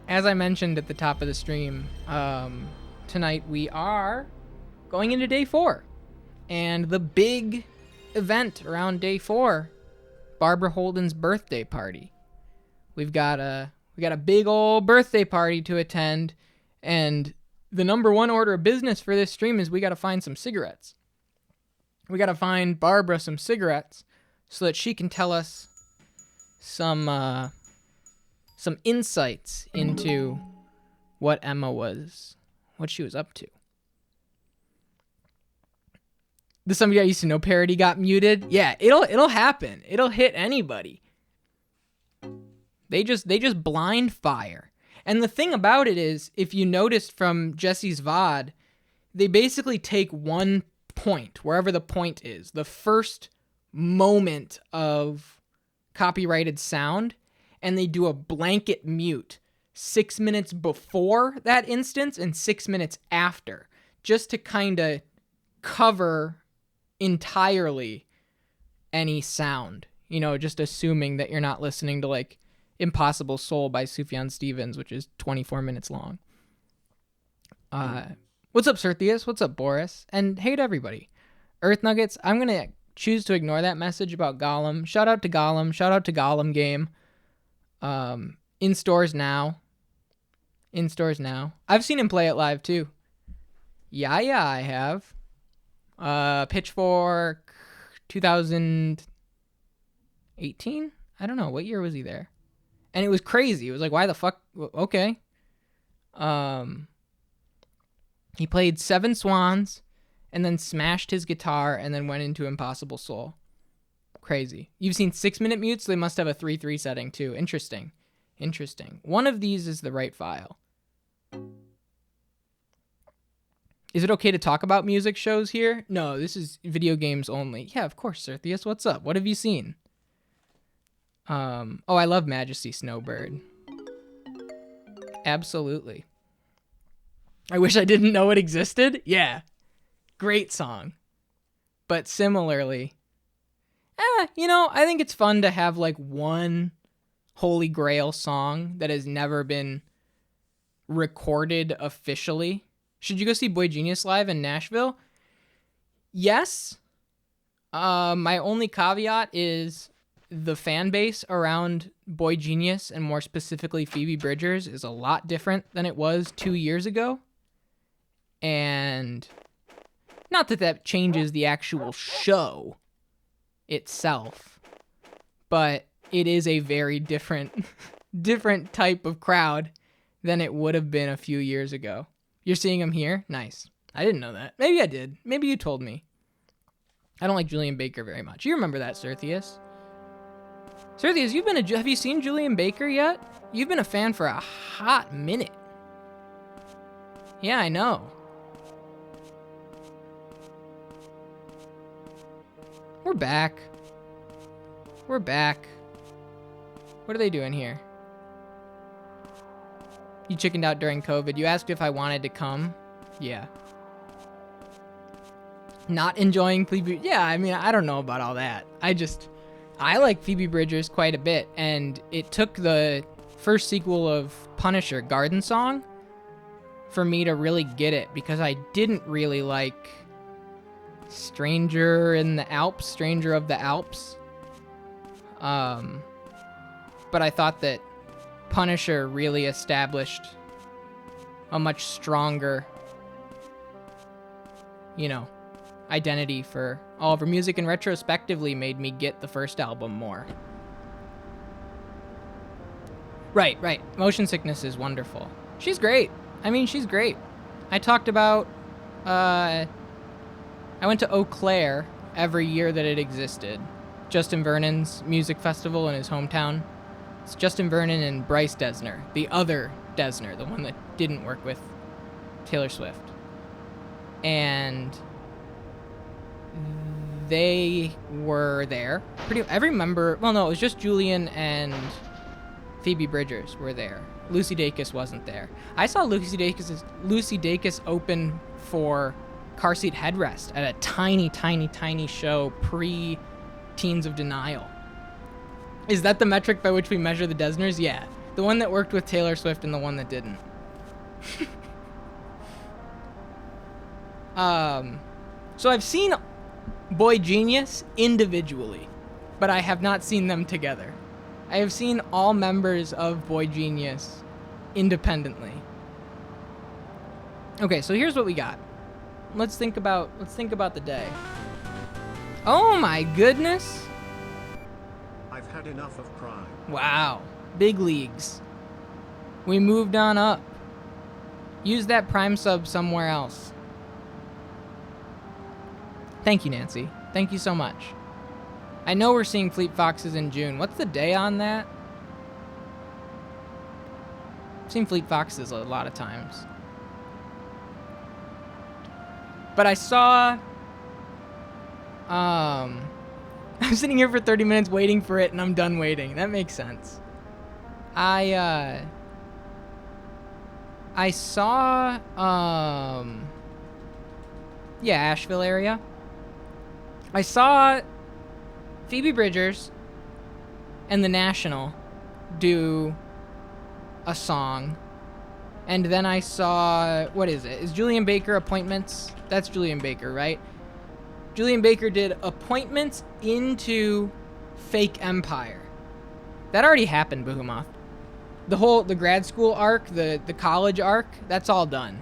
as I mentioned at the top of the stream, tonight we are going into day 4. And the big event around day 4, Barbara Holden's birthday party. We got a big old birthday party to attend, and the number one order of business for this stream is we got to find some cigarettes. We got to find Barbara some cigarettes so that she can tell us some insights into what she was up to. The Somebody I Used to Know parody got muted. Yeah, it'll happen. It'll hit anybody. They just blind fire. And the thing about it is, if you noticed from Jesse's VOD, they basically take one point, wherever the point is, the first moment of copyrighted sound, and they do a blanket mute 6 minutes before that instance and 6 minutes after, just to kind of cover entirely any sound, just assuming that you're not listening to like Impossible Soul by Sufjan Stevens, which is 24 minutes long. What's up, Serthius? What's up, Boris? And hey to everybody. Earth Nuggets, I'm going to choose to ignore that message about Gollum. Shout out to Gollum. Shout out to Gollum Game. In stores now. I've seen him play it live too. Yeah, I have. Pitchfork 2018? I don't know. What year was he there? And it was crazy. It was like, why the fuck? Okay. He played 7 Swans and then smashed his guitar and then went into Impossible Soul. Crazy. You've seen 6-minute mutes? They must have a 3-3 setting too. Interesting. One of these is the right file. Is it okay to talk about music shows here? No, this is video games only. Yeah, of course, Serthius. What's up? What have you seen? I love Majesty Snowbird. Absolutely. I wish I didn't know it existed. Yeah. Great song. But similarly, I think it's fun to have like one Holy Grail song that has never been recorded officially. Should you go see Boy Genius live in Nashville? Yes. My only caveat is the fan base around Boy Genius, and more specifically Phoebe Bridgers, is a lot different than it was 2 years ago. And not that changes the actual show itself, but it is a very different type of crowd than it would have been a few years ago. You're seeing him here? Nice. I didn't know that. Maybe I did. Maybe you told me. I don't like Julian Baker very much. You remember that, Serthius. Serthius, have you seen Julian Baker yet? You've been a fan for a hot minute. Yeah, I know. We're back. What are they doing here? You chickened out during COVID. You asked if I wanted to come. Yeah. Not enjoying Phoebe. Yeah, I mean, I don't know about all that. I like Phoebe Bridgers quite a bit. And it took the first sequel of Punisher, Garden Song, for me to really get it. Because I didn't really like Stranger of the Alps. But I thought that Punisher really established a much stronger, identity for all of her music, and retrospectively made me get the first album more. Right. Motion Sickness is wonderful. She's great. She's great. I talked about, I went to Eau Claire every year that it existed. Justin Vernon's music festival in his hometown. It's Justin Vernon and Bryce Dessner, the other Dessner, the one that didn't work with Taylor Swift. And they were there. Every member, well, no, it was just Julian and Phoebe Bridgers were there. Lucy Dacus wasn't there. I saw Lucy Dacus open for Car Seat Headrest at a tiny show pre-Teens of Denial. Is that the metric by which we measure the Dessners? Yeah. The one that worked with Taylor Swift and the one that didn't. So I've seen Boy Genius individually, but I have not seen them together. I have seen all members of Boy Genius independently. Okay, so here's what we got. Let's think about the day. Oh my goodness. I've had enough of crime. Wow. Big leagues. We moved on up. Use that Prime sub somewhere else. Thank you, Nancy. Thank you so much. I know we're seeing Fleet Foxes in June. What's the day on that? I've seen Fleet Foxes a lot of times. But I saw... I'm sitting here for 30 minutes waiting for it, and I'm done waiting. That makes sense. I saw... yeah, Asheville area. I saw Phoebe Bridgers and The National do a song. And then I saw, what is it? Is Julian Baker Appointments? That's Julian Baker, right? Julian Baker did Appointments into Fake Empire. That already happened, Behemoth. The grad school arc, the college arc, that's all done.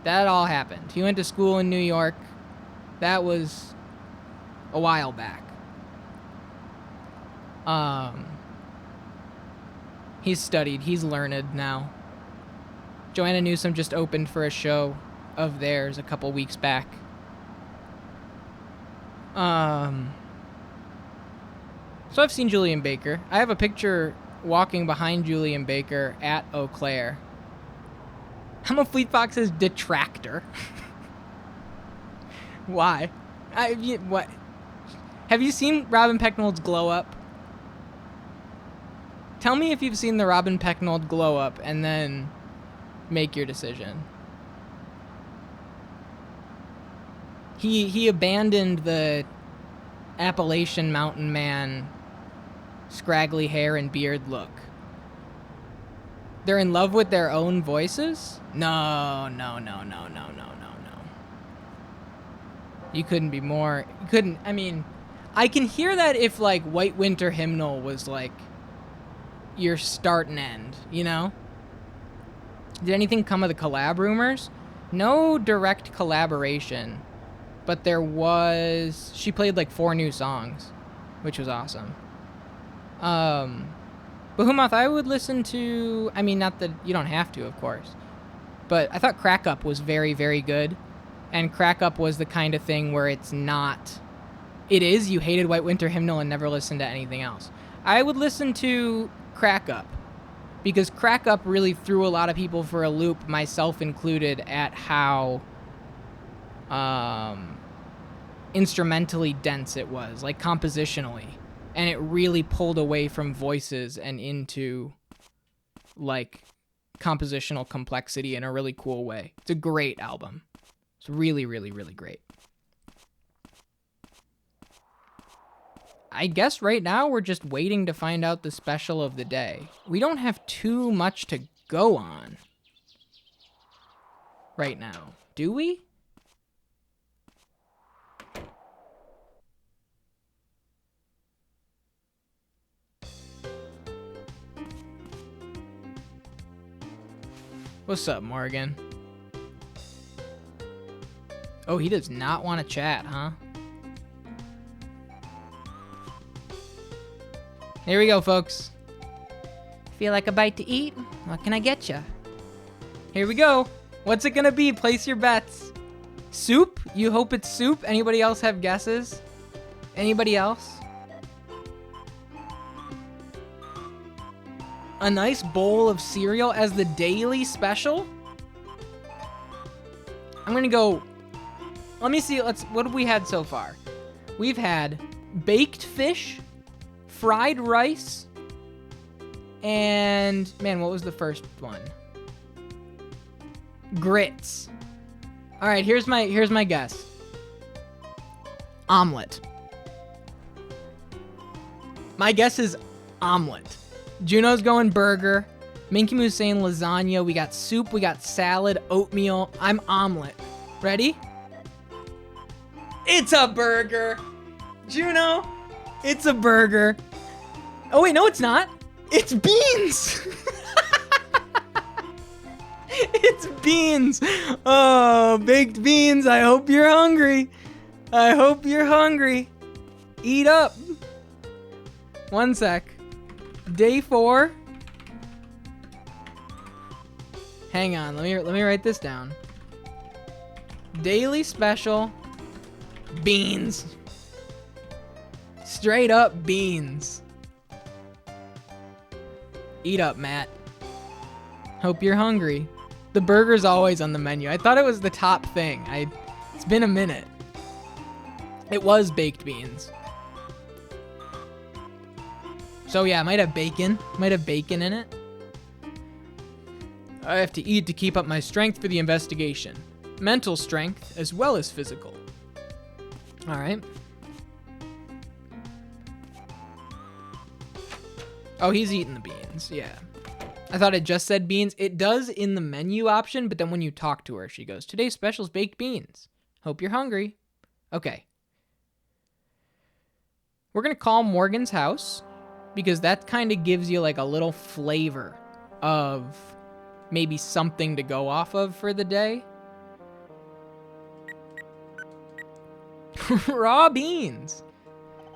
That all happened. He went to school in New York. That was a while back. He's studied. He's learned now. Joanna Newsom just opened for a show of theirs a couple weeks back. So I've seen Julian Baker. I have a picture walking behind Julian Baker at Eau Claire. I'm a Fleet Foxes detractor. Why? What? Have you seen Robin Pecknold's Glow Up? Tell me if you've seen the Robin Pecknold Glow Up and then make your decision. He abandoned the Appalachian Mountain Man scraggly hair and beard look. They're in love with their own voices? No. You couldn't be more... You couldn't... I mean, I can hear that if, like, White Winter Hymnal was, like, your start and end, you know? Did anything come of the collab rumors? No direct collaboration. But there was... She played, like, 4 new songs, which was awesome. Behemoth, I would listen to... I mean, not that... You don't have to, of course. But I thought Crack Up was very, very good. And Crack Up was the kind of thing where it's not... It is, you hated White Winter Hymnal and never listened to anything else. I would listen to Crack Up. Because Crack Up really threw a lot of people for a loop, myself included, at how... instrumentally dense it was, like compositionally. And it really pulled away from voices and into, like, compositional complexity in a really cool way. It's a great album. It's really, really, really great. I guess right now we're just waiting to find out the special of the day. We don't have too much to go on right now, do we? What's up, Morgan? Oh, he does not want to chat, huh? Here we go, folks. Feel like a bite to eat? What can I get you? Here we go. What's it gonna be? Place your bets. Soup? You hope it's soup? Anybody else have guesses? Anybody else? A nice bowl of cereal as the daily special? I'm gonna go... Let me see, what have we had so far? We've had baked fish, fried rice, and... Man, what was the first one? Grits. Alright, here's my guess. Omelet. My guess is omelet. Juno's going burger. Minky Moo's saying lasagna. We got soup. We got salad, oatmeal. I'm omelet. Ready? It's a burger. Juno, it's a burger. Oh, wait, no, it's not. It's beans. It's beans. Oh, baked beans. I hope you're hungry. I hope you're hungry. Eat up. One sec. Day 4. Hang on, let me write this down. Daily special beans. Straight up beans. Eat up, Matt. Hope you're hungry. The burger's always on the menu. I thought it was the top thing. It's been a minute. It was baked beans. So yeah, might have bacon. Might have bacon in it. I have to eat to keep up my strength for the investigation. Mental strength as well as physical. All right. Oh, he's eating the beans. Yeah. I thought it just said beans. It does in the menu option, but then when you talk to her, she goes, "Today's special's baked beans. Hope you're hungry." Okay. We're going to call Morgan's house because that kind of gives you like a little flavor of maybe something to go off of for the day. Raw beans.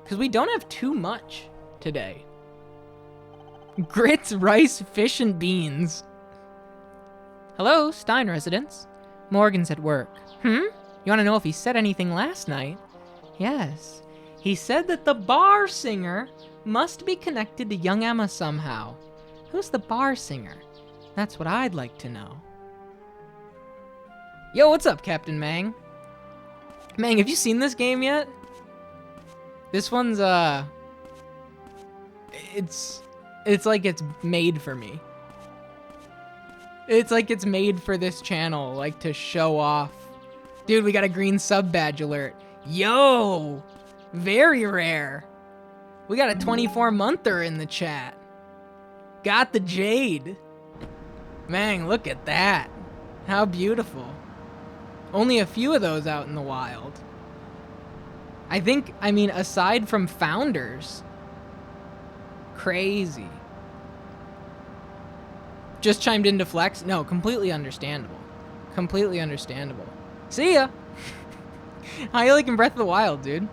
Because we don't have too much today. Grits, rice, fish, and beans. Hello, Stein residence. Morgan's at work. You want to know if he said anything last night? Yes. He said that the bar singer must be connected to young Emma somehow. Who's the bar singer? That's what I'd like to know. Yo, what's up, Captain Mang? Mang, have you seen this game yet? This one's, it's like it's made for me. It's like it's made for this channel, like to show off. Dude, we got a green sub badge alert. Yo, very rare. We got a 24-monther in the chat. Got the jade. Man, look at that. How beautiful. Only a few of those out in the wild. I mean, aside from founders. Crazy. Just chimed into Flex? No, completely understandable. Completely understandable. See ya! How you liking Breath of the Wild, dude?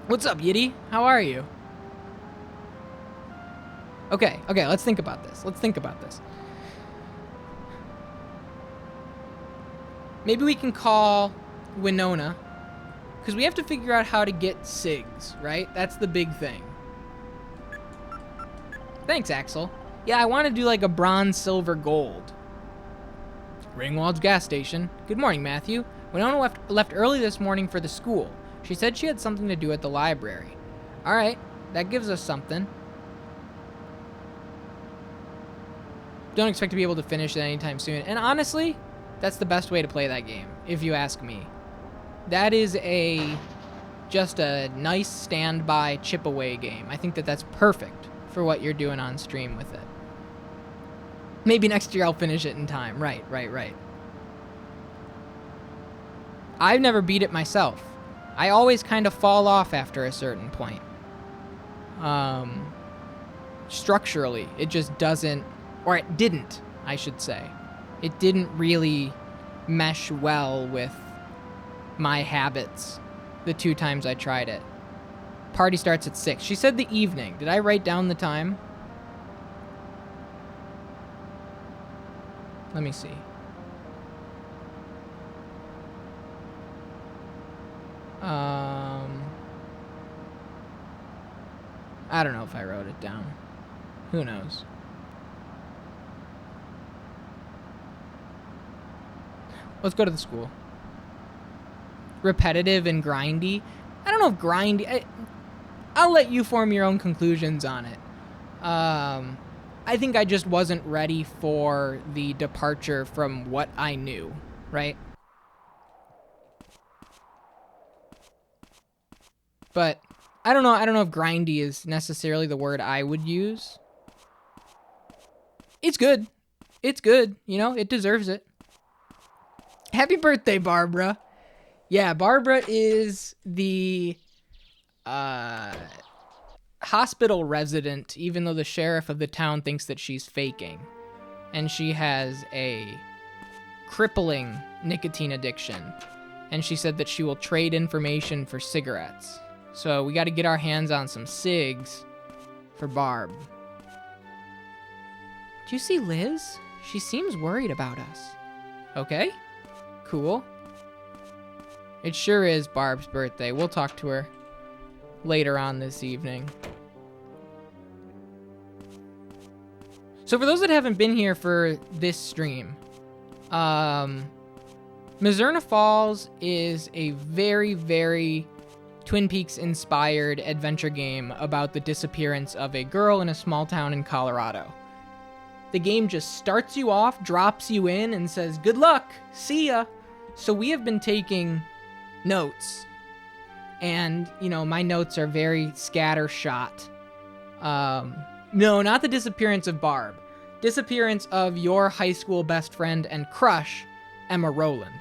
What's up, Yiddy? How are you? Okay, let's think about this. Maybe we can call Winona, because we have to figure out how to get SIGs, right? That's the big thing. Thanks, Axel. Yeah, I want to do like a bronze, silver, gold. Ringwald's gas station. Good morning, Matthew. Winona left early this morning for the school. She said she had something to do at the library. All right, that gives us something. Don't expect to be able to finish it anytime soon. And honestly, that's the best way to play that game, if you ask me. That is just a nice standby chip away game. I think that's perfect for what you're doing on stream with it. Maybe next year I'll finish it in time. Right. I've never beat it myself. I always kind of fall off after a certain point. Structurally, it just doesn't, or it didn't, I should say. It didn't really mesh well with my habits the 2 times I tried it. Party starts at 6. She said the evening. Did I write down the time? Let me see. I don't know if I wrote it down. Who knows? Let's go to the school. Repetitive and grindy. I don't know if grindy... I'll let you form your own conclusions on it. I think I just wasn't ready for the departure from what I knew, right? But I don't know if grindy is necessarily the word I would use. It's good. It's good. You know, it deserves it. Happy birthday, Barbara. Yeah, Barbara is the hospital resident, even though the sheriff of the town thinks that she's faking. And she has a crippling nicotine addiction. And she said that she will trade information for cigarettes. So we got to get our hands on some cigs for Barb. Do you see Liz? She seems worried about us. Okay, cool. It sure is Barb's birthday. We'll talk to her later on this evening. So for those that haven't been here for this stream, Mizzurna Falls is a very, very Twin Peaks inspired adventure game about the disappearance of a girl in a small town in Colorado. The game just starts you off, drops you in, and says, good luck, see ya. So we have been taking notes, and, you know, my notes are very scattershot. No, not the disappearance of Barb. Disappearance of your high school best friend and crush, Emma Rowland.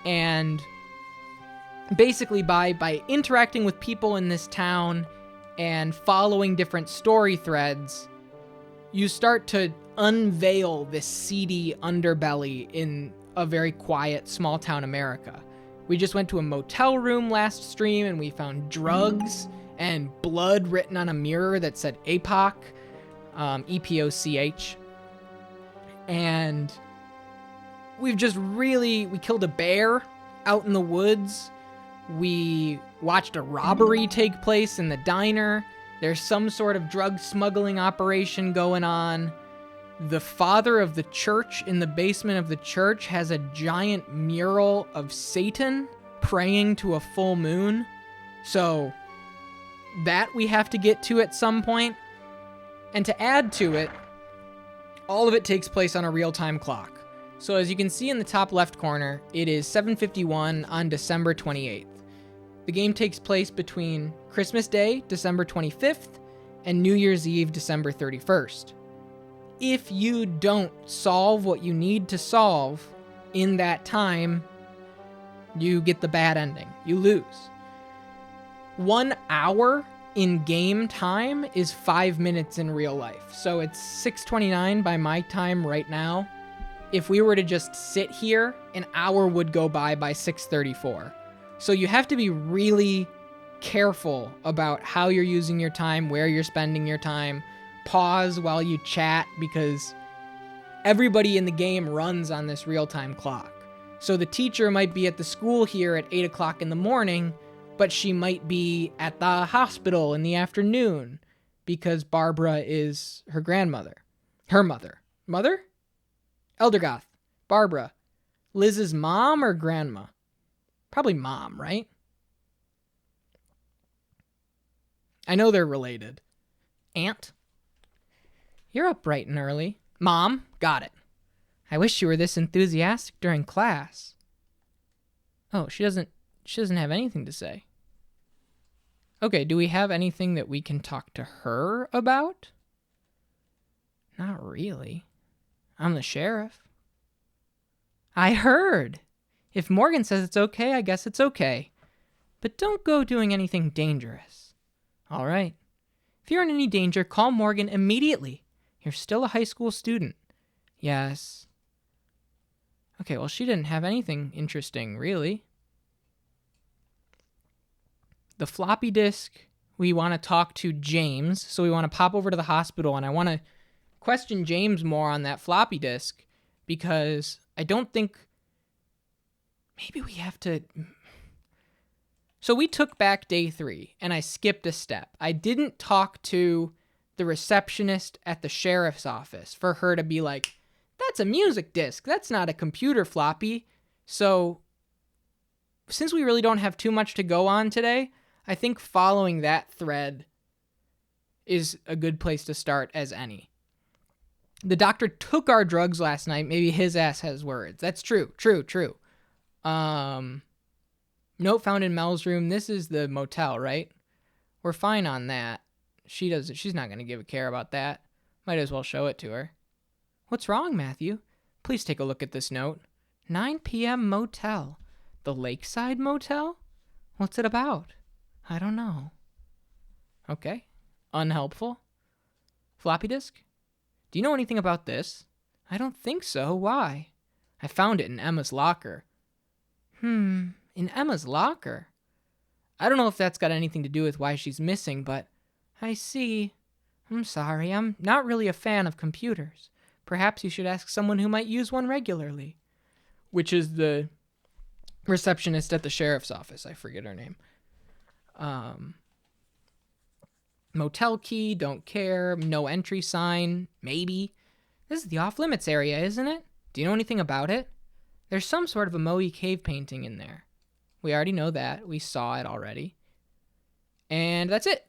And basically by interacting with people in this town and following different story threads, you start to unveil this seedy underbelly in a very quiet small town America. We just went to a motel room last stream and we found drugs and blood written on a mirror that said Epoch, E-P-O-C-H. And we killed a bear out in the woods. We watched a robbery take place in the diner. There's some sort of drug smuggling operation going on. The father of the church in the basement of the church has a giant mural of Satan praying to a full moon. So that we have to get to at some point. And to add to it, all of it takes place on a real-time clock. So as you can see in the top left corner, it is 7:51 on December 28th. The game takes place between Christmas Day, December 25th, and New Year's Eve, December 31st. If you don't solve what you need to solve in that time, you get the bad ending. You lose. 1 hour in game time is 5 minutes in real life. So it's 6:29 by my time right now. If we were to just sit here, an hour would go by 6:34. So you have to be really careful about how you're using your time, where you're spending your time. Pause while you chat, because everybody in the game runs on this real-time clock. So the teacher might be at the school here at 8 o'clock in the morning, but she might be at the hospital in the afternoon because Barbara is her grandmother. Her mother. Mother? Eldergoth. Barbara. Liz's mom or grandma? Probably mom, right? I know they're related. Aunt? You're up bright and early. Mom, got it. I wish you were this enthusiastic during class. Oh, she doesn't have anything to say. Okay, do we have anything that we can talk to her about? Not really. I'm the sheriff. I heard. If Morgan says it's okay, I guess it's okay. But don't go doing anything dangerous. All right. If you're in any danger, call Morgan immediately. You're still a high school student. Yes. Okay, well, she didn't have anything interesting, really. The floppy disk, we want to talk to James, so we want to pop over to the hospital, and I want to question James more on that floppy disk, because I don't think... Maybe we have to... So we took back day 3, and I skipped a step. I didn't talk to the receptionist at the sheriff's office for her to be like, that's a music disc, that's not a computer floppy. So since we really don't have too much to go on today, I think following that thread is a good place to start as any. The doctor took our drugs last night. Maybe his ass has words. That's true. True. Note found in Mel's room. This is the motel, right? We're fine on that. She's not going to give a care about that. Might as well show it to her. What's wrong, Matthew? Please take a look at this note. 9 p.m. motel. The Lakeside Motel? What's it about? I don't know. Okay. Unhelpful. Floppy disk? Do you know anything about this? I don't think so. Why? I found it in Emma's locker. In Emma's locker? I don't know if that's got anything to do with why she's missing, but I see. I'm sorry, I'm not really a fan of computers. Perhaps you should ask someone who might use one regularly. Which is the receptionist at the sheriff's office. I forget her name. Motel key, don't care, no entry sign, maybe. This is the off-limits area, isn't it? Do you know anything about it? There's some sort of a Moe cave painting in there. We already know that. We saw it already. And that's it.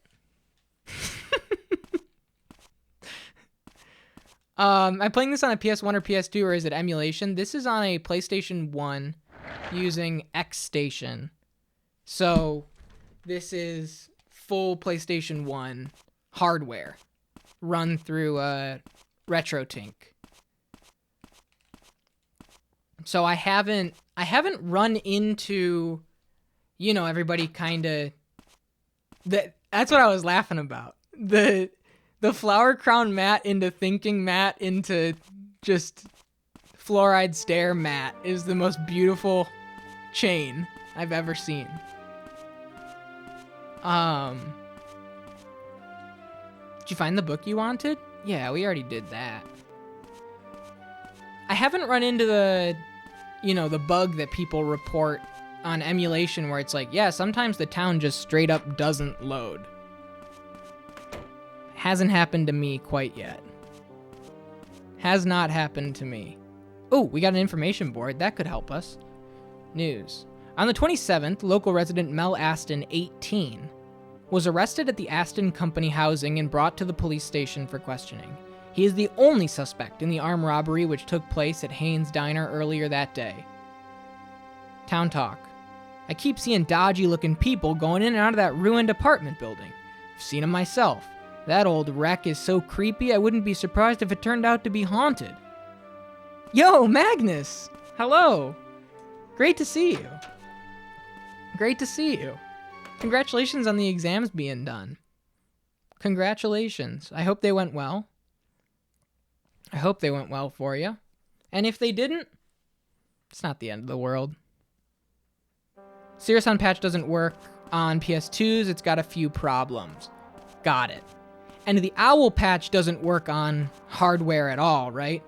I'm playing this on a PS1 or PS2, or is it emulation? This is on a PlayStation 1 using X Station. So this is full PlayStation 1 hardware run through RetroTink. So I haven't run into, you know, everybody kind of that's what I was laughing about. The flower crown Matt into thinking Matt into just fluoride stare Matt is the most beautiful chain I've ever seen. Did you find the book you wanted? Yeah, we already did that. I haven't run into the bug that people report on emulation where it's like, yeah, sometimes the town just straight up doesn't load. Hasn't happened to me quite yet. Has not happened to me. Oh, we got an information board. That could help us. News. On the 27th, local resident Mel Aston, 18, was arrested at the Aston Company housing and brought to the police station for questioning. He is the only suspect in the armed robbery which took place at Haynes Diner earlier that day. Town talk. I keep seeing dodgy-looking people going in and out of that ruined apartment building. I've seen them myself. That old wreck is so creepy I wouldn't be surprised if it turned out to be haunted. Yo, Magnus! Hello! Great to see you. Great to see you. Congratulations on the exams being done. Congratulations. I hope they went well. I hope they went well for you. And if they didn't, it's not the end of the world. Cirrus on patch doesn't work on PS2s. It's got a few problems. Got it. And the Owl patch doesn't work on hardware at all, right?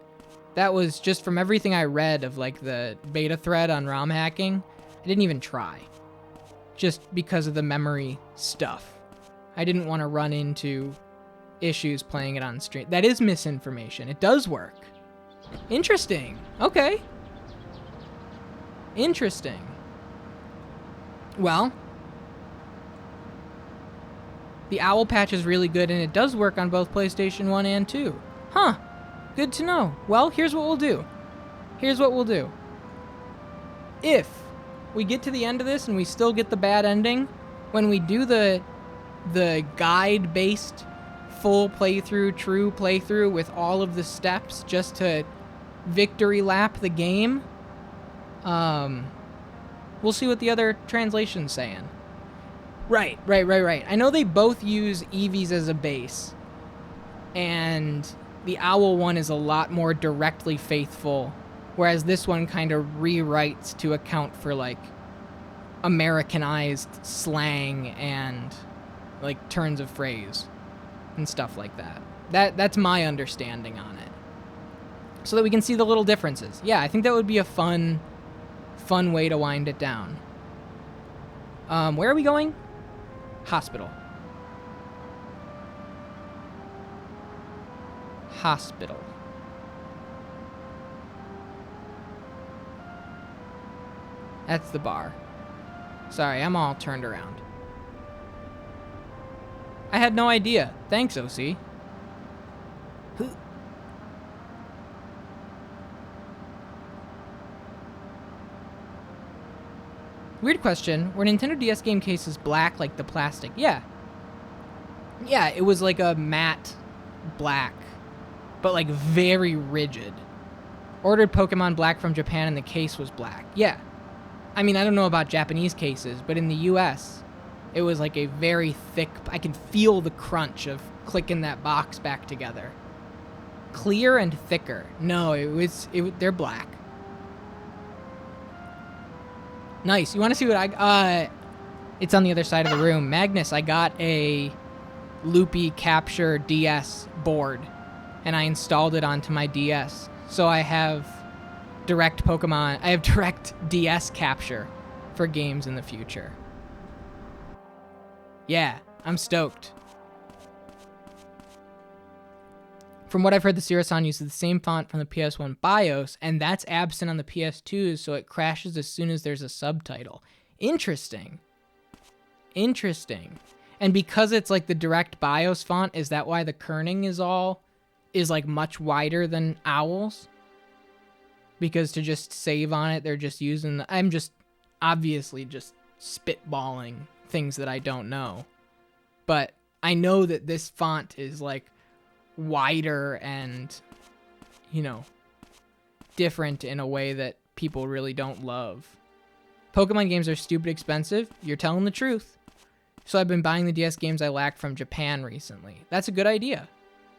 That was just from everything I read of like the beta thread on ROM hacking. I didn't even try. Just because of the memory stuff. I didn't want to run into issues playing it on stream. That is misinformation. It does work. Interesting. Okay. Interesting. Well, the Owl patch is really good, and it does work on both PlayStation 1 and 2. Huh. Good to know. Well, here's what we'll do. If we get to the end of this and we still get the bad ending, when we do the guide-based full playthrough, true playthrough with all of the steps just to victory lap the game, we'll see what the other translation's saying. Right. I know they both use Eevees as a base, and the Owl one is a lot more directly faithful, whereas this one kind of rewrites to account for, like, Americanized slang and, like, turns of phrase and stuff like that. That's my understanding on it. So that we can see the little differences. Yeah, I think that would be a fun way to wind it down. Where are we going? Hospital. That's the bar. Sorry, I'm all turned around. I had no idea. Thanks, OC. Weird question. Were Nintendo DS game cases black like the plastic? Yeah. Yeah, it was like a matte black. but like very rigid. Ordered Pokemon Black from Japan and the case was black. Yeah. I mean, I don't know about Japanese cases, but in the US, it was like a very thick, I can feel the crunch of clicking that box back together. Clear and thicker. No, they're black. Nice. You want to see what it's on the other side of the room. Magnus, I got a Loopy Capture DS board, and I installed it onto my DS. So I have direct DS capture for games in the future. Yeah, I'm stoked. From what I've heard, the Sirasan uses the same font from the PS1 BIOS, and that's absent on the PS2, so it crashes as soon as there's a subtitle. Interesting. Interesting. And because it's like the direct BIOS font, is that why the kerning is like much wider than Owl's? Because to just save on it, they're just using I'm just obviously just spitballing things that I don't know. But I know that this font is like wider and, you know, different in a way that people really don't love. Pokemon games are stupid expensive. You're telling the truth. So I've been buying the DS games I lacked from Japan recently. That's a good idea.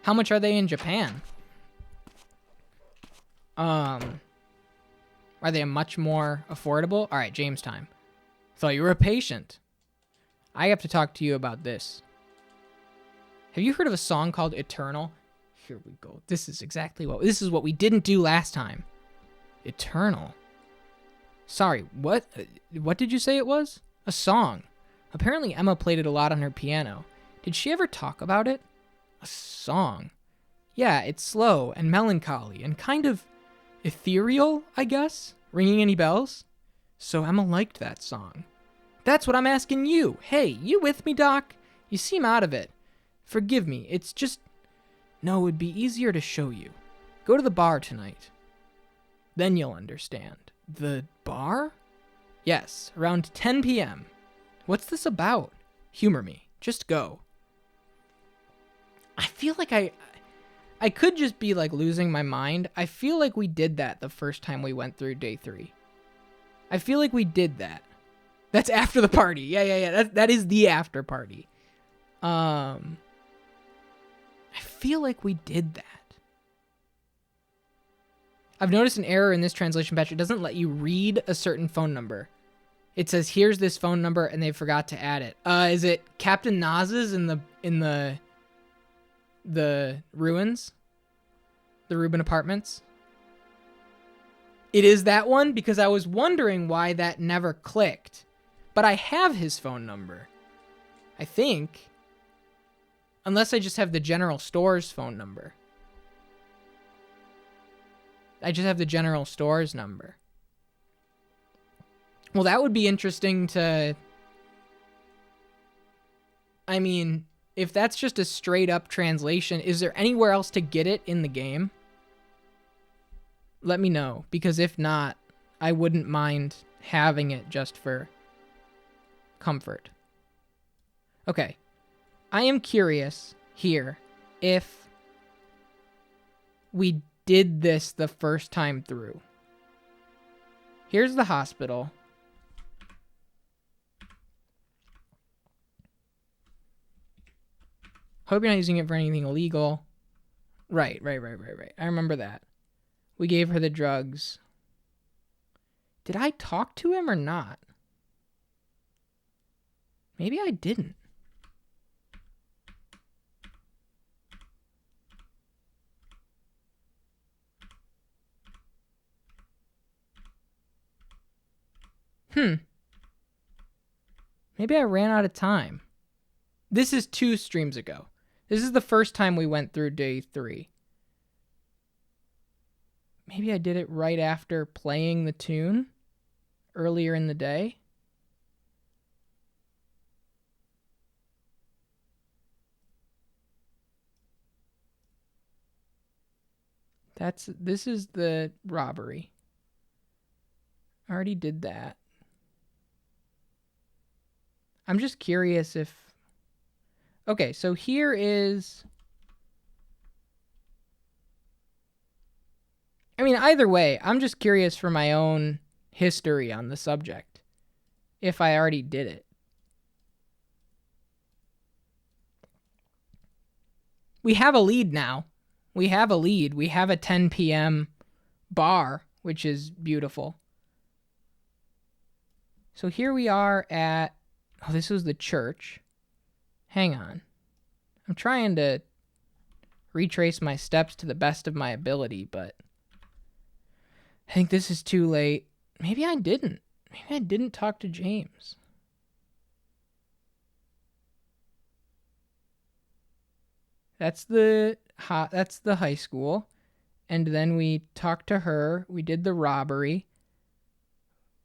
How much are they in Japan? Are they much more affordable? All right, James time. Thought you were a patient. I have to talk to you about this. Have you heard of a song called Eternal? Here we go. This is what we didn't do last time. Eternal. Sorry, what did you say it was? A song. Apparently Emma played it a lot on her piano. Did she ever talk about it? A song. Yeah, it's slow and melancholy and kind of ethereal, I guess. Ringing any bells? So Emma liked that song. That's what I'm asking you. Hey, you with me, Doc? You seem out of it. Forgive me, it's just... No, it would be easier to show you. Go to the bar tonight. Then you'll understand. The bar? Yes, around 10 p.m. What's this about? Humor me. Just go. I feel like I could just be like losing my mind. I feel like we did that the first time we went through day 3. I feel like we did that. That's after the party. Yeah. That is the after party. I feel like we did that. I've noticed an error in this translation patch. It doesn't let you read a certain phone number. It says, here's this phone number, and they forgot to add it. Is it Captain Naz's in the ruins? The Reuben Apartments? It is that one? Because I was wondering why that never clicked. But I have his phone number. I think. Unless I just have the general store's phone number. I just have the general store's number. Well, that would be interesting to... I mean, if that's just a straight up translation, is there anywhere else to get it in the game? Let me know, because if not, I wouldn't mind having it just for comfort. Okay. I am curious here if we did this the first time through. Here's the hospital. Hope you're not using it for anything illegal. Right. I remember that. We gave her the drugs. Did I talk to him or not? Maybe I didn't. Maybe I ran out of time. This is 2 streams ago. This is the first time we went through day 3. Maybe I did it right after playing the tune earlier in the day. This is the robbery. I already did that. I'm just curious if... Okay, so here is... Either way, I'm just curious for my own history on the subject, if I already did it. We have a lead now. We have a lead. We have a 10 p.m. bar, which is beautiful. So here we are at... Oh, this was the church. Hang on. I'm trying to retrace my steps to the best of my ability, but I think this is too late. Maybe I didn't. Maybe I didn't talk to James. That's the high school. And then we talked to her. We did the robbery.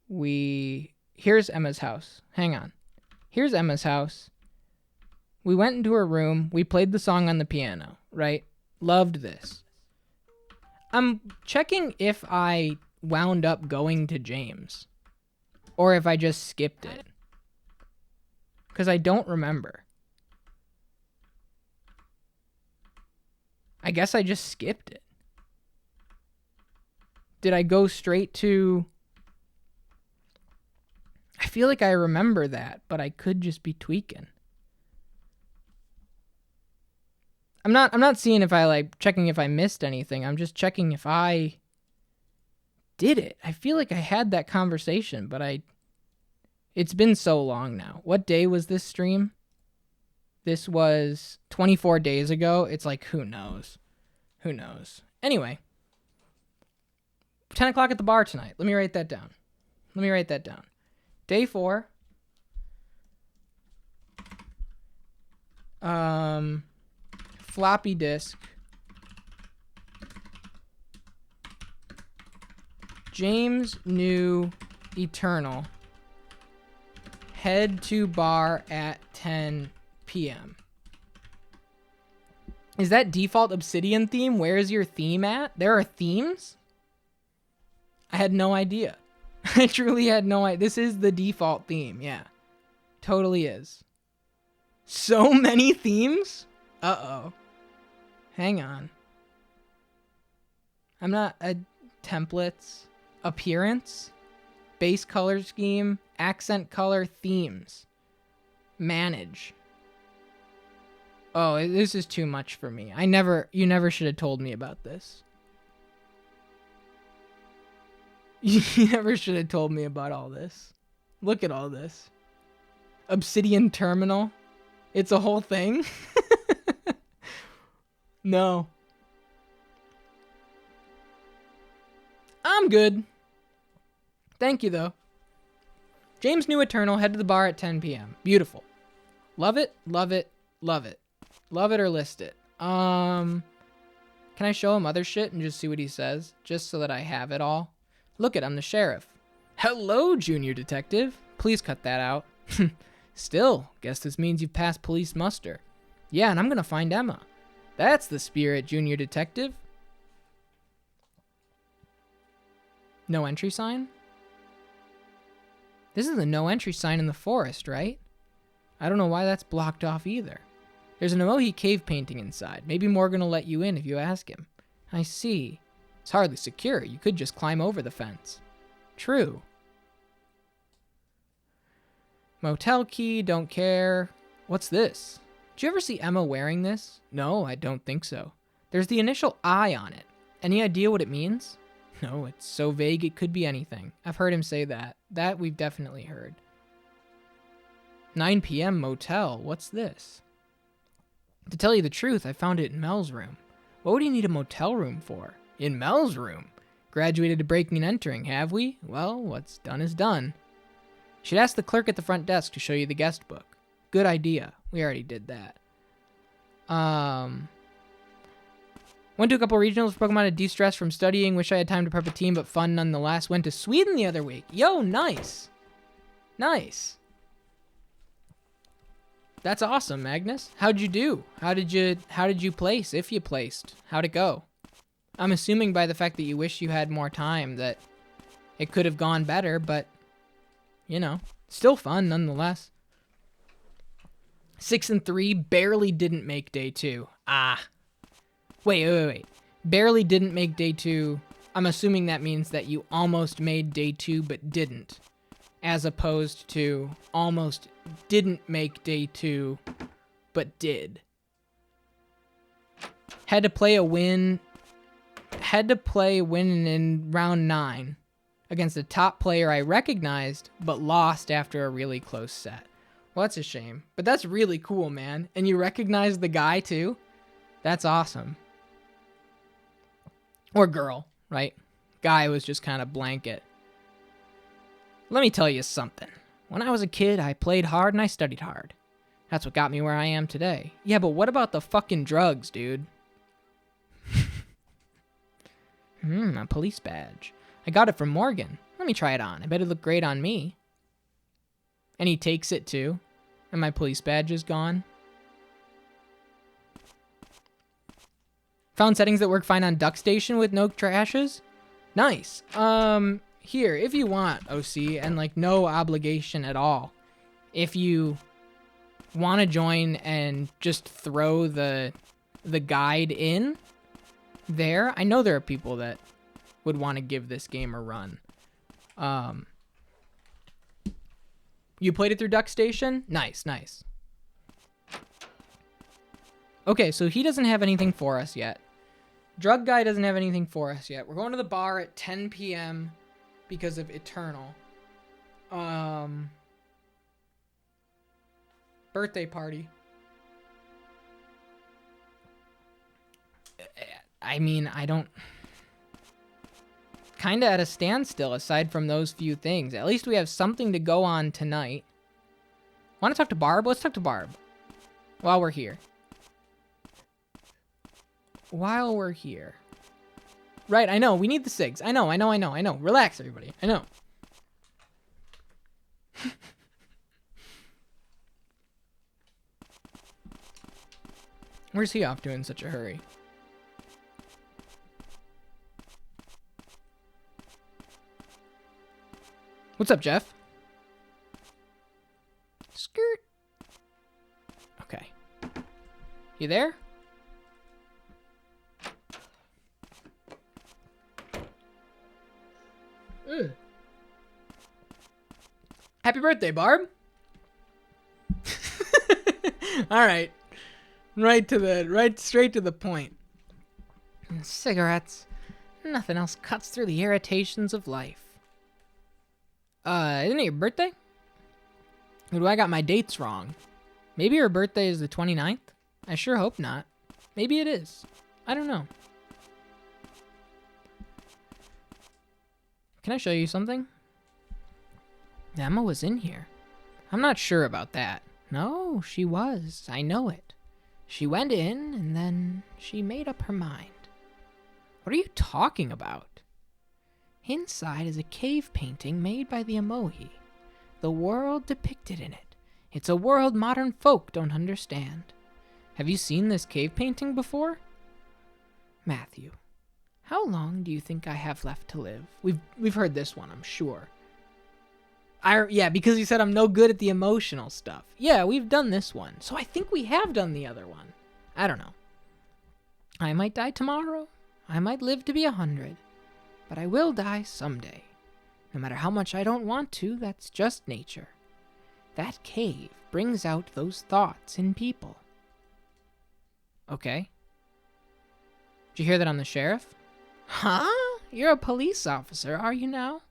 Here's Emma's house. Hang on. Here's Emma's house. We went into her room. We played the song on the piano, right? Loved this. I'm checking if I wound up going to James or if I just skipped it, because I don't remember. I guess I just skipped it. Did I go straight to... I feel like I remember that, but I could just be tweaking. I'm not seeing if I checking if I missed anything. I'm just checking if I did it. I feel like I had that conversation, but it's been so long now. What day was this stream? This was 24 days ago. It's like, who knows? Who knows? Anyway, 10 o'clock at the bar tonight. Let me write that down. Day 4. Floppy disk. James New Eternal. Head to bar at 10 p.m. Is that default Obsidian theme? Where is your theme at? There are themes? I had no idea. I truly had no idea. This is the default theme. Yeah. Totally is. So many themes? Uh-oh. Hang on. I'm not... templates. Appearance. Base color scheme. Accent color. Themes. Manage. Oh, this is too much for me. You never should have told me about this. You never should have told me about all this. Look at all this. Obsidian Terminal. It's a whole thing? No. I'm good. Thank you, though. James New Eternal, head to the bar at 10 p.m. Beautiful. Love it, love it, love it. Love it or list it. Can I show him other shit and just see what he says? Just so that I have it all? Look it, I'm the sheriff. Hello, junior detective. Please cut that out. Still, guess this means you've passed police muster. Yeah, and I'm gonna find Emma. That's the spirit, junior detective. No entry sign? This is the no entry sign in the forest, right? I don't know why that's blocked off either. There's an Emoji cave painting inside. Maybe Morgan will let you in if you ask him. I see. It's hardly secure. You could just climb over the fence. True. Motel key, don't care. What's this? Did you ever see Emma wearing this? No, I don't think so. There's the initial I on it. Any idea what it means? No, it's so vague it could be anything. I've heard him say that. That we've definitely heard. 9 p.m. motel. What's this? To tell you the truth, I found it in Mel's room. What would you need a motel room for? In Mel's room? Graduated to breaking and entering, have we? Well, what's done is done. Should ask the clerk at the front desk to show you the guest book. Good idea. We already did that. Went to a couple regionals for Pokemon to de-stress from studying. Wish I had time to prep a team, but fun nonetheless. Went to Sweden the other week. Yo, nice. Nice. That's awesome, Magnus. How'd you do? How did you place, if you placed? How'd it go? I'm assuming by the fact that you wish you had more time that it could have gone better, but, you know, still fun nonetheless. 6-3, barely didn't make day 2. Ah. Wait. Barely didn't make day 2 I'm assuming that means that you almost made day 2 but didn't, as opposed to almost didn't make day 2 but did. Had to play a win in round 9 against a top player I recognized but lost after a really close set. Well, that's a shame, but that's really cool, man. And you recognize the guy too? That's awesome. Or girl, right? Guy was just kind of blanket. Let me tell you something. When I was a kid, I played hard and I studied hard. That's what got me where I am today. Yeah, but what about the fucking drugs, dude? A police badge. I got it from Morgan. Let me try it on. I bet it looked great on me. And he takes it too. And my police badge is gone. Found settings that work fine on DuckStation with no trashes. Nice. Here, if you want, OC, and like no obligation at all. If you want to join and just throw the guide in there, I know there are people that would want to give this game a run. You played it through DuckStation? Nice, nice. Okay, so he doesn't have anything for us yet. Drug Guy doesn't have anything for us yet. We're going to the bar at 10 p.m. because of Eternal. Birthday party. I mean, I don't... Kind of at a standstill aside from those few things. At least we have something to go on tonight. Want to talk to Barb? Let's talk to Barb. While we're here. Right, I know. We need the SIGs. I know. Relax, everybody. I know. Where's he off to in such a hurry? What's up, Jeff? Skirt. Okay. You there? Happy birthday, Barb. All right. Straight to the point. Cigarettes. Nothing else cuts through the irritations of life. Isn't it your birthday? Or do I got my dates wrong? Maybe her birthday is the 29th? I sure hope not. Maybe it is. I don't know. Can I show you something? Emma was in here. I'm not sure about that. No, she was. I know it. She went in, and then she made up her mind. What are you talking about? Inside is a cave painting made by the Emoji. The world depicted in it. It's a world modern folk don't understand. Have you seen this cave painting before? Matthew, how long do you think I have left to live? We've heard this one, I'm sure. Yeah, because you said I'm no good at the emotional stuff. Yeah, we've done this one. So I think we have done the other one. I don't know. I might die tomorrow. I might live to be 100. But I will die someday. No matter how much I don't want to, that's just nature. That cave brings out those thoughts in people. Okay. Did you hear that I'm the sheriff? Huh? You're a police officer, are you now?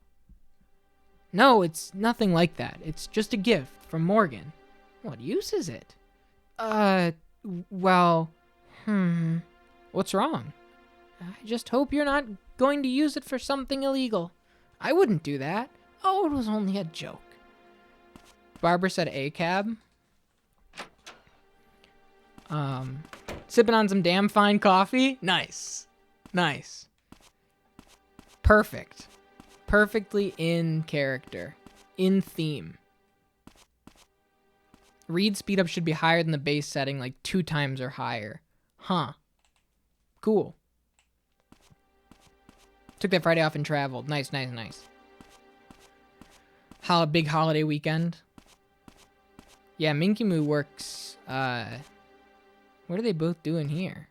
No, it's nothing like that. It's just a gift from Morgan. What use is it? Well, what's wrong? I just hope you're not going to use it for something illegal. I wouldn't do that. Oh, it was only a joke. Barbara said a cab. Sipping on some damn fine coffee. Nice. Nice. Perfect. Perfectly in character. In theme. Read speed up should be higher than the base setting, like 2 times or higher. Huh. Cool. Took that Friday off and traveled. Nice, nice, nice. Big holiday weekend. Yeah, Minky Moo works. What are they both doing here?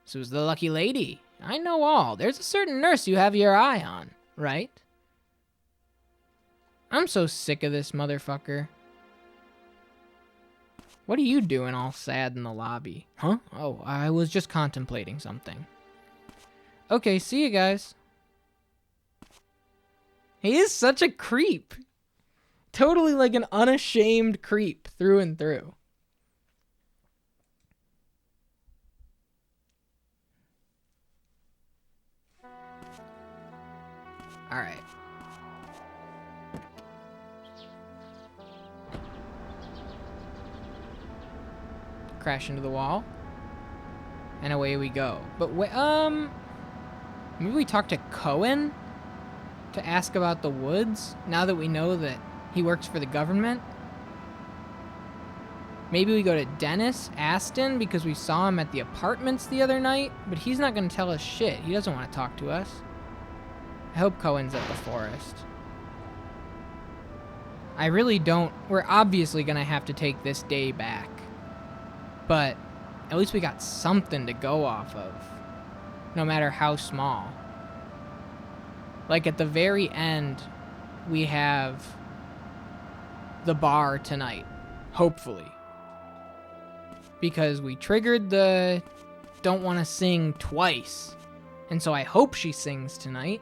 Sue's the lucky lady. I know all. There's a certain nurse you have your eye on, right? I'm so sick of this motherfucker. What are you doing all sad in the lobby? Huh? Oh, I was just contemplating something. Okay, see you guys. He is such a creep. Totally like an unashamed creep through and through. All right. Crash into the wall. And away we go. But maybe we talk to Cohen to ask about the woods now that we know that he works for the government. Maybe we go to Dennis Aston because we saw him at the apartments the other night, but he's not going to tell us shit. He doesn't want to talk to us. I hope Cohen's at the forest. I really don't. We're obviously going to have to take this day back. But at least we got something to go off of, no matter how small. Like at the very end, we have the bar tonight, hopefully. Because we triggered the don't want to sing twice. And so I hope she sings tonight.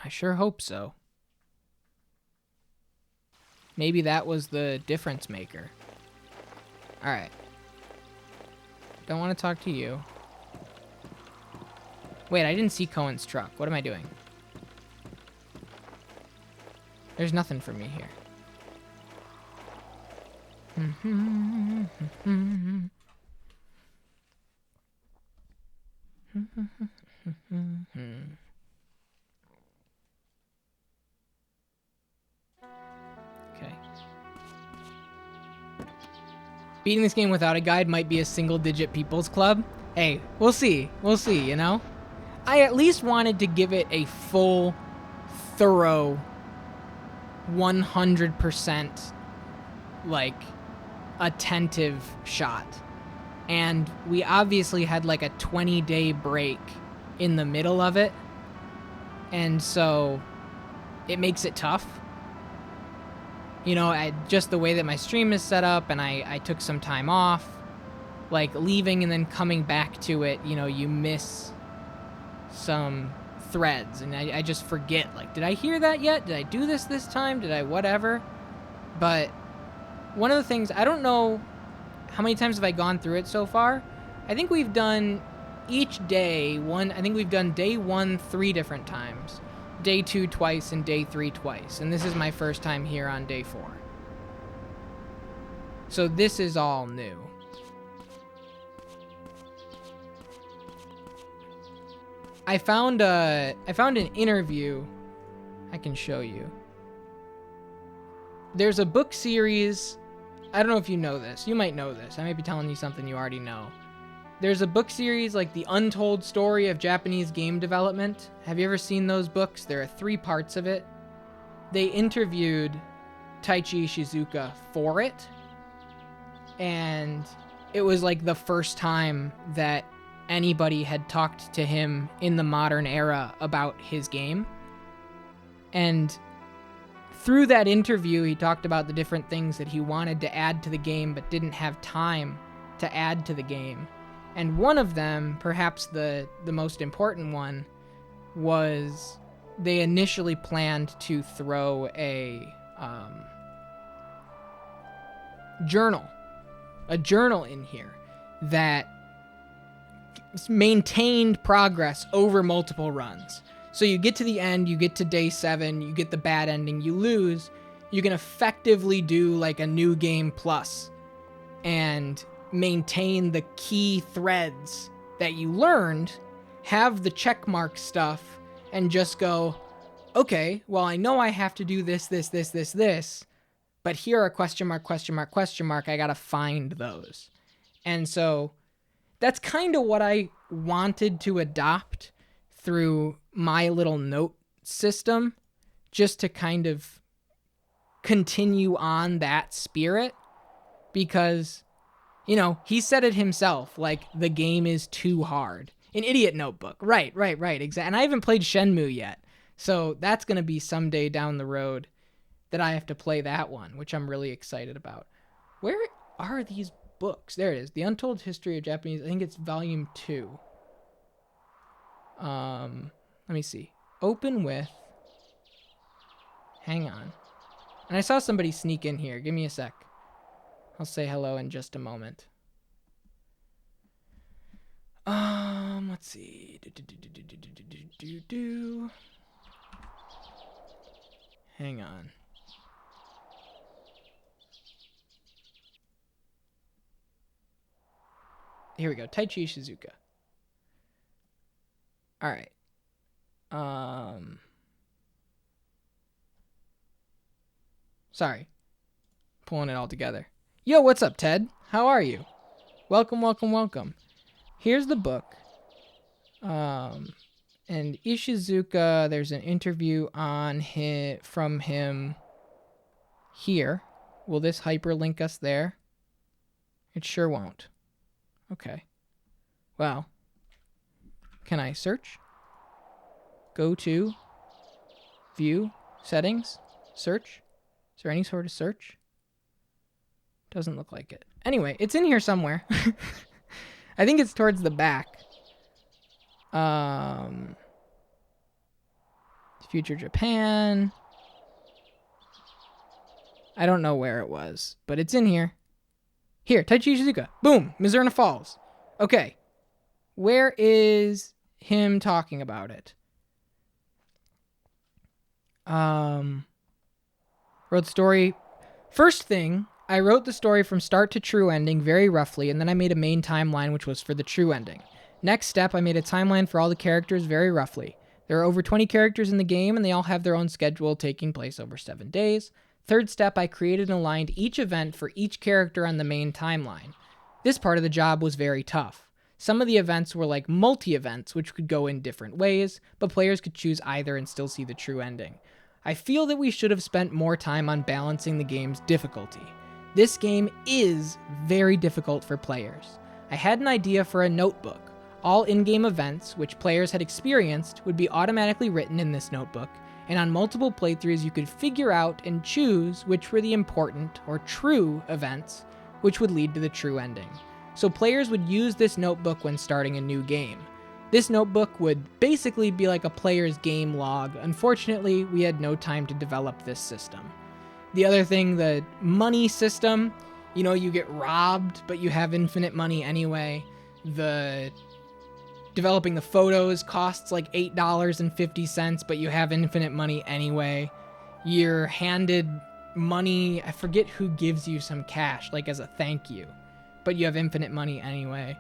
I sure hope so. Maybe that was the difference maker. Alright. Don't want to talk to you. Wait, I didn't see Cohen's truck. What am I doing? There's nothing for me here. Okay. Beating this game without a guide might be a single-digit people's club. Hey, we'll see. We'll see, you know? I at least wanted to give it a full, thorough, 100%, like, attentive shot. And we obviously had, like, a 20-day break in the middle of it. And so it makes it tough. You know, just the way that my stream is set up, and I took some time off, like leaving and then coming back to it, you know, you miss some threads, and I just forget, like, did I hear that yet? Did I do this time? Did I whatever? But one of the things, I don't know how many times have I gone through it so far. I think we've done each day I think we've done day 1 3 different times. Day 2 twice, and day 3 twice. And this is my first time here on day 4. So this is all new. I found an interview I can show you. There's a book series. I don't know if you know this. You might know this. I might be telling you something you already know. There's a book series like The Untold Story of Japanese Game Development. Have you ever seen those books? There are 3 parts of it. They interviewed Taichi Shizuka for it. And it was like the first time that anybody had talked to him in the modern era about his game. And through that interview, he talked about the different things that he wanted to add to the game but didn't have time to add to the game. And one of them, perhaps the most important one, was they initially planned to throw a journal in here that maintained progress over multiple runs. So you get to the end, you get to day 7, you get the bad ending, you lose, you can effectively do like a new game plus and maintain the key threads that you learned, have the checkmark stuff, and just go, okay, well, I know I have to do this, but here are question mark, I gotta find those. And so that's kind of what I wanted to adopt through my little note system, just to kind of continue on that spirit, because You know, he said it himself, like, the game is too hard. An Idiot Notebook. Right. Exactly. And I haven't played Shenmue yet. So that's going to be someday down the road that I have to play that one, which I'm really excited about. Where are these books? There it is. The Untold History of Japanese. I think it's volume 2. Let me see. Open with. Hang on. And I saw somebody sneak in here. Give me a sec. I'll say hello in just a moment. Let's see. Hang on. Here we go. Taichi Shizuka. All right. Sorry. Pulling it all together. Yo, what's up, Ted? How are you? Welcome. Here's the book. And Ishizuka, there's an interview from him here. Will this hyperlink us there? It sure won't. Okay. Well, can I search? Go to view, settings, search. Is there any sort of search? Doesn't look like it. Anyway, it's in here somewhere. I think it's towards the back. Future Japan. I don't know where it was, but it's in here. Here, Taichi Shizuka. Boom, Mizzurna Falls. Okay. Where is him talking about it? Wrote story. First thing, I wrote the story from start to true ending very roughly, and then I made a main timeline, which was for the true ending. Next step, I made a timeline for all the characters very roughly. There are over 20 characters in the game, and they all have their own schedule taking place over 7 days. Third step, I created and aligned each event for each character on the main timeline. This part of the job was very tough. Some of the events were like multi-events, which could go in different ways, but players could choose either and still see the true ending. I feel that we should have spent more time on balancing the game's difficulty. This game is very difficult for players. I had an idea for a notebook. All in-game events, which players had experienced, would be automatically written in this notebook, and on multiple playthroughs you could figure out and choose which were the important, or true, events, which would lead to the true ending. So players would use this notebook when starting a new game. This notebook would basically be like a player's game log. Unfortunately, we had no time to develop this system. The other thing, the money system, you get robbed, but you have infinite money anyway. Developing the photos costs like $8.50, but you have infinite money anyway. You're handed money. I forget who gives you some cash, like as a thank you, but you have infinite money anyway.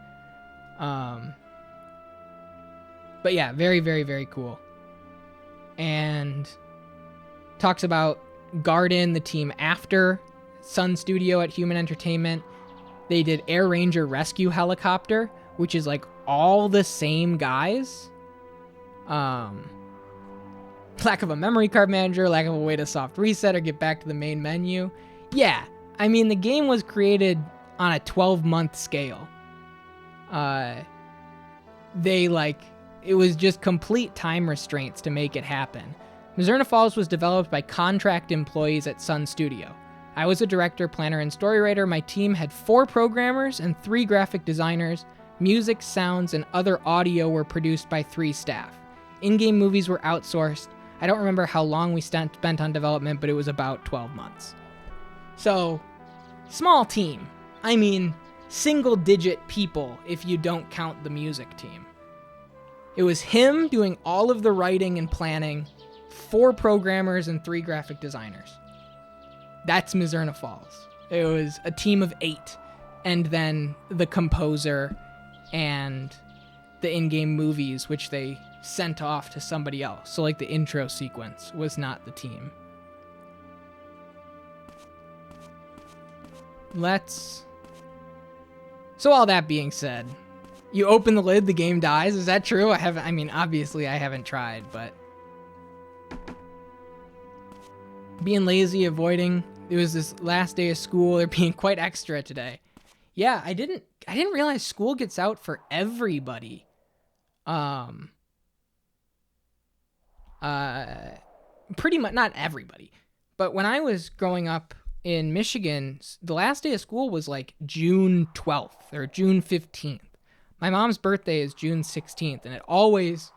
But yeah, very, very, very cool. And talks about Garden, the team after Sun Studio at Human Entertainment. They did Air Ranger Rescue Helicopter, which is like all the same guys. Lack of a memory card manager, lack of a way to soft reset or get back to the main menu. Yeah, I mean, the game was created on a 12-month scale. It was just complete time restraints to make it happen. Mizzurna Falls was developed by contract employees at Sun Studio. I was a director, planner, and story writer. My team had 4 programmers and 3 graphic designers. Music, sounds, and other audio were produced by 3 staff. In-game movies were outsourced. I don't remember how long we spent on development, but it was about 12 months. So, small team. I mean, single-digit people if you don't count the music team. It was him doing all of the writing and planning, 4 programmers and 3 graphic designers. That's Mizzurna Falls. It was a team of 8, and then the composer and the in-game movies, which they sent off to somebody else. So like the intro sequence was not the team. So all that being said, you open the lid, the game dies. Is that true? Obviously I haven't tried, but being lazy, avoiding. It was this last day of school. They're being quite extra today. Yeah, I didn't realize school gets out for everybody. Pretty much, not everybody, but when I was growing up in Michigan, the last day of school was like June 12th or June 15th. My mom's birthday is June 16th, and it always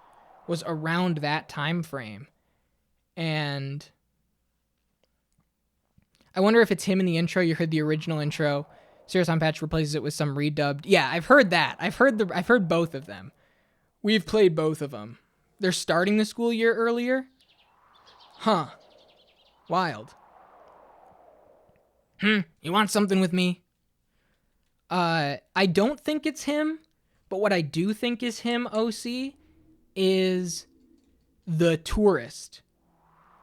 was around that time frame. And I wonder if it's him in the intro. You heard the original intro. Serious on Patch replaces it with some redubbed. Yeah, I've heard that. I've heard both of them. We've played both of them. They're starting the school year earlier. Huh. Wild. You want something with me? I don't think it's him, but what I do think is him, OC, is the tourist.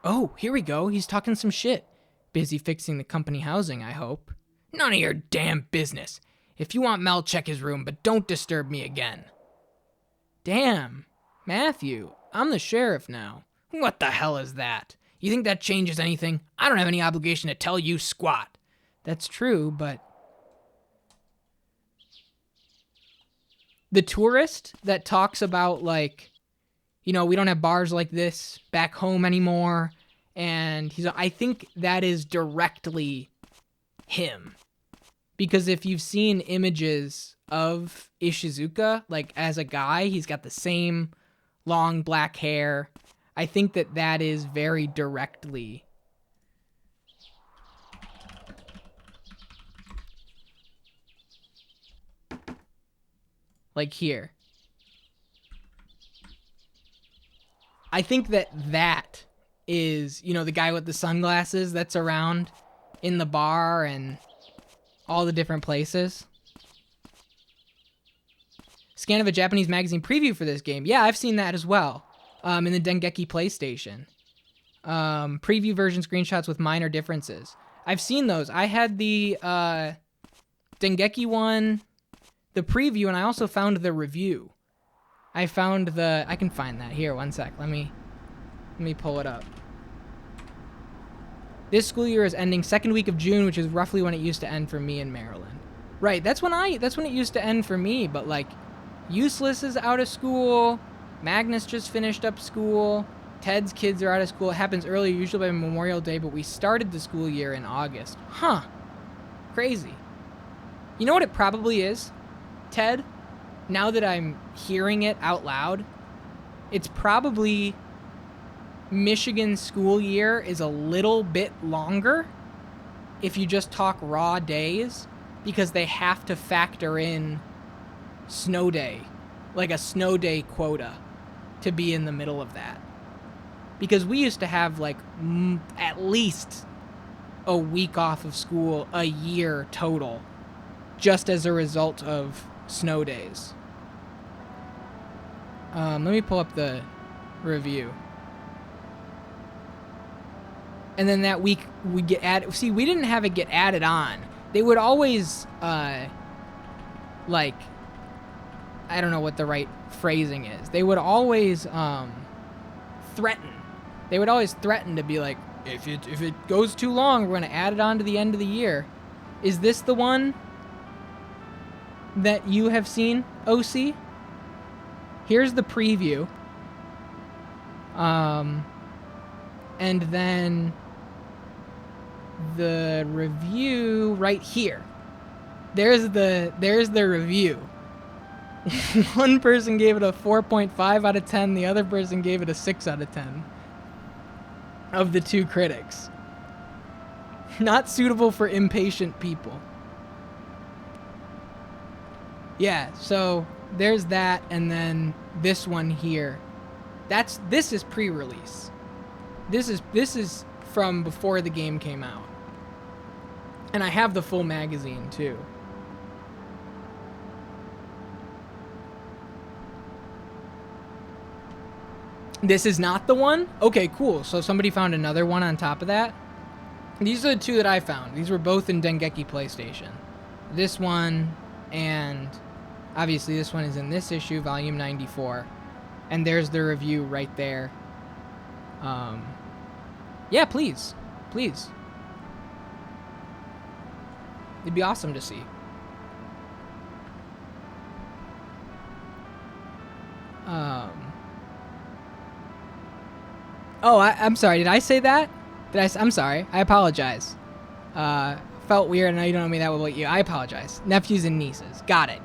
Oh, here we go. He's talking some shit. Busy fixing the company housing, I hope. None of your damn business. If you want Mel, check his room, but don't disturb me again. Damn. Matthew, I'm the sheriff now. What the hell is that? You think that changes anything? I don't have any obligation to tell you squat. That's true, but... The tourist that talks about, like, you know, we don't have bars like this back home anymore, and I think that is directly him. Because if you've seen images of Ishizuka, like, as a guy, he's got the same long black hair. I think that is very directly like here. I think that is, you know, the guy with the sunglasses that's around in the bar and all the different places. Scan of a Japanese magazine preview for this game. Yeah, I've seen that as well. In the Dengeki PlayStation. Preview version screenshots with minor differences. I've seen those. I had the Dengeki one, the preview, and I also found the review. I can find that here. One sec. Let me pull it up. This school year is ending second week of June, which is roughly when it used to end for me in Maryland. Right. That's when it used to end for me. But like, Useless is out of school. Magnus just finished up school. Ted's kids are out of school. It happens earlier, usually by Memorial Day, but we started the school year in August. Huh. Crazy. You know what it probably is, Ted? Now that I'm hearing it out loud, it's probably Michigan's school year is a little bit longer if you just talk raw days, because they have to factor in snow day, like a snow day quota, to be in the middle of that. Because we used to have like at least a week off of school a year total, just as a result of snow days. Let me pull up the review. And then that week we get added. See, we didn't have it get added on. They would always, like, I don't know what the right phrasing is. They would always threaten. They would always threaten to be like, if it goes too long, we're going to add it on to the end of the year. Is this the one that you have seen, OC? Here's the preview. And then the review right here. There's the review. One person gave it a 4.5 out of 10. The other person gave it a 6 out of 10. Of the two critics. Not suitable for impatient people. Yeah, so there's that, and then this one here. This is pre-release. This is from before the game came out. And I have the full magazine too. This is not the one? Okay, cool. So somebody found another one on top of that. These are the two that I found. These were both in Dengeki PlayStation. This one, and obviously this one is in this issue, volume 94. And there's the review right there. Yeah, please. Please. It'd be awesome to see. Oh, I'm sorry. Did I say that? I'm sorry. I apologize. Felt weird. I know you don't know me that well, but you. I apologize. Nephews and nieces. Got it.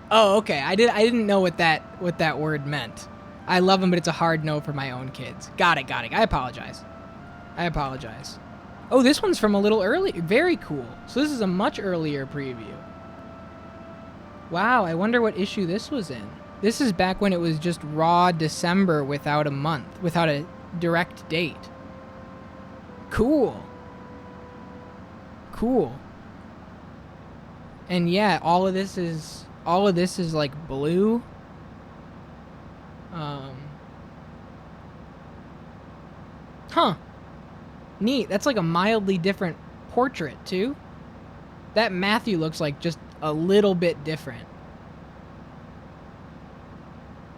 Oh, okay. I didn't know what that word meant. I love them, but it's a hard no for my own kids. Got it. I apologize. Oh, this one's from a little early. Very cool. So this is a much earlier preview. Wow, I wonder what issue this was in. This is back when it was just raw December without a direct date. Cool. And yeah, all of this is like blue. Huh. Neat. That's like a mildly different portrait too. That Matthew looks like just a little bit different.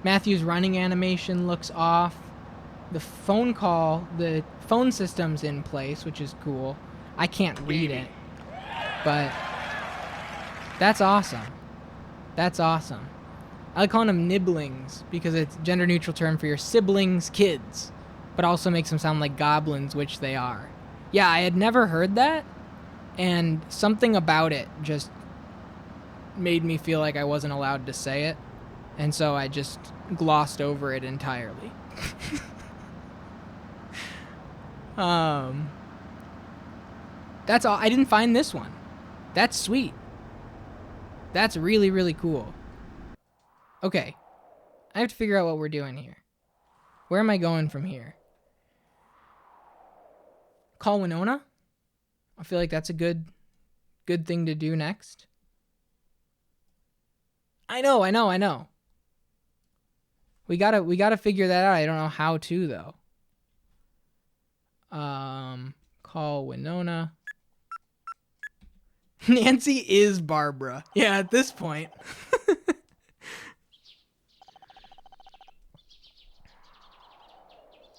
Matthew's running animation looks off. The phone system's in place, which is cool. I can't read it, but that's awesome. I like calling them nibblings because it's a gender neutral term for your siblings' kids, but also makes them sound like goblins, which they are. Yeah, I had never heard that, and something about it just made me feel like I wasn't allowed to say it, and so I just glossed over it entirely. That's all. I didn't find this one. That's sweet. That's really, really cool. Okay. I have to figure out what we're doing here. Where am I going from here? Call Winona? I feel like that's a good thing to do next. I know. We gotta figure that out. I don't know how to though. Call Winona. Nancy is Barbara. Yeah, at this point.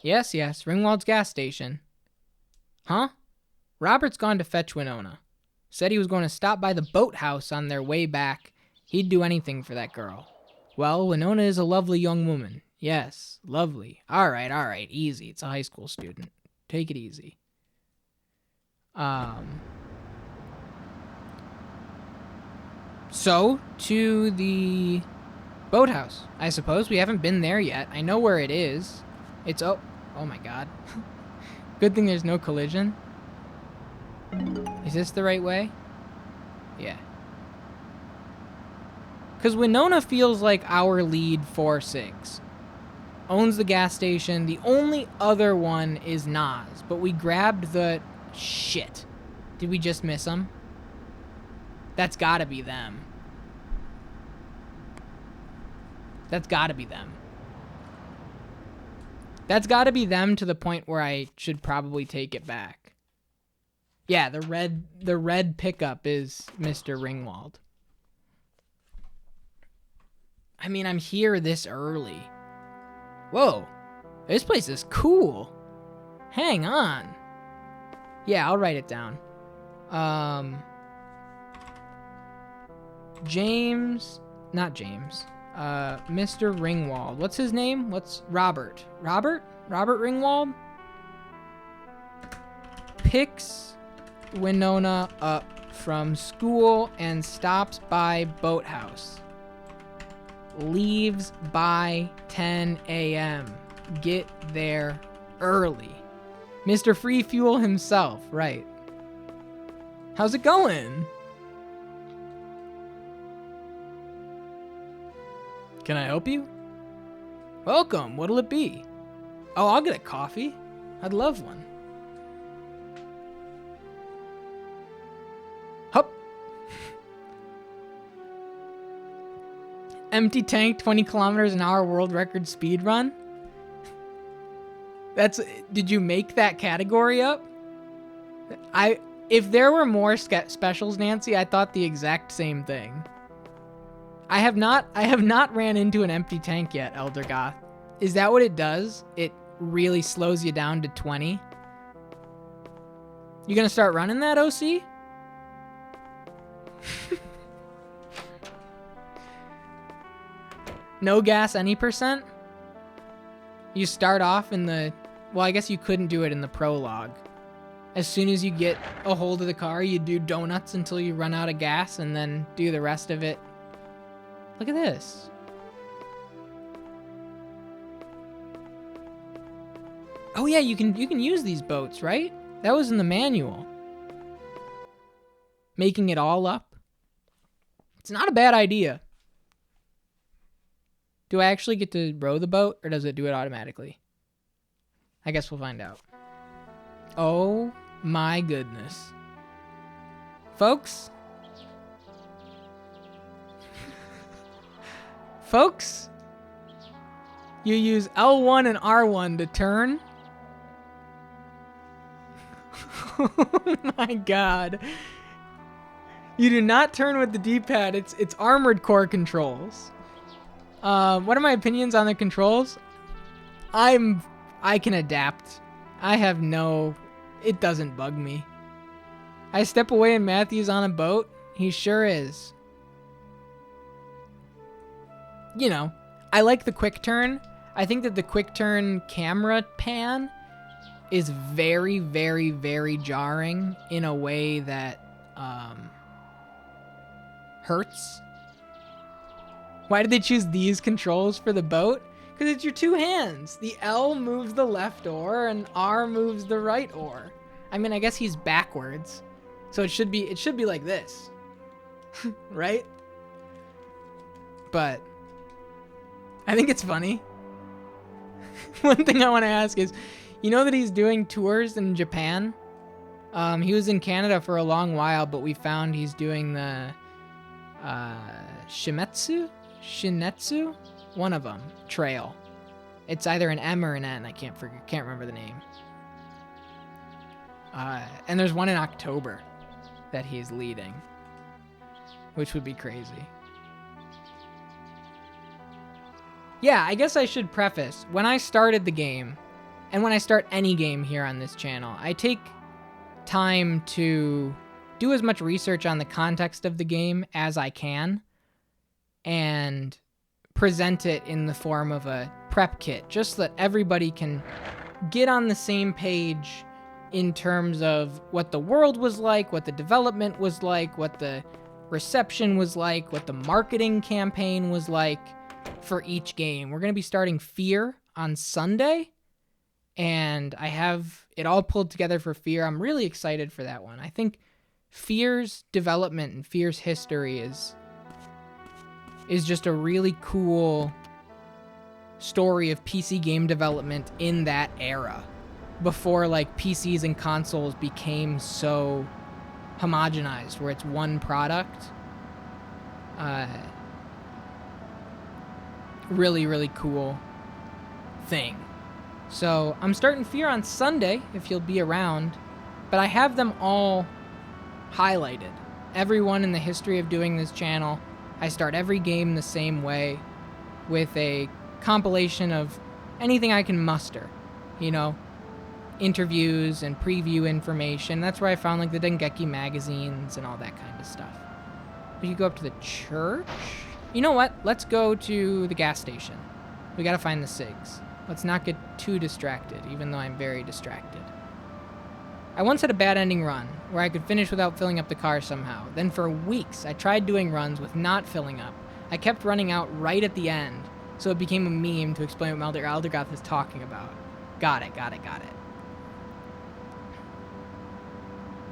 Yes, Ringwald's gas station. Huh? Robert's gone to fetch Winona. Said he was going to stop by the boathouse on their way back. He'd do anything for that girl. Well, Winona is a lovely young woman. Yes, lovely. All right. Easy. It's a high school student. Take it easy. So, to the boathouse, I suppose. We haven't been there yet. I know where it is. It's, oh my god. Good thing there's no collision. Is this the right way? Yeah. Because Winona feels like our lead 4-6. Owns the gas station. The only other one is Nas, but we grabbed the... Shit. Did we just miss them? That's gotta be them. That's gotta be them to the point where I should probably take it back. Yeah, the red pickup is Mr. Ringwald. I mean, I'm here this early. Whoa, this place is cool. Hang on. Yeah, I'll write it down. Mr. Ringwald. What's his name? Robert? Robert Ringwald? Picks Winona up from school and stops by boathouse. Leaves by 10 a.m. Get there early. Mr. Free Fuel himself, right. How's it going? Can I help you? Welcome, what'll it be? Oh, I'll get a coffee. I'd love one. Hup. Empty tank, 20 kilometers an hour world record speed run? Did you make that category up? If there were more specials, Nancy, I thought the exact same thing. I have not ran into an empty tank yet, Elder Goth. Is that what it does? It really slows you down to 20? You gonna start running that, OC? No gas any percent? You start off in the... Well, I guess you couldn't do it in the prologue. As soon as you get a hold of the car, you do donuts until you run out of gas and then do the rest of it. Look at this. Oh yeah, you can use these boats, right? That was in the manual. Making it all up. It's not a bad idea. Do I actually get to row the boat, or does it do it automatically? I guess we'll find out. Oh my goodness. Folks? Folks? You use L1 and R1 to turn? Oh my god. You do not turn with the D-pad. It's Armored Core controls. What are my opinions on the controls? I can adapt. I have no... It doesn't bug me. I step away and Matthew's on a boat. He sure is. You know, I like the quick turn. I think that the quick turn camera pan is very, very, very jarring in a way that hurts. Why did they choose these controls for the boat? Because it's your two hands. The L moves the left oar and R moves the right oar. I mean, I guess he's backwards. So it should be like this. Right? But I think it's funny. One thing I want to ask is, you know that he's doing tours in Japan? He was in Canada for a long while, but we found he's doing the Shinetsu? One of them. Trail. It's either an M or an N. I can't remember the name. And there's one in October that he's leading, which would be crazy. Yeah, I guess I should preface, when I started the game, and when I start any game here on this channel, I take time to do as much research on the context of the game as I can, and present it in the form of a prep kit, just so that everybody can get on the same page in terms of what the world was like, what the development was like, what the reception was like, what the marketing campaign was like for each game. We're going to be starting Fear on Sunday, and I have it all pulled together for Fear. I'm really excited for that one. I think Fear's development and Fear's history is just a really cool story of PC game development in that era, before like PCs and consoles became so homogenized where it's one product. Really, really cool thing. So I'm starting Fear on Sunday, if you'll be around, but I have them all highlighted. Everyone in the history of doing this channel. I start every game the same way, with a compilation of anything I can muster, you know, interviews and preview information. That's where I found like the Dengeki magazines and all that kind of stuff. We could go up to the church. You know what? Let's go to the gas station. We gotta find the SIGs. Let's not get too distracted, even though I'm very distracted. I once had a bad ending run, where I could finish without filling up the car somehow. Then for weeks, I tried doing runs with not filling up. I kept running out right at the end, so it became a meme to explain what Eldergoth is talking about. Got it.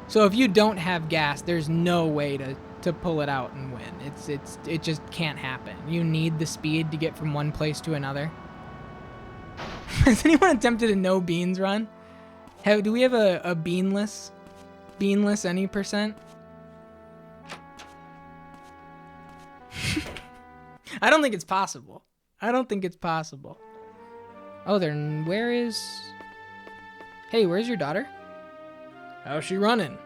So if you don't have gas, there's no way to pull it out and win. It just can't happen. You need the speed to get from one place to another. Has anyone attempted a no beans run? Do we have a beanless any percent? I don't think it's possible. Oh, Hey, where's your daughter? How's she running?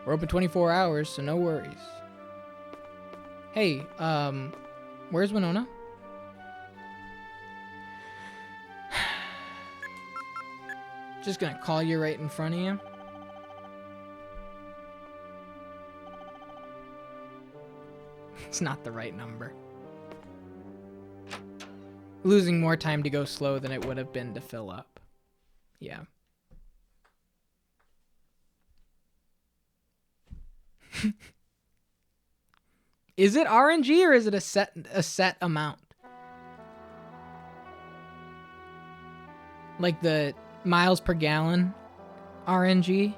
We're open 24 hours, so no worries. Hey, where's Winona? Just gonna call you right in front of you. It's not the right number. Losing more time to go slow than it would have been to fill up. Yeah. Is it RNG or is it a set amount? Like the miles per gallon RNG?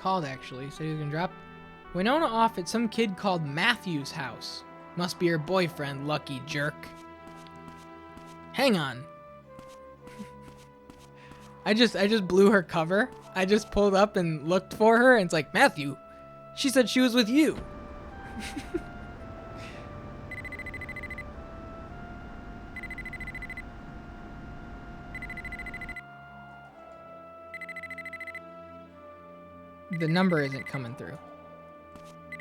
Called actually, said he was gonna drop Winona off at some kid called Matthew's house. Must be her boyfriend, lucky jerk. Hang on. I just blew her cover. I just pulled up and looked for her and it's like, Matthew, she said she was with you. The number isn't coming through.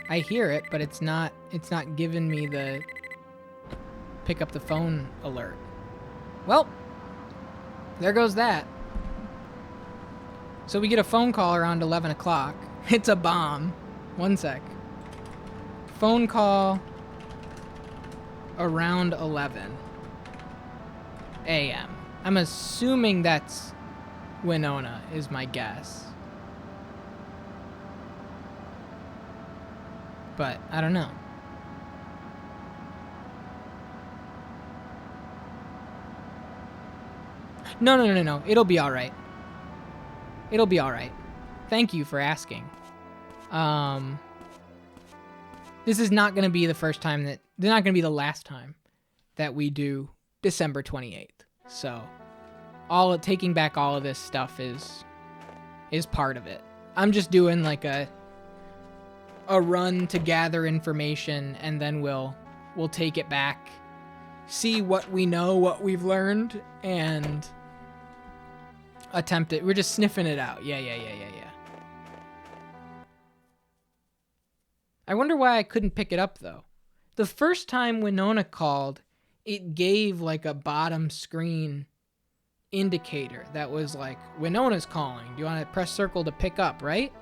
I hear it, but it's not giving me the pick up the phone alert. Well, there goes that. So we get a phone call around 11 o'clock. It's a bomb. One sec. Phone call around 11 a.m. I'm assuming that's Winona is my guess. But I don't know. No. It'll be all right. It'll be all right. Thank you for asking. This is not going to be the first time that... They're not going to be the last time that we do December 28th. So, taking back all of this stuff is part of it. I'm just doing like a run to gather information, and then we'll take it back, see what we know, what we've learned, and attempt it. We're just sniffing it out. Yeah. I wonder why I couldn't pick it up, though. The first time Winona called, it gave like a bottom screen indicator that was like, Winona's calling. Do you want to press circle to pick up, right?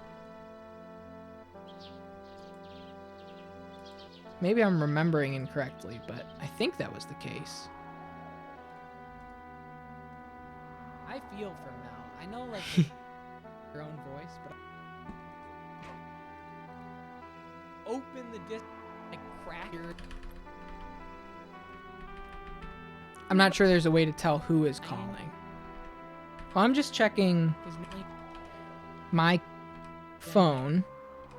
Maybe I'm remembering incorrectly, but I think that was the case. I feel for Mel. I know, like, her own voice, but... Open the disc, like, crack your... I'm not sure there's a way to tell who is calling. Well, I'm just checking... My phone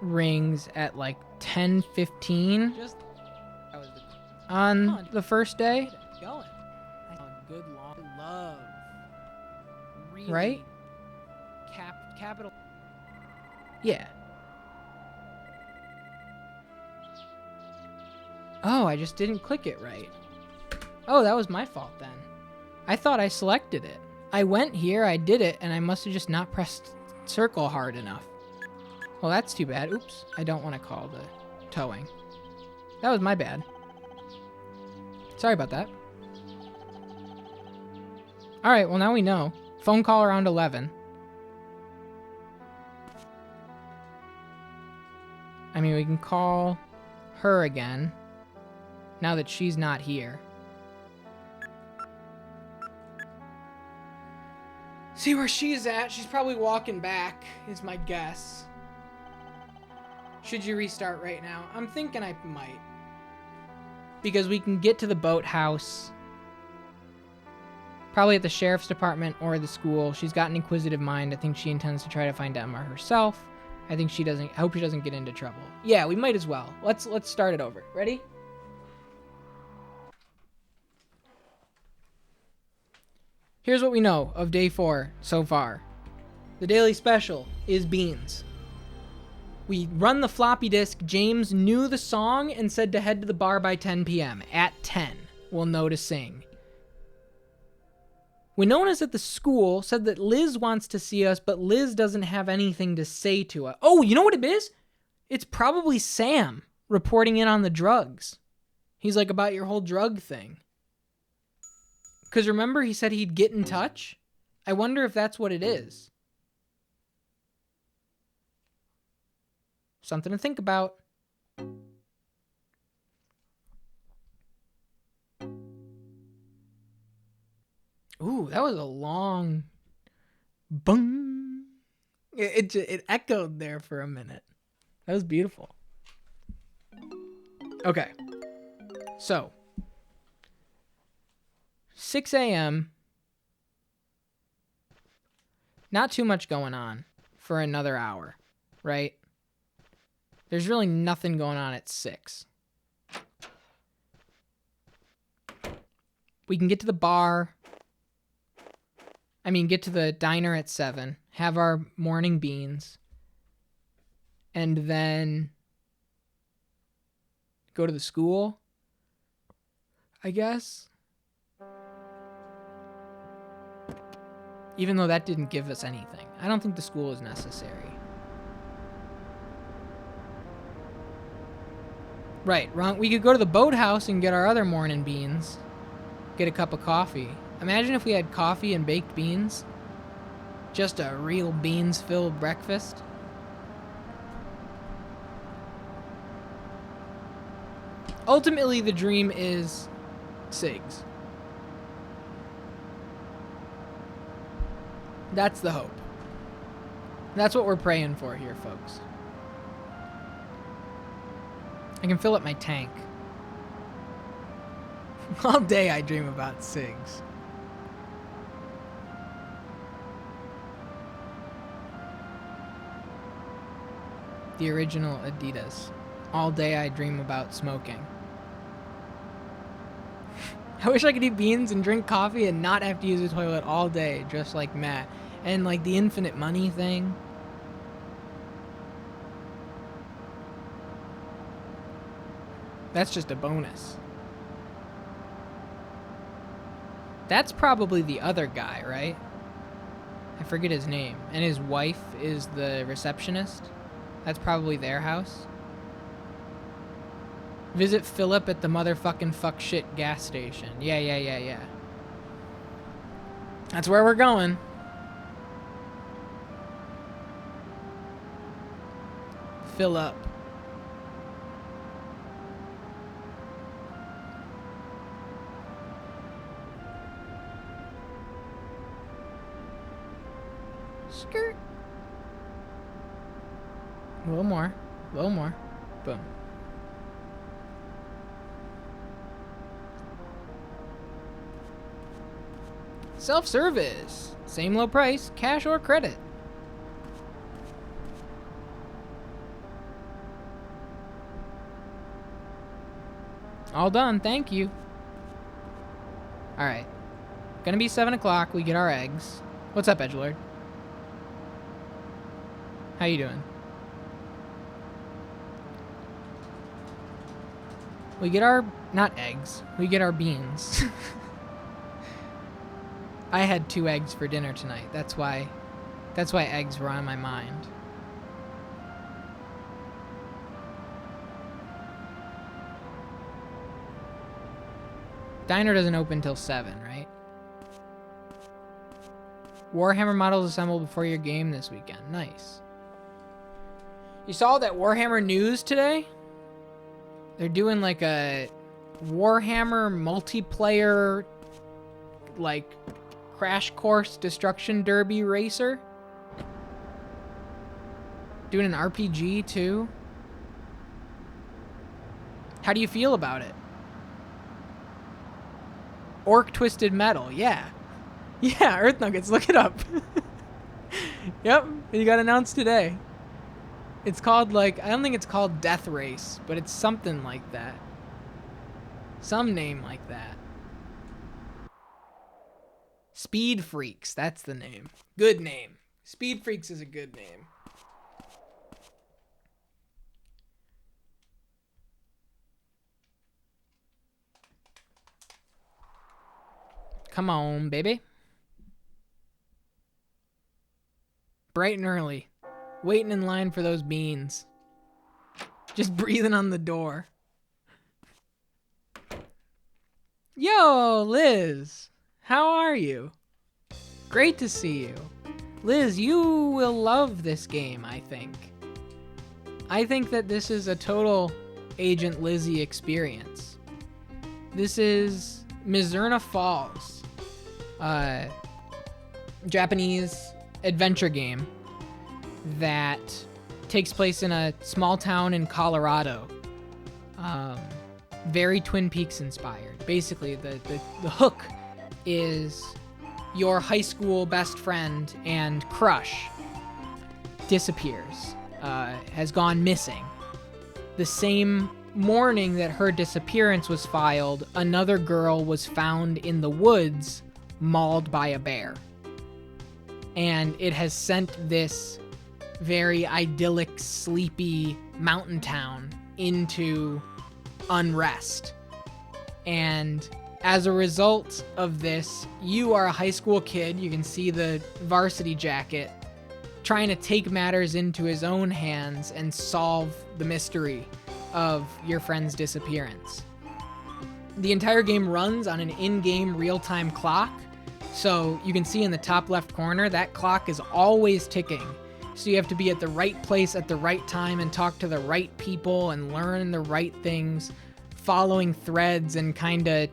rings at, like, 10:15 on the first day, right? Capital. Yeah. Oh, I just didn't click it right. Oh, that was my fault then. I thought I selected it. I went here, I did it, and I must have just not pressed circle hard enough. Well, that's too bad. Oops. I don't want to call the towing. That was my bad. Sorry about that. Alright, well now we know. Phone call around 11. I mean, we can call her again. Now that she's not here. See where she's at. She's probably walking back, is my guess. Should you restart right now? I'm thinking I might. Because we can get to the boathouse. Probably at the sheriff's department or the school. She's got an inquisitive mind. I think she intends to try to find Emma herself. I hope she doesn't get into trouble. Yeah, we might as well. Let's start it over. Ready? Here's what we know of day 4 so far. The daily special is beans. We run the floppy disk. James knew the song and said to head to the bar by 10 p.m. At 10, we'll know to sing. Winona's at the school, said that Liz wants to see us, but Liz doesn't have anything to say to us. Oh, you know what it is? It's probably Sam reporting in on the drugs. He's like, about your whole drug thing. Because remember, he said he'd get in touch? I wonder if that's what it is. Something to think about. Ooh, that was a long bung. It echoed there for a minute. That was beautiful. Okay. So, 6 a.m. Not too much going on for another hour, right? There's really nothing going on at 6. We can get to the bar. Get to the diner at 7. Have our morning beans. And then go to the school, I guess. Even though that didn't give us anything. I don't think the school is necessary. Right, wrong. We could go to the boathouse and get our other morning beans. Get a cup of coffee. Imagine if we had coffee and baked beans. Just a real beans-filled breakfast. Ultimately, the dream is SIGs. That's the hope. That's what we're praying for here, folks. I can fill up my tank. All day I dream about SIGs. The original Adidas. All day I dream about smoking. I wish I could eat beans and drink coffee and not have to use the toilet all day, just like Matt. And like the infinite money thing. That's just a bonus. That's probably the other guy, right? I forget his name. And his wife is the receptionist. That's probably their house. Visit Philip at the motherfucking fuck shit gas station. Yeah. That's where we're going. Fill up. Skirt. A little more. Boom. Self-service. Same low price, cash or credit. All done, thank you. Alright. Gonna be 7 o'clock, we get our eggs. What's up, Edgelord? How you doing? We get our, not eggs, we get our beans. I had 2 eggs for dinner tonight. That's why eggs were on my mind. Diner doesn't open till 7, right? Warhammer models assembled before your game this weekend. Nice. You saw that Warhammer news today? They're doing like a Warhammer multiplayer, like, Crash Course Destruction Derby racer. Doing an RPG too. How do you feel about it? Orc Twisted Metal, yeah. Yeah, Earth Nuggets, look it up. Yep, it got announced today. It's called, like, I don't think it's called Death Race, but it's something like that. Some name like that. Speed Freaks, that's the name. Good name. Speed Freaks is a good name. Come on, baby. Bright and early. Waiting in line for those beans. Just breathing on the door. Yo, Liz. How are you? Great to see you. Liz, you will love this game, I think. I think that this is a total Agent Lizzie experience. This is Mizzurna Falls, Japanese adventure game that takes place in a small town in Colorado. Very Twin Peaks inspired. Basically, the hook is your high school best friend and crush disappears, has gone missing. The same morning that her disappearance was filed, another girl was found in the woods, mauled by a bear. And it has sent this very idyllic, sleepy mountain town into unrest. And as a result of this, you are a high school kid, you can see the varsity jacket, trying to take matters into his own hands and solve the mystery of your friend's disappearance. The entire game runs on an in-game real-time clock, so you can see in the top left corner, that clock is always ticking. So you have to be at the right place at the right time and talk to the right people and learn the right things, following threads and kind of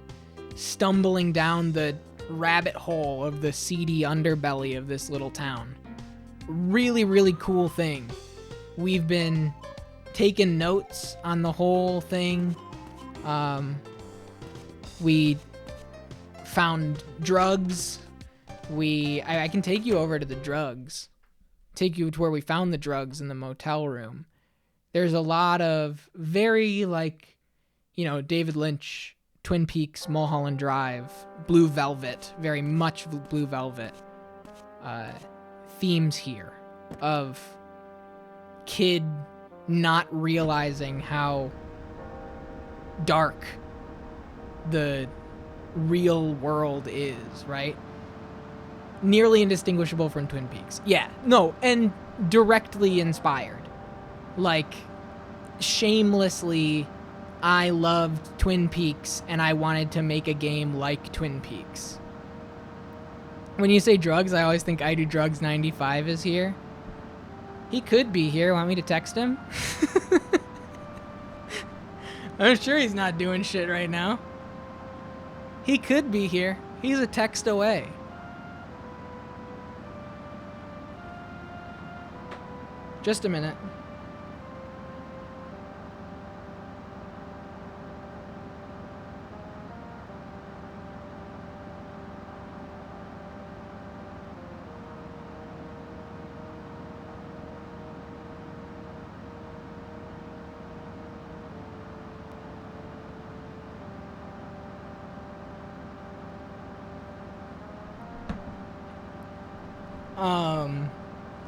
stumbling down the rabbit hole of the seedy underbelly of this little town. Really, really cool thing. We've been taking notes on the whole thing. We found drugs. I can take you over to the drugs. Take you to where we found the drugs in the motel room. There's a lot of very, like, you know, David Lynch, Twin Peaks, Mulholland Drive, Blue Velvet, very much Blue Velvet themes here of kid not realizing how dark the real world is, right? Nearly indistinguishable from Twin Peaks. Yeah, no, and directly inspired. Like, shamelessly, I loved Twin Peaks and I wanted to make a game like Twin Peaks. When you say drugs, I always think I Do Drugs 95 is here. He could be here. Want me to text him? I'm sure he's not doing shit right now. He could be here. He's a text away. Just a minute.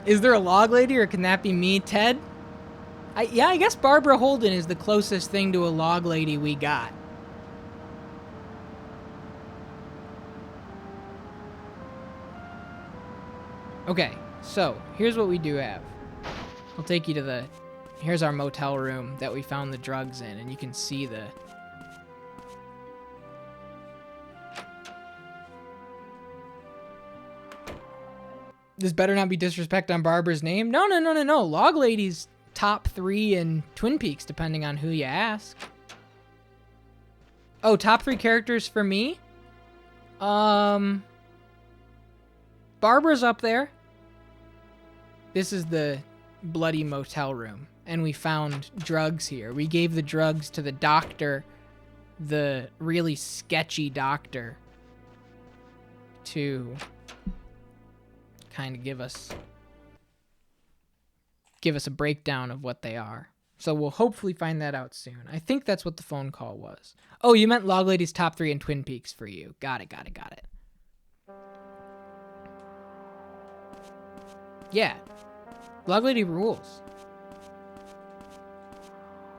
Is there a log lady, or can that be me, Ted? Yeah, I guess Barbara Holden is the closest thing to a log lady we got. Okay, so here's what we do have. I'll take you to here's our motel room that we found the drugs in, and you can see the... This better not be disrespect on Barbara's name. No. Log Lady's top 3 in Twin Peaks, depending on who you ask. Oh, top 3 characters for me? Barbara's up there. This is the bloody motel room, and we found drugs here. We gave the drugs to the doctor, the really sketchy doctor, to kind of give us a breakdown of what they are. So we'll hopefully find that out soon. I think that's what the phone call was. Oh, you meant Log Lady's top 3 in Twin Peaks for you. Got it. Yeah. Log Lady rules.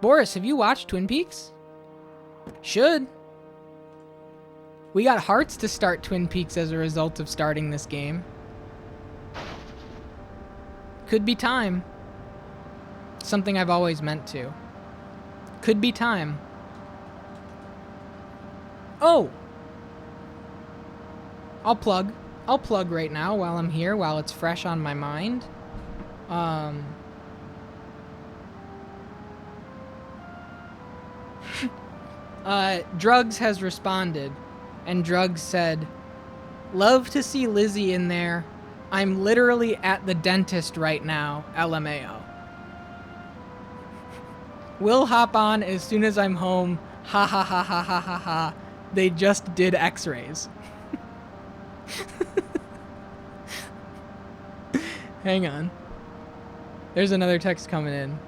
Boris, have you watched Twin Peaks? Should. We got hearts to start Twin Peaks as a result of starting this game. Could be time. Something I've always meant to. Could be time. Oh, I'll plug right now while I'm here, while it's fresh on my mind. Drugs has responded, and Drugs said, "Love to see Lizzie in there. I'm literally at the dentist right now, LMAO. Will hop on as soon as I'm home. Ha ha ha ha ha ha ha. They just did x-rays." Hang on. There's another text coming in.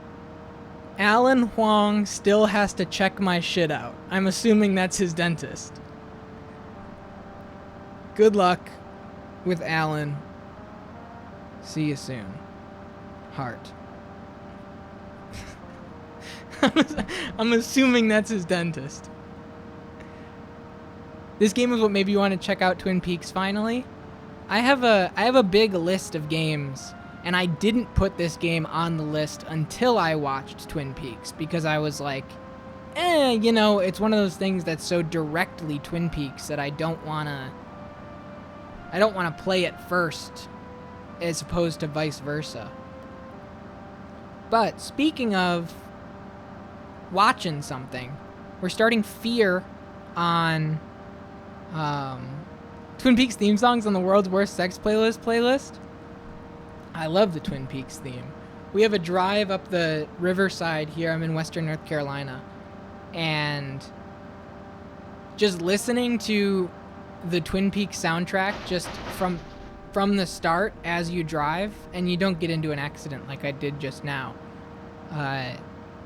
Alan Huang still has to check my shit out. I'm assuming that's his dentist. Good luck with Alan. See you soon. Heart. I'm assuming that's his dentist. This game is what made me want to check out Twin Peaks finally. I have a big list of games, and I didn't put this game on the list until I watched Twin Peaks, because I was like, it's one of those things that's so directly Twin Peaks that I don't want to play it first as opposed to vice versa. But speaking of watching something, we're starting Fear on Twin Peaks theme songs on the World's Worst Sex playlist. I love the Twin Peaks theme. We have a drive up the riverside here. I'm in Western North Carolina, and just listening to the Twin Peaks soundtrack just from the start as you drive, and you don't get into an accident like I did just now.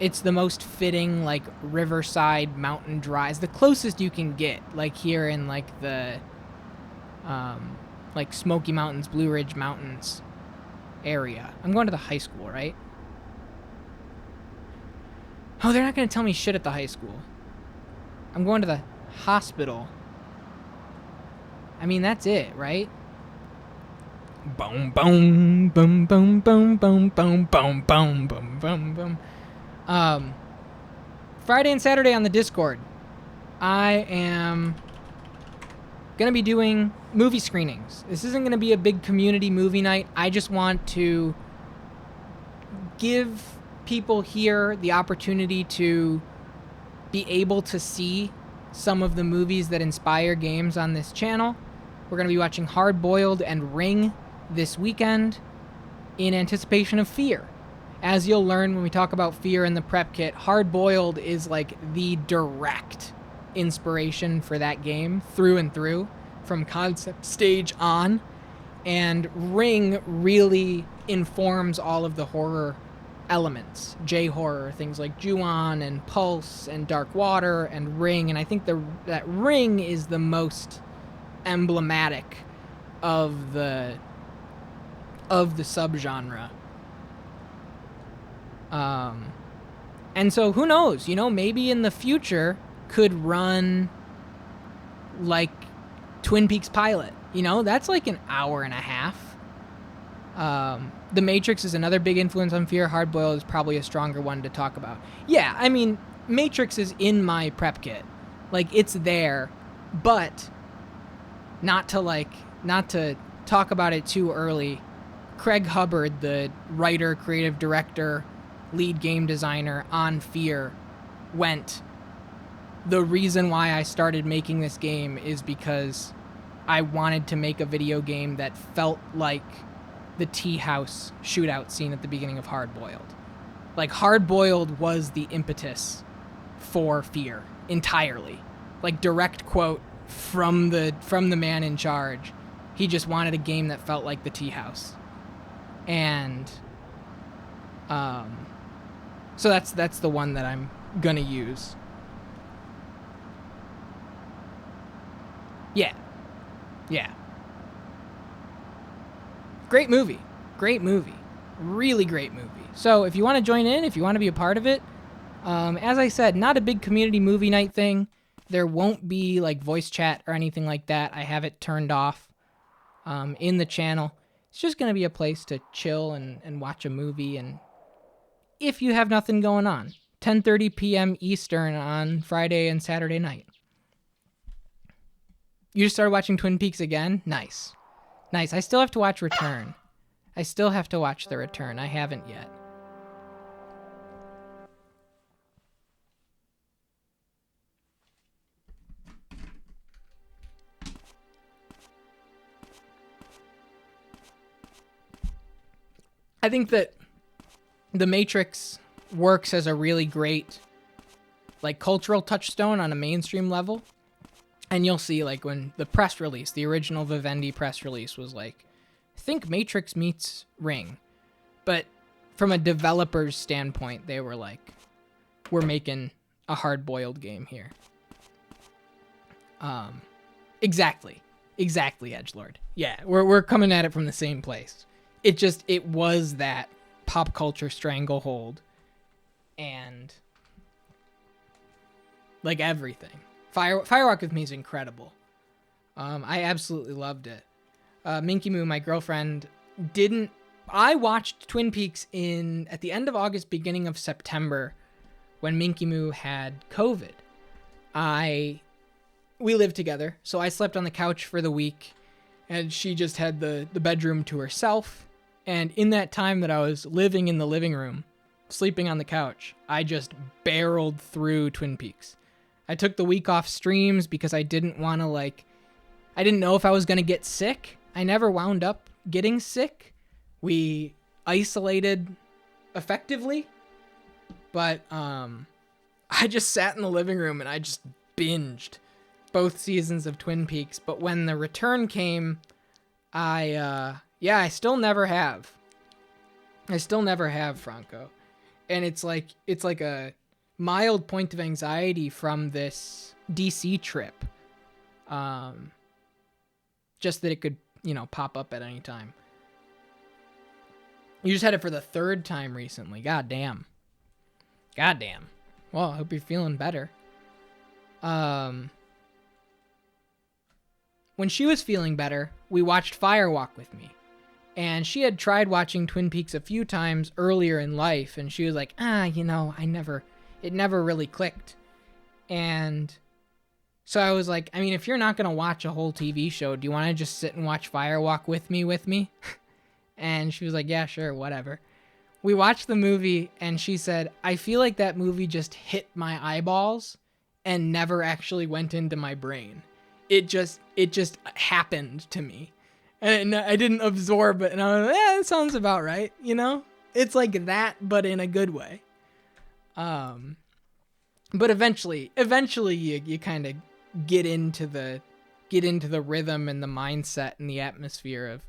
It's the most fitting, like, riverside mountain drives, the closest you can get, like here in like the like Smoky Mountains, Blue Ridge Mountains area. I'm going to the high school, right? Oh, they're not going to tell me shit at the high school. I'm going to the hospital. I mean, that's it, right? Boom, boom, boom, boom, boom, boom, boom, boom, boom, boom, boom, boom. Friday and Saturday on the Discord, I am going to be doing movie screenings. This isn't going to be a big community movie night. I just want to give people here the opportunity to be able to see some of the movies that inspire games on this channel. We're going to be watching Hard Boiled and Ring this weekend in anticipation of Fear. As you'll learn when we talk about Fear in the prep kit, Hard Boiled is like the direct inspiration for that game through and through, from concept stage on, and Ring really informs all of the horror elements, J-horror, things like Ju-on and Pulse and Dark Water and Ring, and I think that Ring is the most emblematic of the subgenre. And so who knows, maybe in the future could run like Twin Peaks Pilot. That's like an hour and a half. The Matrix is another big influence on Fear. Hard Boiled is probably a stronger one to talk about. Yeah, I mean, Matrix is in my prep kit. Like, it's there, but not to talk about it too early. Craig Hubbard, the writer, creative director, lead game designer on Fear, the reason why I started making this game is because I wanted to make a video game that felt like the tea house shootout scene at the beginning of Hard Boiled. Like, Hard Boiled was the impetus for Fear entirely. Like, direct quote from the man in charge. He just wanted a game that felt like the tea house. And so that's the one that I'm gonna use. Yeah. Great movie. Really great movie. So if you want to join in, if you want to be a part of it, as I said, not a big community movie night thing. There won't be like voice chat or anything like that. I have it turned off in the channel. It's just going to be a place to chill and watch a movie, and if you have nothing going on. 10:30 p.m. Eastern on Friday and Saturday night. You just started watching Twin Peaks again? Nice. Nice. I still have to watch Return. I still have to watch The Return. I haven't yet. I think that The Matrix works as a really great, like, cultural touchstone on a mainstream level. And you'll see, like, when the press release, the original Vivendi press release was like, think Matrix meets Ring. But from a developer's standpoint, they were like, we're making a hard-boiled game here. Exactly, Edgelord. Yeah, we're coming at it from the same place. It was that pop culture stranglehold and like everything. Firewalk with Me is incredible. I absolutely loved it. Minky Moo, my girlfriend, didn't. I watched Twin Peaks at the end of August, beginning of September, when Minky Moo had COVID. We lived together, so I slept on the couch for the week, and she just had the bedroom to herself. And in that time that I was living in the living room, sleeping on the couch, I just barreled through Twin Peaks. I took the week off streams because I didn't want to, like, I didn't know if I was going to get sick. I never wound up getting sick. We isolated effectively, but I just sat in the living room and I just binged both seasons of Twin Peaks. But when the return came, I still never have. Franco. And it's like a mild point of anxiety from this DC trip. Just that it could, pop up at any time. You just had it for the third time recently. God damn. Well, I hope you're feeling better. When she was feeling better, we watched Firewalk with Me. And she had tried watching Twin Peaks a few times earlier in life, and she was like, it never really clicked. And so I was like, if you're not going to watch a whole TV show, do you want to just sit and watch Firewalk with me? And she was like, yeah, sure, whatever. We watched the movie, and she said, I feel like that movie just hit my eyeballs and never actually went into my brain. It just happened to me. And I didn't absorb it, and I was like, that sounds about right, It's like that, but in a good way. But eventually you kind of get into the rhythm and the mindset and the atmosphere of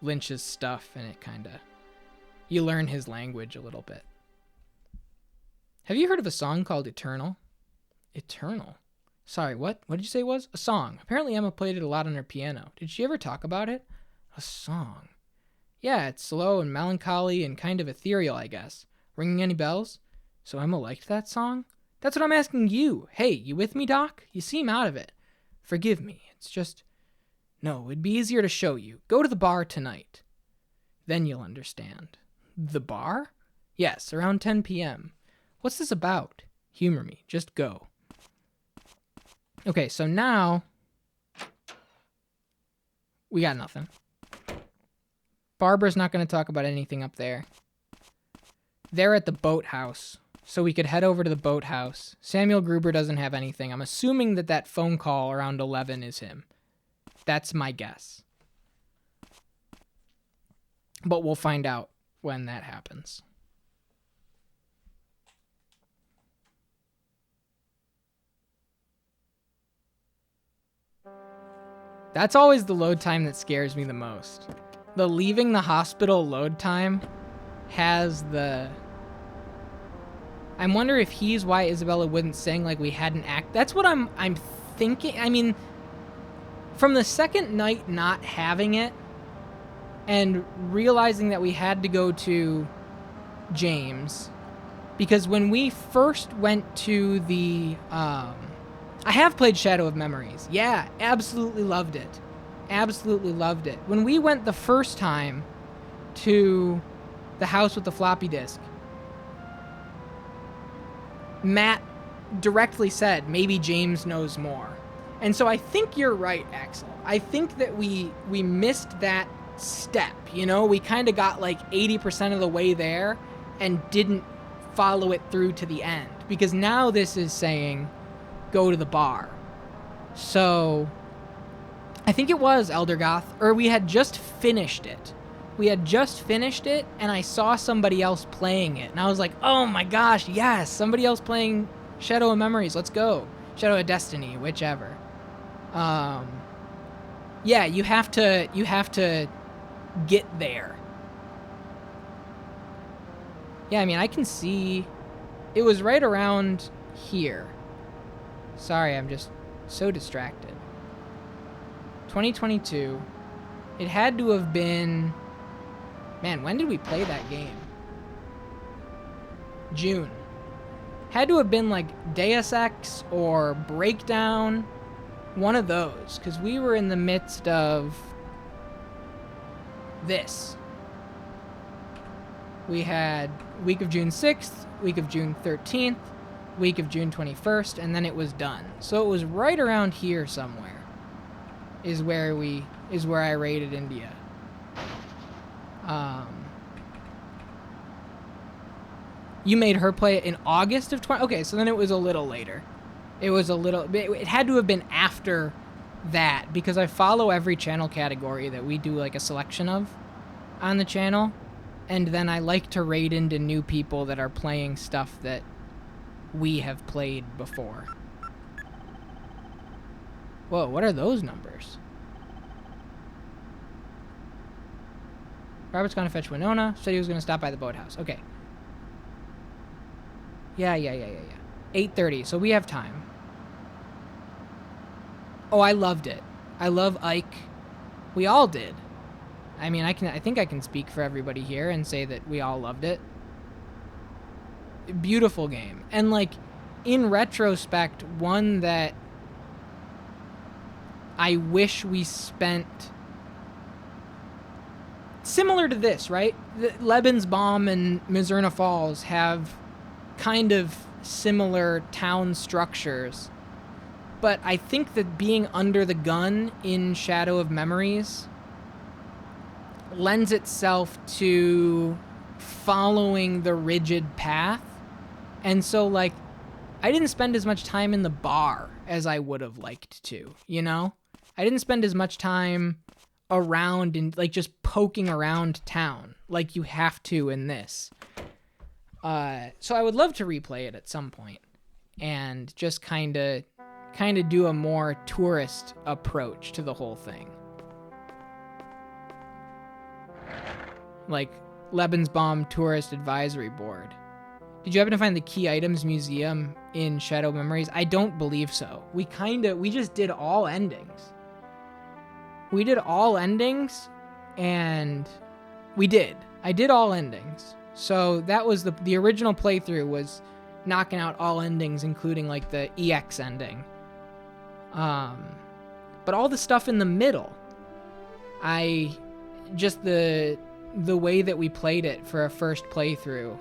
Lynch's stuff, and you learn his language a little bit. Have you heard of a song called Eternal? Eternal? Sorry, what? What did you say it was? A song. Apparently Emma played it a lot on her piano. Did she ever talk about it? A song. Yeah, it's slow and melancholy and kind of ethereal, I guess. Ringing any bells? So Emma liked that song? That's what I'm asking you. Hey, you with me, Doc? You seem out of it. Forgive me. It's just... No, it'd be easier to show you. Go to the bar tonight. Then you'll understand. The bar? Yes, around 10 p.m. What's this about? Humor me. Just go. Okay, so now we got nothing. Barbara's not going to talk about anything up there. They're at the boathouse, so we could head over to the boathouse. Samuel Gruber doesn't have anything. I'm assuming that phone call around 11 is him. That's my guess. But we'll find out when that happens. That's always the load time that scares me the most. The leaving the hospital load time has the... I wonder if he's why Isabella wouldn't sing like we hadn't act. That's what I'm thinking. From the second night not having it and realizing that we had to go to James, because when we first went to the I have played Shadow of Memories. Yeah, absolutely loved it. When we went the first time to the house with the floppy disk, Matt directly said, maybe James knows more. And so I think you're right, Axel. I think that we missed that step, you know? We kind of got like 80% of the way there and didn't follow it through to the end. Because now this is saying, go to the bar. So I think it was Eldergoth, or we had just finished it. We had just finished it, and I saw somebody else playing it. And I was like, oh my gosh, yes, somebody else playing Shadow of Memories. Let's go. Shadow of Destiny, whichever. Yeah, you have to get there. Yeah, I mean, I can see it was right around here. Sorry, I'm just so distracted. 2022. It had to have been... Man, when did we play that game? June. Had to have been like Deus Ex or Breakdown. One of those. Because we were in the midst of this. We had week of June 6th, week of June 13th, week of June 21st, and then it was done. So it was right around here somewhere is where I raided India. You made her play it in August of 20... Okay, so then it was a little later. It had to have been after that, because I follow every channel category that we do like a selection of on the channel, and then I like to raid into new people that are playing stuff that we have played before. Whoa, what are those numbers? Robert's gonna fetch Winona. Said he was gonna stop by the boathouse. Okay. Yeah. 8:30, so we have time. Oh, I loved it. I love Ike. We all did. I mean, I think I can speak for everybody here and say that we all loved it. Beautiful game. And like, in retrospect, one that I wish we spent... Similar to this, right? Lebensbaum and Mizzurna Falls have kind of similar town structures. But I think that being under the gun in Shadow of Memories lends itself to following the rigid path. And so, like, I didn't spend as much time in the bar as I would have liked to, you know? I didn't spend as much time around and, like, just poking around town like you have to in this. So I would love to replay it at some point and just kind of do a more tourist approach to the whole thing. Like Lebensbaum Tourist Advisory Board. Did you happen to find the Key Items Museum in Shadow Memories? I don't believe so. We just did all endings. We did all endings, and I did all endings. So that was the original playthrough was knocking out all endings, including like the EX ending. But all the stuff in the middle, the way that we played it for a first playthrough.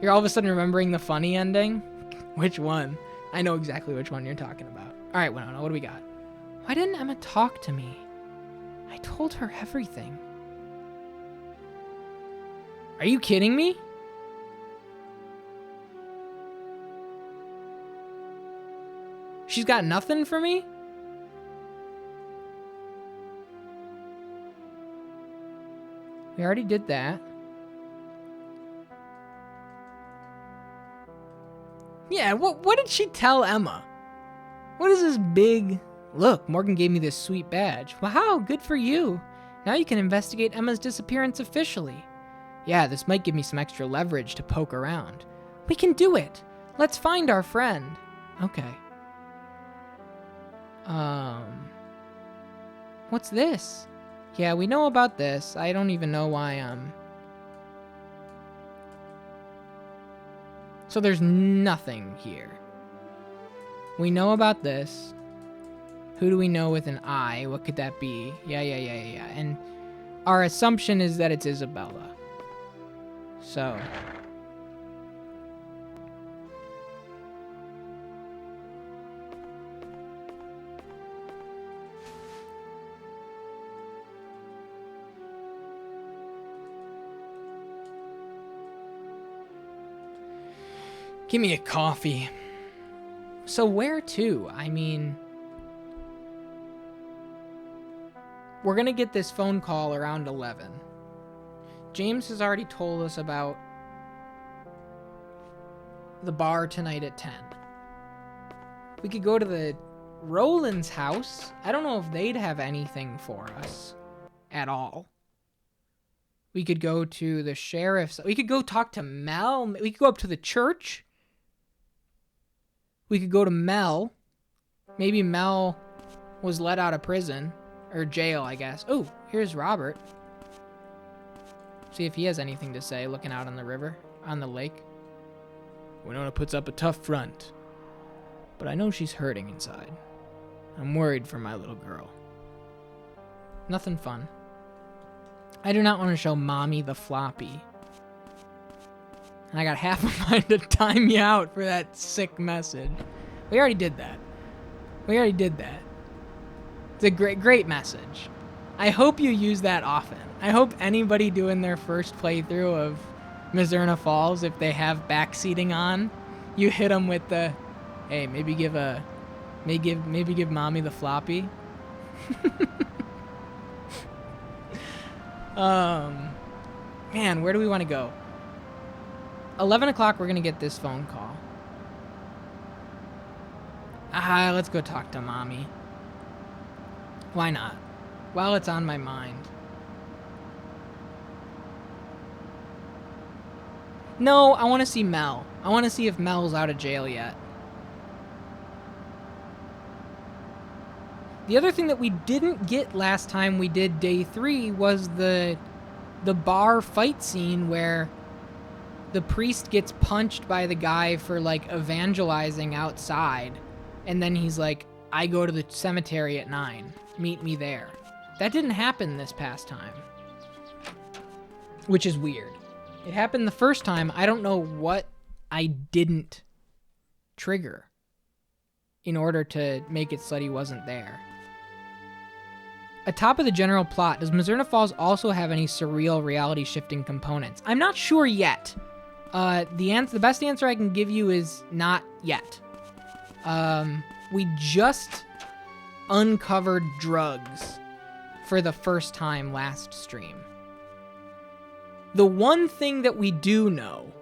You're all of a sudden remembering the funny ending? Which one? I know exactly which one you're talking about. All right, Winona, what do we got? Why didn't Emma talk to me? I told her everything. Are you kidding me? She's got nothing for me? We already did that. Yeah, what did she tell Emma? What is this big... Look, Morgan gave me this sweet badge. Wow, good for you. Now you can investigate Emma's disappearance officially. Yeah, this might give me some extra leverage to poke around. We can do it. Let's find our friend. Okay. What's this? Yeah, we know about this. I don't even know why I'm... So there's nothing here. We know about this. Who do we know with an I? What could that be? Yeah. And our assumption is that it's Isabella. So... Give me a coffee. So where to? I mean, we're going to get this phone call around 11. James has already told us about the bar tonight at 10. We could go to the Roland's house. I don't know if they'd have anything for us at all. We could go to the sheriff's. We could go talk to Mel. We could go up to the church. We could go to Mel. Maybe Mel was let out of prison. Or jail, I guess. Oh, here's Robert. See if he has anything to say looking out on the river, on the lake. Winona puts up a tough front, but I know she's hurting inside. I'm worried for my little girl. Nothing fun. I do not want to show Mommy the floppy. And I got half a mind to time you out for that sick message. We already did that. It's a great message. I hope you use that often. I hope anybody doing their first playthrough of Mizzurna Falls, if they have backseating on, you hit them with the, hey, maybe give Mommy the floppy. Man, where do we want to go? 11 o'clock, we're going to get this phone call. Let's go talk to Mommy. Why not? While it's on my mind. No, I want to see Mel. I want to see if Mel's out of jail yet. The other thing that we didn't get last time we did day 3 was the bar fight scene where the priest gets punched by the guy for, like, evangelizing outside. And then he's like, I go to the cemetery at 9. Meet me there. That didn't happen this past time. Which is weird. It happened the first time. I don't know what I didn't trigger in order to make it so that he wasn't there. Atop of the general plot, does Mizzurna Falls also have any surreal reality shifting components? I'm not sure yet. The best answer I can give you is not yet. We just uncovered drugs for the first time last stream. The one thing that we do know,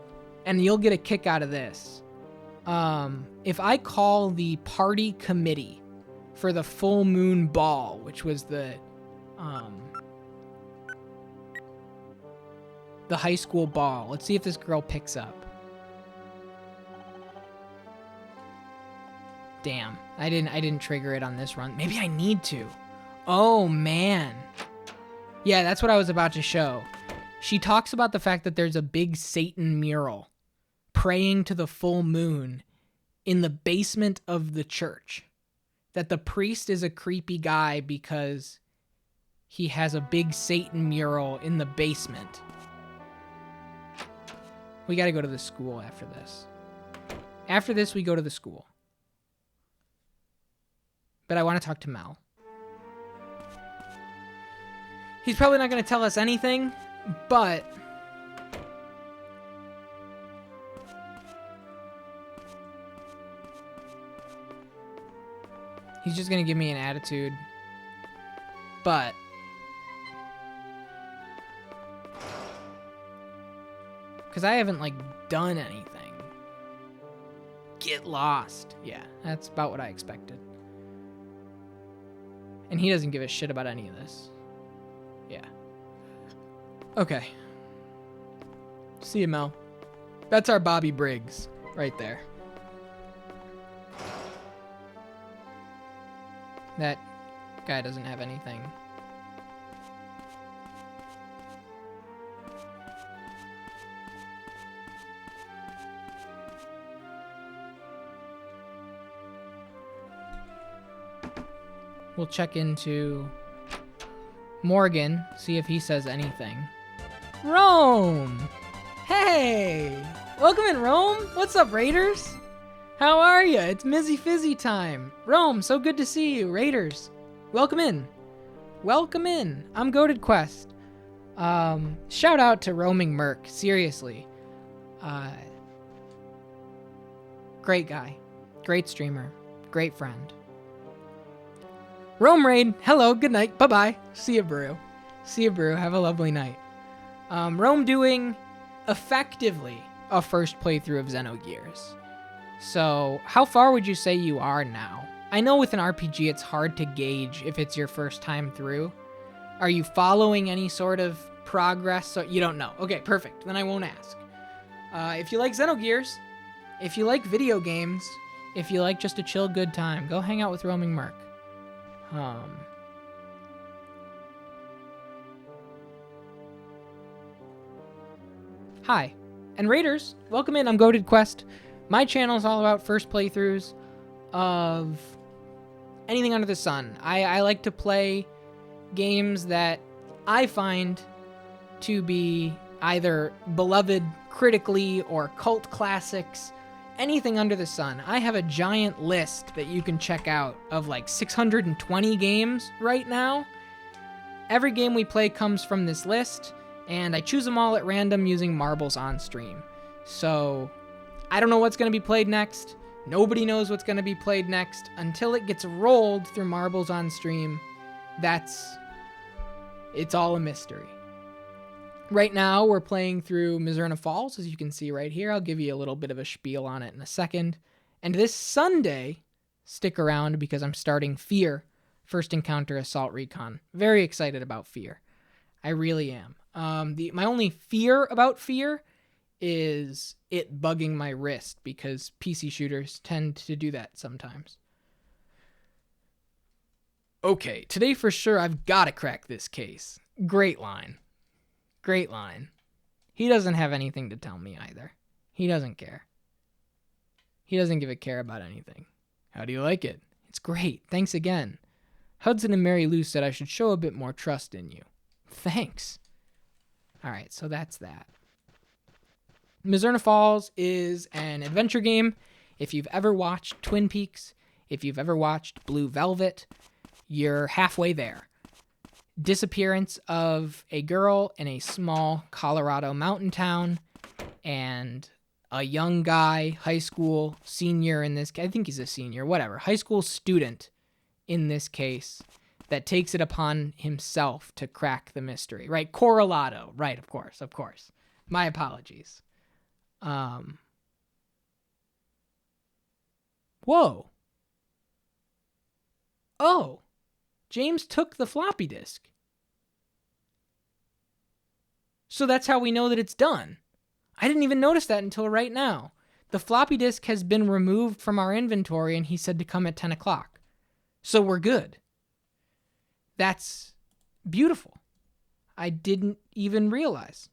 and you'll get a kick out of this, if I call the party committee for the full moon ball, which was the high school ball. Let's see if this girl picks up. Damn, I didn't trigger it on this run. Maybe I need to. Oh man. Yeah, that's what I was about to show. She talks about the fact that there's a big Satan mural praying to the full moon in the basement of the church. That the priest is a creepy guy because he has a big Satan mural in the basement. We gotta go to the school after this. After this, we go to the school. But I want to talk to Mel. He's probably not going to tell us anything, but he's just going to give me an attitude. But because I haven't, like, done anything. Get lost. Yeah, that's about what I expected. And he doesn't give a shit about any of this. Yeah. Okay. See you, Mel. That's our Bobby Briggs right there. That guy doesn't have anything. We'll check into Morgan, see if he says anything. Rome! Hey! Welcome in, Rome! What's up, Raiders? How are ya? It's Mizzy Fizzy time. Rome, so good to see you. Raiders, welcome in. Welcome in. I'm GoatedQuest. Shout out to Roaming Merc, seriously. Great guy. Great streamer. Great friend. Rome Raid. Hello. Good night. Bye-bye. See ya, Brew. See ya, Brew. Have a lovely night. Rome doing effectively a first playthrough of Xenogears. So, how far would you say you are now? I know with an RPG it's hard to gauge if it's your first time through. Are you following any sort of progress? So you don't know. Okay, perfect. Then I won't ask. If you like Xenogears, if you like video games, if you like just a chill good time, go hang out with Roaming Merc. Hi. And Raiders, welcome in. I'm GoatedQuest. My channel is all about first playthroughs of anything under the sun. I like to play games that I find to be either beloved critically or cult classics, anything under the sun. I have a giant list that you can check out of like 620 games right now. Every game we play comes from this list, and I choose them all at random using marbles on stream. So I don't know what's going to be played next. Nobody knows what's going to be played next until it gets rolled through marbles on stream. It's all a mystery. Right now, we're playing through Mizzurna Falls, as you can see right here. I'll give you a little bit of a spiel on it in a second. And this Sunday, stick around because I'm starting Fear, First Encounter Assault Recon. Very excited about Fear. I really am. My only fear about Fear is it bugging my wrist because PC shooters tend to do that sometimes. Okay, today for sure I've got to crack this case. Great line. Great line. He doesn't have anything to tell me either. He doesn't care. He doesn't give a care about anything. How do you like it? It's great. Thanks again. Hudson and Mary Lou said I should show a bit more trust in you. Thanks. All right, so that's that. Mizzurna Falls is an adventure game. If you've ever watched Twin Peaks, if you've ever watched Blue Velvet, you're halfway there. Disappearance of a girl in a small Colorado mountain town, and a young guy, high school senior in this case, I think he's a senior, whatever, high school student in this case, that takes it upon himself to crack the mystery, right? Corralado, right, of course. My apologies. Whoa. Oh. James took the floppy disk. So that's how we know that it's done. I didn't even notice that until right now. The floppy disk has been removed from our inventory and he said to come at 10 o'clock. So we're good. That's beautiful. I didn't even realize.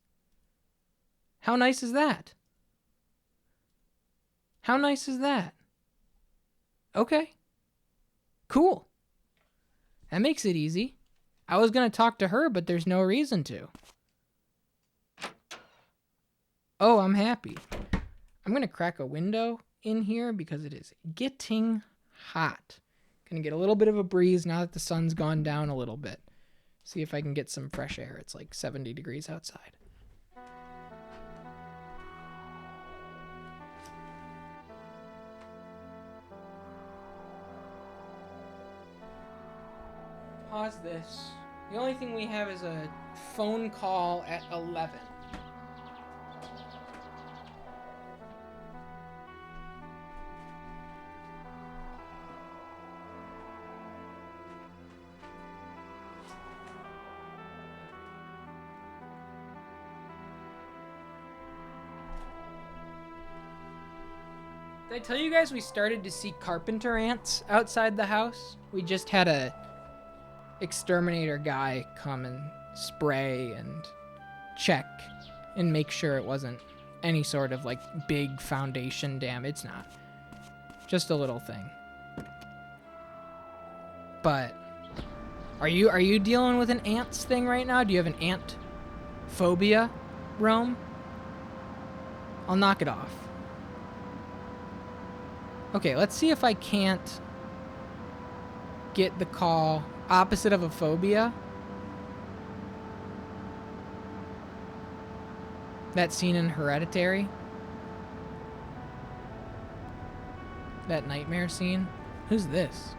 How nice is that? How nice is that? Okay. Cool. That makes it easy. I was going to talk to her, but there's no reason to. Oh, I'm happy. I'm going to crack a window in here because it is getting hot. Going to get a little bit of a breeze now that the sun's gone down a little bit. See if I can get some fresh air. It's like 70 degrees outside. Pause this. The only thing we have is a phone call at 11. Did I tell you guys we started to see carpenter ants outside the house? We just had a exterminator guy come and spray and check and make sure it wasn't any sort of like big foundation dam. It's not. Just a little thing. But are you dealing with an ants thing right now? Do you have an ant phobia, Rome? I'll knock it off. Okay, let's see if I can't get the call opposite of a phobia. That scene in Hereditary. That nightmare scene. Who's this?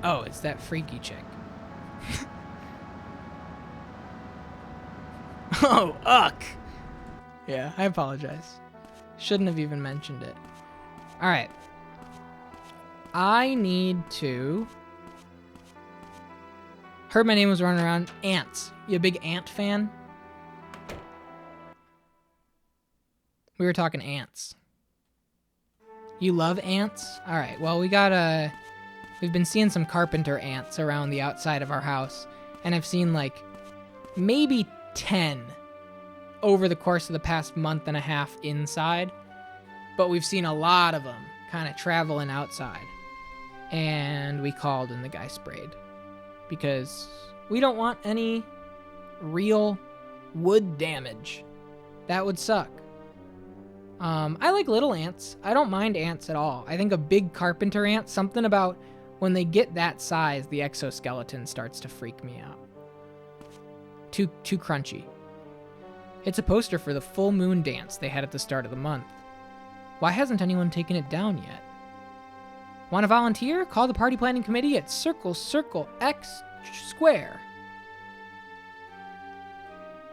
Oh, it's that freaky chick. Oh, uck. Yeah, I apologize. Shouldn't have even mentioned it. All right. I need to... Heard my name was running around. Ants. You a big ant fan? We were talking ants. You love ants? All right. Well, we've been seeing some carpenter ants around the outside of our house, and I've seen like maybe 10 over the course of the past month and a half inside, but we've seen a lot of them kind of traveling outside, and we called and the guy sprayed because we don't want any real wood damage. That would suck. I like little ants. I don't mind ants at all. I think a big carpenter ant, something about when they get that size, the exoskeleton starts to freak me out. Too crunchy. It's a poster for the full moon dance they had at the start of the month. Why hasn't anyone taken it down yet? Want to volunteer? Call the party planning committee at circle X square.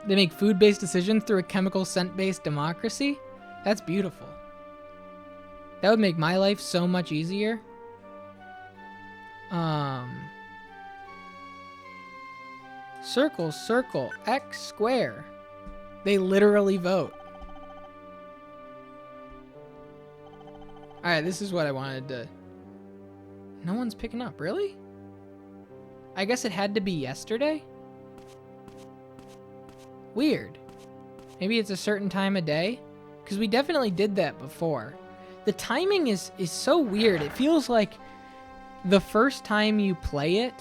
They make food-based decisions through a chemical scent-based democracy? That's beautiful. That would make my life so much easier. Circle X square. They literally vote. Alright, this is what I wanted to... No one's picking up, really? I guess it had to be yesterday? Weird. Maybe it's a certain time of day? Because we definitely did that before. The timing is so weird. It feels like the first time you play it,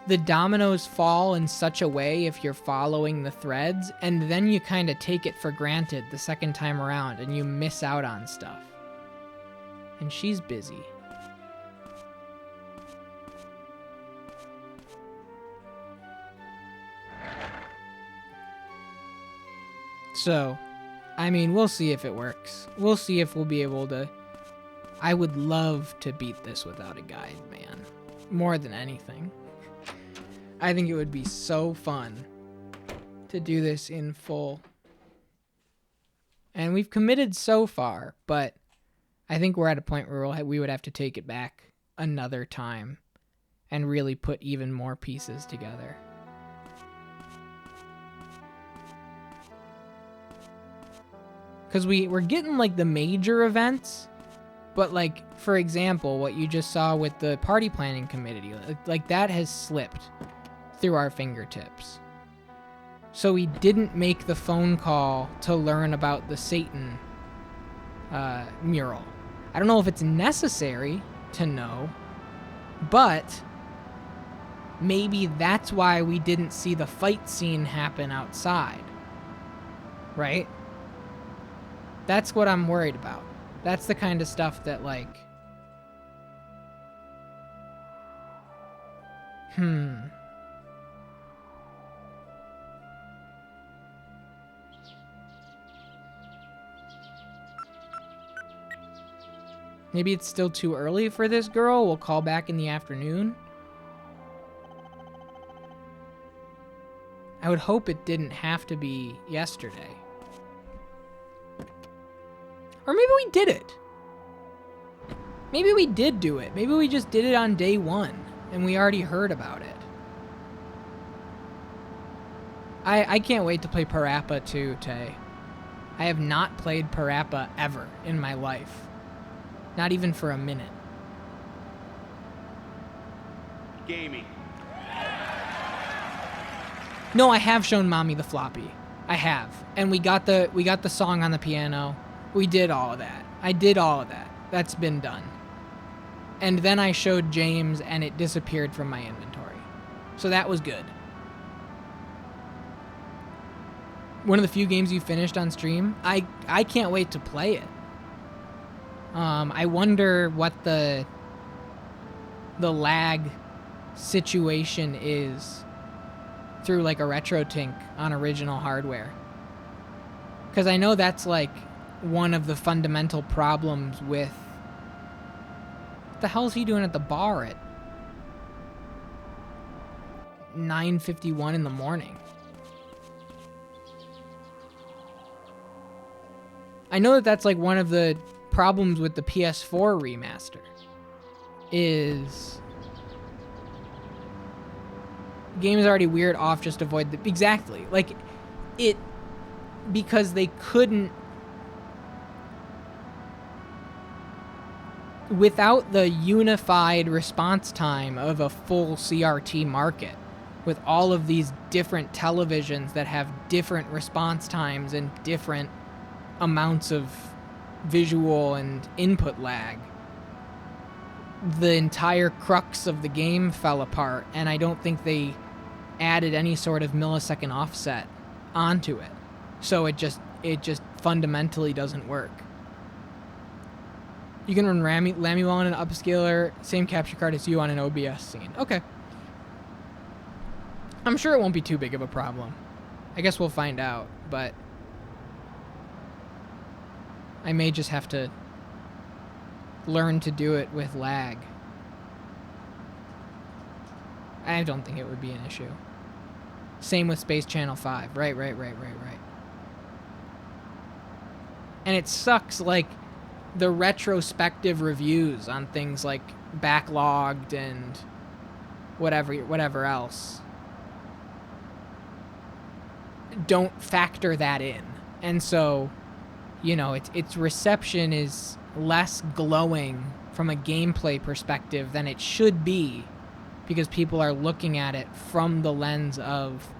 the dominoes fall in such a way if you're following the threads, and then you kind of take it for granted the second time around, and you miss out on stuff. And she's busy. So, I mean, we'll see if it works. We'll see if we'll be able to... I would love to beat this without a guide, man. More than anything. I think it would be so fun to do this in full. And we've committed so far, but I think we're at a point where we would have to take it back another time and really put even more pieces together. Because we're getting, like, the major events, but, like, for example, what you just saw with the party planning committee, like, that has slipped through our fingertips. So we didn't make the phone call to learn about the Satan mural. I don't know if it's necessary to know, but maybe that's why we didn't see the fight scene happen outside, right? That's what I'm worried about. That's the kind of stuff that, like... Maybe it's still too early for this girl. We'll call back in the afternoon. I would hope it didn't have to be yesterday. Or maybe we did it. Maybe we did do it. Maybe we just did it on day one and we already heard about it. I can't wait to play Parappa 2, Tay. I have not played Parappa ever in my life. Not even for a minute. Gaming. No, I have shown Mommy the floppy. I have. And we got the song on the piano. We did all of that. I did all of that. That's been done. And then I showed James and it disappeared from my inventory. So that was good. One of the few games you finished on stream. I can't wait to play it. I wonder what the lag situation is through like a RetroTink on original hardware. Because I know that's like one of the fundamental problems with... What the hell is he doing at the bar at 9:51 in the morning? I know that that's like one of the problems with the PS4 remaster is game is already weird off, just avoid the... Exactly. Like, it... Because they couldn't... Without the unified response time of a full CRT market, with all of these different televisions that have different response times and different amounts of visual and input lag, the entire crux of the game fell apart, and I don't think they added any sort of millisecond offset onto it. So it just fundamentally doesn't work. You can run Lammy well on an upscaler, same capture card as you on an OBS scene. Okay. I'm sure it won't be too big of a problem. I guess we'll find out, but I may just have to learn to do it with lag. I don't think it would be an issue. Same with Space Channel 5. Right. And it sucks, like, the retrospective reviews on things like Backlogged and whatever else don't factor that in. And so, you know, its reception is less glowing from a gameplay perspective than it should be, because people are looking at it from the lens of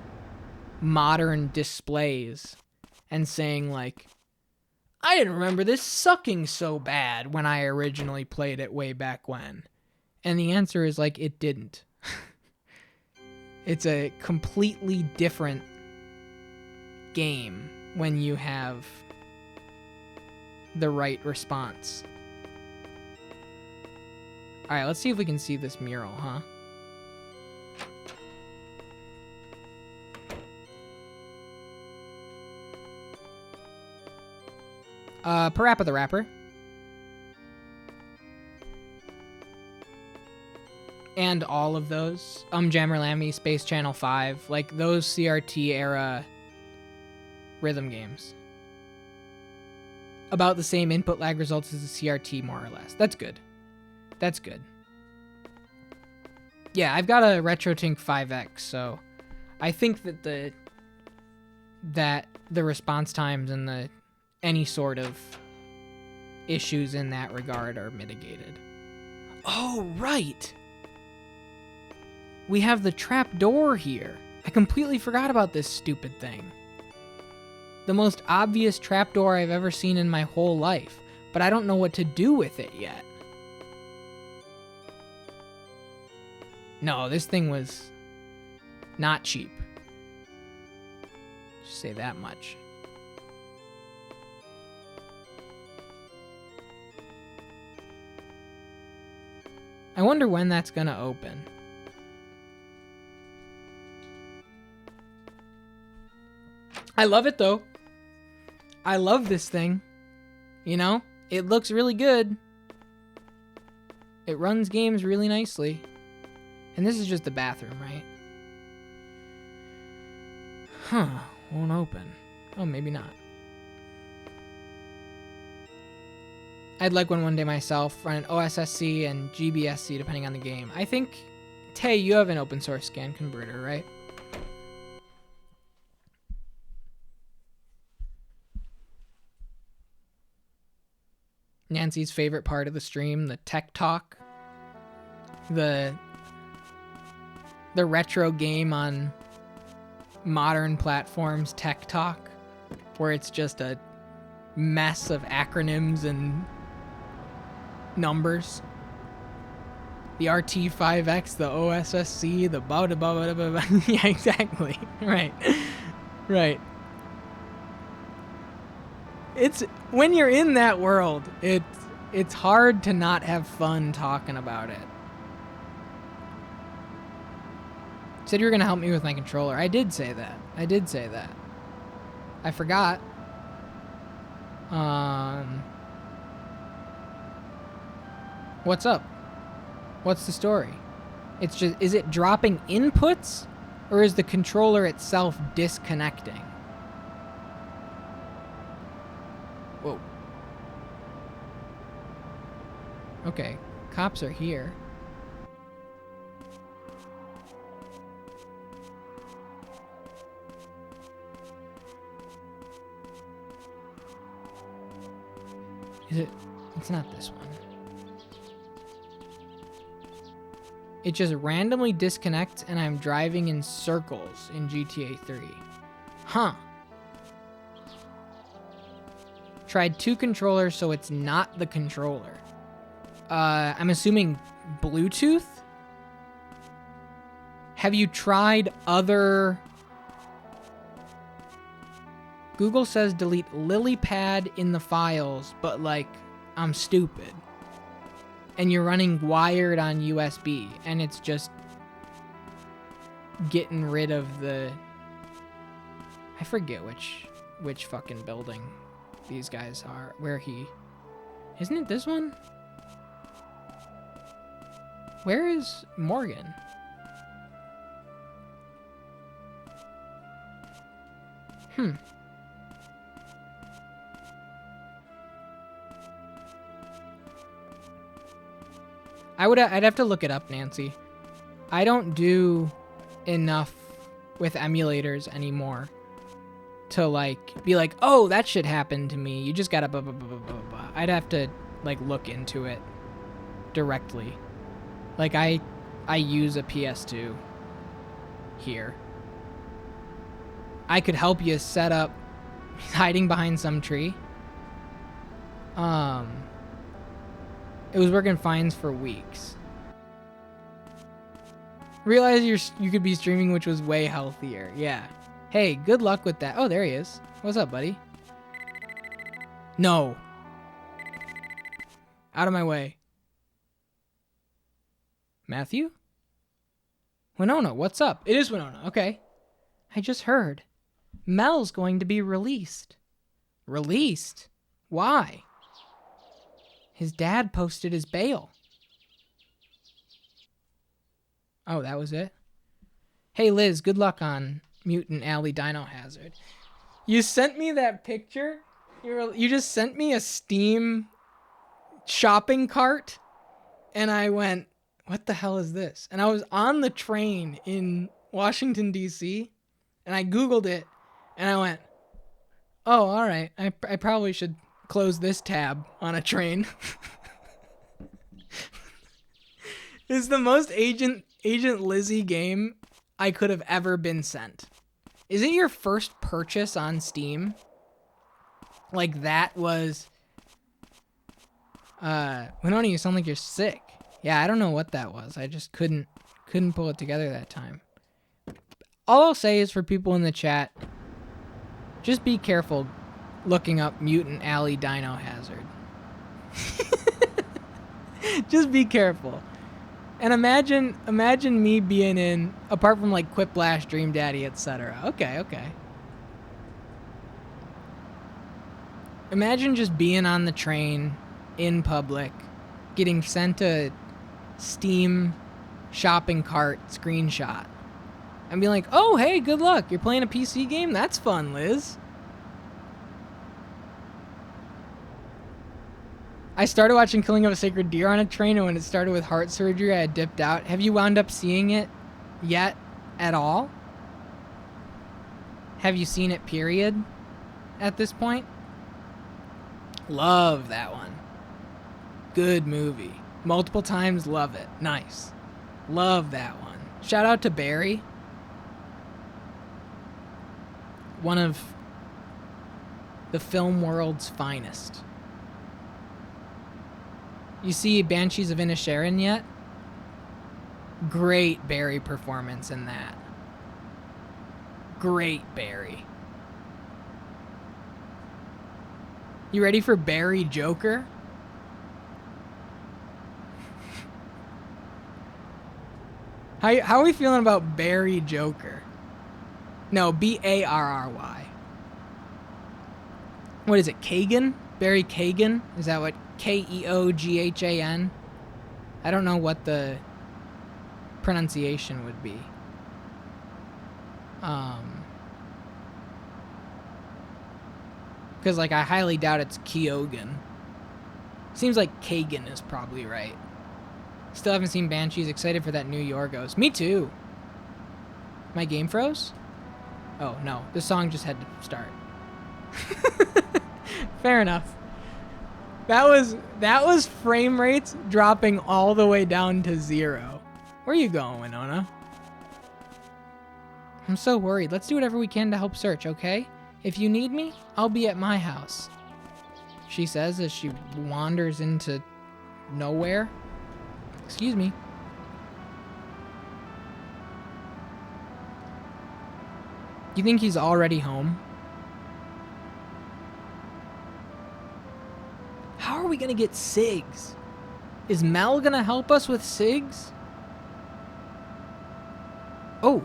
modern displays and saying, like, I didn't remember this sucking so bad when I originally played it way back when. And the answer is, like, it didn't. It's a completely different game when you have the right response. Alright, let's see if we can see this mural, huh? Parappa the Rapper. And all of those. Jammer Lammy, Space Channel 5. Like, those CRT era rhythm games. About the same input lag results as the CRT, more or less. That's good. That's good. Yeah, I've got a RetroTink 5X, so I think that the response times and the any sort of issues in that regard are mitigated. Oh, right! We have the trap door here. I completely forgot about this stupid thing. The most obvious trapdoor I've ever seen in my whole life, but I don't know what to do with it yet. No, this thing was not cheap. Just say that much. I wonder when that's gonna open. I love it though. I love this thing. You know, it looks really good. It runs games really nicely. And this is just the bathroom, right? Huh, won't open. Oh, maybe not. I'd like one day myself, run an OSSC and GBSC depending on the game. I think, Tay, you have an open source scan converter, right? Nancy's favorite part of the stream, the tech talk. The retro game on modern platforms, tech talk, where it's just a mess of acronyms and numbers. The RT5X, the OSSC, the blah blah blah blah blah. Yeah, exactly. Right. It's when you're in that world, it's hard to not have fun talking about it. Said you were gonna help me with my controller. I did say that. I forgot. What's up? What's the story? It's just, is it dropping inputs or is the controller itself disconnecting? Whoa. Okay, cops are here. Is it? It's not this one. It just randomly disconnects and I'm driving in circles in GTA 3. Huh. Tried 2 controllers, so it's not the controller. I'm assuming Bluetooth? Have you tried other... Google says delete LilyPad in the files, but like, I'm stupid. And you're running wired on USB, and it's just getting rid of the... I forget which fucking building these guys are. Where he... Isn't it this one? Where is Morgan? I'd have to look it up, Nancy. I don't do enough with emulators anymore to like be like, oh, that shit happened to me. You just gotta blah blah blah blah blah blah. I'd have to like look into it directly. Like I use a PS2 here. I could help you set up hiding behind some tree. It was working fine for weeks. Realize you could be streaming, which was way healthier. Yeah. Hey, good luck with that. Oh, there he is. What's up, buddy? No. Out of my way. Matthew? Winona, what's up? It is Winona. Okay. I just heard. Mel's going to be released. Released? Why? His dad posted his bail. Oh, that was it? Hey, Liz, good luck on Mutant Alley Dino Hazard. You sent me that picture? You just sent me a Steam shopping cart? And I went, what the hell is this? And I was on the train in Washington, D.C., and I Googled it, and I went, oh, all right. I probably should close this tab on a train. It's the most Agent Lizzie game I could have ever been sent. Is it your first purchase on Steam? Like that was... Winona, you sound like you're sick. Yeah, I don't know what that was. I just couldn't pull it together that time. All I'll say is for people in the chat, just be careful looking up Mutant Alley Dino Hazard. Just be careful. And imagine me being in, apart from like Quiplash, Dream Daddy, etc. Okay. Imagine just being on the train in public, getting sent a Steam shopping cart screenshot, and be like, oh, hey, good luck. You're playing a PC game? That's fun, Liz. I started watching Killing of a Sacred Deer on a train, and when it started with heart surgery, I had dipped out. Have you wound up seeing it yet at all? Have you seen it, period, at this point? Love that one. Good movie. Multiple times, love it. Nice. Love that one. Shout out to Barry. One of the film world's finest. You see Banshees of Inisherin yet? Great Barry performance in that. Great Barry. You ready for Barry Joker? How are we feeling about Barry Joker? No, Barry. What is it, Kagan? Barry Kagan? Is that what? Keoghan? I don't know what the pronunciation would be. Because, like, I highly doubt it's Keoghan. Seems like Kagan is probably right. Still haven't seen Banshees. Excited for that new Yorgos. Me too. My game froze? Oh, no. The song just had to start. Fair enough. That was frame rates dropping all the way down to 0. Where are you going, Winona? I'm so worried. Let's do whatever we can to help search, okay? If you need me, I'll be at my house. She says as she wanders into nowhere. Excuse me. You think he's already home? How are we gonna get SIGs? Is Mel gonna help us with SIGs? Oh.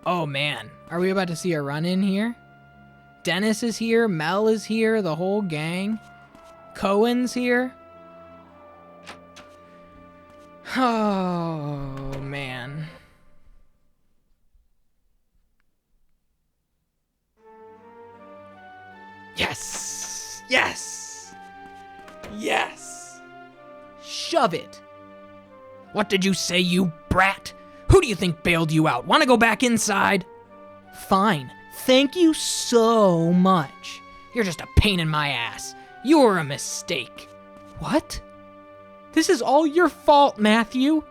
Oh man, are we about to see a run-in here? Dennis is here, Mel is here, the whole gang. Cohen's here. Oh man. Yes! Yes! Yes! Shove it! What did you say, you brat? Who do you think bailed you out? Want to go back inside? Fine. Thank you so much. You're just a pain in my ass. You're a mistake. What? This is all your fault, Matthew.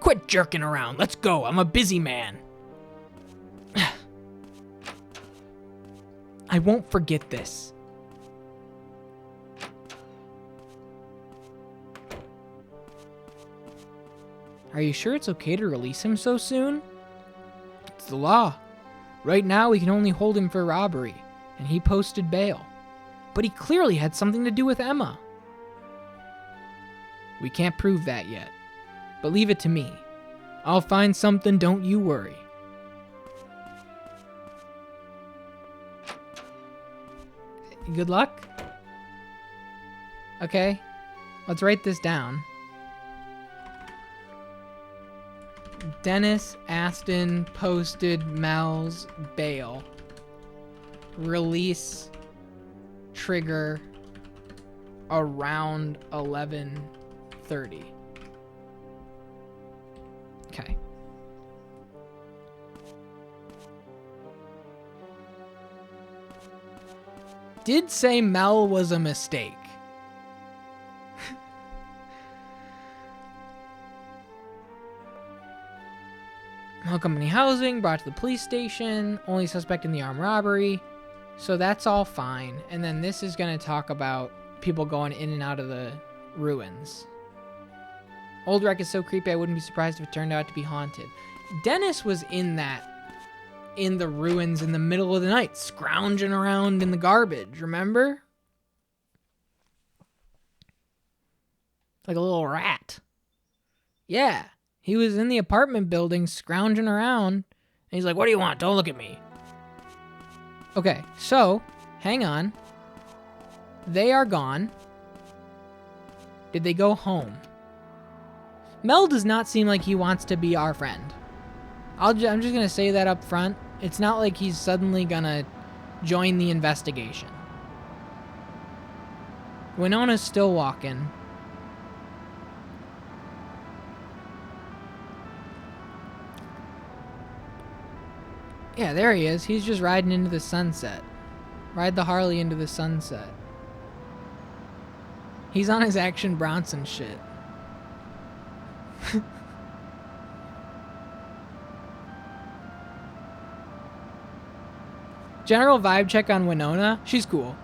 Quit jerking around. Let's go. I'm a busy man. I won't forget this. Are you sure it's okay to release him so soon? It's the law. Right now, we can only hold him for robbery, and he posted bail. But he clearly had something to do with Emma. We can't prove that yet, but leave it to me. I'll find something, don't you worry. Good luck? Okay, let's write this down. Dennis Aston posted Mel's bail. Release trigger around 11:30. Okay. Did say Mel was a mistake. Mel Company housing, brought to the police station, only suspect in the armed robbery. So that's all fine. And then this is going to talk about people going in and out of the ruins. Old wreck is so creepy, I wouldn't be surprised if it turned out to be haunted. Dennis was in the ruins in the middle of the night, scrounging around in the garbage, remember? Like a little rat. Yeah. He was in the apartment building scrounging around, and he's like, what do you want? Don't look at me. Okay, so, hang on. They are gone. Did they go home? Mel does not seem like he wants to be our friend. I'm just going to say that up front. It's not like he's suddenly going to join the investigation. Winona's still walking. Yeah, there he is. He's just riding into the sunset. Ride the Harley into the sunset. He's on his Action Bronson shit. General vibe check on Winona. She's cool.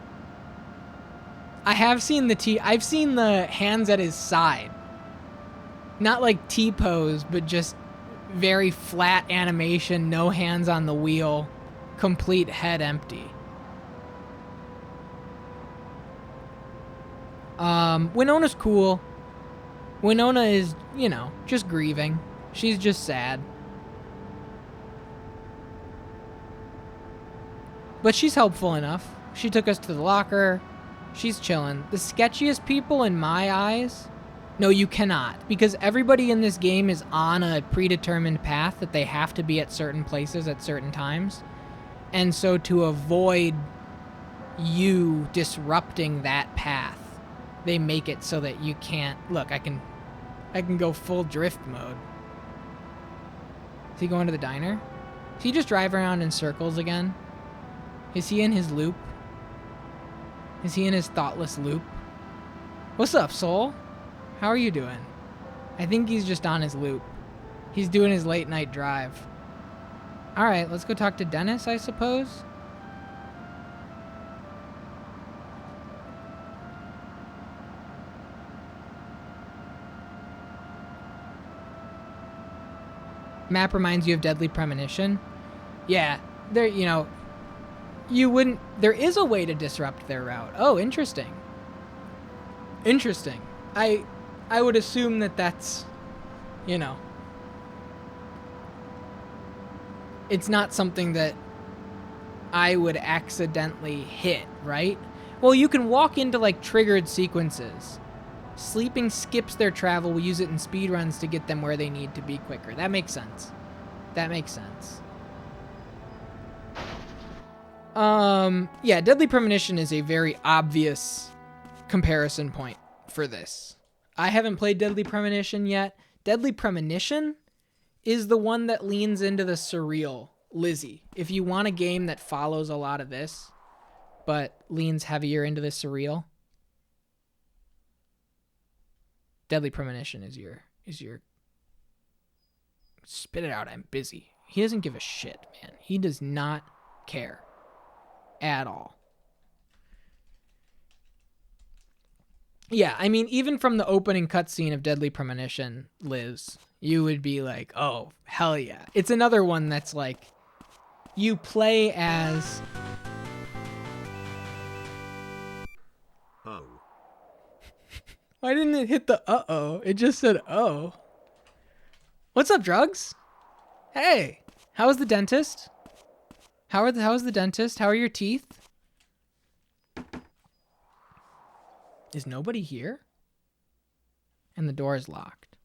I have seen I've seen the hands at his side. Not like T-pose, but just very flat animation, no hands on the wheel, complete head empty. Winona's cool. Winona is, just grieving. She's just sad. But she's helpful enough. She took us to the locker. She's chilling. The sketchiest people in my eyes... No, you cannot. Because everybody in this game is on a predetermined path that they have to be at certain places at certain times. And so to avoid you disrupting that path, they make it so that you can't... Look, I can go full drift mode. Is he going to the diner? Is he just driving around in circles again? Is he in his loop? Is he in his thoughtless loop? What's up, Soul? How are you doing? I think he's just on his loop. He's doing his late night drive. Alright, let's go talk to Dennis, I suppose. Map reminds you of Deadly Premonition. Yeah, there, you know, you wouldn't... There is a way to disrupt their route. Oh, interesting. Interesting. I would assume that that's, you know, it's not something that I would accidentally hit, right? Well, you can walk into, like, triggered sequences. Sleeping skips their travel. We use it in speedruns to get them where they need to be quicker. That makes sense. That makes sense. Yeah, Deadly Premonition is a very obvious comparison point for this. I haven't played Deadly Premonition yet. Deadly Premonition is the one that leans into the surreal, Lizzie. If you want a game that follows a lot of this, but leans heavier into the surreal, Deadly Premonition is your... Spit it out, I'm busy. He doesn't give a shit, man. He does not care at all. Yeah, I mean, even from the opening cutscene of Deadly Premonition, Liz, you would be like, oh, hell yeah. It's another one that's like, you play as... Oh. Why didn't it hit the uh-oh? It just said, oh. What's up, Drugs? Hey, how was the dentist? How was the dentist? How are your teeth? Is nobody here? And the door is locked.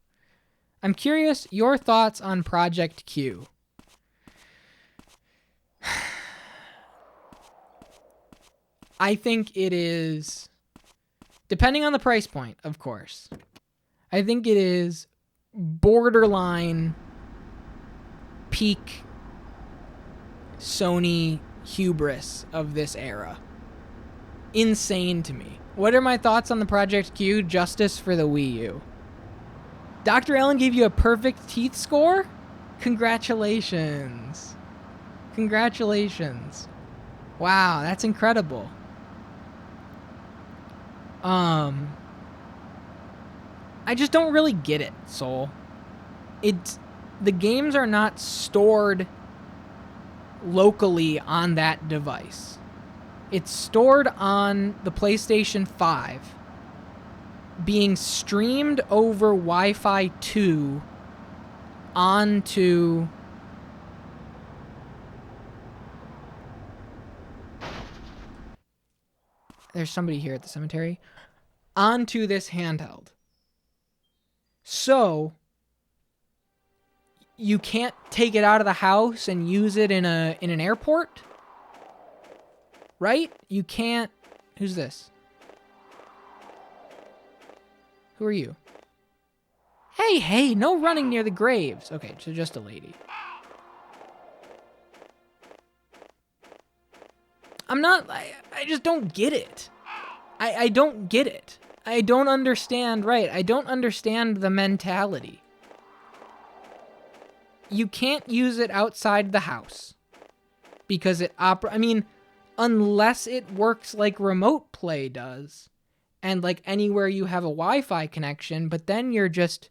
I'm curious your thoughts on Project Q. I think it is, depending on the price point, of course, I think it is borderline peak Sony hubris of this era. Insane to me. What are my thoughts on the Project Q? Justice for the Wii U. Dr. Allen gave you a perfect teeth score? Congratulations. Congratulations. Wow, that's incredible. I just don't really get it, Soul. The games are not stored locally on that device. It's stored on the PlayStation 5, being streamed over Wi-Fi 2 onto... There's somebody here at the cemetery. Onto this handheld. So, you can't take it out of the house and use it in an airport? Right? You can't... Who's this? Who are you? Hey, no running near the graves. Okay, so just a lady. I just don't get it. I don't get it. I don't understand, right? I don't understand the mentality. You can't use it outside the house. Because I mean, unless it works like Remote Play does. And like anywhere you have a Wi-Fi connection, but then you're just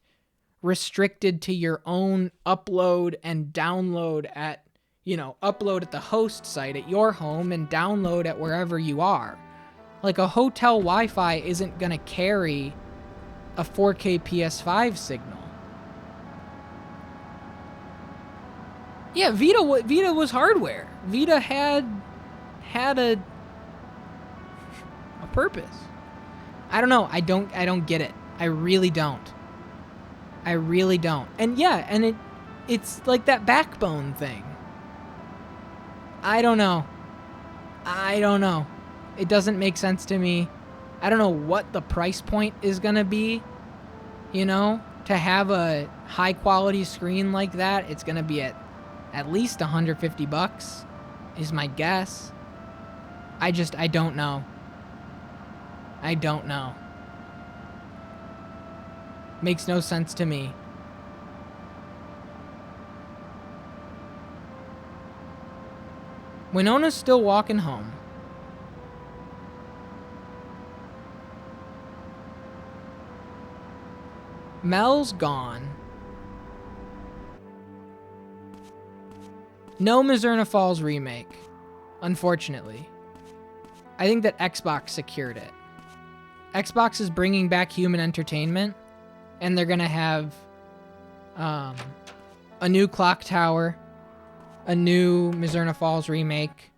restricted to your own upload and download at, upload at the host site at your home and download at wherever you are. Like a hotel Wi-Fi isn't gonna carry a 4K PS5 signal. Yeah, Vita was hardware. Vita had purpose? I don't know. I don't get it. I really don't. I really don't. And yeah, and it's like that backbone thing. I don't know. It doesn't make sense to me. I don't know what the price point is going to be, you know, to have a high quality screen like that. It's going to be at least $150 is my guess. I don't know. I don't know. Makes no sense to me. Winona's still walking home. Mel's gone. No Mizzurna Falls remake, unfortunately. I think that Xbox secured it. Xbox is bringing back human entertainment, and they're gonna have a new Clock Tower, a new Mizzurna Falls remake.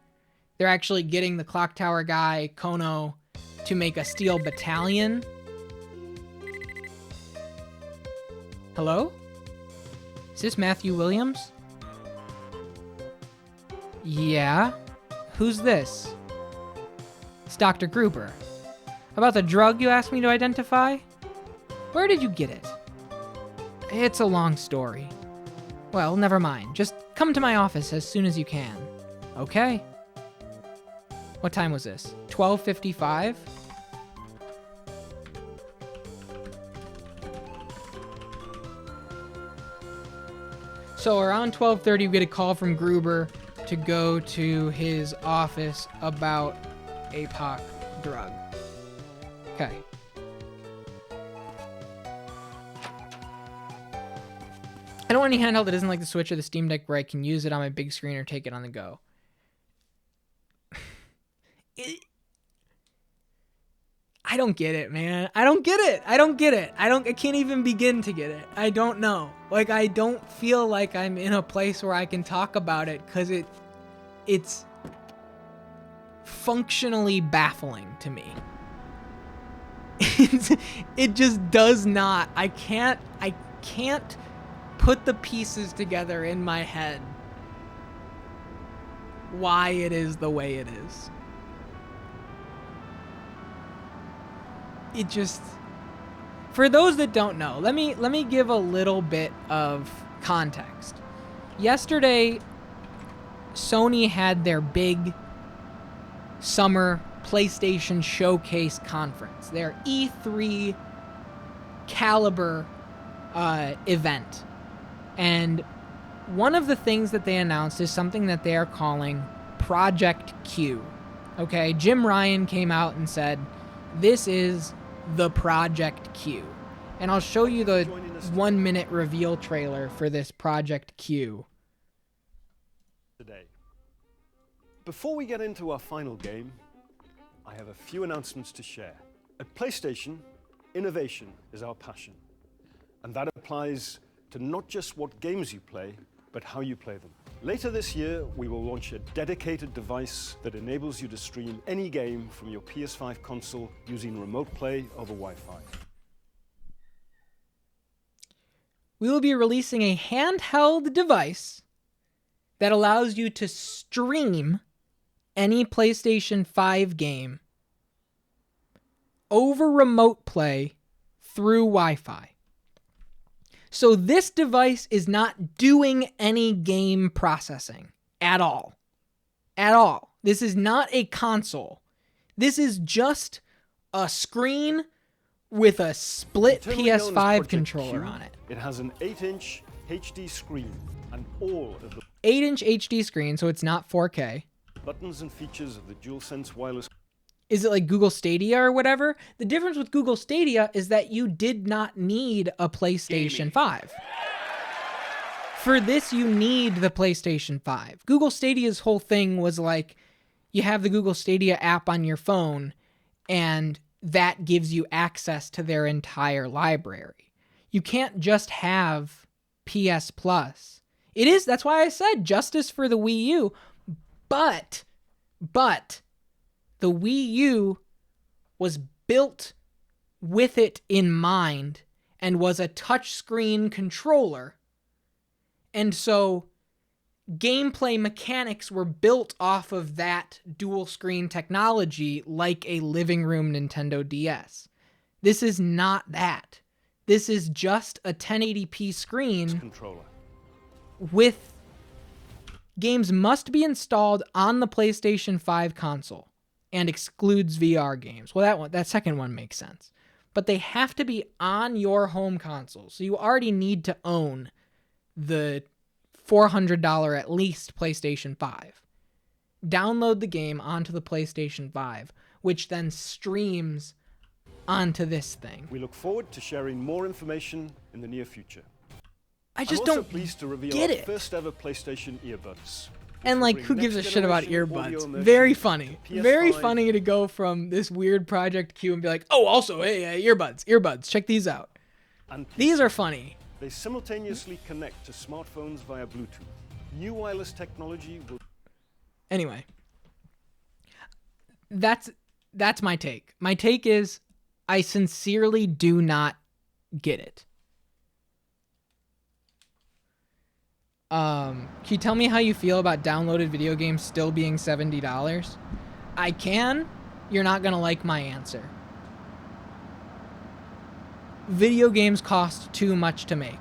They're actually getting the Clock Tower guy, Kono, to make a Steel Battalion. Hello? Is this Matthew Williams? Yeah. Who's this? It's Dr. Gruber. About the drug you asked me to identify? Where did you get it? It's a long story. Well, never mind. Just come to my office as soon as you can. Okay. What time was this? 12:55? So around 12:30, we get a call from Gruber to go to his office about Epoch drug. Okay. I don't want any handheld that isn't like the Switch or the Steam Deck where I can use it on my big screen or take it on the go. I don't get it, man. I don't get it. I can't even begin to get it. I don't know. Like, I don't feel like I'm in a place where I can talk about it because it's functionally baffling to me. It just does not. I can't put the pieces together in my head why it is the way it is. It just, for those that don't know, let me give a little bit of context. Yesterday, Sony had their big summer PlayStation Showcase conference, their E3 caliber event. And one of the things that they announced is something that they are calling Project Q. Okay, Jim Ryan came out and said, this is the Project Q. And I'll show you the 1-minute reveal trailer for this Project Q. Today. Before we get into our final game, I have a few announcements to share. At PlayStation, innovation is our passion. And that applies to not just what games you play, but how you play them. Later this year, we will launch a dedicated device that enables you to stream any game from your PS5 console using remote play over Wi-Fi. We will be releasing a handheld device that allows you to stream any PlayStation 5 game over remote play through Wi-Fi. So this device is not doing any game processing at all. At all. This is not a console. This is just a screen with a split PS5 controller on it. It has an 8-inch HD screen and all of the 8-inch HD screen, so it's not 4K. buttons and features of the DualSense wireless. Is it like Google Stadia or whatever? The difference with Google Stadia is that you did not need a PlayStation 5. For this, you need the PlayStation 5. Google Stadia's whole thing was like, you have the Google Stadia app on your phone, and that gives you access to their entire library. You can't just have PS Plus. It is, that's why I said justice for the Wii U, but the Wii U was built with it in mind and was a touchscreen controller. And so gameplay mechanics were built off of that dual screen technology like a living room Nintendo DS. This is not that. This is just a 1080p screen Controller. with games must be installed on the PlayStation 5 console and excludes VR games. Well, that second one makes sense. But they have to be on your home console. So you already need to own the $400 at least PlayStation 5. Download the game onto the PlayStation 5, which then streams onto this thing. We look forward to sharing more information in the near future. I just I'm also don't pleased to reveal get our it. first ever PlayStation earbuds. And like, who gives a shit about earbuds? Very funny. Very funny to go from this weird Project Q and be like, oh, also, hey, earbuds, check these out. And These are funny. they simultaneously connect to smartphones via Bluetooth. New wireless technology will... Anyway, that's my take. My take is I sincerely do not get it. Can you tell me how you feel about downloaded video games still being $70? I can. You're not gonna like my answer. Video games cost too much to make.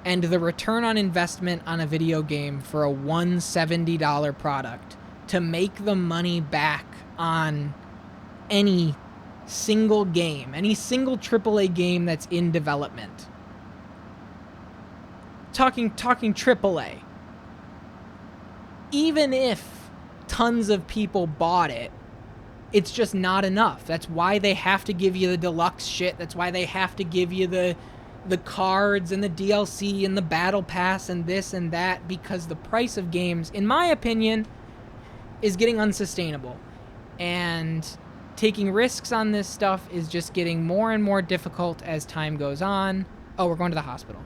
And the return on investment on a video game for a $170 product to make the money back on any single game, any single AAA game that's in development. Talking AAA. Even if tons of people bought it, it's just not enough. That's why they have to give you the deluxe shit. That's why they have to give you the cards and the DLC and the battle pass and this and that, because the price of games, in my opinion, is getting unsustainable. And taking risks on this stuff is just getting more and more difficult as time goes on. Oh, we're going to the hospital.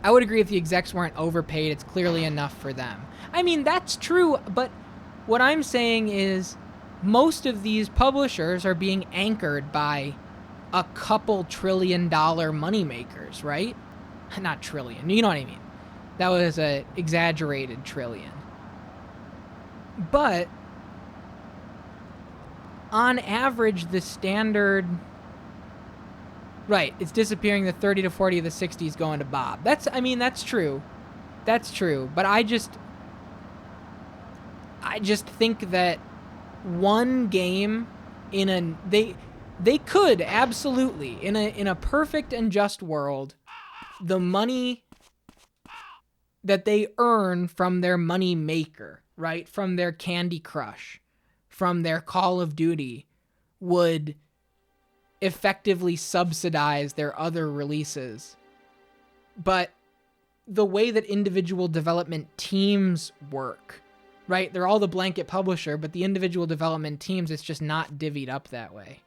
I would agree if the execs weren't overpaid, it's clearly enough for them. I mean, that's true, but what I'm saying is most of these publishers are being anchored by a couple $1 trillion moneymakers, right? Not trillion, you know what I mean. That was an exaggerated trillion. But on average, the standard... Right, it's disappearing. The 30 to 40 of the 60s going to Bob. That's true. That's true. But I just think that one game they could absolutely in a perfect and just world, the money that they earn from their money maker, right, from their Candy Crush, from their Call of Duty, would effectively subsidize their other releases. But the way that individual development teams work, right? They're all the blanket publisher, but the individual development teams, it's just not divvied up that way.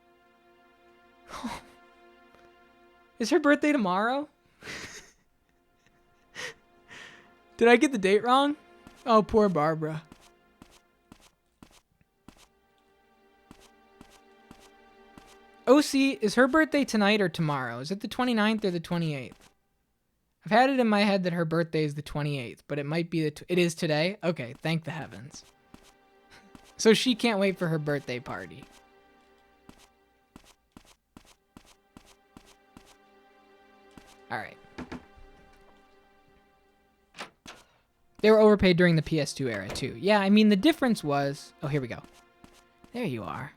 Is her birthday tomorrow? Did I get the date wrong? Oh, poor Barbara. OC, is her birthday tonight or tomorrow? Is it the 29th or the 28th? I've had it in my head that her birthday is the 28th, but it might be it is today? Okay, thank the heavens. So she can't wait for her birthday party. All right. They were overpaid during the PS2 era, too. Yeah, I mean, the difference was... Oh, here we go. There you are.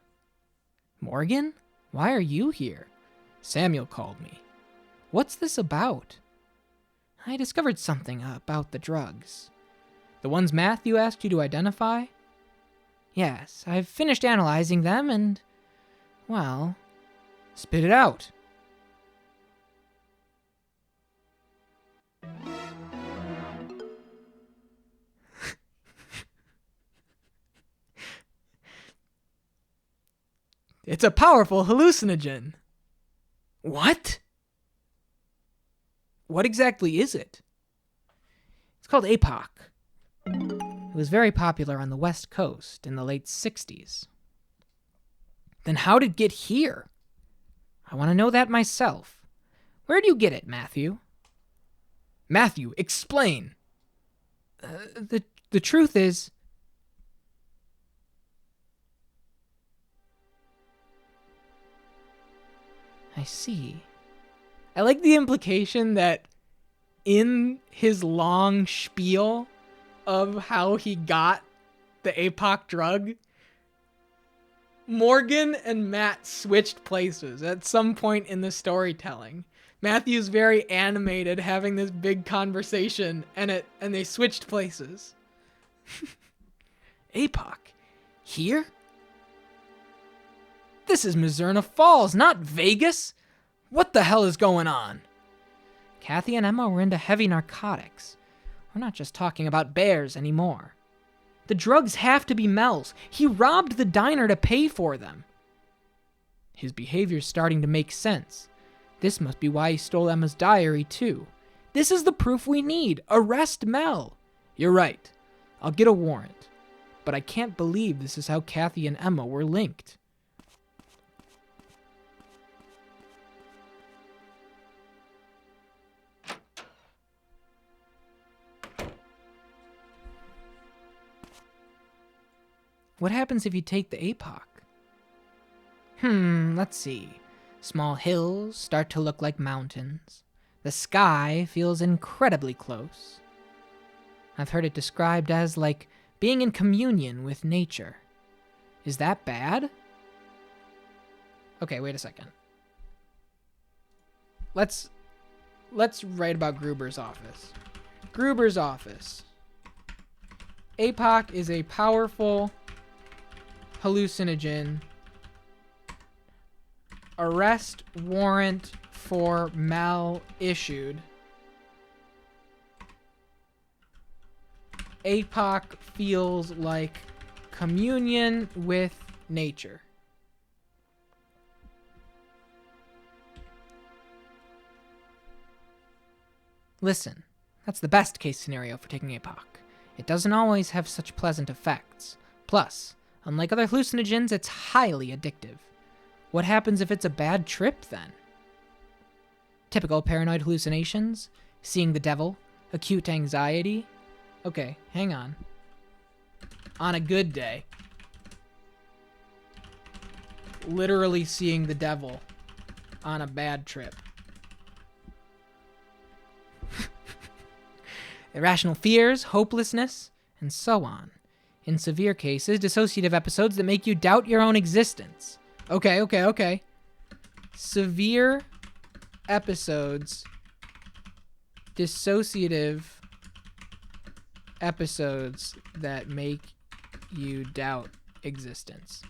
Morgan? Why are you here? Samuel called me. What's this about? I discovered something about the drugs. The ones Matthew asked you to identify? Yes, I've finished analyzing them and... well... spit it out. It's a powerful hallucinogen. What? What exactly is it? It's called Epoch. It was very popular on the West Coast in the late 60s. Then how did it get here? I want to know that myself. Where do you get it, Matthew? Matthew, explain. The truth is... I see. I like the implication that in his long spiel of how he got the Epoch drug, Morgan and Matt switched places at some point in the storytelling. Matthew's very animated having this big conversation and they switched places. Epoch? Here? This is Mizzurna Falls, not Vegas. What the hell is going on? Kathy and Emma were into heavy narcotics. We're not just talking about bears anymore. The drugs have to be Mel's. He robbed the diner to pay for them. His behavior's starting to make sense. This must be why he stole Emma's diary, too. This is the proof we need. Arrest Mel. You're right. I'll get a warrant. But I can't believe this is how Kathy and Emma were linked. What happens if you take the Epoch? Let's see. Small hills start to look like mountains. The sky feels incredibly close. I've heard it described as like being in communion with nature. Is that bad? Okay, wait a second. Let's write about Gruber's office. Gruber's office. Epoch is a powerful hallucinogen. Arrest warrant for Mal issued. Epoch feels like communion with nature. Listen, that's the best case scenario for taking Epoch. It doesn't always have such pleasant effects. Plus, unlike other hallucinogens, it's highly addictive. What happens if it's a bad trip, then? Typical paranoid hallucinations? Seeing the devil? Acute anxiety? Okay, hang on. On a good day. Literally seeing the devil on a bad trip. Irrational fears, hopelessness, and so on. In severe cases, dissociative episodes that make you doubt your own existence. Okay. Severe episodes, dissociative episodes that make you doubt existence.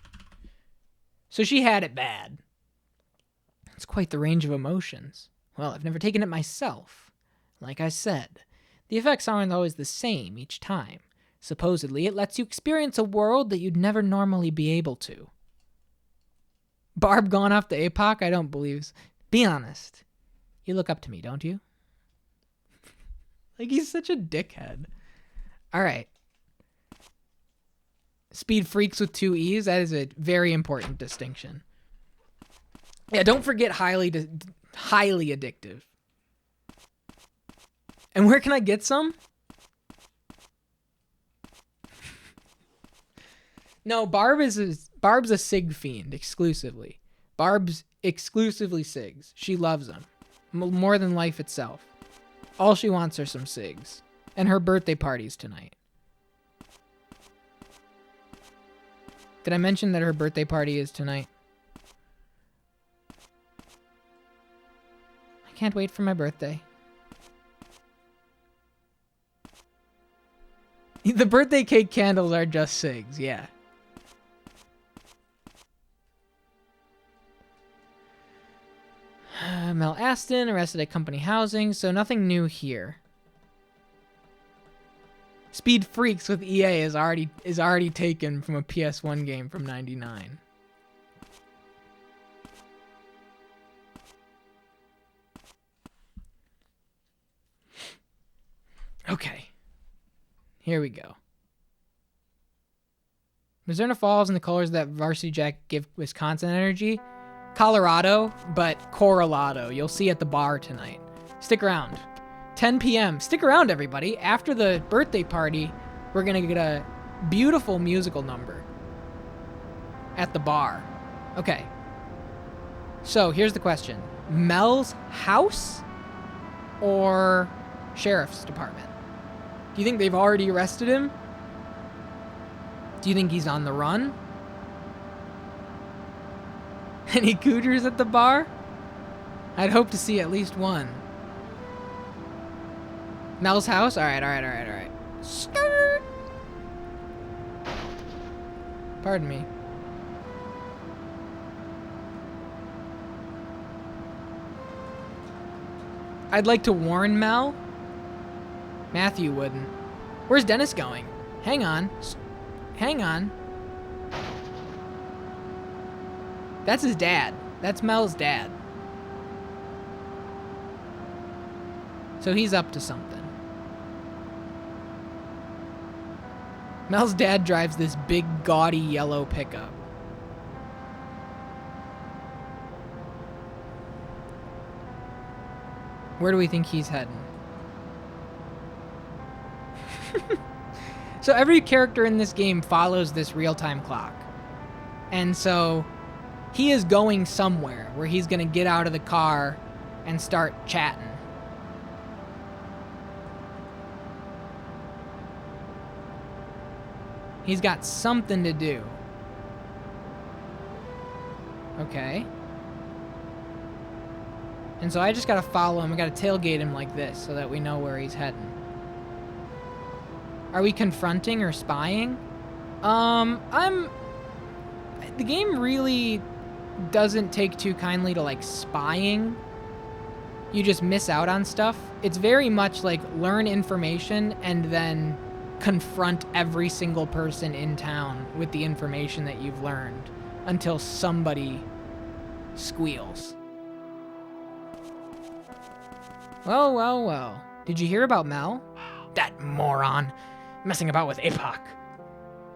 So she had it bad. It's quite the range of emotions. Well, I've never taken it myself. Like I said, the effects aren't always the same each time. Supposedly, it lets you experience a world that you'd never normally be able to. Barb gone off the Epoch? I don't believe. Be honest. You look up to me, don't you? Like, he's such a dickhead. All right. Speed freaks with 2 E's. That is a very important distinction. Yeah, don't forget highly addictive. And where can I get some? No, Barb's a Sig fiend exclusively. Barb's exclusively Sigs. She loves them. More than life itself. All she wants are some Sigs. And her birthday party's tonight. Did I mention that her birthday party is tonight? I can't wait for my birthday. The birthday cake candles are just Sigs, yeah. Mel Aston arrested at company housing, so nothing new here. Speed Freaks with EA is already taken from a PS1 game from '99. Okay. Here we go. Mizzurna Falls in the colors that Varsity Jack give Wisconsin energy. Colorado, but Corralado. You'll see at the bar tonight. Stick around. 10 p.m. Stick around, everybody. After the birthday party, we're going to get a beautiful musical number at the bar. Okay. So here's the question. Mel's house or sheriff's department? Do you think they've already arrested him? Do you think he's on the run? Any cougars at the bar? I'd hope to see at least one. Mel's house? Alright. Skirt. Pardon me. I'd like to warn Mel. Matthew wouldn't. Where's Dennis going? Hang on. That's his dad. That's Mel's dad. So he's up to something. Mel's dad drives this big, gaudy yellow pickup. Where do we think he's heading? So every character in this game follows this real-time clock. And so he is going somewhere where he's going to get out of the car and start chatting. He's got something to do. Okay. And so I just gotta follow him. I gotta tailgate him like this so that we know where he's heading. Are we confronting or spying? The game really doesn't take too kindly to like spying. You just miss out on stuff. It's very much like learn information and then confront every single person in town with the information that you've learned until somebody squeals. Well. Did you hear about Mel? That moron. Messing about with Epoch.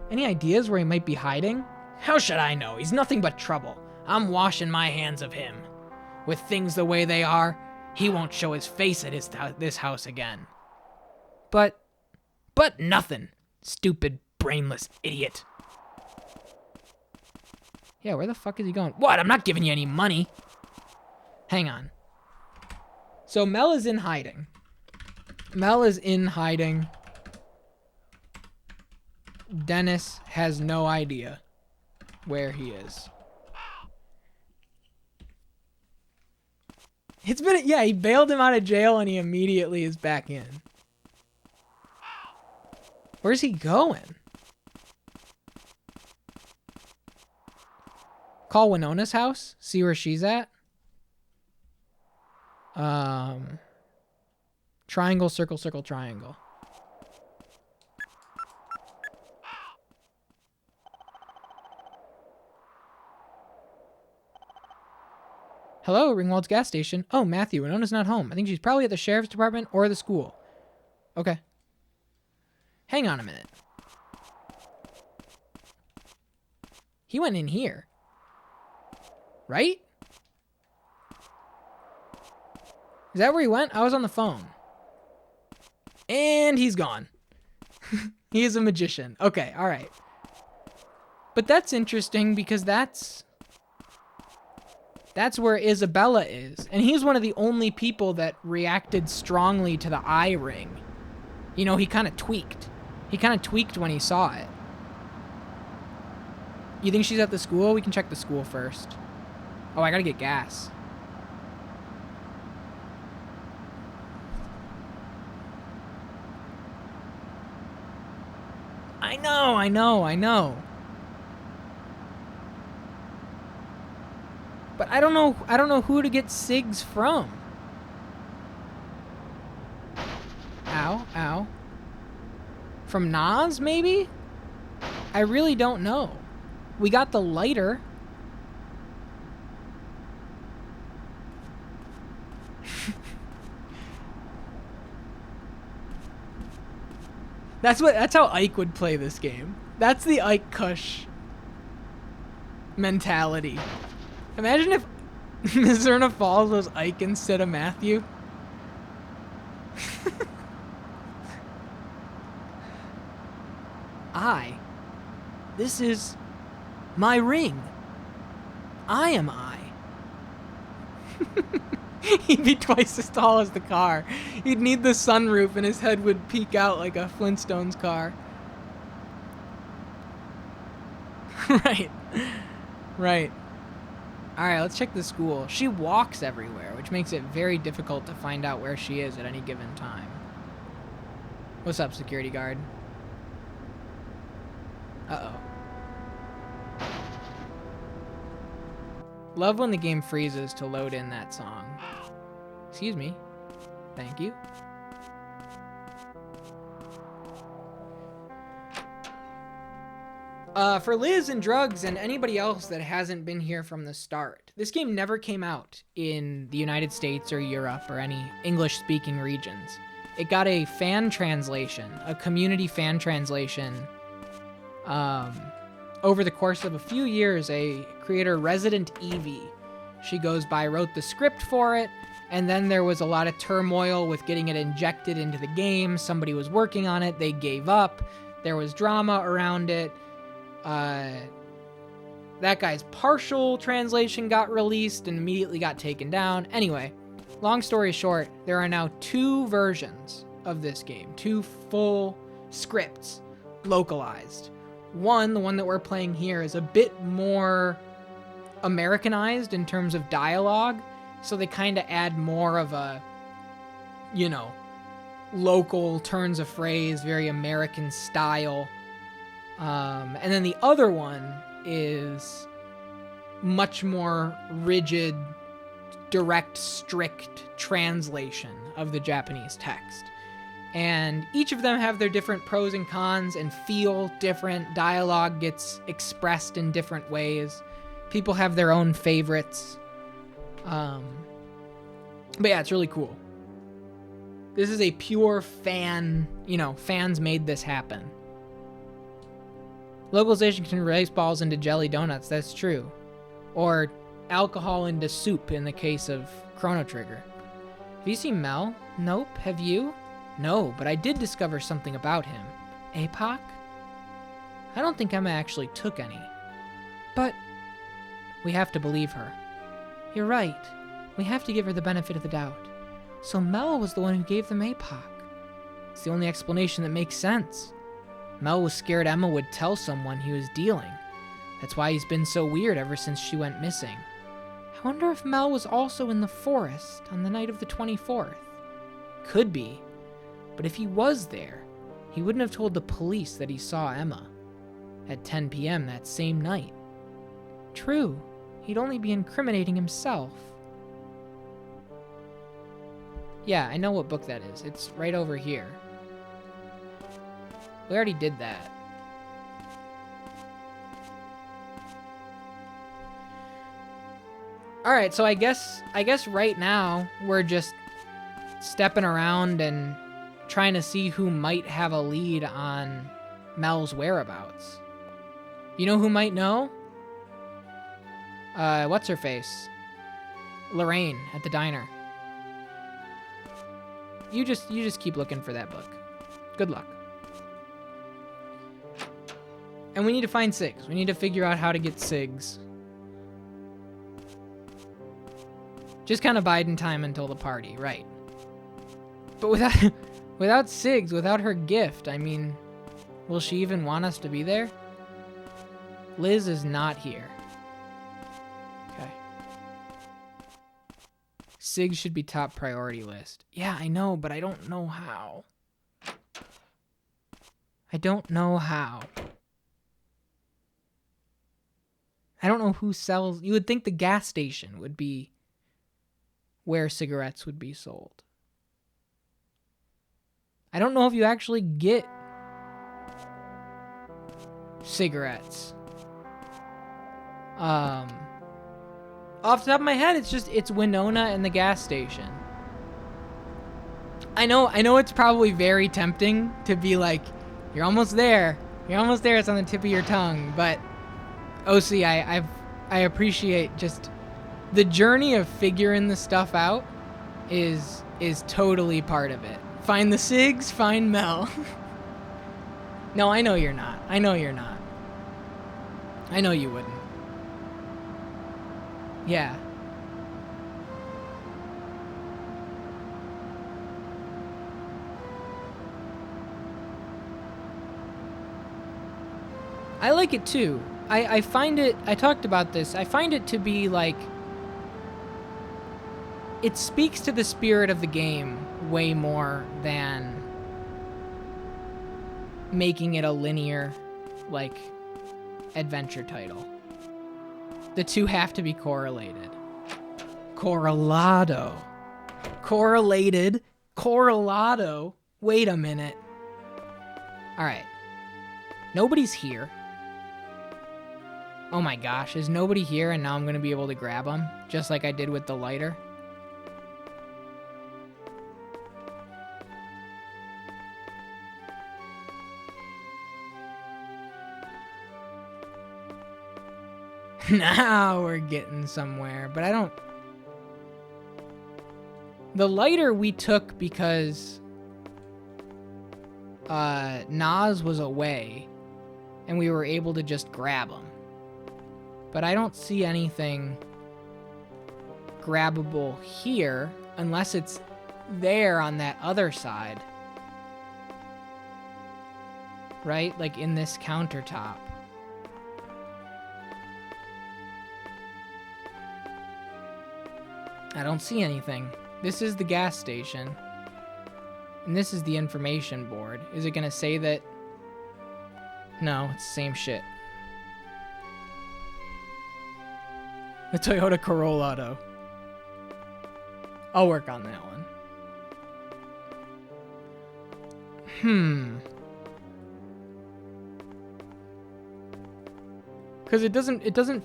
Any ideas where he might be hiding? How should I know? He's nothing but trouble. I'm washing my hands of him. With things the way they are, he won't show his face at this house again. But nothing. Stupid, brainless idiot. Yeah, where the fuck is he going? What? I'm not giving you any money. Hang on. So Mel is in hiding. Dennis has no idea where he is. He bailed him out of jail and he immediately is back in. Where's he going? Call Winona's house? See where she's at? Triangle, circle, circle, triangle. Hello, Ringwald's gas station. Oh, Matthew, Winona's not home. I think she's probably at the sheriff's department or the school. Okay. Hang on a minute. He went in here. Right? Is that where he went? I was on the phone. And he's gone. He is a magician. Okay, all right. But that's interesting because that's where Isabella is. And he's one of the only people that reacted strongly to the eye ring. You know, he kind of tweaked. He kind of tweaked when he saw it. You think she's at the school? We can check the school first. Oh, I gotta get gas. I know. But I don't know who to get SIGs from. Ow. From Nas, maybe? I really don't know. We got the lighter. That's how Ike would play this game. That's the Ike Kush mentality. Imagine if Mizzurna Falls was Ike instead of Matthew. This is my ring. I am I. He'd be twice as tall as the car. He'd need the sunroof and his head would peek out like a Flintstones car. Right. Right. Alright, let's check the school. She walks everywhere, which makes it very difficult to find out where she is at any given time. What's up, security guard? Uh-oh. Love when the game freezes to load in that song. Excuse me. Thank you. For Liz and Drugs and anybody else that hasn't been here from the start, this game never came out in the United States or Europe or any English-speaking regions. It got a fan translation, a community fan translation. Over the course of a few years, a creator, Resident Evie, she goes by, wrote the script for it, and then there was a lot of turmoil with getting it injected into the game. Somebody was working on it, they gave up, there was drama around it. That guy's partial translation got released and immediately got taken down. Anyway, long story short, there are now 2 versions of this game, 2 full scripts localized. One, the one that we're playing here, is a bit more Americanized in terms of dialogue, so they kind of add more of a, you know, local turns of phrase, very American style. And then the other one is much more rigid, direct, strict translation of the Japanese text. And each of them have their different pros and cons and feel different. Dialogue gets expressed in different ways. People have their own favorites. But yeah, it's really cool. This is a pure fan, you know, fans made this happen. Localization can race balls into jelly donuts, that's true. Or alcohol into soup in the case of Chrono Trigger. Have you seen Mel? Nope. Have you? No, but I did discover something about him. Epoch? I don't think Emma actually took any. But we have to believe her. You're right. We have to give her the benefit of the doubt. So Mel was the one who gave them Epoch. It's the only explanation that makes sense. Mel was scared Emma would tell someone he was dealing. That's why he's been so weird ever since she went missing. I wonder if Mel was also in the forest on the night of the 24th. Could be. But if he was there, he wouldn't have told the police that he saw Emma at 10 p.m. that same night. True, he'd only be incriminating himself. Yeah, I know what book that is. It's right over here. We already did that. Alright, so I guess right now we're just stepping around and trying to see who might have a lead on Mel's whereabouts. You know who might know? What's her face? Lorraine at the diner. You just keep looking for that book. Good luck. And we need to find Sigs. We need to figure out how to get Sigs. Just kind of biding time until the party, right? But without Sigs, without her gift, I mean, will she even want us to be there? Liz is not here. Okay. Sigs should be top priority list. Yeah, I know, but I don't know how. I don't know how. I don't know who sells. You would think the gas station would be where cigarettes would be sold. I don't know if you actually get cigarettes. Off the top of my head, it's Winona and the gas station. I know it's probably very tempting to be like, you're almost there. You're almost there. It's on the tip of your tongue. But OC, I appreciate just the journey of figuring the stuff out is totally part of it. Find the SIGs, find Mel. No, I know you're not. I know you're not. I know you wouldn't. Yeah. I like it too. I find it, I talked about this, I find it to be like, it speaks to the spirit of the game way more than making it a linear, like, adventure title. The two have to be correlated. Correlado. Correlated. Correlado. Wait a minute. Alright. Nobody's here. Oh my gosh, is nobody here and now I'm gonna be able to grab them? Just like I did with the lighter? Now we're getting somewhere, but I don't... The lighter we took because Nas was away and we were able to just grab him. But I don't see anything grabbable here unless it's there on that other side. Right? Like in this countertop. I don't see anything. This is the gas station. And this is the information board. Is it gonna say that? No, it's the same shit. The Toyota Corolla. I'll work on that one. Because it doesn't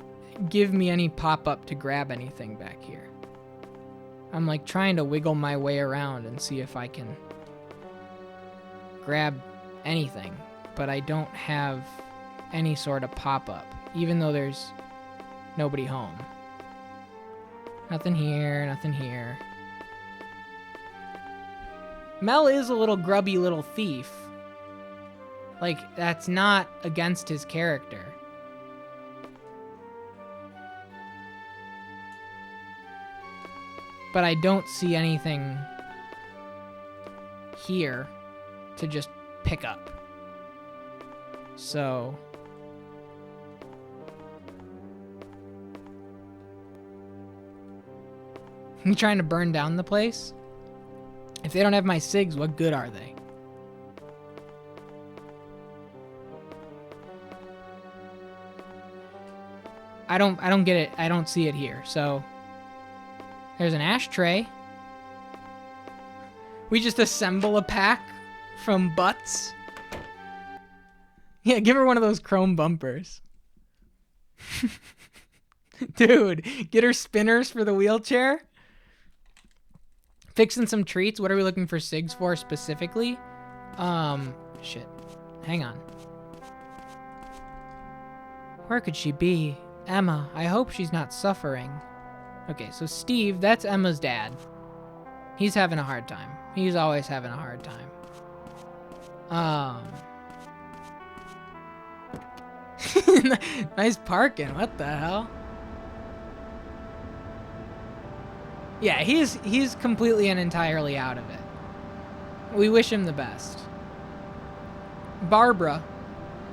give me any pop-up to grab anything back here. I'm like trying to wiggle my way around and see if I can grab anything, but I don't have any sort of pop-up, even though there's nobody home. Nothing here, nothing here. Mel is a little grubby little thief. Like, that's not against his character. But I don't see anything here to just pick up. So... You trying to burn down the place? If they don't have my SIGs, what good are they? I don't get it. I don't see it here. So there's an ashtray. We just assemble a pack from butts. Yeah, give her one of those chrome bumpers. Dude, get her spinners for the wheelchair. Fixing some treats. What are we looking for SIGs for specifically? Shit. Hang on. Where could she be? Emma. I hope she's not suffering. Okay, so Steve, that's Emma's dad. He's having a hard time. He's always having a hard time. Nice parking. What the hell? Yeah, he's completely and entirely out of it. We wish him the best. Barbara,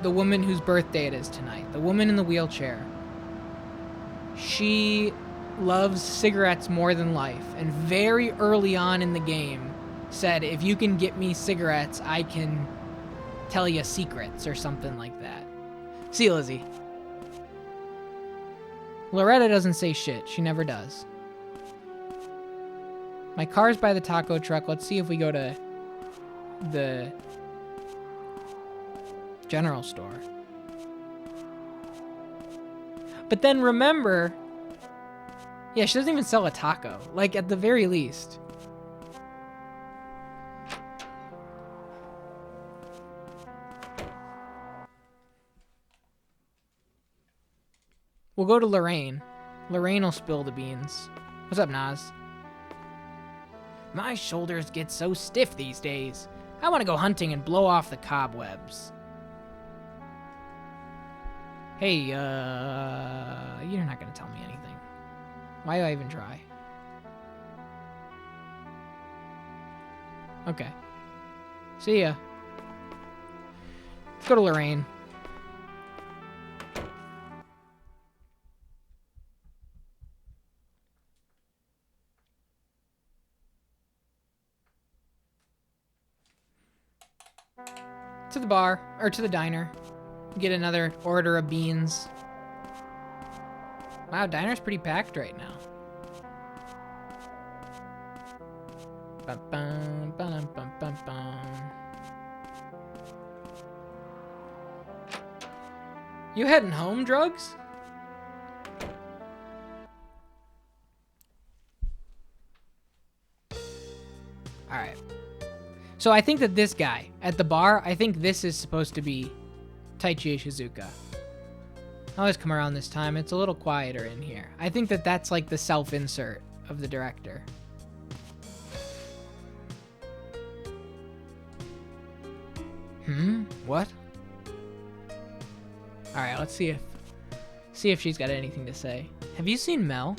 the woman whose birthday it is tonight, the woman in the wheelchair, she loves cigarettes more than life, and very early on in the game said, if you can get me cigarettes, I can tell you secrets or something like that. See you, Lizzie. Loretta doesn't say shit. She never does. My car's by the taco truck. Let's see if we go to the general store. But then remember, yeah, she doesn't even sell a taco. Like, at the very least. We'll go to Lorraine. Lorraine will spill the beans. What's up, Nas? My shoulders get so stiff these days. I want to go hunting and blow off the cobwebs. Hey, you're not going to tell me anything. Why do I even try? Okay. See ya. Let's go to Lorraine. To the bar, or to the diner. Get another order of beans. Wow, diner's pretty packed right now. Bum, bum, bum, bum, bum. You heading home, Drugs? Alright. So I think that this guy at the bar, I think this is supposed to be Taichi Shizuka. I always come around this time. It's a little quieter in here. I think that that's like the self-insert of the director. What? Alright, let's see if she's got anything to say. Have you seen Mel?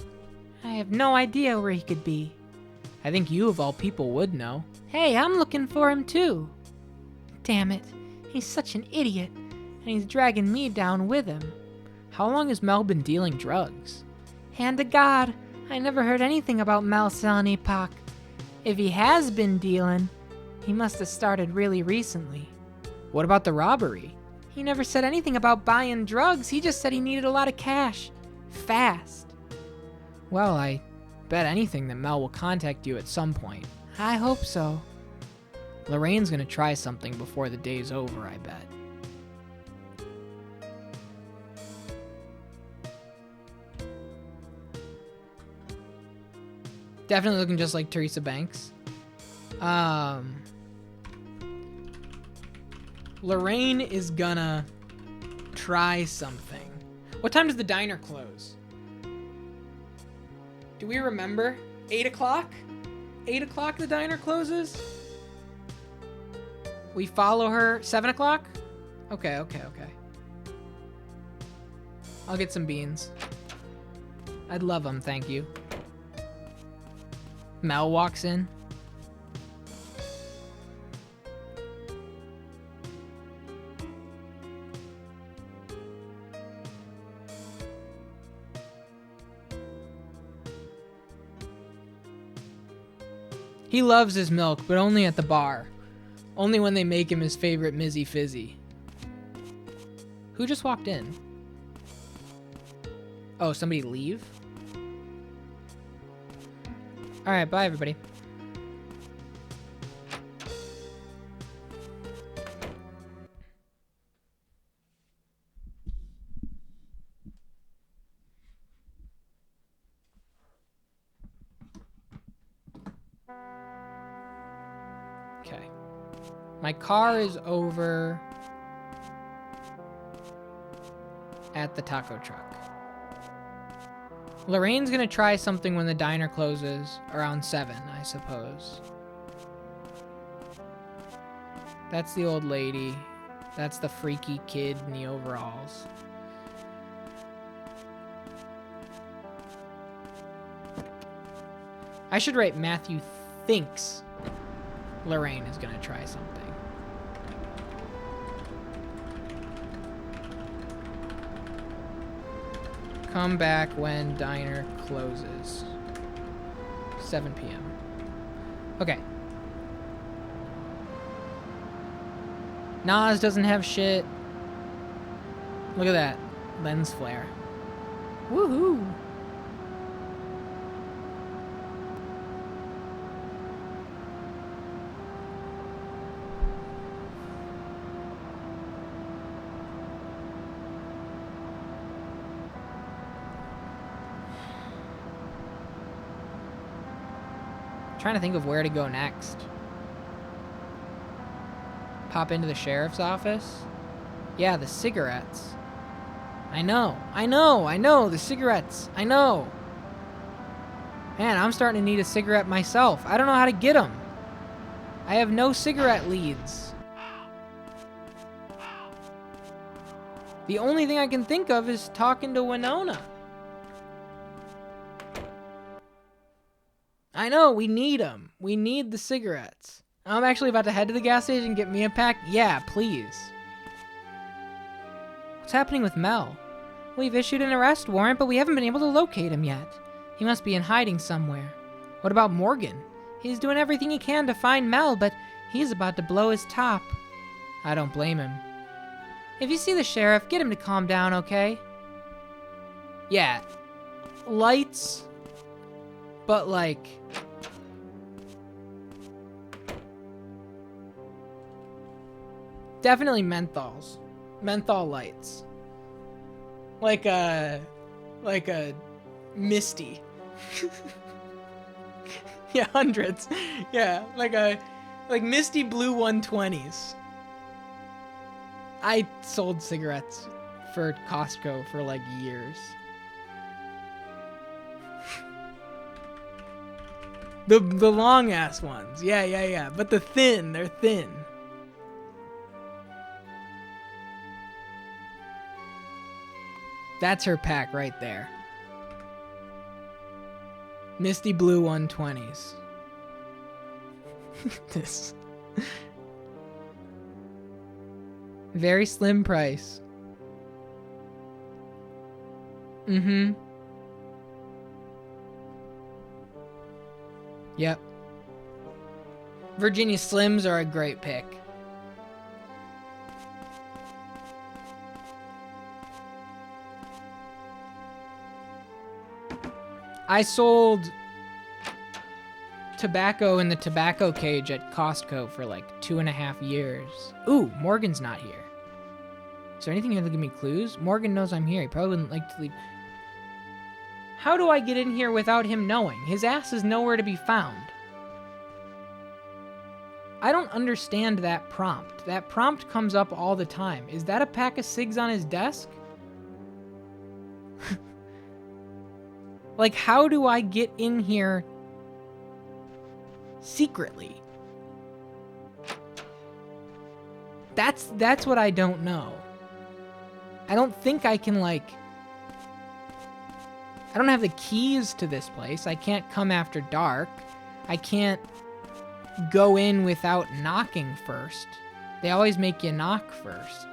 I have no idea where he could be. I think you of all people would know. Hey, I'm looking for him too. Damn it. He's such an idiot, and he's dragging me down with him. How long has Mel been dealing drugs? Hand to God, I never heard anything about Mel selling Epoch. If he has been dealing, he must have started really recently. What about the robbery? He never said anything about buying drugs. He just said he needed a lot of cash. Fast. Well, I bet anything that Mel will contact you at some point. I hope so. Lorraine's gonna try something before the day's over, I bet. Definitely looking just like Teresa Banks. Lorraine is gonna try something. What time does the diner close? Do we remember? 8 o'clock? 8 o'clock the diner closes? We follow her 7 o'clock? Okay. I'll get some beans. I'd love them, thank you. Mel walks in. He loves his milk, but only at the bar. Only when they make him his favorite Mizzy Fizzy. Who just walked in? Oh, somebody leave? Alright, bye everybody. Okay. My car is over at the taco truck. Lorraine's gonna try something when the diner closes around 7, I suppose. That's the old lady. That's the freaky kid in the overalls. I should write Matthew thinks Lorraine is gonna try something. Come back when diner closes. 7 p.m. Okay. Nas doesn't have shit. Look at that. Lens flare. Woohoo! Trying to think of where to go next. Pop into the sheriff's office? Yeah, the cigarettes. I know, the cigarettes, I know. Man, I'm starting to need a cigarette myself. I don't know how to get them. I have no cigarette leads. The only thing I can think of is talking to Winona. I know, we need them. We need the cigarettes. I'm actually about to head to the gas station and get me a pack. Yeah, please. What's happening with Mel? We've issued an arrest warrant, but we haven't been able to locate him yet. He must be in hiding somewhere. What about Morgan? He's doing everything he can to find Mel, but he's about to blow his top. I don't blame him. If you see the sheriff, get him to calm down, okay? Yeah. Lights, but like... definitely menthols. Menthol lights. Like a Misty. Yeah, hundreds. Yeah, like Misty Blue 120s. I sold cigarettes for Costco for like years. The long ass ones. Yeah. But they're thin. That's her pack right there. Misty Blue 120s. This. Very slim price. Mm-hmm. Yep. Virginia Slims are a great pick. I sold tobacco in the tobacco cage at Costco for like 2.5 years. Ooh, Morgan's not here. Is there anything here that give me clues? Morgan knows I'm here. He probably wouldn't like to leave. How do I get in here without him knowing? His ass is nowhere to be found. I don't understand that prompt. That prompt comes up all the time. Is that a pack of cigs on his desk? Like, how do I get in here secretly? That's what I don't know. I don't think I can, like... I don't have the keys to this place. I can't come after dark. I can't go in without knocking first. They always make you knock first.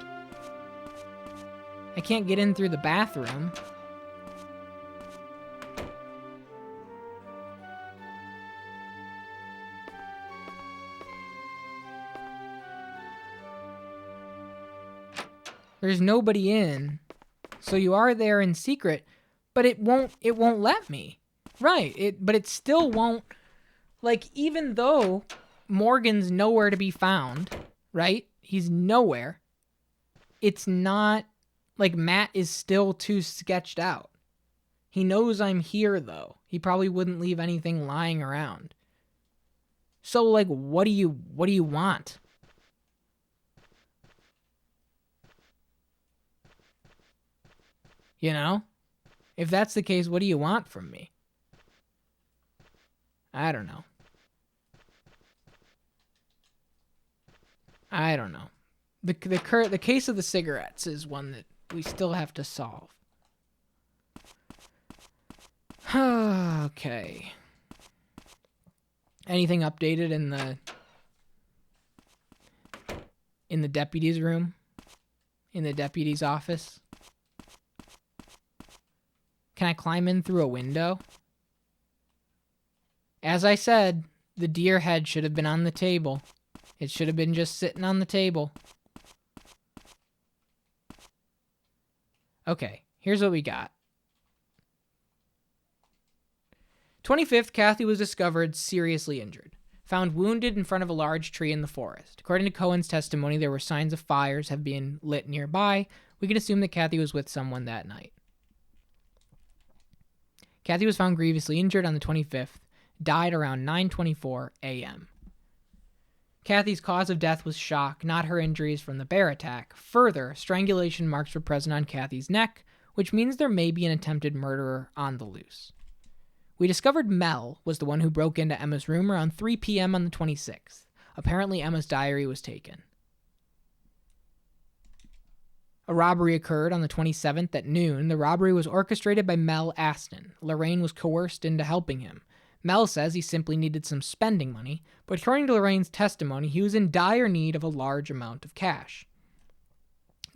I can't get in through the bathroom. There's nobody in. So you are there in secret, but it won't let me. Right. But it still won't, like, even though Morgan's nowhere to be found, right? He's nowhere. It's not, like, Matt is still too sketched out. He knows I'm here, though. He probably wouldn't leave anything lying around. So, like, what do you want? You know? If that's the case, what do you want from me? I don't know. The case of the cigarettes is one that we still have to solve. Okay. Anything updated in the deputy's room? In the deputy's office? Can I climb in through a window? As I said, the deer head should have been on the table. It should have been just sitting on the table. Okay, here's what we got. 25th, Kathy was discovered seriously injured. Found wounded in front of a large tree in the forest. According to Cohen's testimony, there were signs of fires have been lit nearby. We can assume that Kathy was with someone that night. Kathy was found grievously injured on the 25th, died around 9:24 a.m. Kathy's cause of death was shock, not her injuries from the bear attack. Further, strangulation marks were present on Kathy's neck, which means there may be an attempted murderer on the loose. We discovered Mel was the one who broke into Emma's room around 3 p.m. on the 26th. Apparently, Emma's diary was taken. A robbery occurred on the 27th at noon. The robbery was orchestrated by Mel Aston. Lorraine was coerced into helping him. Mel says he simply needed some spending money, but according to Lorraine's testimony, he was in dire need of a large amount of cash.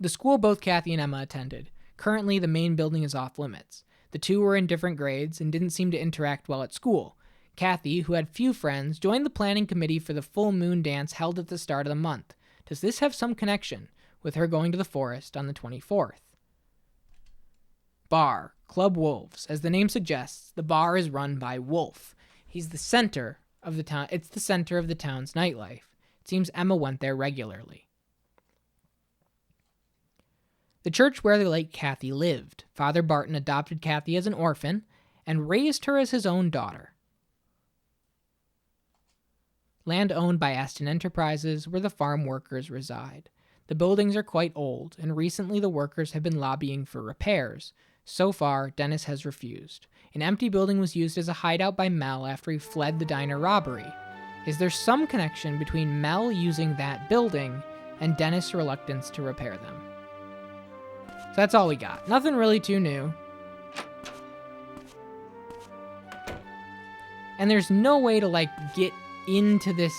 The school both Kathy and Emma attended. Currently, the main building is off limits. The two were in different grades and didn't seem to interact well at school. Kathy, who had few friends, joined the planning committee for the full moon dance held at the start of the month. Does this have some connection with her going to the forest on the 24th? Bar, Club Wolves. As the name suggests, the bar is run by Wolf. He's the center of the town. It's the center of the town's nightlife. It seems Emma went there regularly. The church where the late Kathy lived. Father Barton adopted Kathy as an orphan and raised her as his own daughter. Land owned by Aston Enterprises, where the farm workers reside. The buildings are quite old, and recently the workers have been lobbying for repairs. So far, Dennis has refused. An empty building was used as a hideout by Mel after he fled the diner robbery. Is there some connection between Mel using that building and Dennis' reluctance to repair them? So that's all we got. Nothing really too new. And there's no way to, get into this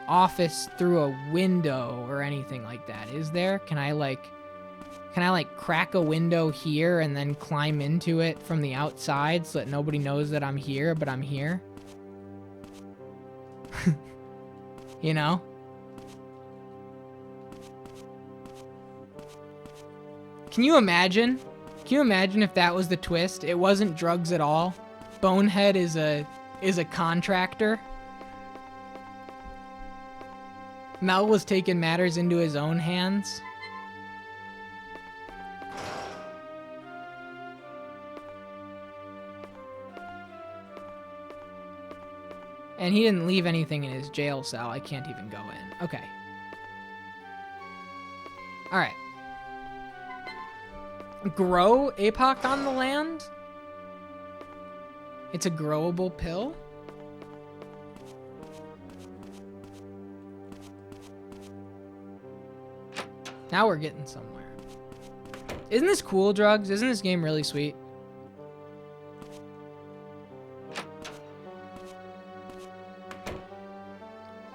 office through a window or anything like that, is there? Can I crack a window here and then climb into it from the outside so that nobody knows that I'm here, but I'm here? You know? Can you imagine? Can you imagine if that was the twist? It wasn't drugs at all. Bonehead is a contractor. Mel was taking matters into his own hands. And he didn't leave anything in his jail cell. I can't even go in. Okay. Alright. Grow Epoch on the land? It's a growable pill? Now we're getting somewhere. Isn't this cool, Drugs? Isn't this game really sweet?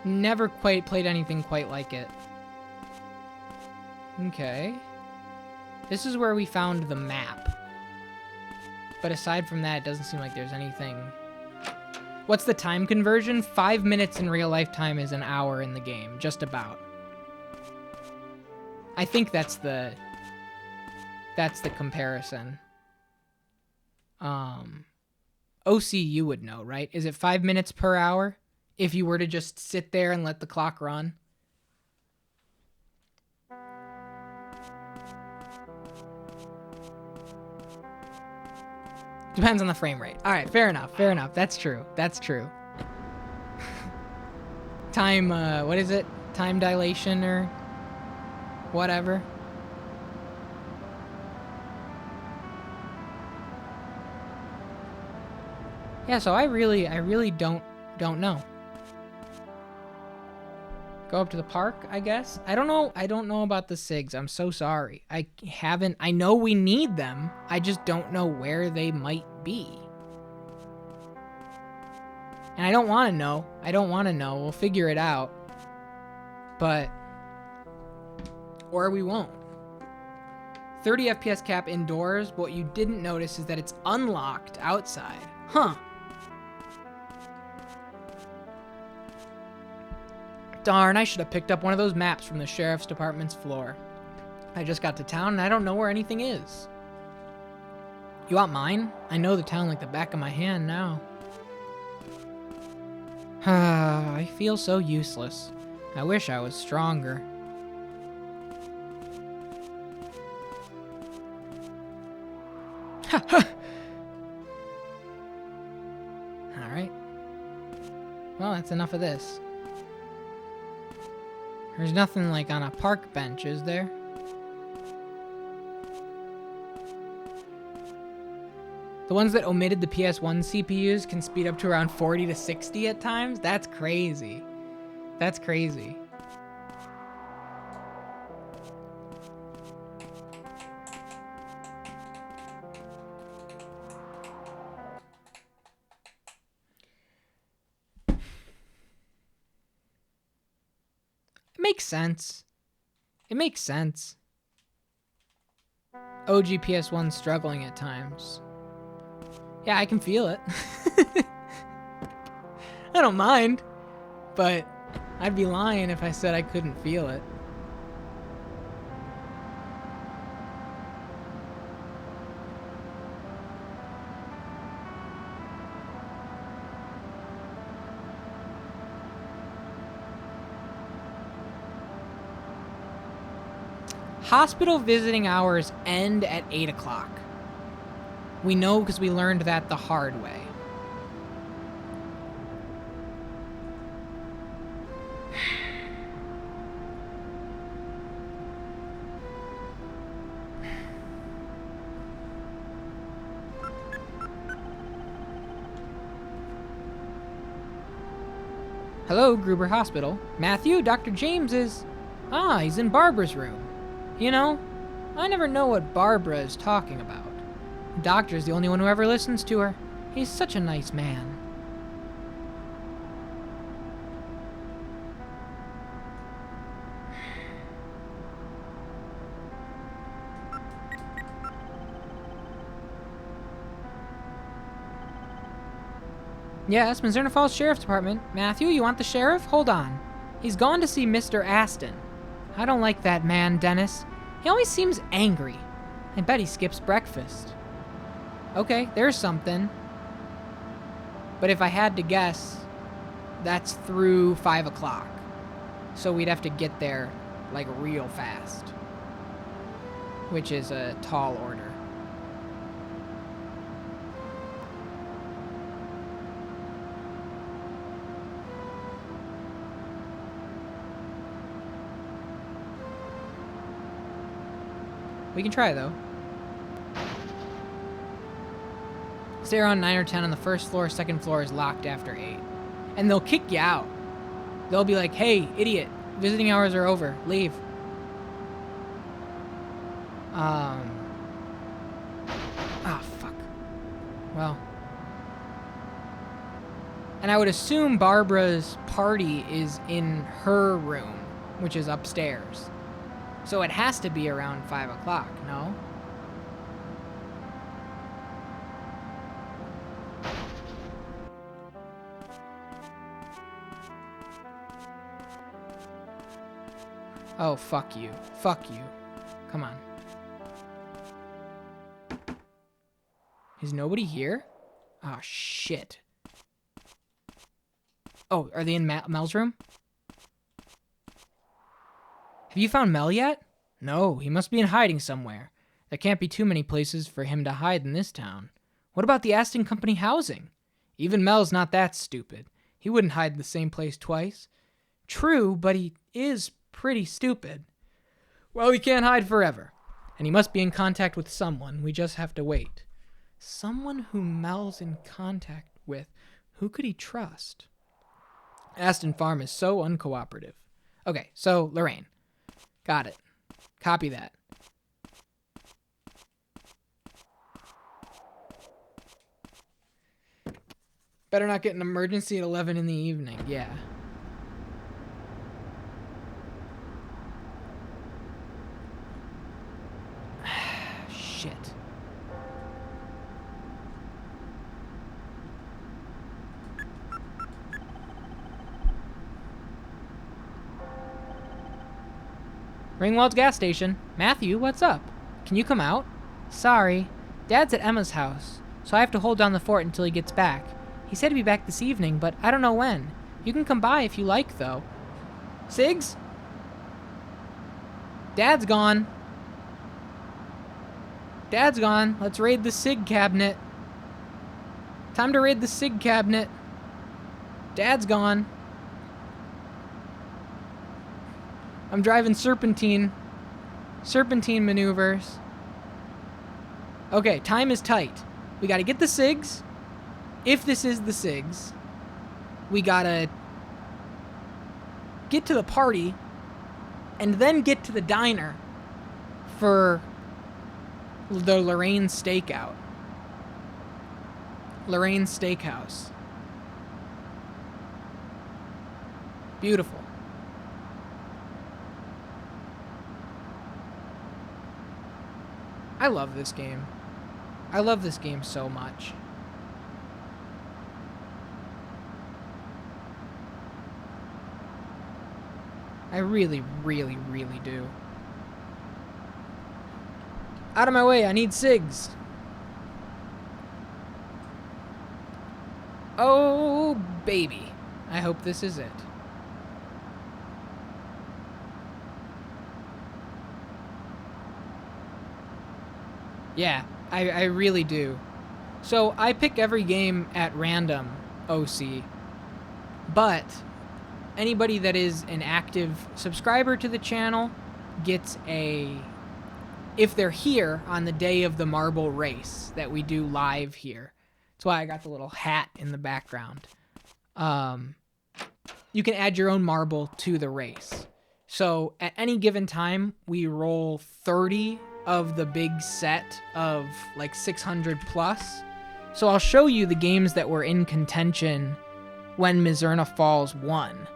Never quite played anything quite like it. Okay. This is where we found the map. But aside from that, it doesn't seem like there's anything. What's the time conversion? 5 minutes in real life time is an hour in the game, just about. I think that's the comparison. OC, you would know, right? Is it 5 minutes per hour? If you were to just sit there and let the clock run? Depends on the frame rate. All right, fair enough. Fair enough. That's true. That's true. Time, what is it? Time dilation or whatever. Yeah, so I really don't know. Go up to the park, I guess. I don't know about the SIGs. I'm so sorry. I know we need them. I just don't know where they might be. And I don't want to know. We'll figure it out. Or we won't. 30 FPS cap indoors, but what you didn't notice is that it's unlocked outside. Huh. Darn, I should have picked up one of those maps from the sheriff's department's floor. I just got to town and I don't know where anything is. You want mine? I know the town like the back of my hand now. I feel so useless. I wish I was stronger. Alright. Well, that's enough of this. There's nothing like on a park bench, is there? The ones that omitted the PS1 CPUs can speed up to around 40 to 60 at times. That's crazy. That's crazy. It makes sense. It makes sense. OG PS1 struggling at times. Yeah, I can feel it. I don't mind, but I'd be lying if I said I couldn't feel it. Hospital visiting hours end at 8 o'clock. We know because we learned that the hard way. Hello, Gruber Hospital. Matthew, Dr. James is... Ah, he's in Barbara's room. You know, I never know what Barbara is talking about. The doctor's the only one who ever listens to her. He's such a nice man. Yes, Mizzurna Falls Sheriff's Department. Matthew, you want the sheriff? Hold on. He's gone to see Mr. Aston. I don't like that man, Dennis. He always seems angry. I bet he skips breakfast. Okay, there's something. But if I had to guess, that's through 5 o'clock. So we'd have to get there, like, real fast. Which is a tall order. We can try, though. Stay around 9 or 10 on the first floor. Second floor is locked after 8. And they'll kick you out. They'll be like, hey, idiot, visiting hours are over. Leave. Ah, fuck. Well. And I would assume Barbara's party is in her room, which is upstairs. So it has to be around 5 o'clock, no? Oh, fuck you. Fuck you. Come on. Is nobody here? Oh, shit. Oh, are they in Mel's room? Have you found Mel yet? No, he must be in hiding somewhere. There can't be too many places for him to hide in this town. What about the Aston Company housing? Even Mel's not that stupid. He wouldn't hide in the same place twice. True, but he is pretty stupid. Well, he can't hide forever. And he must be in contact with someone. We just have to wait. Someone who Mel's in contact with. Who could he trust? Aston Farm is so uncooperative. Okay, so Lorraine. Got it. Copy that. Better not get an emergency at 11 in the evening. Yeah. Shit. Ringwald's gas station. Matthew, what's up? Can you come out? Sorry. Dad's at Emma's house, so I have to hold down the fort until he gets back. He said he'd be back this evening, but I don't know when. You can come by if you like, though. Sigs? Dad's gone. Dad's gone. Let's raid the Sig cabinet. Time to raid the Sig cabinet. Dad's gone. I'm driving serpentine. Serpentine maneuvers. Okay, time is tight. We got to get the SIGs. If this is the SIGs, we got to get to the party and then get to the diner for the Lorraine Steakout. Lorraine Steakhouse. Beautiful. I love this game. I love this game so much. I really, really, really do. Out of my way, I need SIGs. Oh, baby. I hope this is it. Yeah, I really do. So I pick every game at random, OC. But anybody that is an active subscriber to the channel gets a... If they're here on the day of the marble race that we do live here. That's why I got the little hat in the background. You can add your own marble to the race. So at any given time, we roll 30 of the big set of like 600 plus. So I'll show you the games that were in contention when Mizzurna Falls won.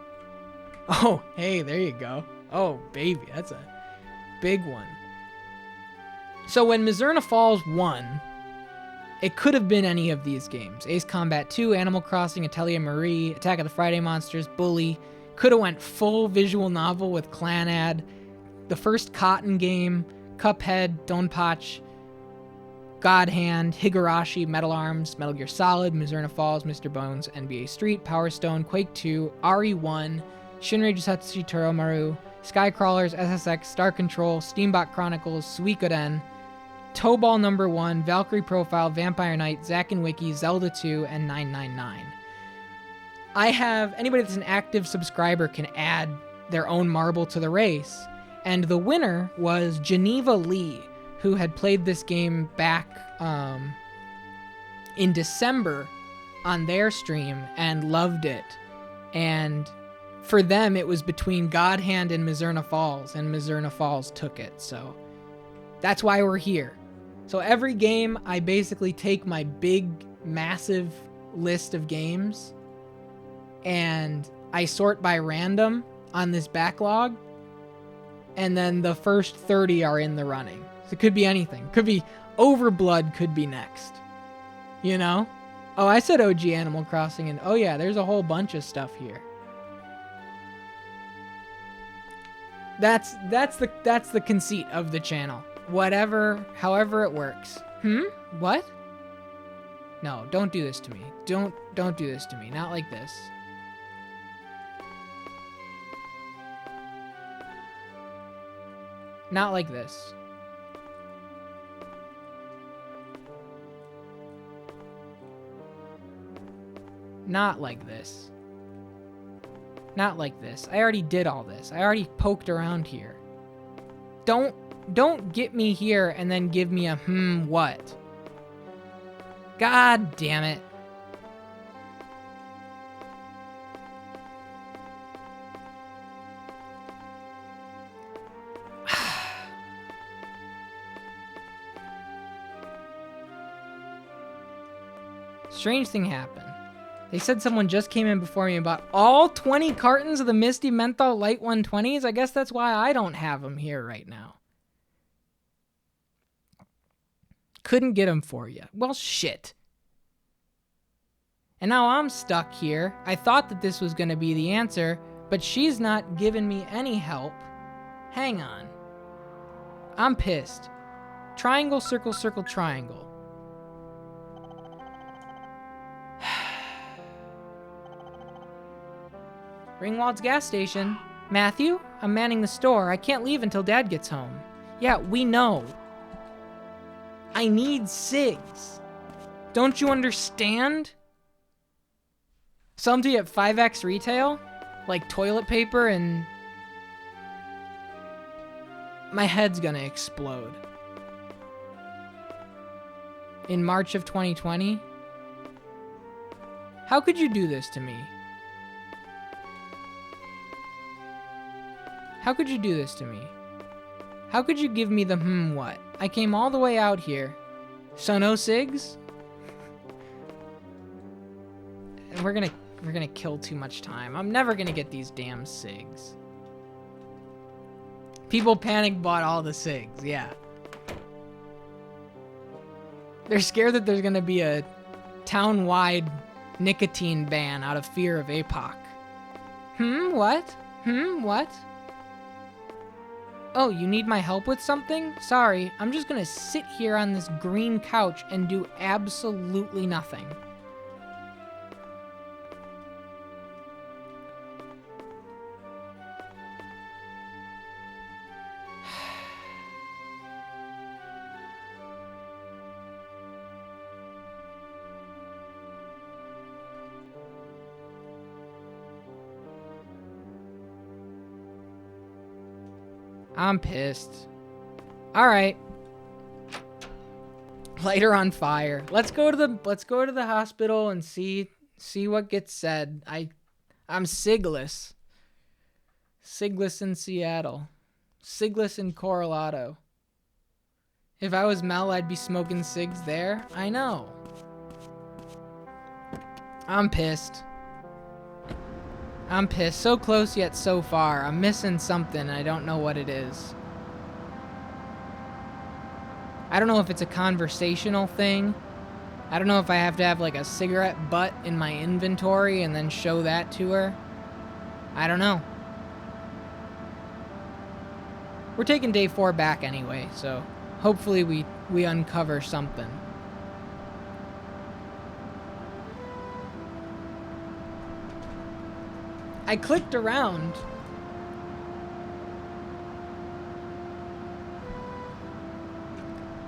Oh, hey, there you go. Oh, baby, that's a big one. So when Mizzurna Falls won, it could have been any of these games. Ace Combat 2, Animal Crossing, Atelier Marie, Attack of the Friday Monsters, Bully. Could have went full visual novel with Clanad, the first Cotton game, Cuphead, Donpachi, God Hand, Higurashi, Metal Arms, Metal Gear Solid, Mizzurna Falls, Mr. Bones, NBA Street, Power Stone, Quake 2, RE1, Shinrei Jusatsu Toromaru, Skycrawlers, SSX, Star Control, Steambot Chronicles, Suikoden, Tobal Number 1, Valkyrie Profile, Vampire Knight, Zack and Wiki, Zelda 2, and 999. I have... Anybody that's an active subscriber can add their own marble to the race. And the winner was Geneva Lee, who had played this game back in December on their stream and loved it. And for them, it was between God Hand and Mizzurna Falls, and Mizzurna Falls took it. So that's why we're here. So every game, I basically take my big, massive list of games and I sort by random on this backlog. And then the first 30 are in the running. So it could be anything. Could be Overblood could be next. You know? Oh, I said OG Animal Crossing, and oh yeah, there's a whole bunch of stuff here. That's the conceit of the channel. Whatever, however it works. What? No, don't do this to me. Don't do this to me. Not like this. Not like this. Not like this. Not like this. I already did all this. I already poked around here. Don't get me here and then give me a what? God damn it. Strange thing happened. They said someone just came in before me and bought all 20 cartons of the Misty Menthol Light 120s. I guess that's why I don't have them here right now. Couldn't get them for you. Well, shit. And now I'm stuck here. I thought that this was going to be the answer, but she's not giving me any help. Hang on. I'm pissed. Triangle, circle, circle, triangle. Ringwald's gas station. Matthew, I'm manning the store. I can't leave until Dad gets home. Yeah, we know. I need SIGs. Don't you understand? Some to you at 5x retail? Like toilet paper and... My head's gonna explode. in March of 2020? How could you do this to me? How could you do this to me? How could you give me the what? I came all the way out here. So no SIGs? And we're gonna kill too much time. I'm never gonna get these damn SIGs. People panic bought all the SIGs, yeah. They're scared that there's gonna be a town-wide nicotine ban out of fear of Epoch. What? What? Oh, you need my help with something? Sorry, I'm just gonna sit here on this green couch and do absolutely nothing. I'm pissed. All right. Light her on fire. Let's go to the hospital and see what gets said. I'm Sigless. Sigless in Seattle. Sigless in Coronado. If I was Mel, I'd be smoking cigs there. I know. I'm pissed. I'm pissed. So close yet so far. I'm missing something and I don't know what it is. I don't know if it's a conversational thing. I don't know if I have to have like a cigarette butt in my inventory and then show that to her. I don't know. We're taking day 4 back anyway, so hopefully we uncover something. I clicked around.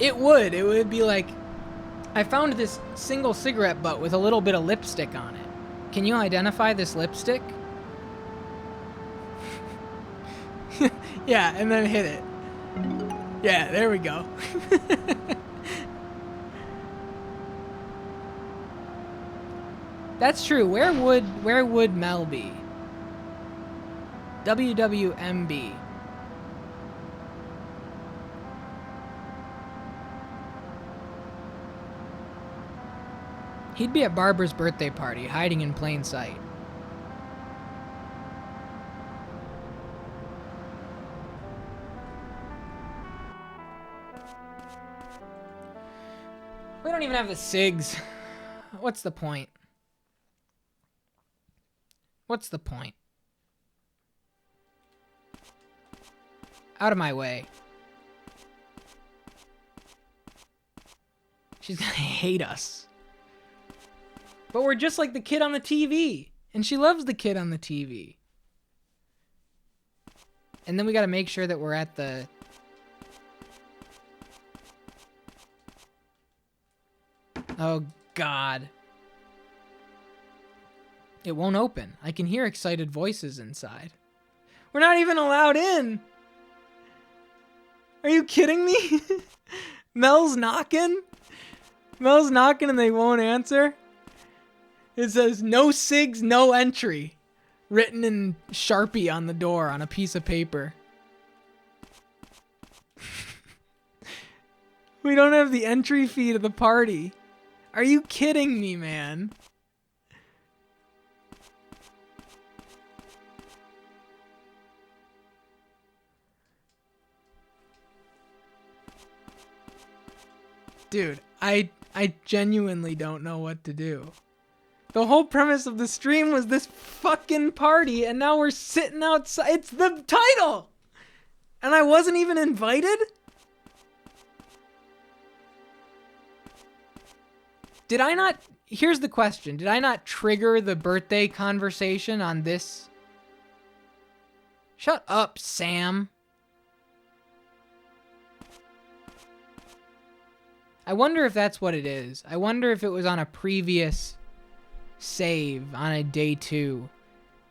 It would be like, I found this single cigarette butt with a little bit of lipstick on it. Can you identify this lipstick? Yeah, and then hit it. Yeah, there we go. That's true. Where would Mel be? WWMB. He'd be at Barbara's birthday party, hiding in plain sight. We don't even have the SIGs. What's the point? What's the point? Out of my way. She's gonna hate us. But we're just like the kid on the TV. And she loves the kid on the TV. And then we gotta make sure that we're at the... Oh, God. It won't open. I can hear excited voices inside. We're not even allowed in! Are you kidding me? Mel's knocking? Mel's knocking and they won't answer? It says, no SIGs, no entry. Written in Sharpie on the door on a piece of paper. We don't have the entry fee to the party. Are you kidding me, man? Dude, I genuinely don't know what to do. The whole premise of the stream was this fucking party, and now we're sitting outside. It's the title! And I wasn't even invited? Did I not... Here's the question. Did I not trigger the birthday conversation on this? Shut up, Sam. I wonder if that's what it is. I wonder if it was on a previous save on a day 2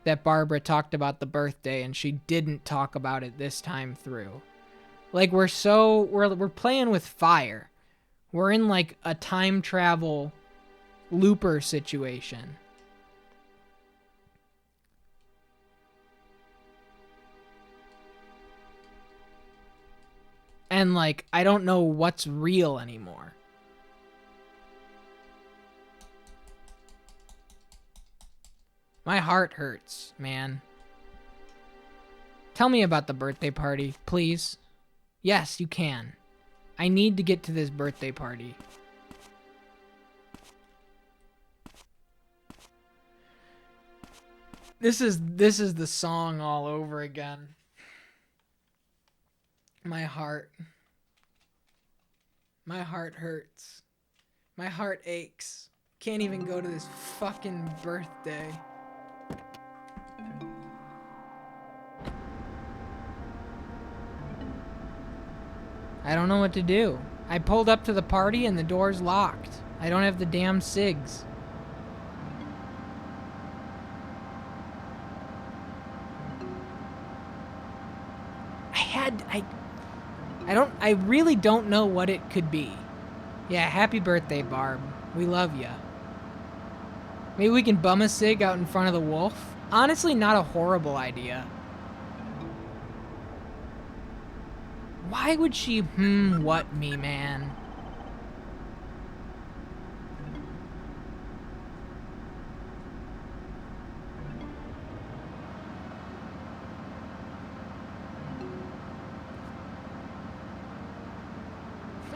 that Barbara talked about the birthday and she didn't talk about it this time through. Like we're playing with fire. We're in like a time travel looper situation. And like, I don't know what's real anymore. My heart hurts, man. Tell me about the birthday party, please. Yes, you can. I need to get to this birthday party. This is the song all over again. My heart hurts. My heart aches. Can't even go to this fucking birthday. I don't know what to do. I pulled up to the party and the door's locked. I don't have the damn cigs. I really don't know what it could be. Yeah, happy birthday, Barb. We love ya. Maybe we can bum a cig out in front of the wolf? Honestly, not a horrible idea. Why would she what me, man?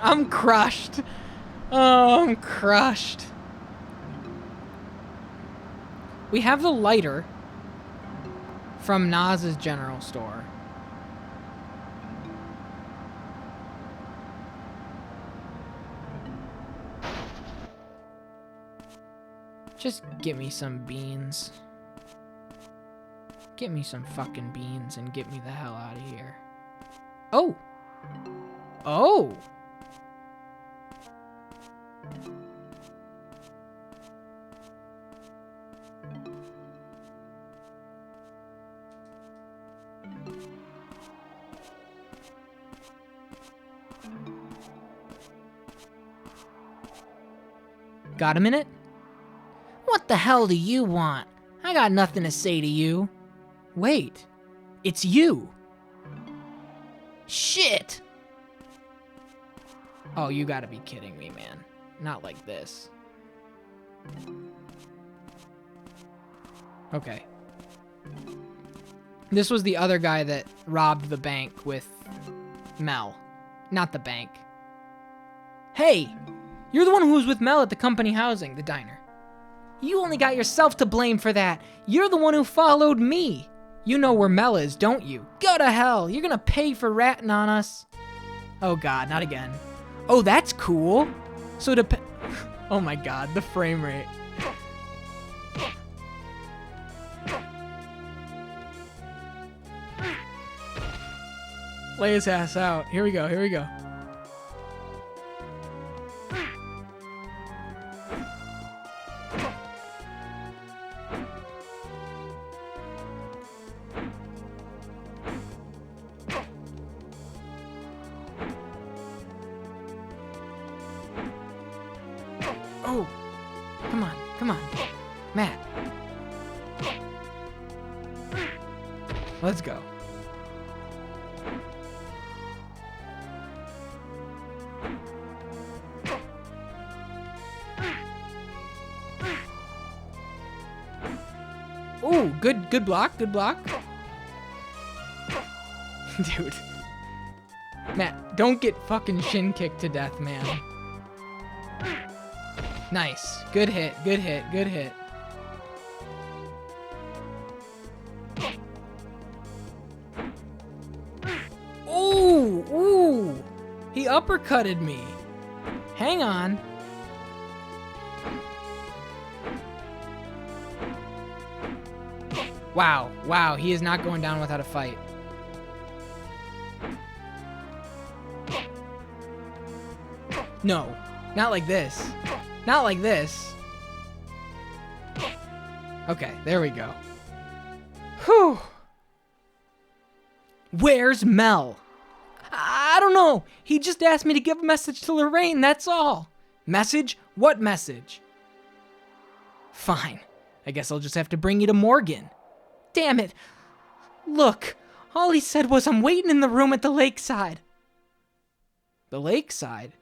I'm crushed. Oh, I'm crushed. We have the lighter from Naz's general store. Just get me some beans. Get me some fucking beans and get me the hell out of here. Oh! Oh! Got a minute? What the hell do you want? I got nothing to say to you. Wait, it's you. Shit! Oh, you gotta be kidding me, man. Not like this. Okay. This was the other guy that robbed the bank with Mel. Not the bank. Hey! You're the one who was with Mel at the company housing, the diner. You only got yourself to blame for that. You're the one who followed me. You know where Mel is, don't you? Go to hell. You're gonna pay for ratting on us. Oh god, not again. Oh, that's cool. So oh my god, the frame rate. Lay his ass out. Here we go, here we go. Oh, come on, Matt. Let's go. Ooh, good block, good block. Dude. Matt, don't get fucking shin kicked to death, man. Nice. Good hit, good hit, good hit. Ooh, ooh. He uppercutted me. Hang on. Wow, wow, he is not going down without a fight. No, not like this. Not like this. Okay, there we go. Whew. Where's Mel? Ah! I don't know. He just asked me to give a message to Lorraine, that's all. Message? What message? Fine. I guess I'll just have to bring you to Morgan. Damn it. Look, all he said was I'm waiting in the room at the lakeside. The lakeside?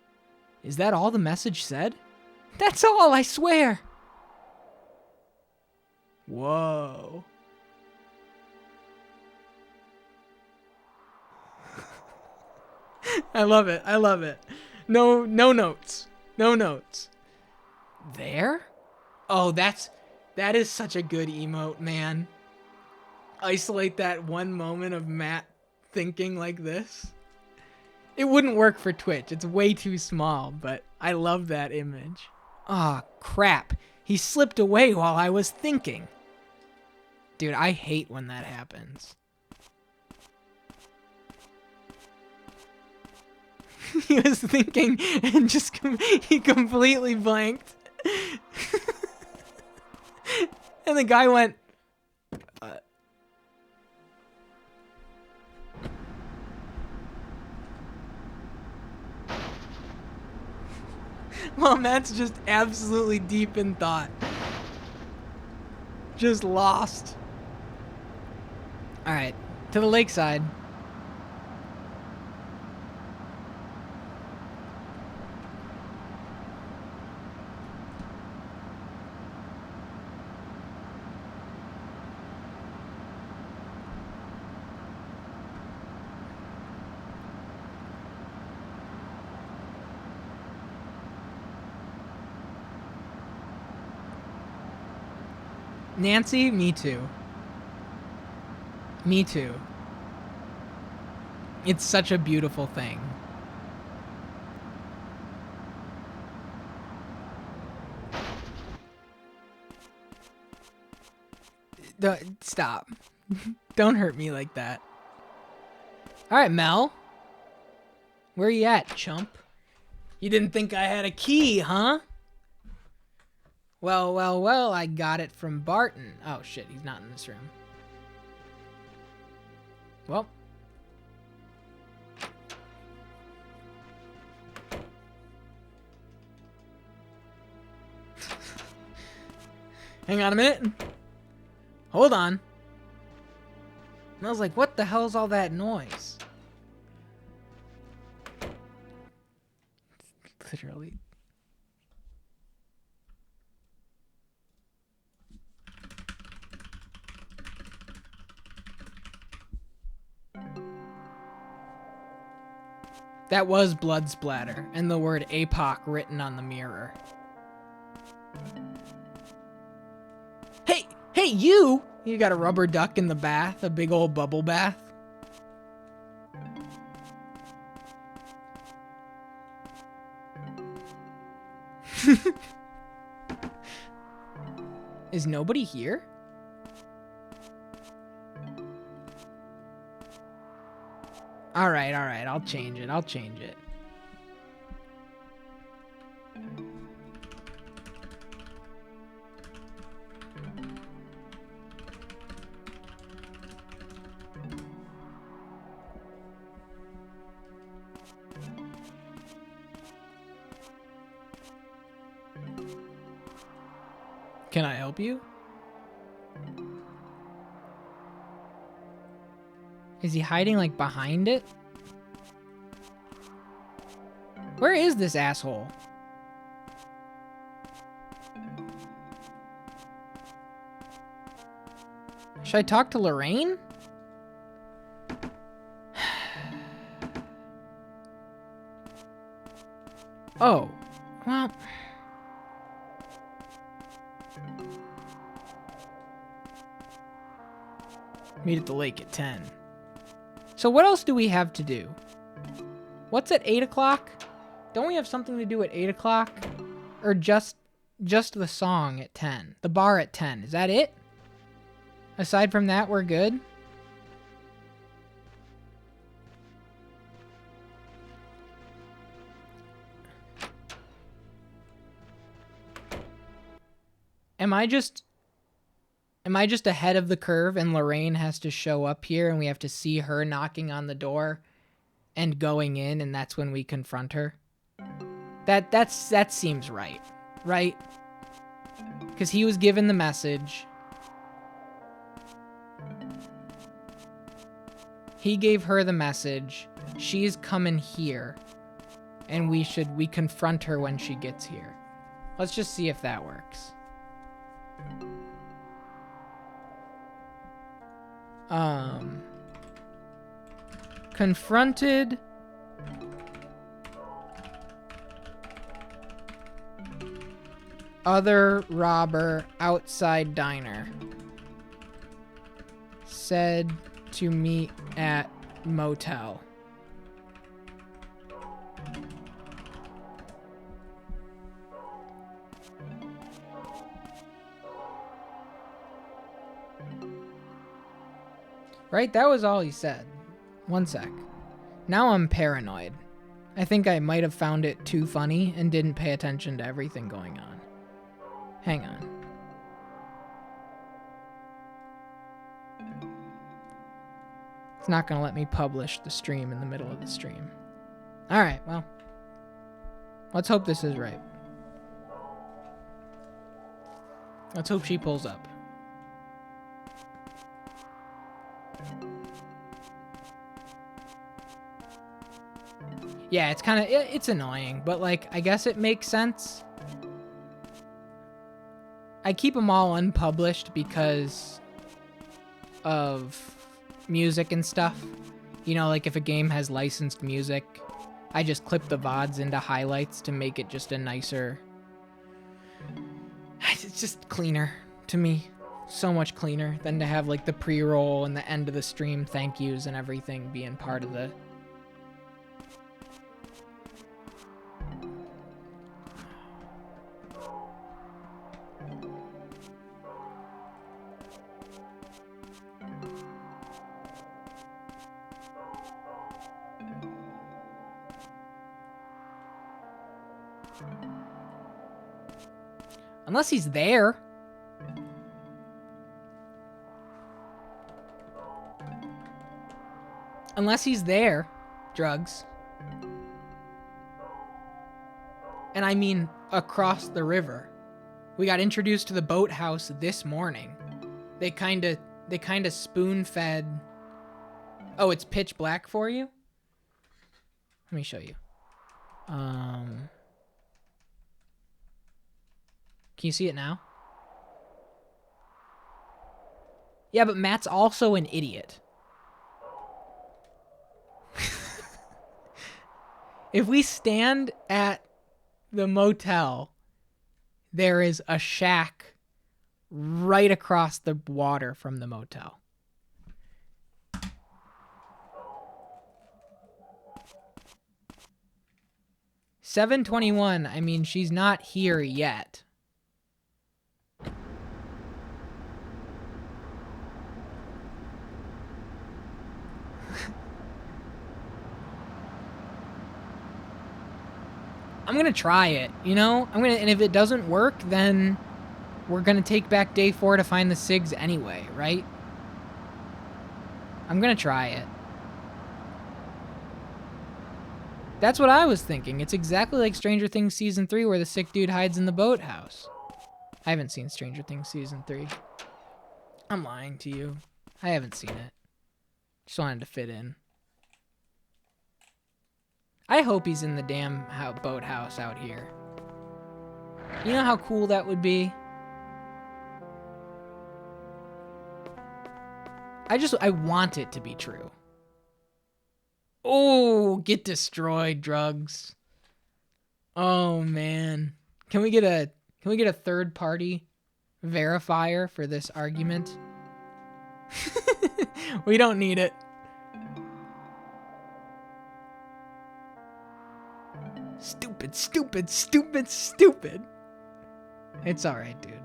Is that all the message said? That's all, I swear. Whoa. I love it. I love it. No notes. No notes. There? Oh, that is such a good emote, man. Isolate that one moment of Matt thinking like this. It wouldn't work for Twitch. It's way too small, but I love that image. Ah, crap. He slipped away while I was thinking. Dude, I hate when that happens. He was thinking and he completely blanked. And the guy went, Well, Matt's just absolutely deep in thought. Just lost. Alright, to the lakeside. Nancy, me too. Me too. It's such a beautiful thing. Stop. Don't hurt me like that. Alright, Mel. Where you at, chump? You didn't think I had a key, huh? Well, I got it from Barton. Oh shit, he's not in this room. Well. Hang on a minute. Hold on. And I was like, what the hell's all that noise? Literally. That was blood splatter, and the word Epoch written on the mirror. Hey, you! You got a rubber duck in the bath, a big old bubble bath. Is nobody here? Alright, I'll change it. Can I help you? Is he hiding like behind it? Where is this asshole? Should I talk to Lorraine? Oh, well. Meet at the lake at 10. So what else do we have to do? What's at 8 o'clock? Don't we have something to do at 8 o'clock? Or just the song at 10? The bar at 10. Is that it? Aside from that, we're good? Am I just ahead of the curve and Lorraine has to show up here and we have to see her knocking on the door and going in, and that's when we confront her. That seems right, right? Because he was given the message. He gave her the message. She's coming here, and we confront her when she gets here. Let's just see if that works. Confronted other robber outside diner. Said to meet at motel. Right? That was all he said. One sec. Now I'm paranoid. I think I might have found it too funny and didn't pay attention to everything going on. Hang on. It's not going to let me publish the stream in the middle of the stream. All right, well. Let's hope this is right. Let's hope she pulls up. Yeah, it's kind of, it's annoying, but like, I guess it makes sense. I keep them all unpublished because of music and stuff. You know, like if a game has licensed music, I just clip the VODs into highlights to make it just a nicer... It's just cleaner to me. So much cleaner than to have like the pre-roll and the end of the stream thank yous and everything being part of the... Unless he's there. Unless he's there. Drugs. And I mean across the river. We got introduced to the boathouse this morning. They kind of spoon-fed... Oh, it's pitch black for you? Let me show you. Can you see it now? Yeah, but Matt's also an idiot. If we stand at the motel, there is a shack right across the water from the motel. $7:21. I mean, she's not here yet. I'm gonna try it, you know? And if it doesn't work, then we're gonna take back day 4 to find the SIGs anyway, right? I'm gonna try it. That's what I was thinking. It's exactly like Stranger Things Season 3 where the sick dude hides in the boathouse. I haven't seen Stranger Things Season 3. I'm lying to you. I haven't seen it. Just wanted to fit in. I hope he's in the damn boathouse out here. You know how cool that would be? I want it to be true. Oh, get destroyed, drugs. Oh man. Can we get a third party verifier for this argument? We don't need it. Stupid, stupid, stupid, stupid. It's alright, dude.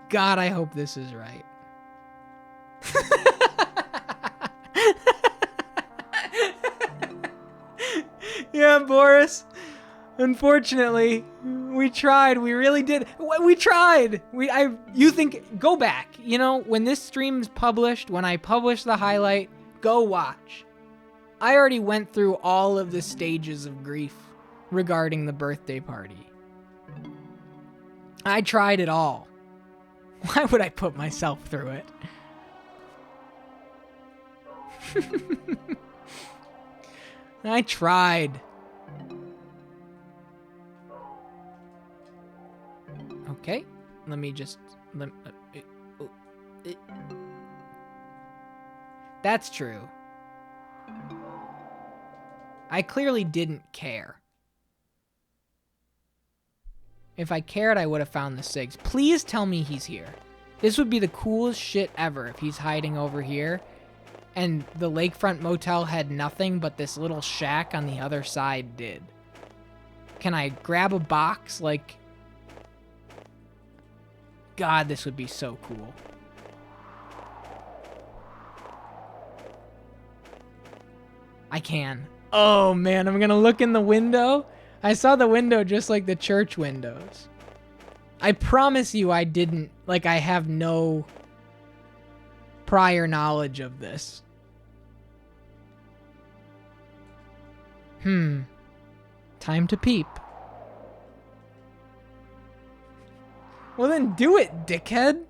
God, I hope this is right. Yeah, Boris. Unfortunately, We tried. We really did. We tried. You think, go back. You know, when this stream's published, when I publish the highlight, go watch. I already went through all of the stages of grief regarding the birthday party. I tried it all. Why would I put myself through it? I tried. Okay, let me just... That's true. I clearly didn't care. If I cared, I would have found the SIGs. Please tell me he's here. This would be the coolest shit ever if he's hiding over here and the lakefront motel had nothing but this little shack on the other side did. Can I grab a box? Like... God, this would be so cool. I can. Oh, man, I'm gonna look in the window. I saw the window just like the church windows. I promise you I didn't, like, I have no prior knowledge of this. Time to peep. Well, then do it, dickhead.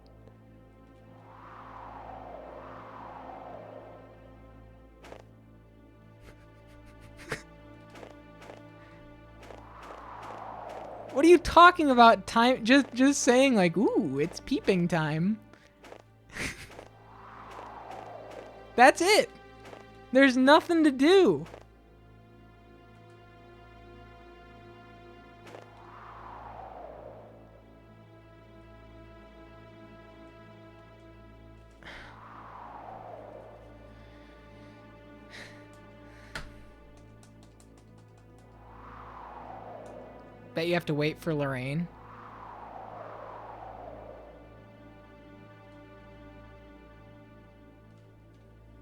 What are you talking about? Time, just saying like, ooh, it's peeping time. That's it. There's nothing to do. Bet you have to wait for Lorraine.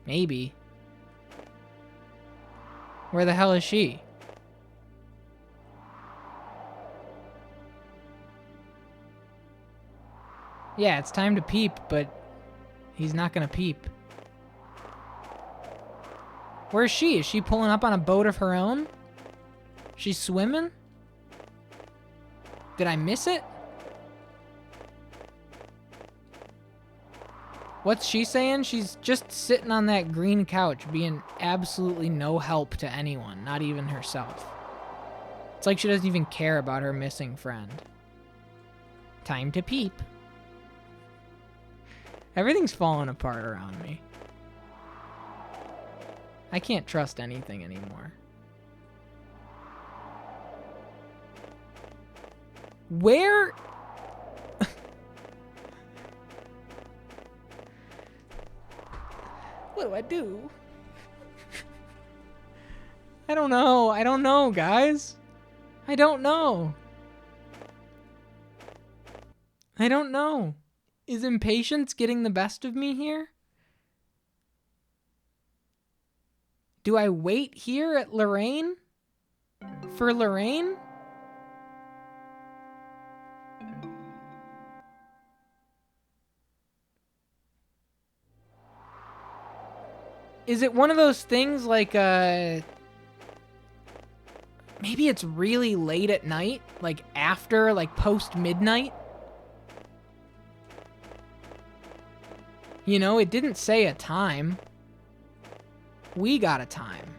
Maybe. Where the hell is she? Yeah, it's time to peep, but he's not gonna peep. Where's she? Is she pulling up on a boat of her own? She's swimming? Did I miss it? What's she saying? She's just sitting on that green couch being absolutely no help to anyone, not even herself. It's like she doesn't even care about her missing friend. Time to peep. Everything's falling apart around me. I can't trust anything anymore. Where? What do I do? I don't know. I don't know, guys. I don't know. I don't know. Is impatience getting the best of me here? Do I wait here at Lorraine? For Lorraine? Is it one of those things like, maybe it's really late at night? Like after, like post-midnight? You know, it didn't say a time. We got a time.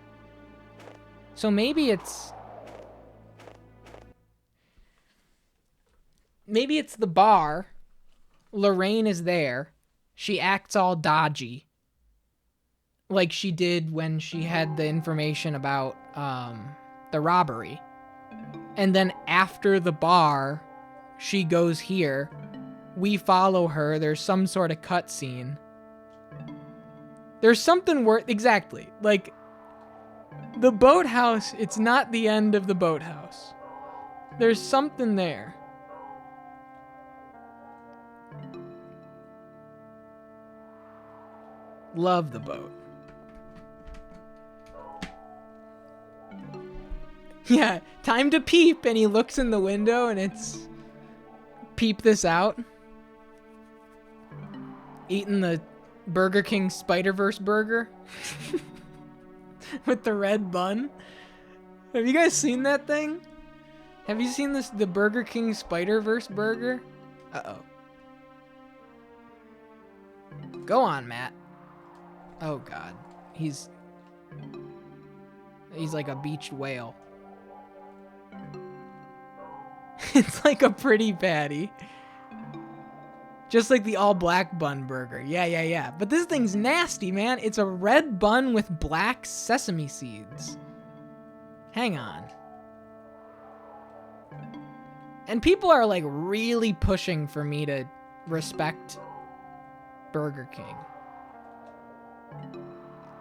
So maybe it's... Maybe it's the bar. Lorraine is there. She acts all dodgy. Like she did when she had the information about the robbery. And then after the bar, she goes here. We follow her. There's some sort of cutscene. There's something worth... Exactly. Like, the boathouse, it's not the end of the boathouse. There's something there. Love the boat. Yeah, time to peep, and he looks in the window, and it's peep this out. Eating the Burger King Spider-Verse burger with the red bun. Have you guys seen that thing? Have you seen the Burger King Spider-Verse burger? Uh-oh. Go on, Matt. Oh, God. He's like a beached whale. It's like a pretty patty. Just like the all-black bun burger. Yeah. But this thing's nasty, man. It's a red bun with black sesame seeds. Hang on. And people are like really pushing for me to respect Burger King.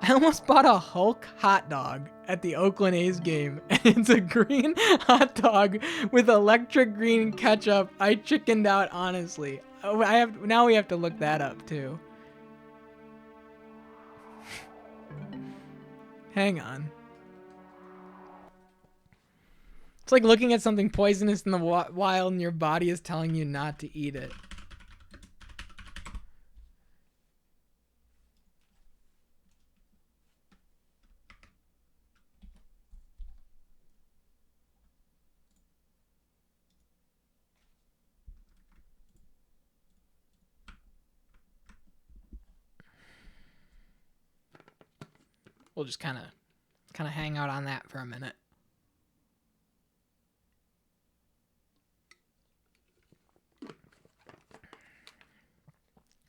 I almost bought a Hulk hot dog at the Oakland A's game, and it's a green hot dog with electric green ketchup. I chickened out, honestly. Now we have to look that up too. Hang on. It's like looking at something poisonous in the wild and your body is telling you not to eat it. We'll just kind of hang out on that for a minute.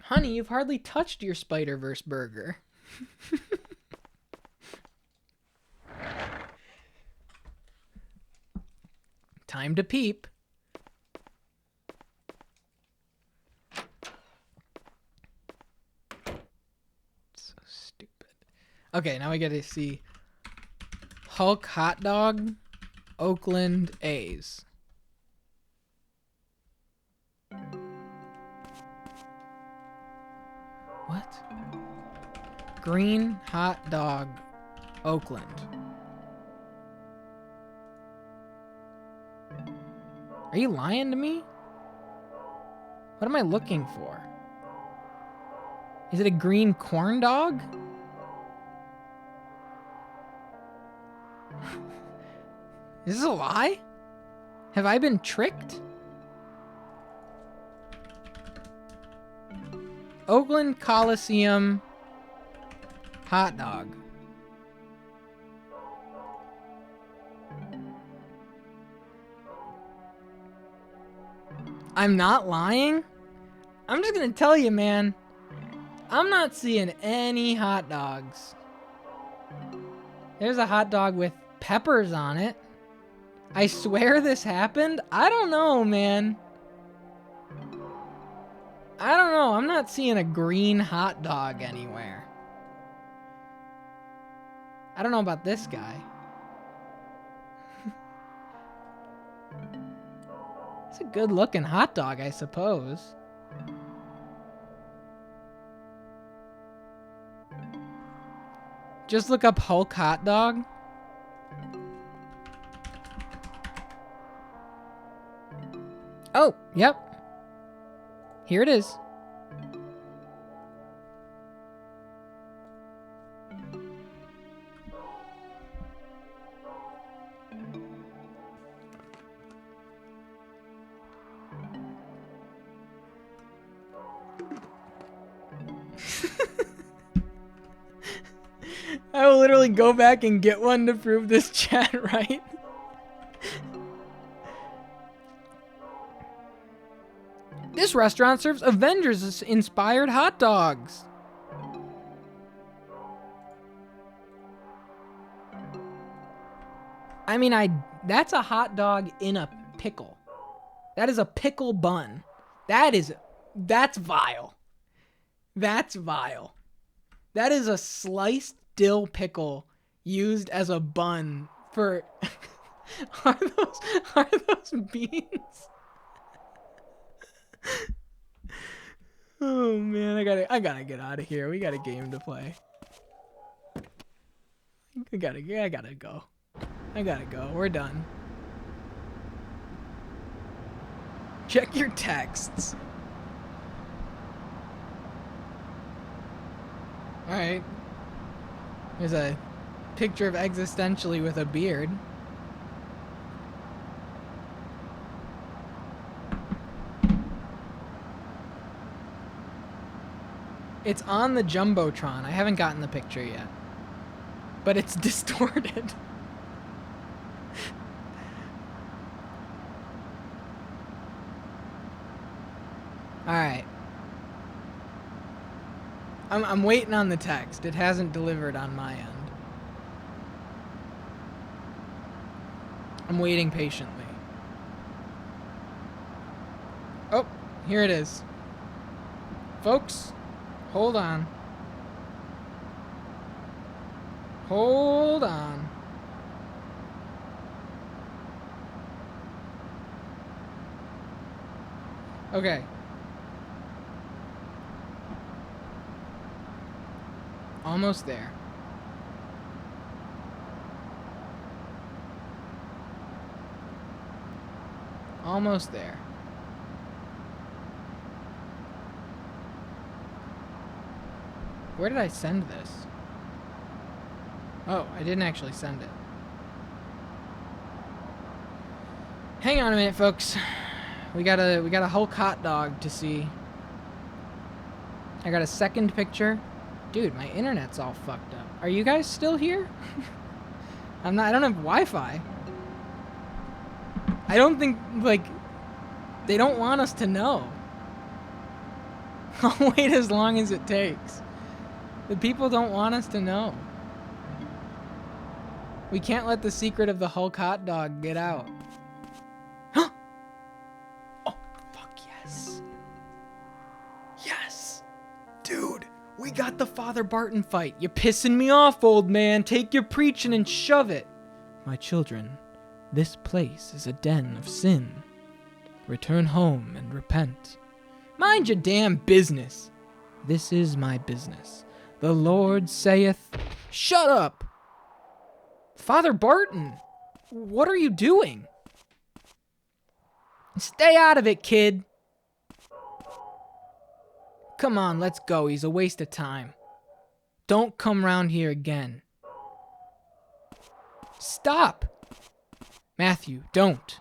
Honey, you've hardly touched your Spider-Verse burger. Time to peep. So stupid. Okay, now we get to see Hulk hot dog, Oakland A's. What? Green hot dog, Oakland. Are you lying to me? What am I looking for? Is it a green corn dog? Is this a lie? Have I been tricked? Oakland Coliseum hot dog. I'm not lying. I'm just gonna tell you, man. I'm not seeing any hot dogs. There's a hot dog with peppers on it. I swear this happened. I don't know, man. I don't know. I'm not seeing a green hot dog anywhere. I don't know about this guy. It's a good looking hot dog, I suppose. Just look up Hulk hot dog. Oh, yep. Here it is. I will literally go back and get one to prove this chat right. This restaurant serves Avengers-inspired hot dogs. I mean, that's a hot dog in a pickle. That is a pickle bun. That's vile. That's vile. That is a sliced dill pickle used as a bun for... Are those beans? Oh man, I gotta get out of here. We got a game to play. I gotta go. I gotta go. We're done. Check your texts. Alright. There's a picture of Existentially with a beard. It's on the Jumbotron. I haven't gotten the picture yet. But it's distorted. Alright. I'm waiting on the text. It hasn't delivered on my end. I'm waiting patiently. Oh, here it is. Folks, hold on. Hold on. Okay. Almost there. Almost there. Where did I send this? Oh, I didn't actually send it. Hang on a minute, folks. We got a Hulk hot dog to see. I got a second picture. Dude, my internet's all fucked up. Are you guys still here? I don't have Wi-Fi. I don't think, like, they don't want us to know. I'll wait as long as it takes. The people don't want us to know. We can't let the secret of the Hulk hot dog get out. Huh? Oh, fuck yes. Yes. Dude, we got the Father Barton fight. You're pissing me off, old man. Take your preaching and shove it. My children, this place is a den of sin. Return home and repent. Mind your damn business. This is my business. The Lord saith, shut up! Father Barton, what are you doing? Stay out of it, kid. Come on, let's go. He's a waste of time. Don't come round here again. Stop! Matthew, don't.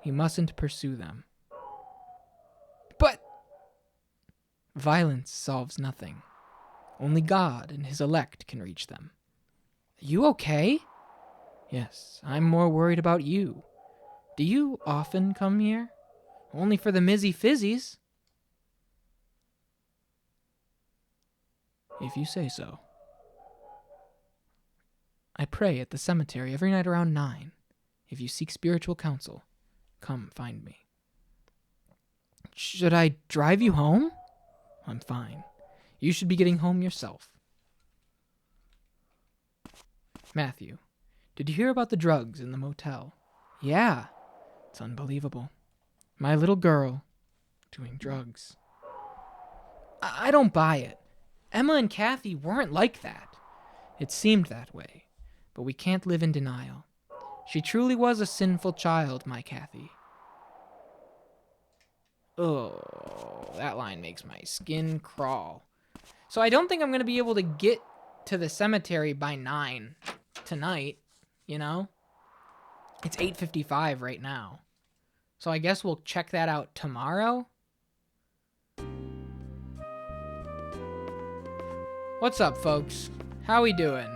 He mustn't pursue them. But violence solves nothing. Only God and his elect can reach them. Are you okay? Yes, I'm more worried about you. Do you often come here? Only for the Mizzy Fizzies. If you say so. I pray at the cemetery every night around 9. If you seek spiritual counsel, come find me. Should I drive you home? I'm fine. You should be getting home yourself. Matthew, did you hear about the drugs in the motel? Yeah, it's unbelievable. My little girl doing drugs. I don't buy it. Emma and Kathy weren't like that. It seemed that way, but we can't live in denial. She truly was a sinful child, my Kathy. Oh, that line makes my skin crawl. So I don't think I'm going to be able to get to the cemetery by 9 tonight, you know? It's 8:55 right now. So I guess we'll check that out tomorrow. What's up, folks? How we doing?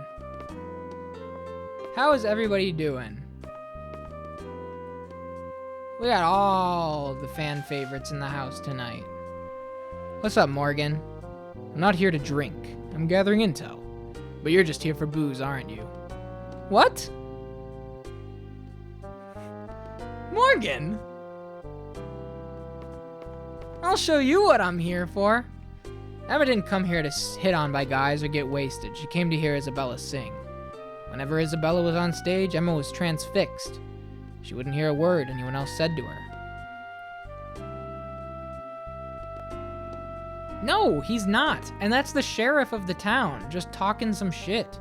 How is everybody doing? We got all the fan favorites in the house tonight. What's up, Morgan? I'm not here to drink. I'm gathering intel. But you're just here for booze, aren't you? What? Morgan? I'll show you what I'm here for. Emma didn't come here to hit on by guys or get wasted. She came to hear Isabella sing. Whenever Isabella was on stage, Emma was transfixed. She wouldn't hear a word anyone else said to her. No, he's not. And that's the sheriff of the town, just talking some shit.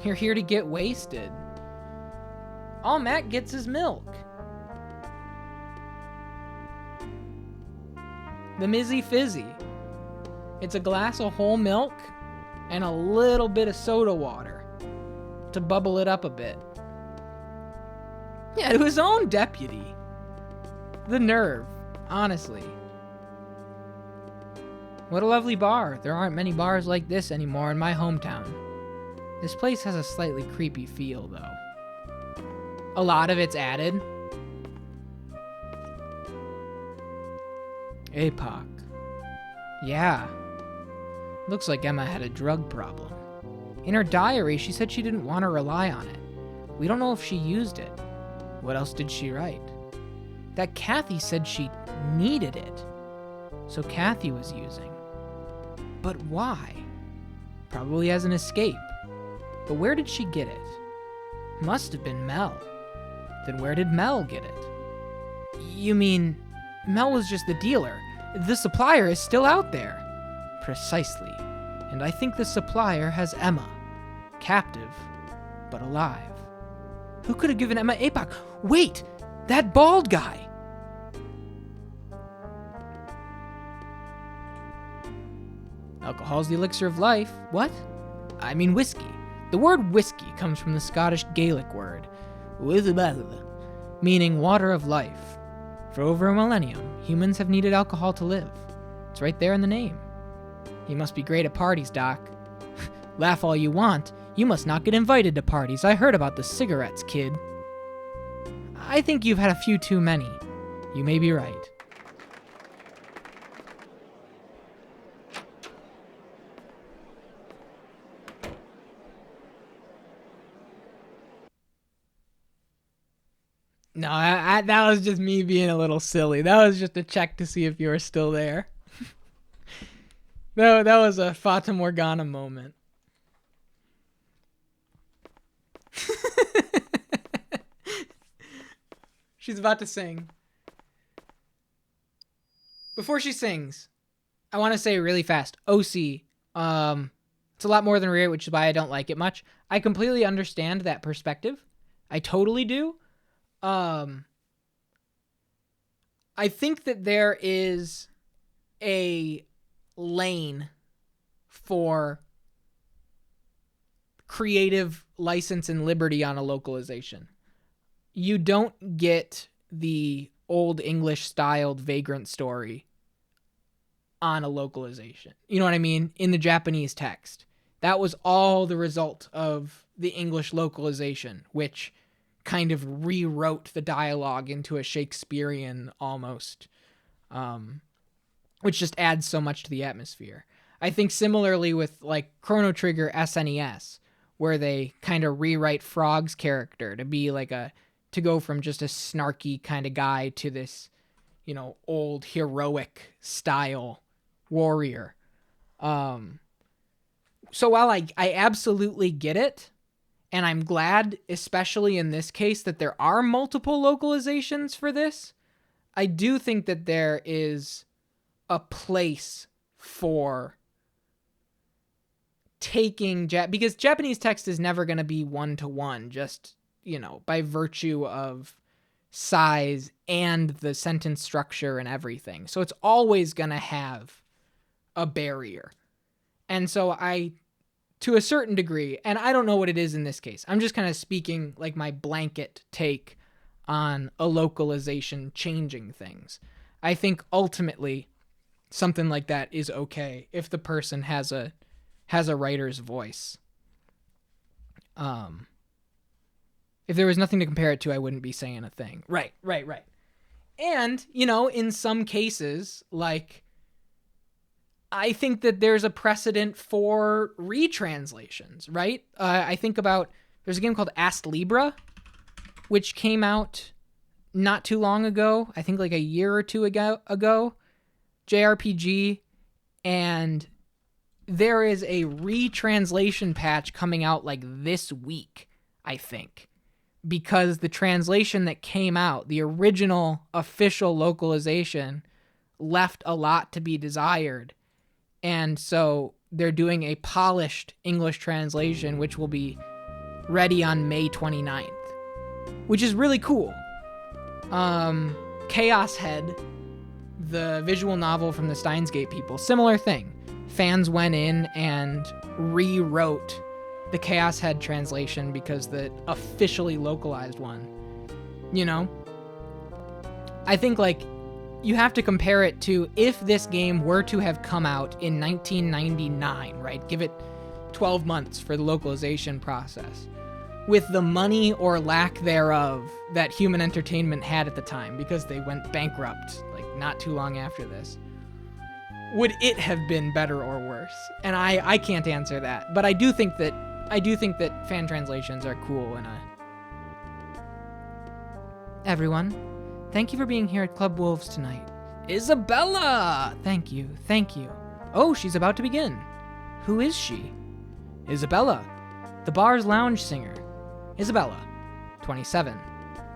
You're here to get wasted. All Matt gets is milk. The Mizzy Fizzy. It's a glass of whole milk and a little bit of soda water to bubble it up a bit. Yeah, to his own deputy. The nerve, honestly. What a lovely bar. There aren't many bars like this anymore in my hometown. This place has a slightly creepy feel, though. A lot of it's added. Epoch. Yeah. Looks like Emma had a drug problem. In her diary, she said she didn't want to rely on it. We don't know if she used it. What else did she write? That Kathy said she needed it. So Kathy was using. But why? Probably as an escape. But where did she get it? Must have been Mel. Then where did Mel get it? You mean, Mel was just the dealer. The supplier is still out there. Precisely. And I think the supplier has Emma. Captive, but alive. Who could have given Emma Epoch? Wait! That bald guy! Alcohol's the elixir of life. What? I mean whiskey. The word whiskey comes from the Scottish Gaelic word, meaning water of life. For over a millennium, humans have needed alcohol to live. It's right there in the name. You must be great at parties, Doc. Laugh all you want. You must not get invited to parties. I heard about the cigarettes, kid. I think you've had a few too many. You may be right. No, that was just me being a little silly. That was just a check to see if you were still there. That was a Fata Morgana moment. She's about to sing. Before she sings, I want to say really fast, OC, it's a lot more than Rear, which is why I don't like it much. I completely understand that perspective. I totally do. I think that there is a lane for creative license and liberty on a localization. You don't get the old English styled Vagrant story on a localization. You know what I mean? In the Japanese text. That was all the result of the English localization, which kind of rewrote the dialogue into a Shakespearean almost, which just adds so much to the atmosphere. I think similarly with like Chrono Trigger SNES, where they kind of rewrite Frog's character to be like to go from just a snarky kind of guy to this, you know, old heroic style warrior. So while I absolutely get it, and I'm glad, especially in this case, that there are multiple localizations for this, I do think that there is a place for taking because Japanese text is never going to be one-to-one, just, you know, by virtue of size and the sentence structure and everything. So it's always going to have a barrier. And so to a certain degree, and I don't know what it is in this case, I'm just kind of speaking like my blanket take on a localization changing things. I think ultimately something like that is okay if the person has a writer's voice. If there was nothing to compare it to, I wouldn't be saying a thing. Right. And, you know, in some cases, like, I think that there's a precedent for retranslations, right? I think about, there's a game called Ast Libra, which came out not too long ago, I think like a year or two ago, JRPG, and there is a retranslation patch coming out like this week, I think, because the translation that came out, the original official localization, left a lot to be desired. And so they're doing a polished English translation, which will be ready on May 29th, which is really cool. Chaos Head, the visual novel from the Steins Gate people, similar thing. Fans went in and rewrote the Chaos Head translation because the officially localized one, you know? I think, like, you have to compare it to if this game were to have come out in 1999, right? Give it 12 months for the localization process. With the money or lack thereof that Human Entertainment had at the time, because they went bankrupt, like, not too long after this, would it have been better or worse? And I can't answer that, but I do think that fan translations are cool. And everyone, thank you for being here at Club Wolves tonight. Isabella! Thank you. Oh, she's about to begin. Who is she? Isabella, the bar's lounge singer. Isabella, 27,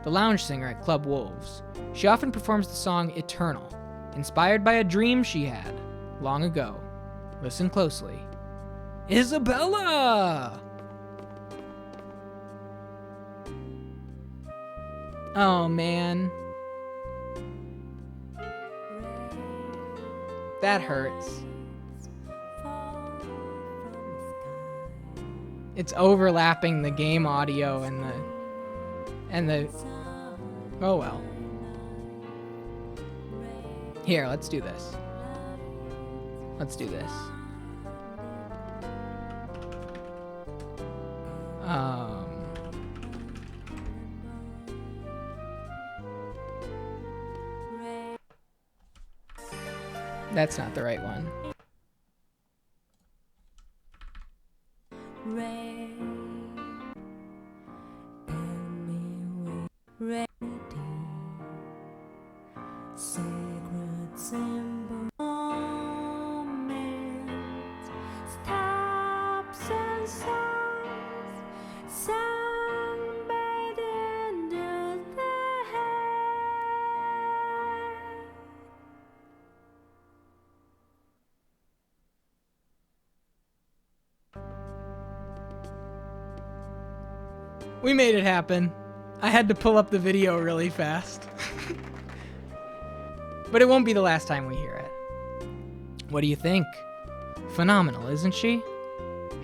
the lounge singer at Club Wolves. She often performs the song Eternal, inspired by a dream she had long ago. Listen closely. Isabella! Oh, man. That hurts. It's overlapping the game audio and the oh well. Here, let's do this. That's not the right one. Sacred symbol moments, stops and songs, sunbathed into the hair. We made it happen. I had to pull up the video really fast. But it won't be the last time we hear it. What do you think? Phenomenal, isn't she?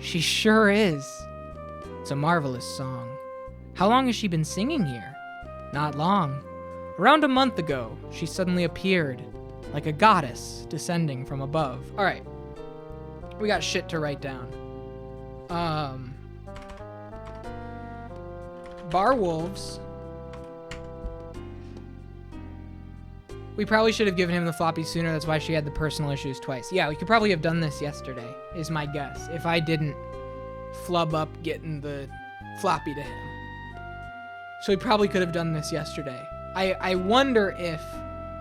She sure is. It's a marvelous song. How long has she been singing here? Not long. Around a month ago, she suddenly appeared, like a goddess descending from above. All right. We got shit to write down. Bar Wolves. We probably should have given him the floppy sooner. That's why she had the personal issues twice. Yeah, we could probably have done this yesterday, is my guess, if I didn't flub up getting the floppy to him. So we probably could have done this yesterday. I wonder if,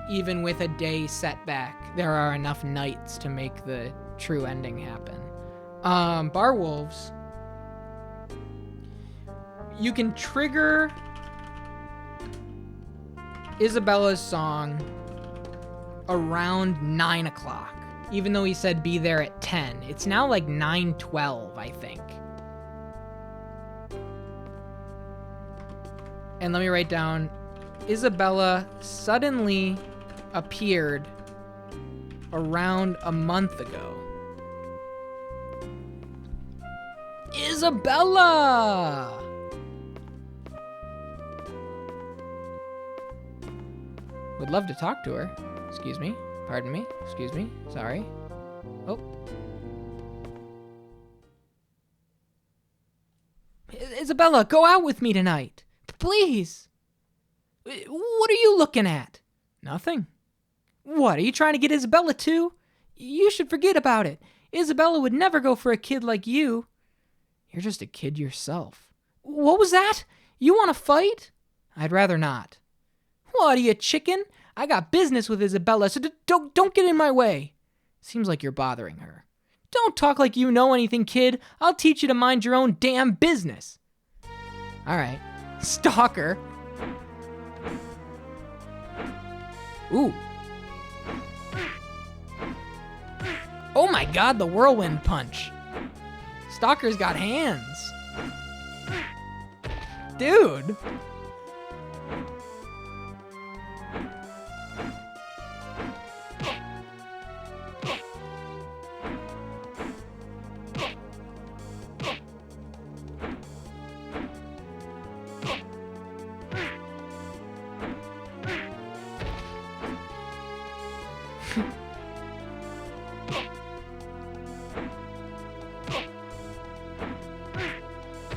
even with a day setback, there are enough nights to make the true ending happen. Bar Wolves. You can trigger Isabella's song around 9 o'clock, even though he said be there at 10. It's now like 9:12, I think. And let me write down, Isabella suddenly appeared around a month ago. Isabella! Would love to talk to her. Excuse me. Pardon me. Excuse me. Sorry. Oh. Isabella, go out with me tonight. Please. What are you looking at? Nothing. What, are you trying to get Isabella too? You should forget about it. Isabella would never go for a kid like you. You're just a kid yourself. What was that? You want to fight? I'd rather not. What, are you a chicken? I got business with Isabella, so don't get in my way. Seems like you're bothering her. Don't talk like you know anything, kid. I'll teach you to mind your own damn business. All right. Stalker. Ooh. Oh my god, the whirlwind punch. Stalker's got hands. Dude.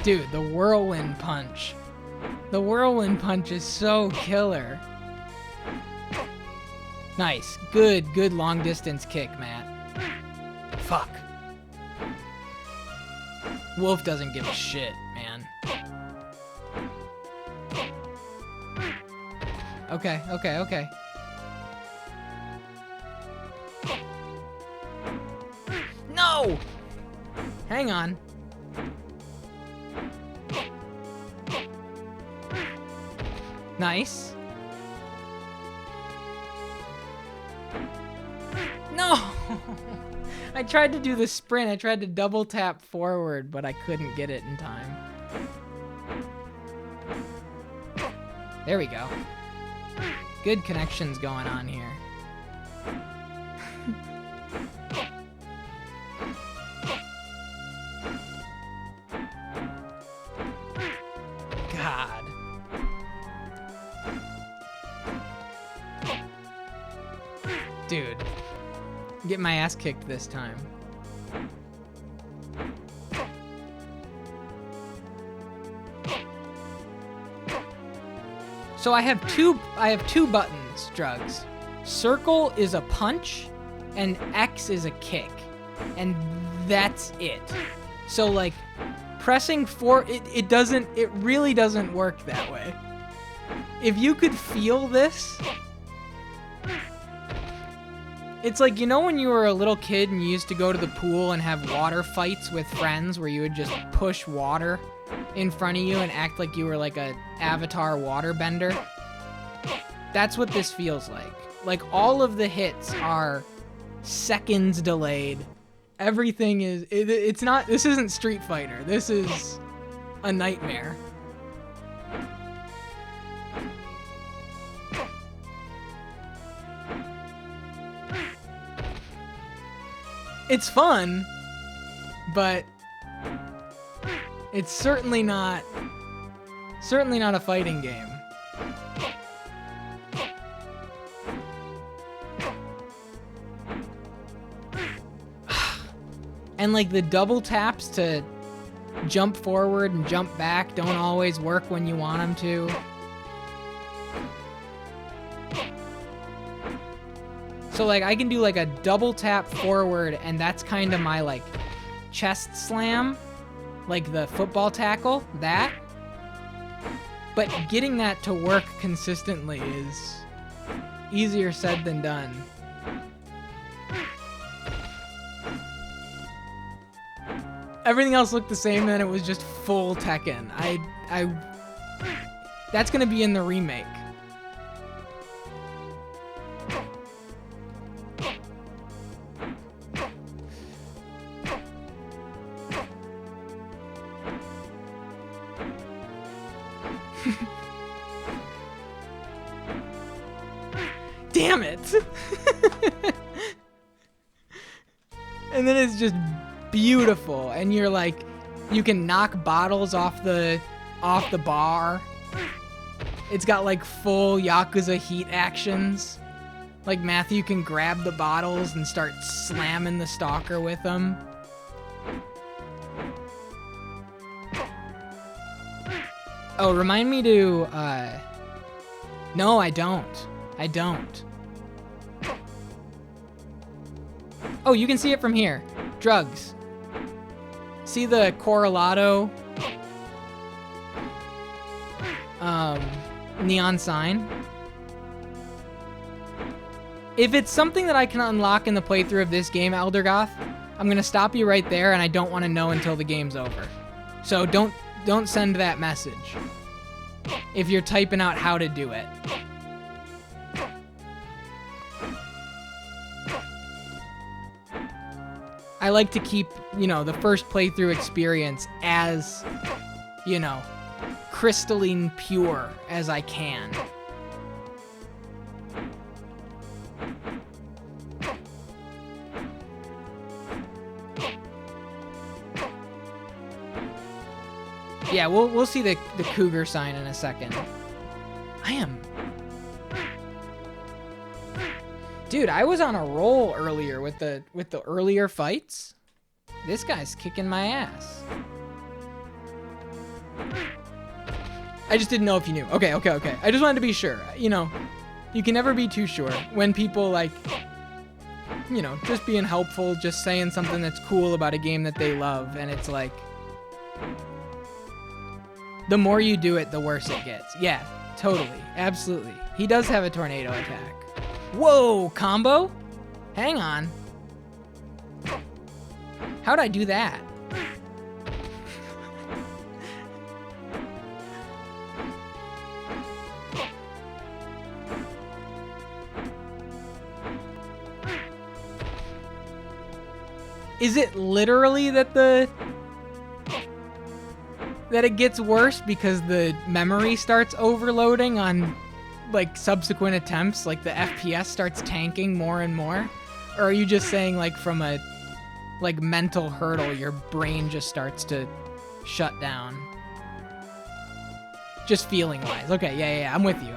Dude, the whirlwind punch. The whirlwind punch is so killer. Nice. Good long distance kick, Matt. Fuck. Wolf doesn't give a shit, man. Okay. No! Hang on. Nice. No! I tried to do the sprint. I tried to double tap forward, but I couldn't get it in time. There we go. Good connections going on here. God. Dude. Get my ass kicked this time. So I have two buttons, Drugs. Circle is a punch and X is a kick. And that's it. So like pressing it really doesn't work that way. If you could feel this, it's like, you know when you were a little kid and you used to go to the pool and have water fights with friends where you would just push water in front of you and act like you were like a Avatar waterbender? That's what this feels like. Like all of the hits are seconds delayed. Everything is, it's not, this isn't Street Fighter. This is a nightmare. It's fun, but it's certainly not a fighting game. And like the double taps to jump forward and jump back don't always work when you want them to. So like I can do like a double tap forward and that's kind of my like chest slam, like the football tackle, that. But getting that to work consistently is easier said than done. Everything else looked the same, and then it was just full Tekken. That's gonna be in the remake. Damn it! And then it's just beautiful, and you're like, you can knock bottles off the bar. It's got like full Yakuza Heat actions. Like Matthew can grab the bottles and start slamming the stalker with them. Oh, remind me to, no, I don't. I don't. Oh, you can see it from here. Drugs. See the Corralado neon sign? If it's something that I can unlock in the playthrough of this game, Eldergoth, I'm gonna stop you right there, and I don't want to know until the game's over. So don't send that message if you're typing out how to do it. I like to keep, you know, the first playthrough experience as, you know, crystalline pure as I can. Yeah, we'll see the cougar sign in a second. Dude, I was on a roll earlier with the earlier fights. This guy's kicking my ass. I just didn't know if you knew. Okay. I just wanted to be sure. You know, you can never be too sure when people like, you know, just being helpful, just saying something that's cool about a game that they love, and it's like, the more you do it, the worse it gets. Yeah, totally. Absolutely. He does have a tornado attack. Whoa, combo? Hang on. How'd I do that? Is it literally that it gets worse because the memory starts overloading on like subsequent attempts, like the FPS starts tanking more and more? Or are you just saying like from a like mental hurdle your brain just starts to shut down? Just feeling wise. Okay, yeah, I'm with you.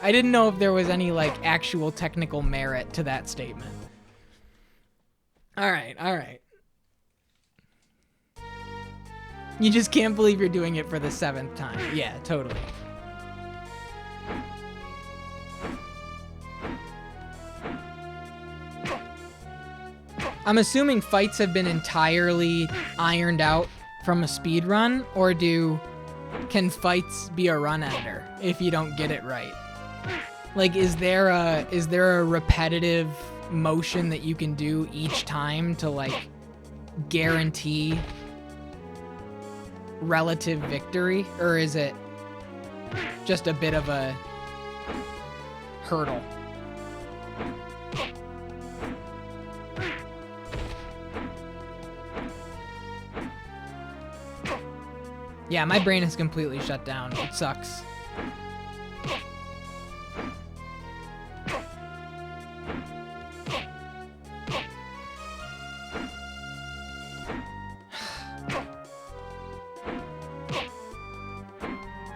I didn't know if there was any like actual technical merit to that statement. All right. You just can't believe you're doing it for the 7th time. Yeah, totally. I'm assuming fights have been entirely ironed out from a speed run, or can fights be a run ender if you don't get it right? Like, is there a repetitive motion that you can do each time to like guarantee relative victory, or is it just a bit of a hurdle? Yeah, my brain is completely shut down. It sucks.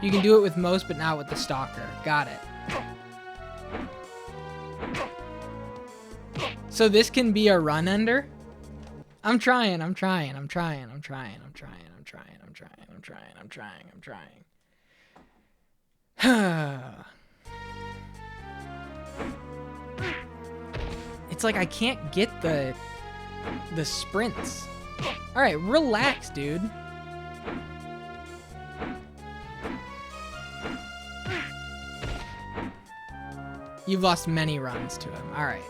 You can do it with most, but not with the stalker. Got it. So this can be a run ender? I'm trying. It's like I can't get the sprints. All right, relax, dude. You've lost many runs to him. All right.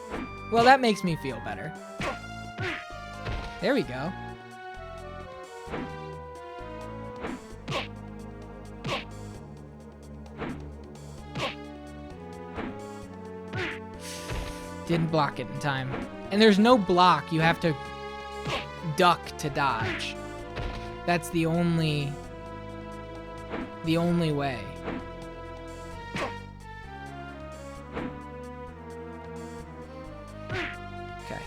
Well, that makes me feel better. There we go. Didn't block it in time. And there's no block. You have to duck to dodge. That's the only way. Okay.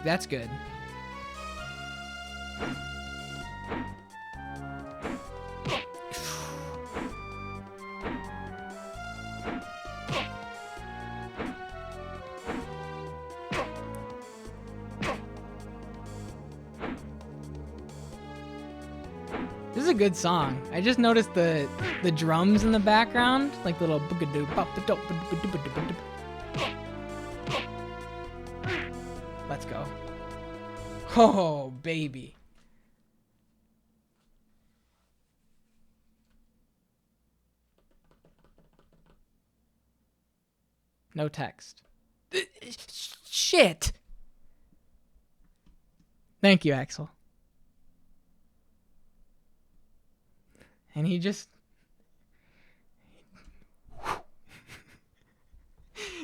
That's good. This is a good song. I just noticed the drums in the background, like little boogadoo bop da dop. Let's go. Oh, baby. No text. Shit. Thank you, Axel. And he just...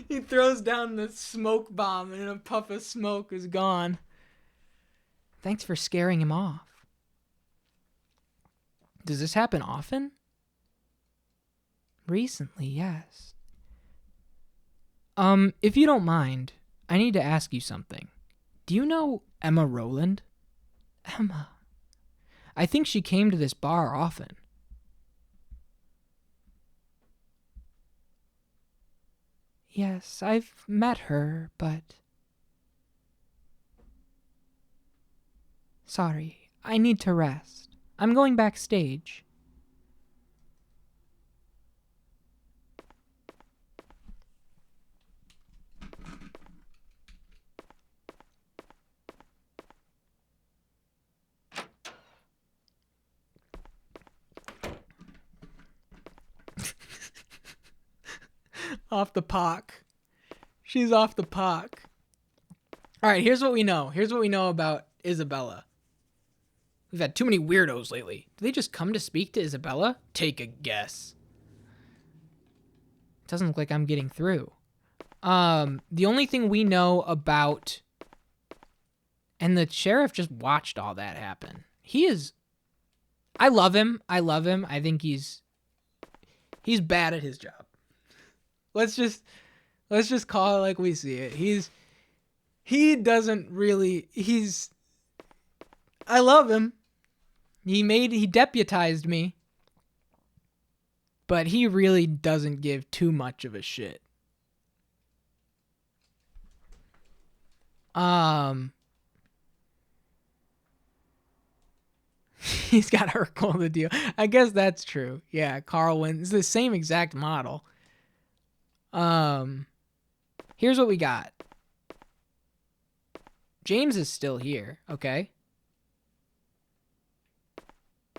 he throws down the smoke bomb and a puff of smoke is gone. Thanks for scaring him off. Does this happen often? Recently, yes. If you don't mind, I need to ask you something. Do you know Emma Rowland? Emma. I think she came to this bar often. Yes, I've met her, but... Sorry, I need to rest. I'm going backstage. Off the pock. She's off the pock. All right, here's what we know. Here's what we know about Isabella. We've had too many weirdos lately. Do they just come to speak to Isabella? Take a guess. Doesn't look like I'm getting through. The only thing we know about... And the sheriff just watched all that happen. He is... I love him. I think he's bad at his job. Let's just call it like we see it. I love him. He deputized me. But he really doesn't give too much of a shit. He's got Urkel the deal. I guess that's true. Yeah, Carl wins. The same exact model. Here's what we got. James is still here, okay?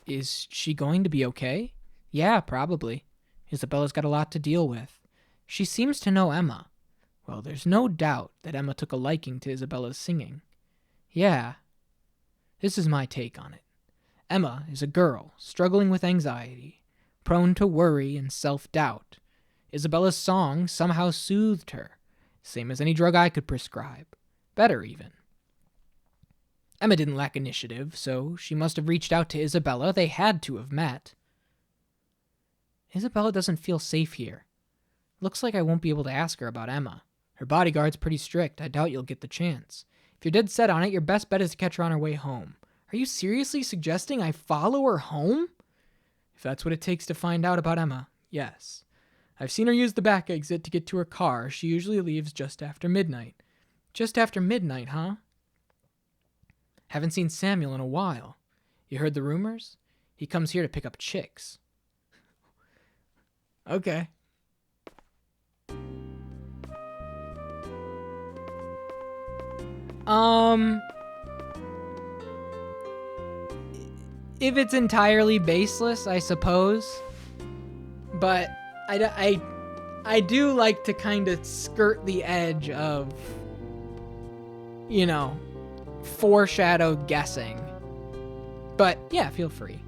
Is she going to be okay? Yeah, probably. Isabella's got a lot to deal with. She seems to know Emma. Well, there's no doubt that Emma took a liking to Isabella's singing. Yeah. This is my take on it. Emma is a girl struggling with anxiety, prone to worry and self-doubt. Isabella's song somehow soothed her, same as any drug I could prescribe. Better, even. Emma didn't lack initiative, so she must have reached out to Isabella. They had to have met. Isabella doesn't feel safe here. Looks like I won't be able to ask her about Emma. Her bodyguard's pretty strict. I doubt you'll get the chance. If you're dead set on it, your best bet is to catch her on her way home. Are you seriously suggesting I follow her home? If that's what it takes to find out about Emma, yes. I've seen her use the back exit to get to her car. She usually leaves just after midnight. Just after midnight, huh? Haven't seen Samuel in a while. You heard the rumors? He comes here to pick up chicks. Okay. If it's entirely baseless, I suppose. But I do like to kind of skirt the edge of, foreshadow guessing. But yeah, feel free.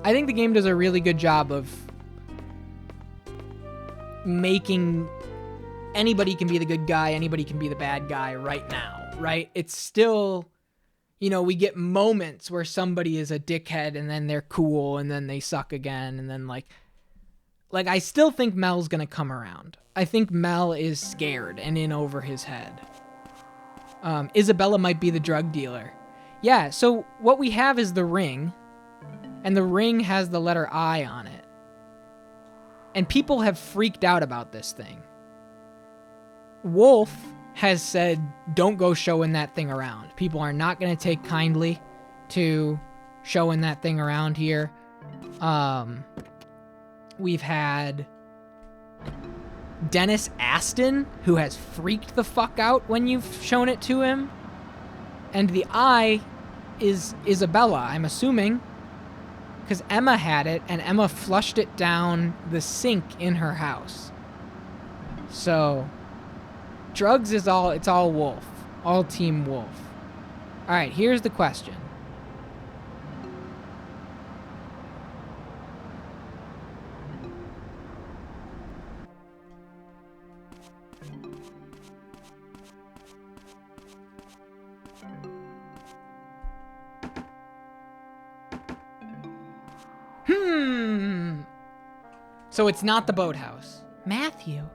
I think the game does a really good job of making anybody can be the good guy, anybody can be the bad guy right now, right? It's still, we get moments where somebody is a dickhead and then they're cool and then they suck again. And then like I still think Mel's going to come around. I think Mel is scared and in over his head. Isabella might be the drug dealer. Yeah, so what we have is the ring, and the ring has the letter I on it. And people have freaked out about this thing. Wolf has said, don't go showing that thing around. People are not going to take kindly to showing that thing around here. We've had Dennis Aston, who has freaked the fuck out when you've shown it to him. And the eye is Isabella, I'm assuming, because Emma had it, and Emma flushed it down the sink in her house. So, drugs is it's all Wolf. All Team Wolf. Alright, here's the question. So it's not the boathouse. Matthew.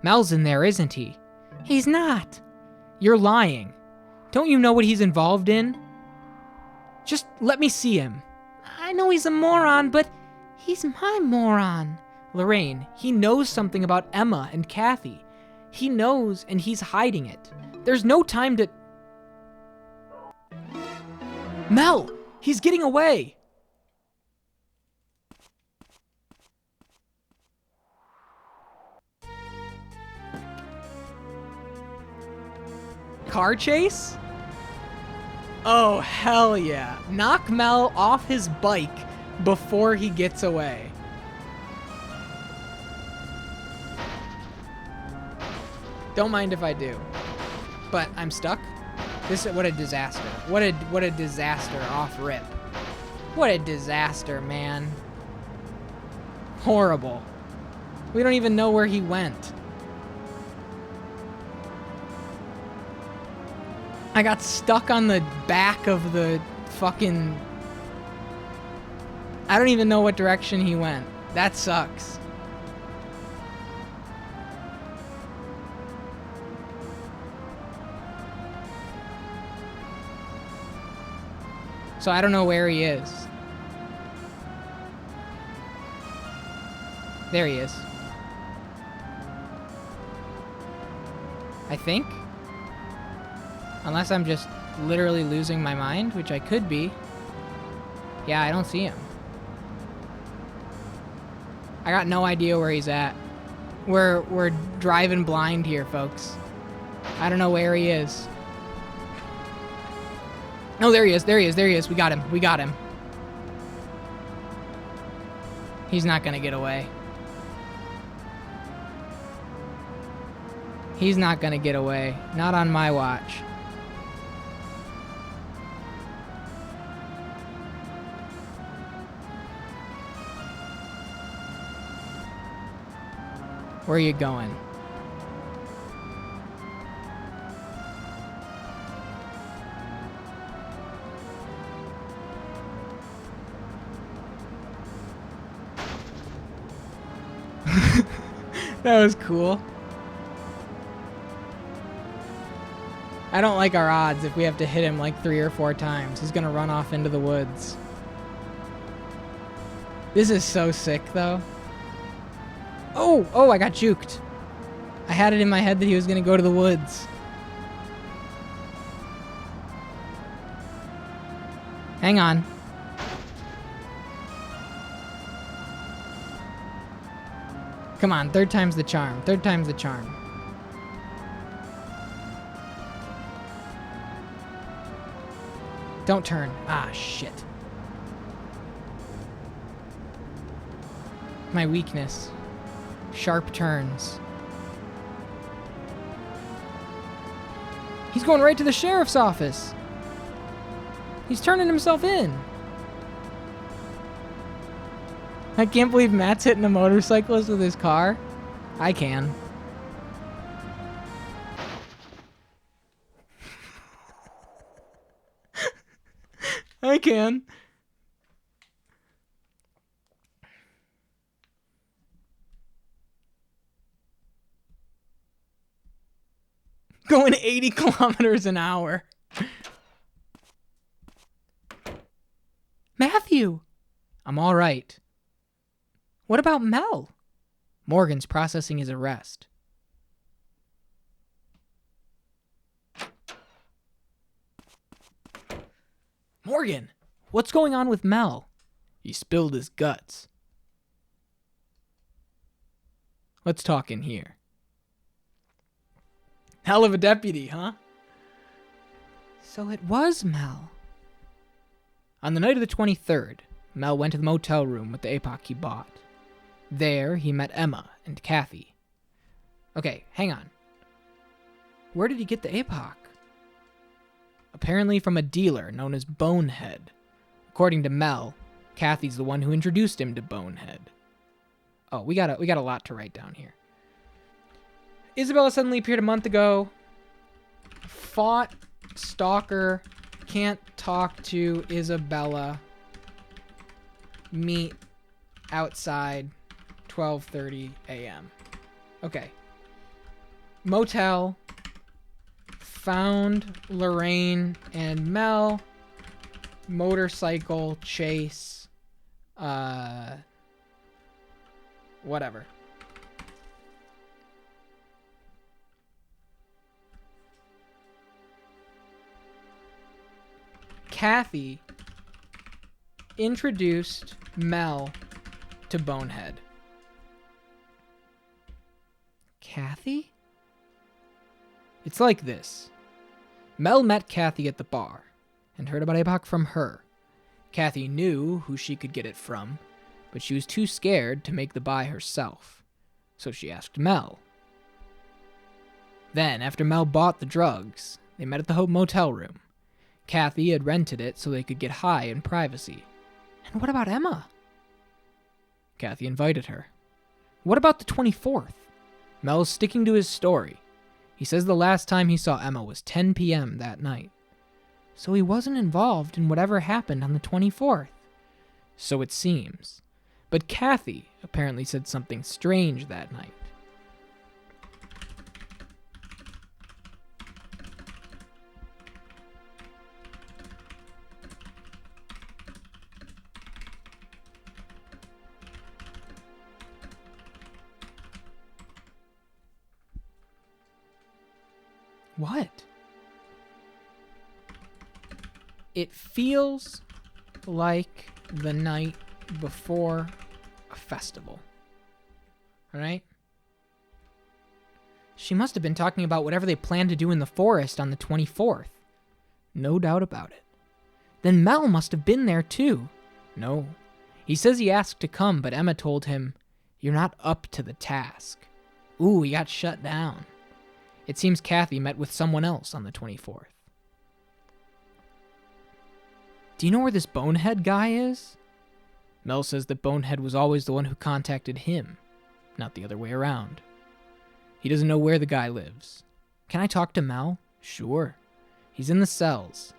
Mel's in there, isn't he? He's not. You're lying. Don't you know what he's involved in? Just let me see him. I know he's a moron, but he's my moron. Lorraine, he knows something about Emma and Kathy. He knows, and he's hiding it. There's no time to... Mel! He's getting away! Car chase? Oh, hell yeah. Knock Mel off his bike before he gets away. Don't mind if I do. But I'm stuck. What a disaster. What a disaster off rip. What a disaster, man. Horrible. We don't even know where he went. I got stuck on the back of the fucking... I don't even know what direction he went. That sucks. So I don't know where he is. There he is. I think. Unless I'm just literally losing my mind, which I could be. Yeah, I don't see him. I got no idea where he's at. We're driving blind here, folks. I don't know where he is. Oh, there he is. There he is. There he is. We got him. We got him. He's not gonna get away. He's not gonna get away. Not on my watch. Where are you going? That was cool. I don't like our odds if we have to hit him like 3 or 4 times. He's gonna run off into the woods. This is so sick, though. Oh, I got juked. I had it in my head that he was gonna go to the woods. Hang on. Come on, third time's the charm. Third time's the charm. Don't turn. Ah, shit. My weakness. Sharp turns. He's going right to the sheriff's office. He's turning himself in. I can't believe Matt's hitting a motorcyclist with his car. I can. I can. Going 80 kilometers an hour. Matthew! I'm all right. What about Mel? Morgan's processing his arrest. Morgan, what's going on with Mel? He spilled his guts. Let's talk in here. Hell of a deputy, huh? So it was Mel. On the night of the 23rd, Mel went to the motel room with the Epoch he bought. There, he met Emma and Kathy. Okay, hang on. Where did he get the Epoch? Apparently from a dealer known as Bonehead. According to Mel, Kathy's the one who introduced him to Bonehead. Oh, we got a lot to write down here. Isabella suddenly appeared a month ago. Fought stalker. Can't talk to Isabella. Meet outside 12:30 a.m. Okay. Motel. Found Lorraine and Mel. Motorcycle chase. Whatever. Kathy introduced Mel to Bonehead. Kathy? It's like this. Mel met Kathy at the bar and heard about Epoch from her. Kathy knew who she could get it from, but she was too scared to make the buy herself. So she asked Mel. Then, after Mel bought the drugs, they met at the motel room. Kathy had rented it so they could get high in privacy. And what about Emma? Kathy invited her. What about the 24th? Mel's sticking to his story. He says the last time he saw Emma was 10 p.m. that night. So he wasn't involved in whatever happened on the 24th. So it seems. But Kathy apparently said something strange that night. What? It feels like the night before a festival. Right? She must have been talking about whatever they planned to do in the forest on the 24th. No doubt about it. Then Mel must have been there too. No. He says he asked to come, but Emma told him, "You're not up to the task." Ooh, he got shut down. It seems Kathy met with someone else on the 24th. Do you know where this Bonehead guy is? Mel says that Bonehead was always the one who contacted him, not the other way around. He doesn't know where the guy lives. Can I talk to Mel? Sure. He's in the cells.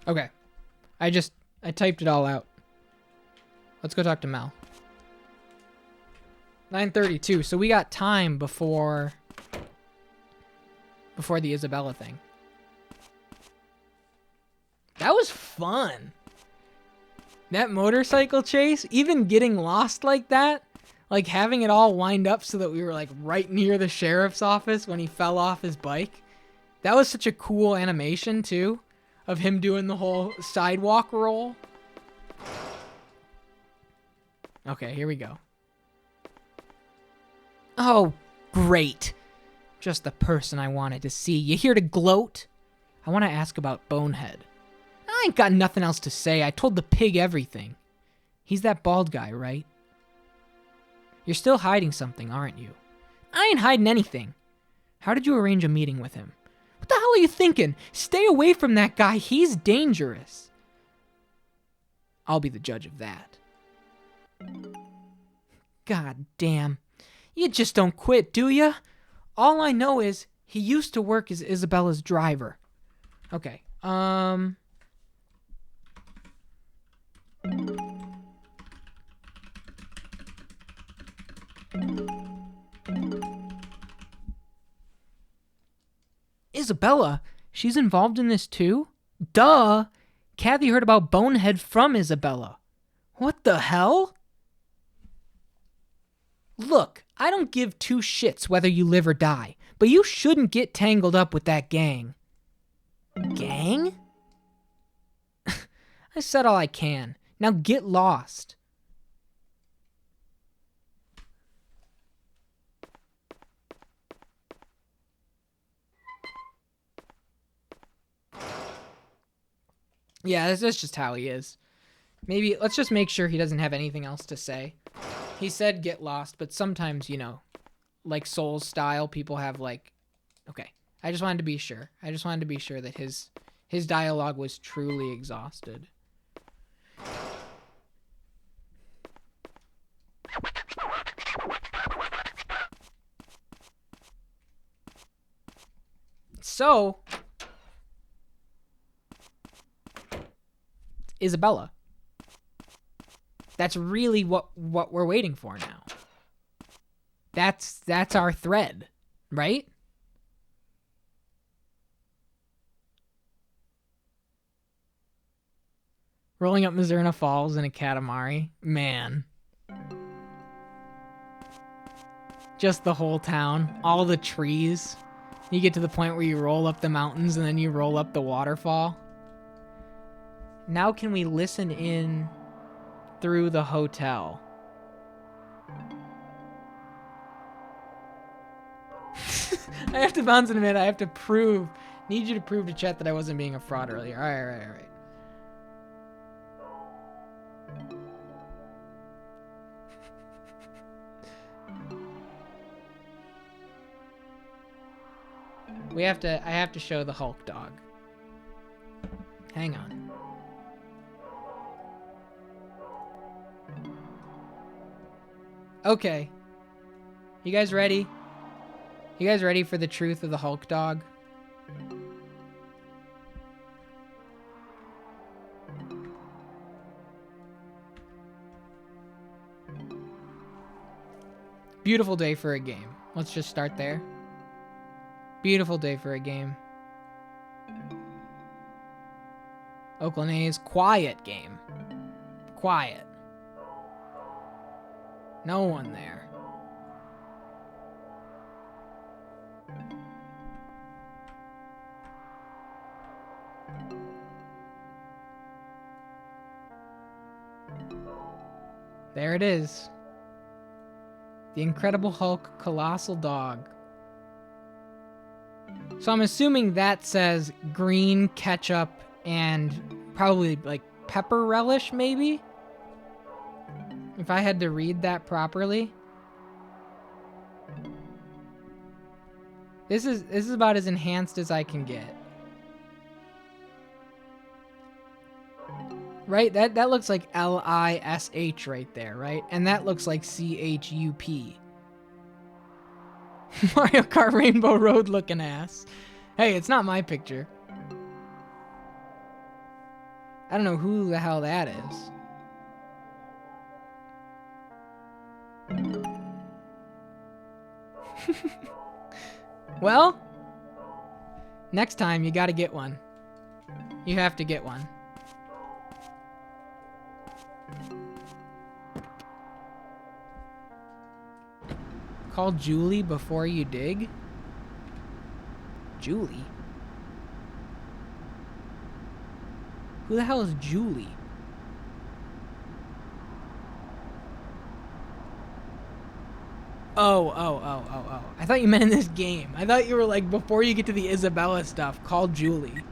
Okay. I typed it all out. Let's go talk to Mel. 9:32, so we got time before the Isabella thing. That was fun. That motorcycle chase, even getting lost like that, like having it all lined up so that we were like right near the sheriff's office when he fell off his bike. That was such a cool animation too, of him doing the whole sidewalk roll. Okay, here we go. Oh, great. Just the person I wanted to see. You here to gloat? I want to ask about Bonehead. I ain't got nothing else to say. I told the pig everything. He's that bald guy, right? You're still hiding something, aren't you? I ain't hiding anything. How did you arrange a meeting with him? What the hell are you thinking? Stay away from that guy. He's dangerous. I'll be the judge of that. God damn. You just don't quit, do ya? All I know is he used to work as Isabella's driver. Okay, Isabella? She's involved in this too? Duh! Kathy heard about Bonehead from Isabella. What the hell? Look, I don't give two shits whether you live or die, but you shouldn't get tangled up with that gang. Gang? I said all I can. Now get lost. Yeah, that's just how he is. Maybe let's just make sure he doesn't have anything else to say. He said get lost, but sometimes, you know, like Souls style, people have like, okay. I just wanted to be sure. I just wanted to be sure that his dialogue was truly exhausted. So, Isabella. That's really what we're waiting for now. That's our thread, right? Rolling up Mizzurna Falls in a Katamari. Man. Just the whole town. All the trees. You get to the point where you roll up the mountains and then you roll up the waterfall. Now can we listen in through the hotel? I have to bounce in a minute. I have to prove. Need you to prove to chat that I wasn't being a fraud earlier. All right. I have to show the Hulk dog. Hang on. Okay. You guys ready? You guys ready for the truth of the Hulk dog? Beautiful day for a game. Let's just start there. Beautiful day for a game. Oakland A's, quiet game. Quiet. No one there. There it is. The Incredible Hulk Colossal Dog. So I'm assuming that says green ketchup and probably like pepper relish, maybe? If I had to read that properly. This is about as enhanced as I can get. Right? That looks like Lish right there, right? And that looks like CHUP. Mario Kart Rainbow Road looking ass. Hey, it's not my picture. I don't know who the hell that is. Well, next time you gotta get one. You have to get one. Call Julie before you dig? Julie? Who the hell is Julie? Oh. I thought you meant in this game. I thought you were like, before you get to the Isabella stuff, call Julie.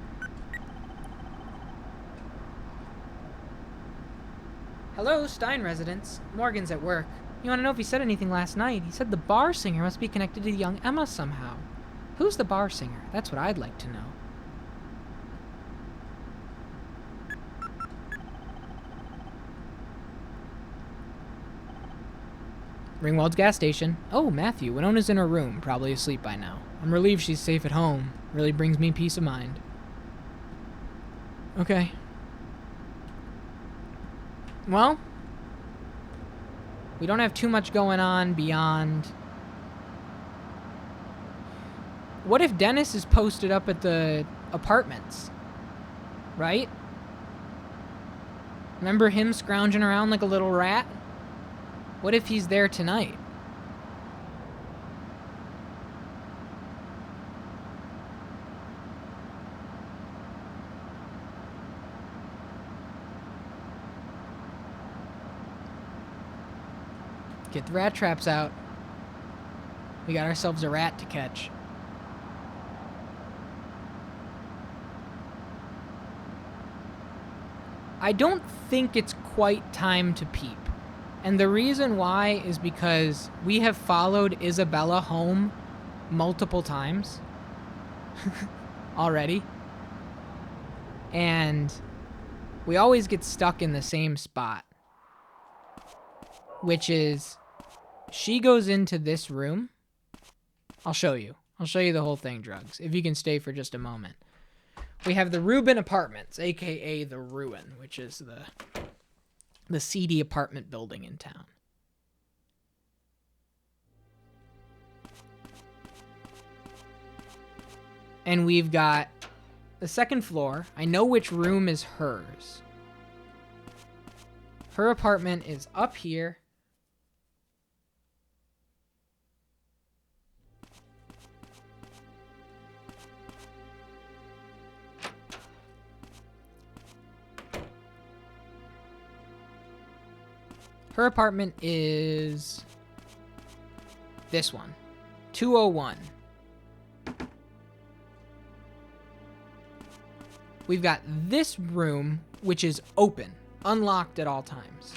Hello, Stein residents. Morgan's at work. You want to know if he said anything last night? He said the bar singer must be connected to young Emma somehow. Who's the bar singer? That's what I'd like to know. Ringwald's gas station. Oh, Matthew. Winona's in her room, probably asleep by now. I'm relieved she's safe at home. Really brings me peace of mind. Okay. Well, we don't have too much going on beyond... What if Dennis is posted up at the apartments? Right? Remember him scrounging around like a little rat? What if he's there tonight? Get the rat traps out. We got ourselves a rat to catch. I don't think it's quite time to peep. And the reason why is because we have followed Isabella home multiple times already. And we always get stuck in the same spot, which is she goes into this room. I'll show you. I'll show you the whole thing, Drugs, if you can stay for just a moment. We have the Rubin Apartments, aka the Ruin, which is the seedy apartment building in town. And we've got the second floor. I know which room is hers. Her apartment is up here. Her apartment is this one, 201. We've got this room, which is open, unlocked at all times.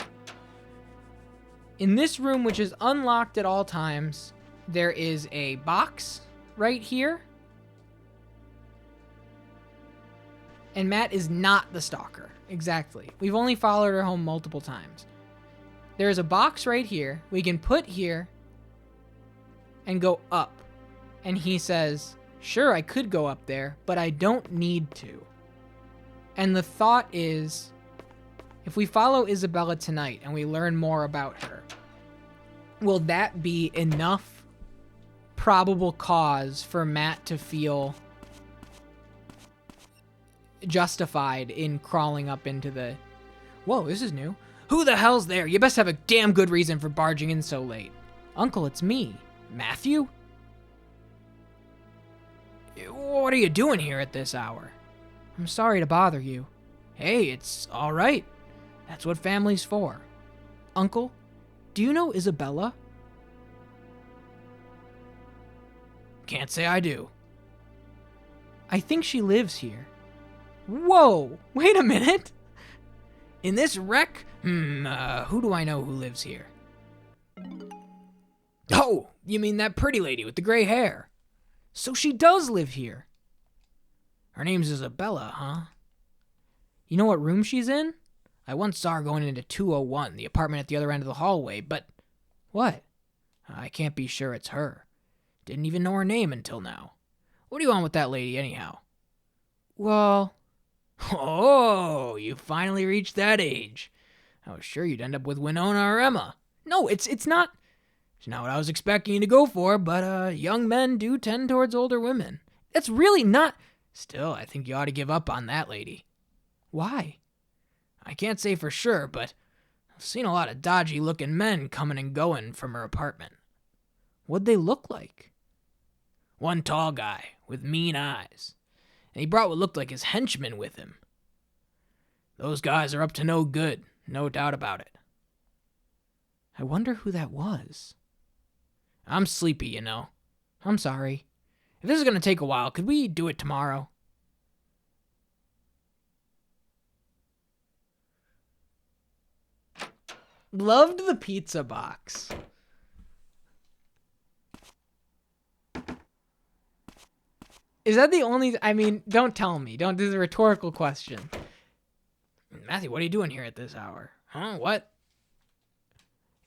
In this room, which is unlocked at all times, there is a box right here. And Matt is not the stalker. Exactly. We've only followed her home multiple times. There's a box right here we can put here and go up. And he says, sure, I could go up there, but I don't need to. And the thought is, if we follow Isabella tonight and we learn more about her, will that be enough probable cause for Matt to feel justified in crawling up into the... Whoa, this is new. Who the hell's there? You best have a damn good reason for barging in so late. Uncle, it's me. Matthew? What are you doing here at this hour? I'm sorry to bother you. Hey, it's all right. That's what family's for. Uncle, do you know Isabella? Can't say I do. I think she lives here. Whoa, wait a minute. In this wreck? Who do I know who lives here? Oh, you mean that pretty lady with the gray hair? So she does live here. Her name's Isabella, huh? You know what room she's in? I once saw her going into 201, the apartment at the other end of the hallway, but... What? I can't be sure it's her. Didn't even know her name until now. What do you want with that lady, anyhow? Well... Oh, you finally reached that age. I was sure you'd end up with Winona or Emma. No, it's not... It's not what I was expecting you to go for, but young men do tend towards older women. That's really not... Still, I think you ought to give up on that lady. Why? I can't say for sure, but I've seen a lot of dodgy-looking men coming and going from her apartment. What'd they look like? One tall guy with mean eyes, and he brought what looked like his henchmen with him. Those guys are up to no good, no doubt about it. I wonder who that was. I'm sleepy, you know. I'm sorry. If this is going to take a while, could we do it tomorrow? Loved the pizza box. Is that the only... I mean, don't tell me. Don't. This is a rhetorical question. Matthew, what are you doing here at this hour? Huh? What?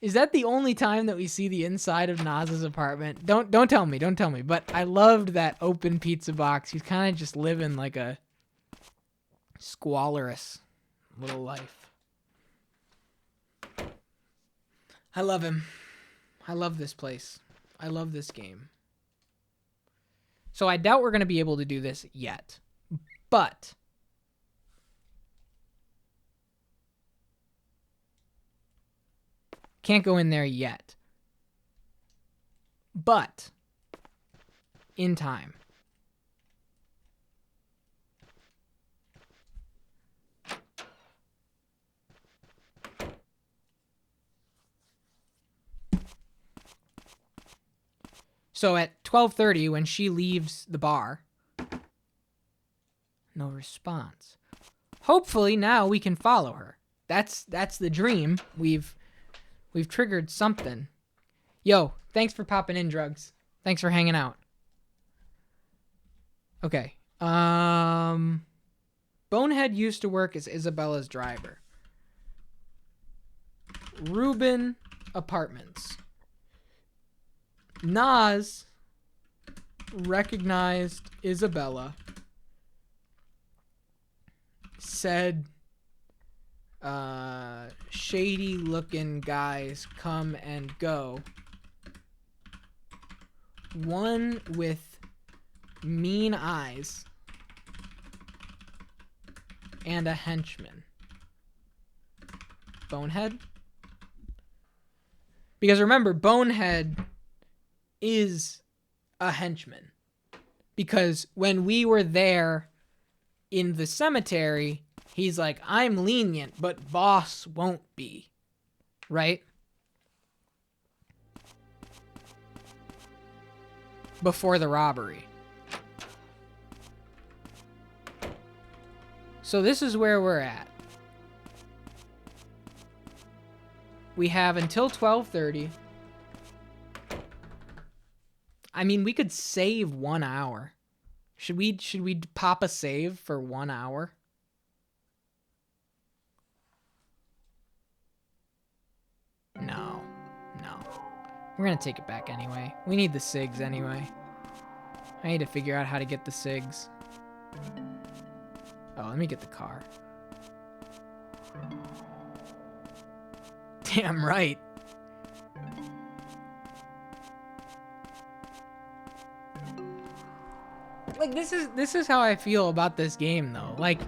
Is that the only time that we see the inside of Naz's apartment? Don't tell me. Don't tell me. But I loved that open pizza box. He's kind of just living like a squalorous little life. I love him. I love this place. I love this game. So I doubt we're going to be able to do this yet. But can't go in there yet. But in time. So at 12:30, when she leaves the bar, no response. hopefully now we can follow her. That's the dream. We've triggered something. Yo, thanks for popping in, Drugs. Thanks for hanging out. Okay. Bonehead used to work as Isabella's driver. Reuben Apartments. Nas recognized Isabella. Said, shady looking guys come and go. One with mean eyes and a henchman. Bonehead? Because remember, Bonehead is a henchman. Because when we were there in the cemetery, he's like, I'm lenient, but boss won't be. Right? Before the robbery. So this is where we're at. We have until 12:30. I mean, we could save 1 hour. Should we pop a save for 1 hour? No. We're gonna take it back anyway. We need the SIGs anyway. I need to figure out how to get the SIGs. Oh, let me get the car. Damn right. Like, this is how I feel about this game, though. Like,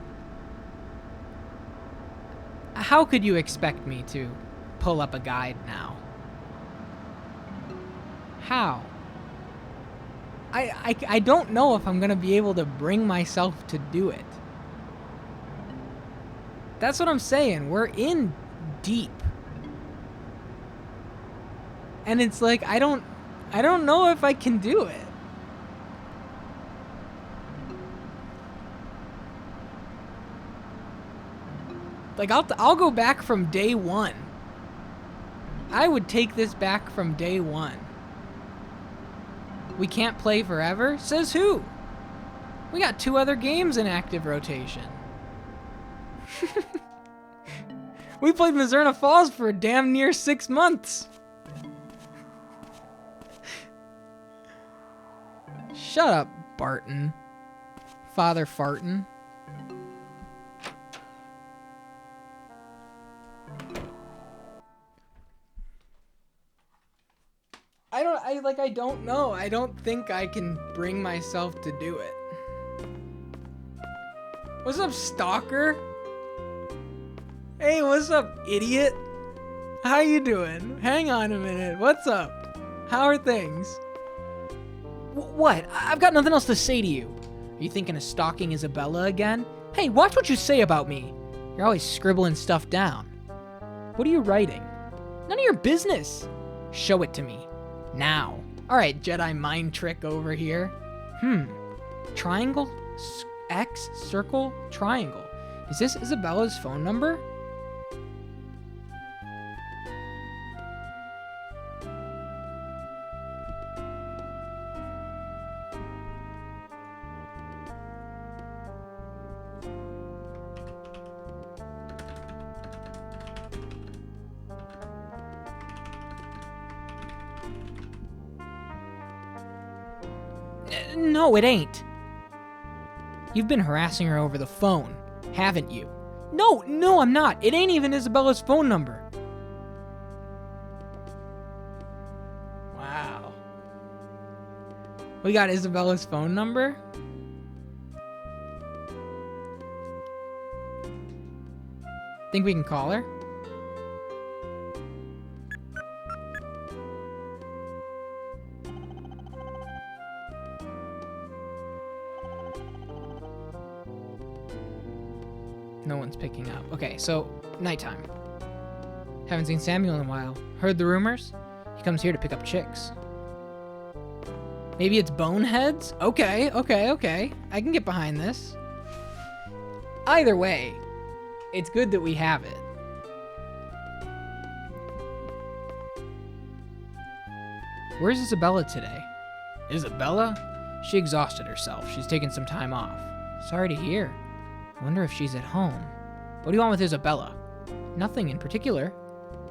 how could you expect me to pull up a guide now? How? I don't know if I'm gonna be able to bring myself to do it. That's what I'm saying. We're in deep. And it's like, I don't know if I can do it. Like, I'll go back from day one. I would take this back from day one. We can't play forever? Says who? We got 2 other games in active rotation. We played Mizzurna Falls for damn near 6 months. Shut up, Barton. Father Farton. I don't know. I don't think I can bring myself to do it. What's up, stalker? Hey, what's up, idiot? How you doing? Hang on a minute. What's up? How are things? What? I've got nothing else to say to you. Are you thinking of stalking Isabella again? Hey, watch what you say about me. You're always scribbling stuff down. What are you writing? None of your business. Show it to me. Now. Alright, Jedi mind trick over here. Triangle? X? Circle? Triangle. Is this Isabella's phone number? No, it ain't. You've been harassing her over the phone, haven't you? No, I'm not. It ain't even Isabella's phone number. Wow. We got Isabella's phone number? Think we can call her? No one's picking up. Okay, so nighttime. Haven't seen Samuel in a while. Heard the rumors? He comes here to pick up chicks. Maybe it's boneheads? Okay. I can get behind this. Either way, it's good that we have it. Where's Isabella today? Isabella? She exhausted herself. She's taken some time off. Sorry to hear. I wonder if she's at home. What do you want with Isabella? Nothing in particular.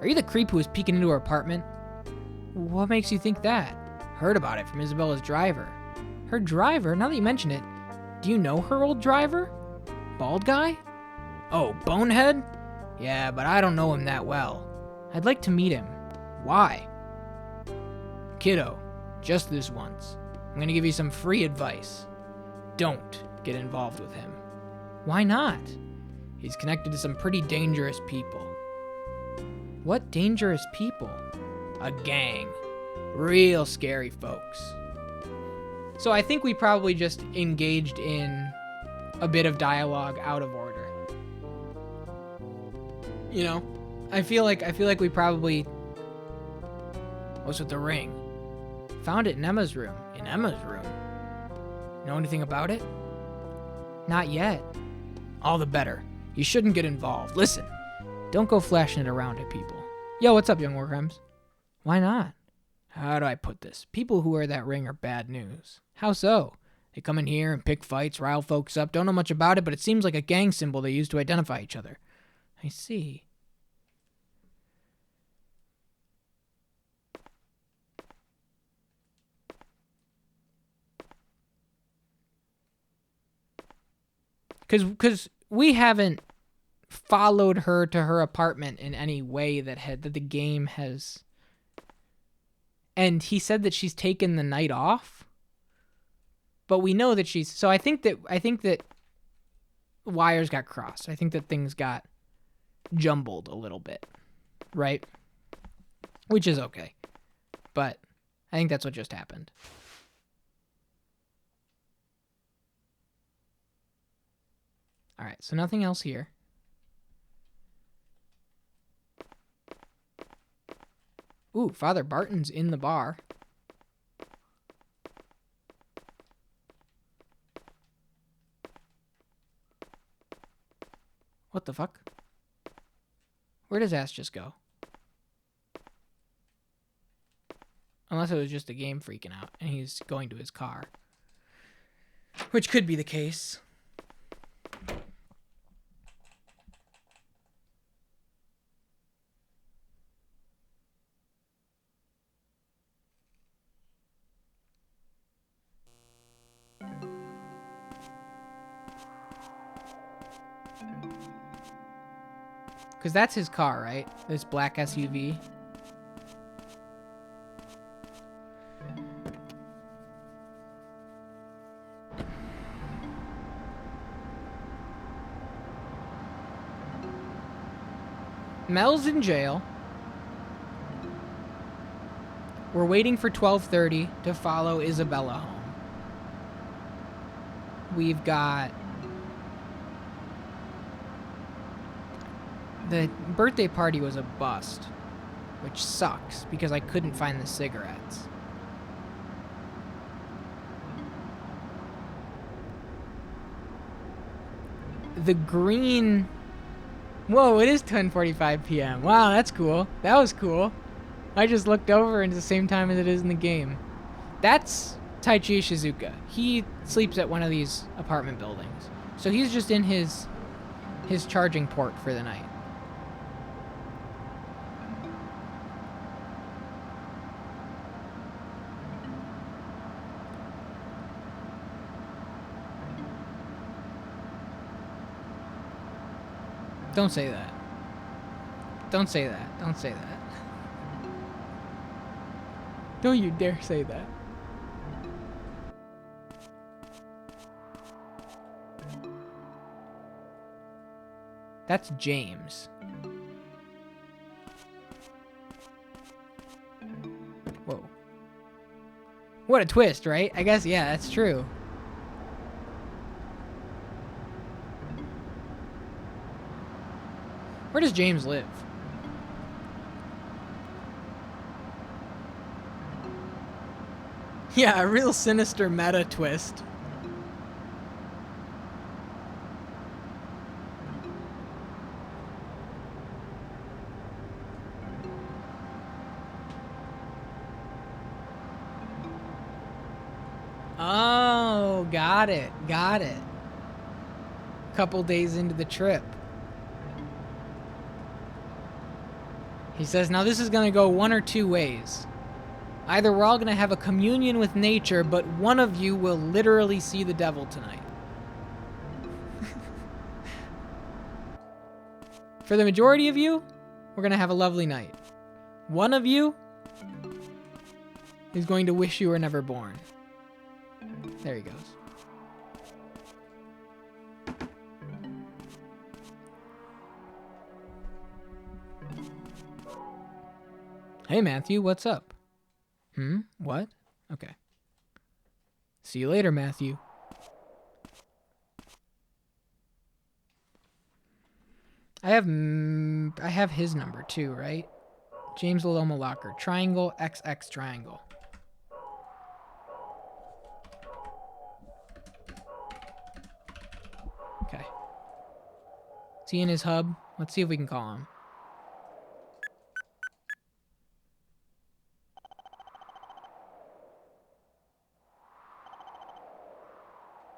Are you the creep who was peeking into her apartment? What makes you think that? Heard about it from Isabella's driver. Her driver? Now that you mention it, do you know her old driver? Bald guy? Oh, Bonehead? Yeah, but I don't know him that well. I'd like to meet him. Why? Kiddo, just this once. I'm gonna give you some free advice. Don't get involved with him. Why not? He's connected to some pretty dangerous people. What dangerous people? A gang. Real scary folks. So I think we probably just engaged in a bit of dialogue out of order. You know, I feel like we probably... What's with the ring? Found it in Emma's room. In Emma's room? Know anything about it? Not yet. All the better. You shouldn't get involved. Listen, don't go flashing it around at people. Yo, what's up, young war crimes? Why not? How do I put this? People who wear that ring are bad news. How so? They come in here and pick fights, rile folks up. Don't know much about it, but it seems like a gang symbol they use to identify each other. I see. Because we haven't followed her to her apartment in any way that the game has. And he said that she's taken the night off, but we know that she's. So I think that wires got crossed. I think that things got jumbled a little bit, right? Which is okay, but I think that's what just happened. All right, so nothing else here. Ooh, Father Barton's in the bar. What the fuck? Where does Ass just go? Unless it was just a game freaking out and he's going to his car. Which could be the case. Because that's his car, right? This black SUV. Mel's in jail. We're waiting for 12:30 to follow Isabella home. We've got... The birthday party was a bust, which sucks because I couldn't find the cigarettes. The green... Whoa, it is 10:45 p.m. Wow, that's cool. That was cool. I just looked over and it's the same time as it is in the game. That's Taichi Shizuka. He sleeps at one of these apartment buildings. So he's just in his charging port for the night. Don't say that. Don't say that. Don't say that. Don't you dare say that. That's James. Whoa. What a twist, right? I guess, yeah, that's true. Where does James live? Yeah, a real sinister meta twist. Got it. Got it. Couple days into the trip. He says, now this is going to go one or two ways. Either we're all going to have a communion with nature, but one of you will literally see the devil tonight. For the majority of you, we're going to have a lovely night. One of you is going to wish you were never born. There he goes. Hey, Matthew, what's up? What? Okay. See you later, Matthew. I have his number too, right? James Liloma Locker. Triangle XX triangle. Okay. Is he in his hub? Let's see if we can call him.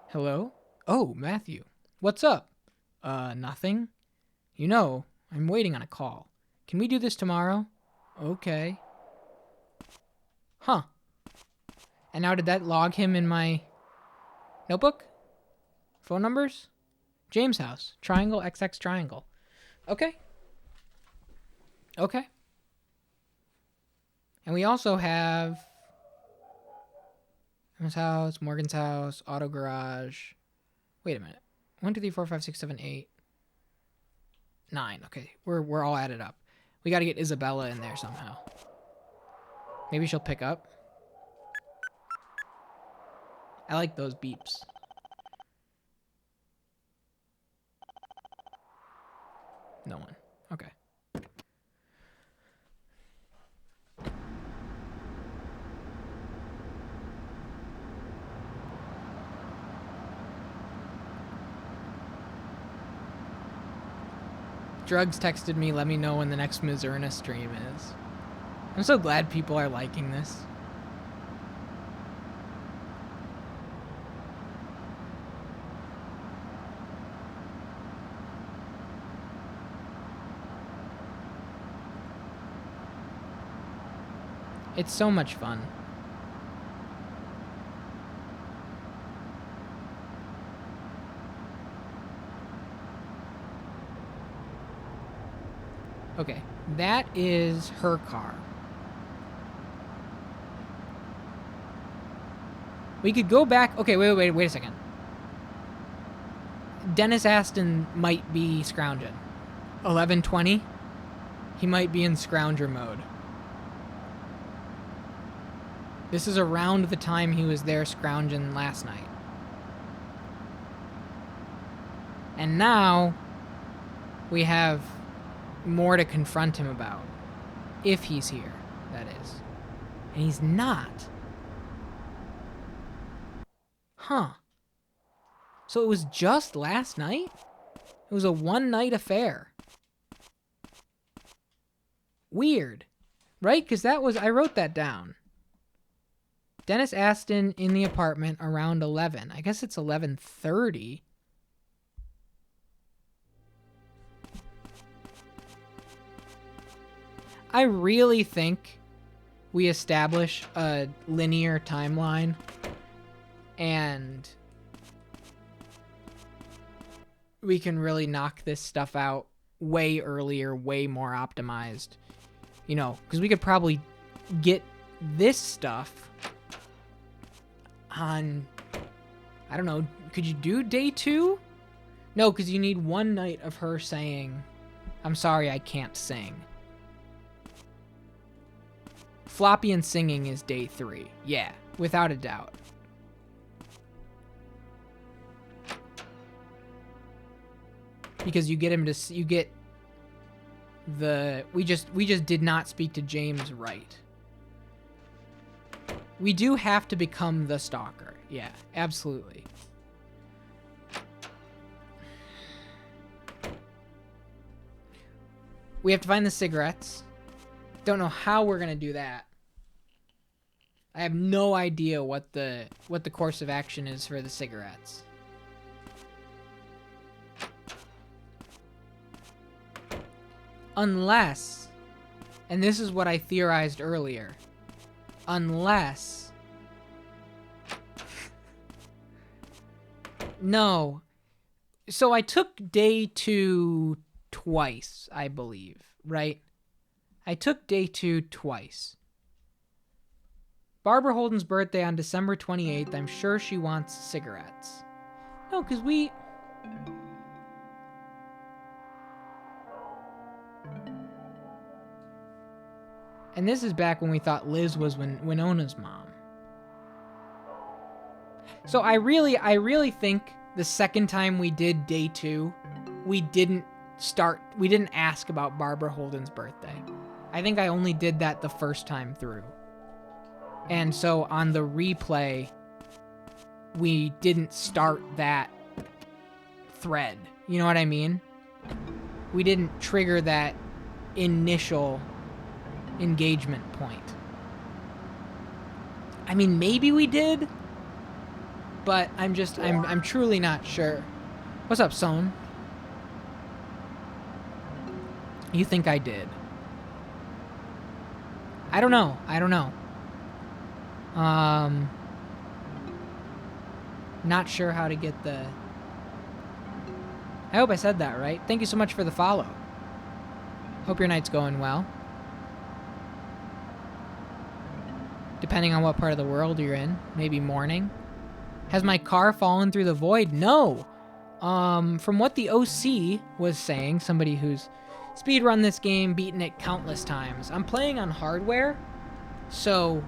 Hello? Oh, Matthew. What's up? Nothing. You know, I'm waiting on a call. Can we do this tomorrow? Okay. Huh. And now did that log him in my notebook? Phone numbers? James house. Triangle XX triangle. Okay. Okay. And we also have Emma's house, Morgan's house, auto garage. Wait a minute. 1, 2, 3, 4, 5, 6, 7, 8, 9. Okay, we're all added up. We got to get Isabella in there somehow. Maybe she'll pick up. I like those beeps. No one. Okay. Drugs texted me, let me know when the next Mizzurna stream is. I'm so glad people are liking this. It's so much fun. Okay, that is her car. We could go back. Okay, wait a second. Dennis Aston might be scrounging. 11:20. He might be in scrounger mode. This is around the time he was there scrounging last night. And now we have more to confront him about. If he's here, that is. And he's not. Huh. So it was just last night? It was a one-night affair. Weird. Right? Because that was... I wrote that down. Dennis Aston in the apartment around 11. I guess it's 11:30. I really think we establish a linear timeline and we can really knock this stuff out way earlier, way more optimized. You know, because we could probably get this stuff on, I don't know, could you do day 2? No, because you need one night of her saying, I'm sorry, I can't sing. Floppy and singing is day 3. Yeah, without a doubt. Because you get him to, you get the, we just did not speak to James right. We do have to become the stalker. Yeah, absolutely. We have to find the cigarettes. Don't know how we're going to do that. I have no idea what the course of action is for the cigarettes. Unless, and this is what I theorized earlier, unless, no. So I took day 2 twice, I believe, right? I took day 2 twice. Barbara Holden's birthday on December 28th. I'm sure she wants cigarettes. No, because we... And this is back when we thought Liz was Winona's mom. So I really think the second time we did day 2, we didn't ask about Barbara Holden's birthday. I think I only did that the first time through. And so on the replay, we didn't start that thread. You know what I mean? We didn't trigger that initial engagement point. I mean, maybe we did, but I'm truly not sure. What's up, Son? You think I did? I don't know. Not sure how to get the... I hope I said that right. Thank you so much for the follow. Hope your night's going well. Depending on what part of the world you're in. Maybe morning. Has my car fallen through the void? No. From what the OC was saying, somebody who's speedrun this game, beaten it countless times. I'm playing on hardware, so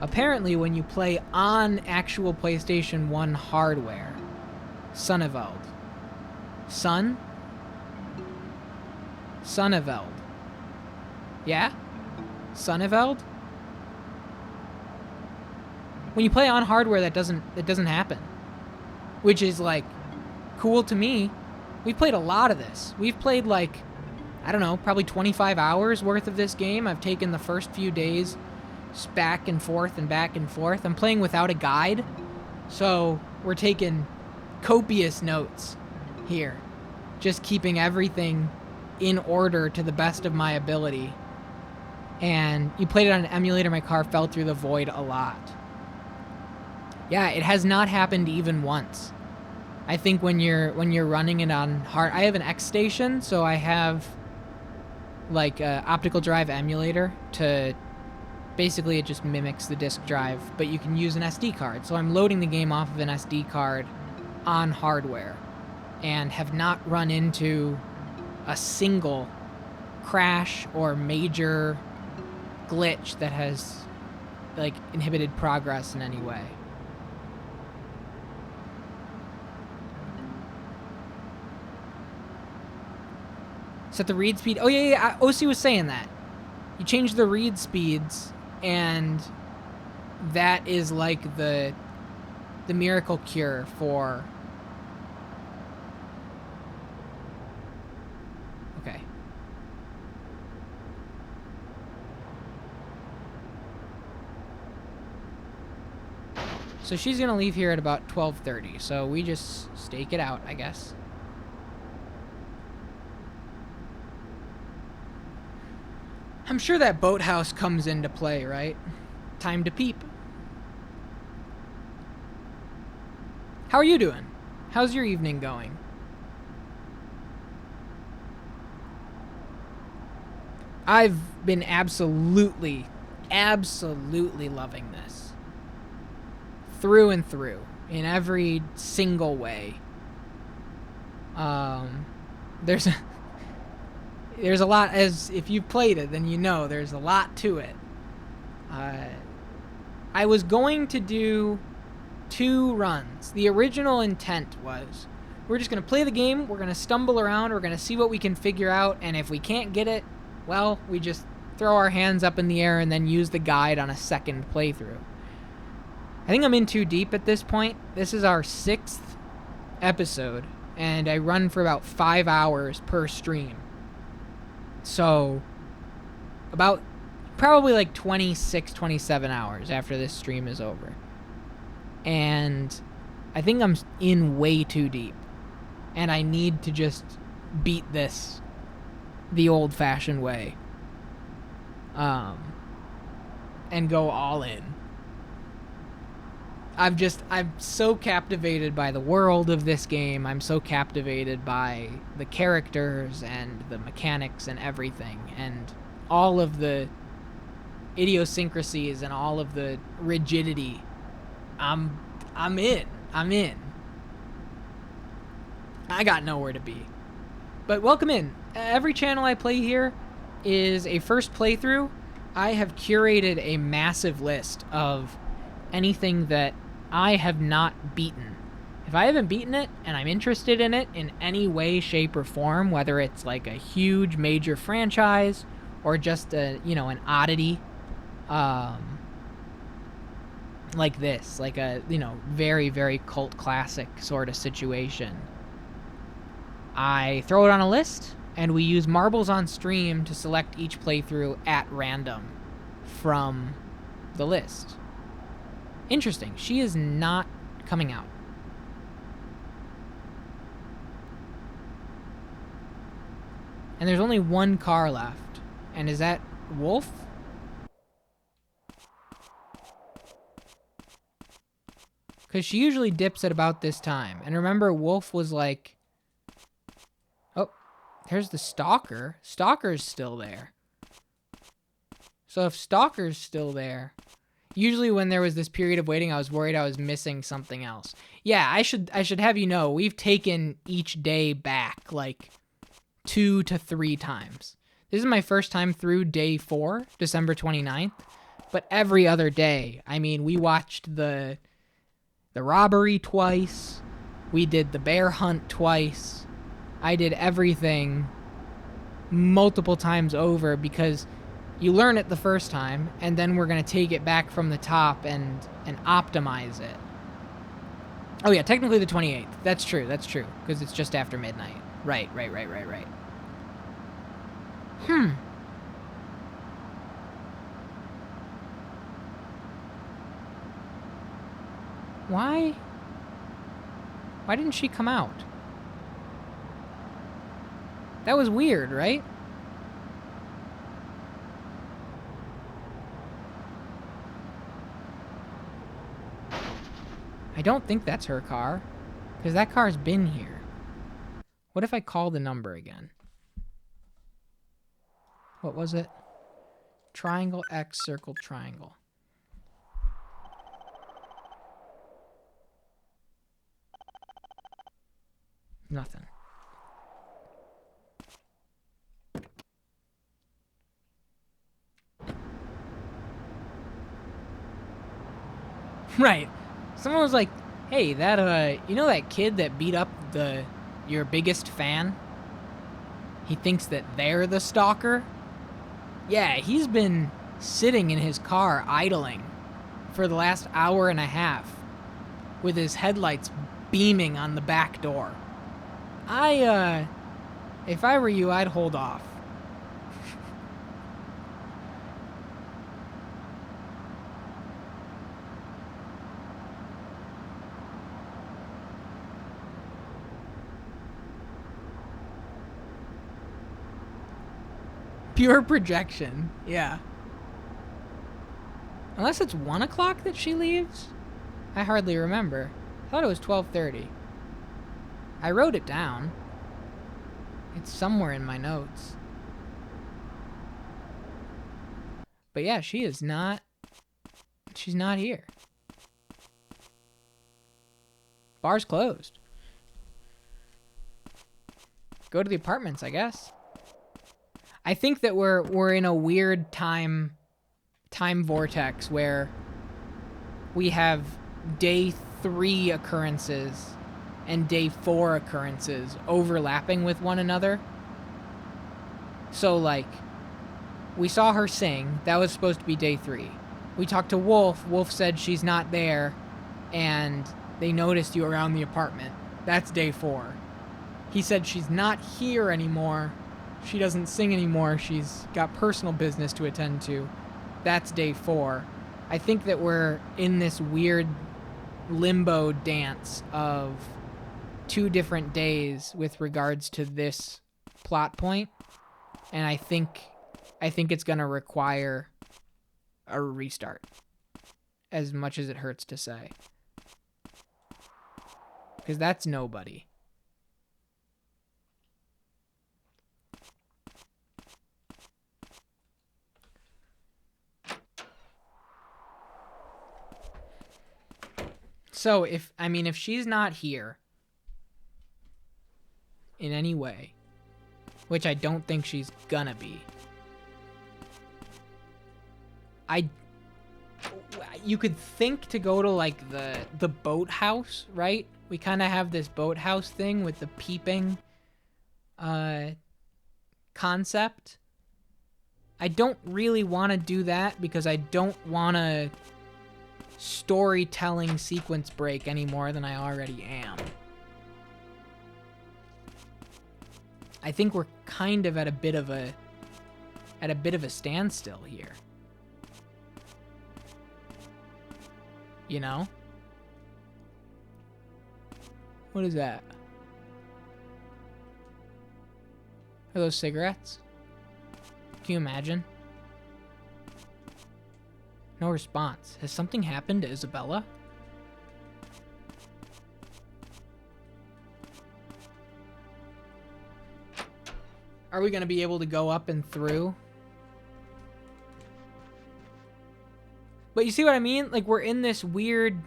apparently when you play on actual PlayStation 1 hardware, Sonneveld. Sonneveld. Yeah? Sonneveld? When you play on hardware, that doesn't happen. Which is, like, cool to me. We've played a lot of this. We've played, like, I don't know, probably 25 hours worth of this game. I've taken the first few days back and forth and back and forth. I'm playing without a guide, so we're taking copious notes here. Just keeping everything in order to the best of my ability. And you played it on an emulator, my car fell through the void a lot. Yeah, it has not happened even once. I think when you're running it on hard, I have an X station, so I have like a optical drive emulator to basically it just mimics the disk drive, but you can use an SD card. So I'm loading the game off of an SD card on hardware and have not run into a single crash or major glitch that has like inhibited progress in any way. Set the read speed. Oh, yeah. OC was saying that. You change the read speeds, and that is like the miracle cure for... Okay. So she's going to leave here at about 12:30, so we just stake it out, I guess. I'm sure that boathouse comes into play, right? Time to peep. How are you doing? How's your evening going? I've been absolutely loving this. Through and through. In every single way. There's a lot, as if you've played it, then you know there's a lot to it. I was going to do 2 runs. The original intent was, we're just going to play the game, we're going to stumble around, we're going to see what we can figure out, and if we can't get it, well, we just throw our hands up in the air and then use the guide on a second playthrough. I think I'm in too deep at this point. This is our 6th episode, and I run for about 5 hours per stream. So, about probably like 26, 27 hours after this stream is over. And I think I'm in way too deep. And I need to just beat this the old-fashioned way. And go all in. I'm so captivated by the world of this game. I'm so captivated by the characters and the mechanics and everything. And all of the idiosyncrasies and all of the rigidity. I'm in. I got nowhere to be. But welcome in. Every channel I play here is a first playthrough. I have curated a massive list of anything that I have not beaten. If I haven't beaten it and I'm interested in it in any way, shape, or form, whether it's like a huge major franchise or just a, an oddity, like this, like a, very, very cult classic sort of situation, I throw it on a list, and we use marbles on stream to select each playthrough at random from the list. Interesting. She is not coming out. And there's only one car left. And is that Wolf? Because she usually dips at about this time. And remember, Wolf was like... Oh, there's the Stalker. Stalker's still there. So if Stalker's still there... Usually when there was this period of waiting, I was worried I was missing something else. Yeah, I should have you know, we've taken each day back like 2 to 3 times. This is my first time through day 4, December 29th. But every other day, I mean, we watched the robbery twice. We did the bear hunt twice. I did everything multiple times over because you learn it the first time, and then we're going to take it back from the top and optimize it. Oh yeah, technically the 28th. That's true, because it's just after midnight. Right. Why didn't she come out? That was weird, right? I don't think that's her car, because that car's been here. What if I call the number again? What was it? Triangle X circle triangle. Nothing. Right. Someone was like, hey, that, you know that kid that beat up your biggest fan? He thinks that they're the stalker? Yeah, he's been sitting in his car idling for the last hour and a half with his headlights beaming on the back door. If I were you, I'd hold off. Pure projection, yeah. Unless it's 1 o'clock that she leaves? I hardly remember. I thought it was 12:30. I wrote it down. It's somewhere in my notes. But yeah, she's not here. Bar's closed. Go to the apartments, I guess. I think that we're in a weird time vortex where we have day 3 occurrences and day 4 occurrences overlapping with one another. So like, we saw her sing. That was supposed to be day 3. We talked to Wolf. Wolf said she's not there, and they noticed you around the apartment. That's day 4. He said she's not here anymore. She doesn't sing anymore. She's got personal business to attend to. That's day 4. I think that we're in this weird limbo dance of 2 different days with regards to this plot point. And I think it's going to require a restart, as much as it hurts to say. Because that's nobody. So if she's not here in any way, which I don't think she's gonna be, you could think to go to like the boathouse, right? We kind of have this boathouse thing with the peeping concept. I don't really want to do that because I don't want to storytelling sequence break any more than I already am. I think we're kind of at a bit of a standstill here. You know? What is that? Are those cigarettes? Can you imagine? No response. Has something happened to Isabella? Are we going to be able to go up and through? But you see what I mean? Like, we're in this weird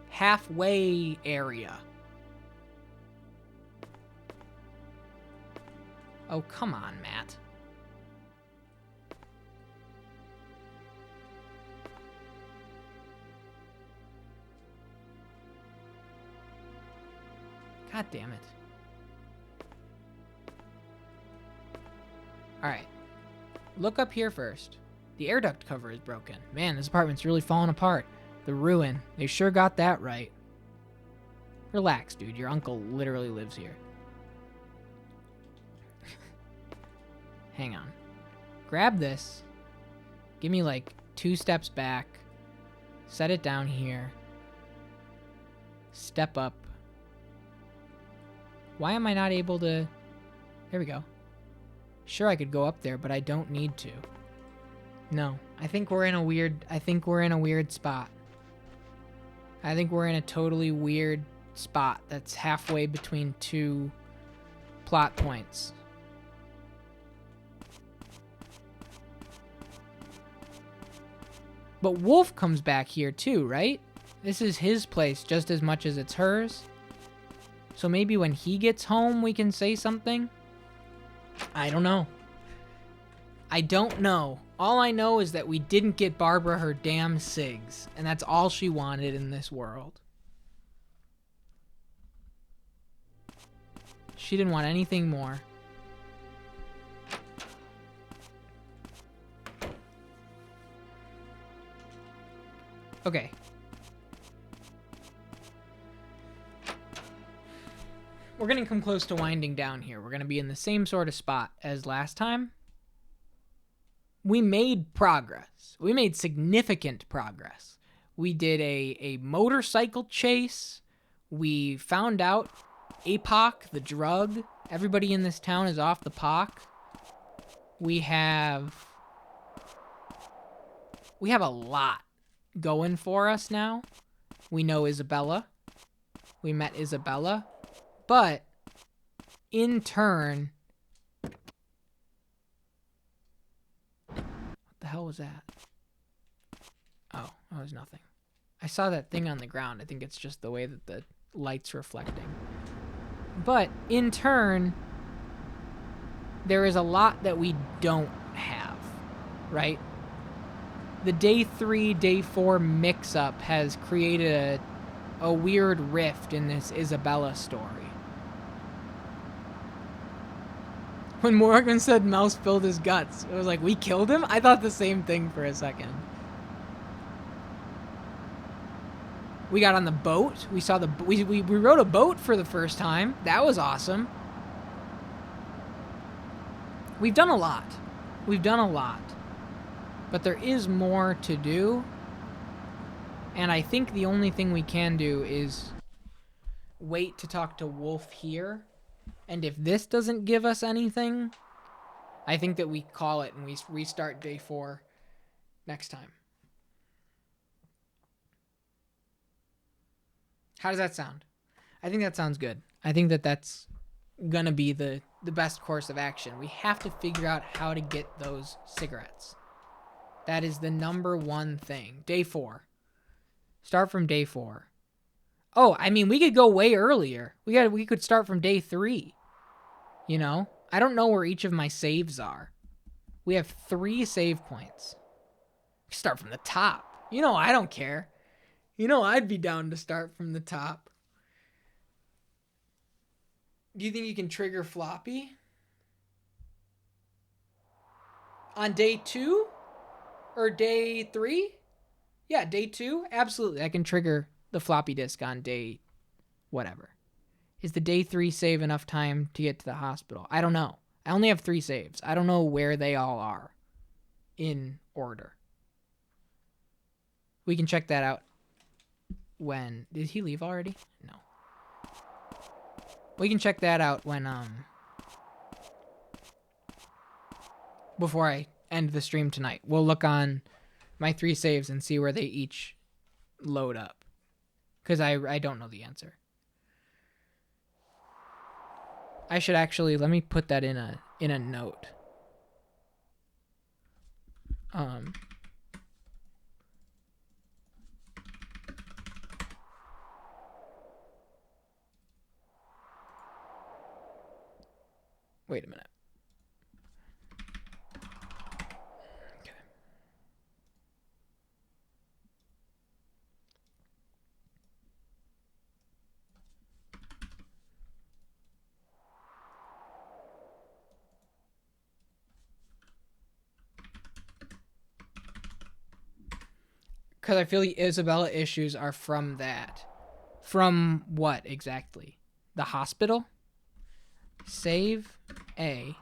halfway area. Oh, come on, Matt. God damn it. Alright. Look up here first. The air duct cover is broken. Man, this apartment's really falling apart. The ruin. They sure got that right. Relax, dude. Your uncle literally lives here. Hang on. Grab this. Give me like 2 steps back. Set it down here. Step up. Why am I not able to... There we go. Sure, I could go up there, but I don't need to. No. I think we're in a weird spot. I think we're in a totally weird spot that's halfway between 2 plot points. But Wolf comes back here too, right? This is his place just as much as it's hers. So maybe when he gets home, we can say something? I don't know. I don't know. All I know is that we didn't get Barbara her damn cigs, and that's all she wanted in this world. She didn't want anything more. Okay. We're going to come close to winding down here. We're going to be in the same sort of spot as last time. We made progress. We made significant progress. We did a motorcycle chase. We found out Epoch, the drug. Everybody in this town is off the POC. We have a lot going for us now. We know Isabella. We met Isabella. But, in turn... What the hell was that? Oh, that was nothing. I saw that thing on the ground. I think it's just the way that the light's reflecting. But, in turn, there is a lot that we don't have, right? The day 3, day 4 mix-up has created a weird rift in this Isabella story. When Morgan said Mel spilled his guts, it was like, we killed him? I thought the same thing for a second. We got on the boat. We saw we rode a boat for the first time. That was awesome. We've done a lot. We've done a lot. But there is more to do. And I think the only thing we can do is wait to talk to Wolf here. And if this doesn't give us anything, I think that we call it and we restart day 4 next time. How does that sound? I think that sounds good. I think that that's going to be the best course of action. We have to figure out how to get those cigarettes. That is the number one thing. Day 4. Start from day 4. Oh, I mean, we could go way earlier. We could start from day 3. You know? I don't know where each of my saves are. We have 3 save points. Start from the top. You know, I don't care. You know, I'd be down to start from the top. Do you think you can trigger floppy? On day 2? Or day 3? Yeah, day 2? Absolutely. I can trigger the floppy disk on day whatever. Is the day 3 save enough time to get to the hospital? I don't know. I only have 3 saves. I don't know where they all are in order. We can check that out when... Did he leave already? No. We can check that out when, before I end the stream tonight. We'll look on my 3 saves and see where they each load up. Because I don't know the answer. I should actually... Let me put that in a note. Wait a minute. Okay. Because I feel the Isabella issues are from that. From what exactly? The hospital? Save A.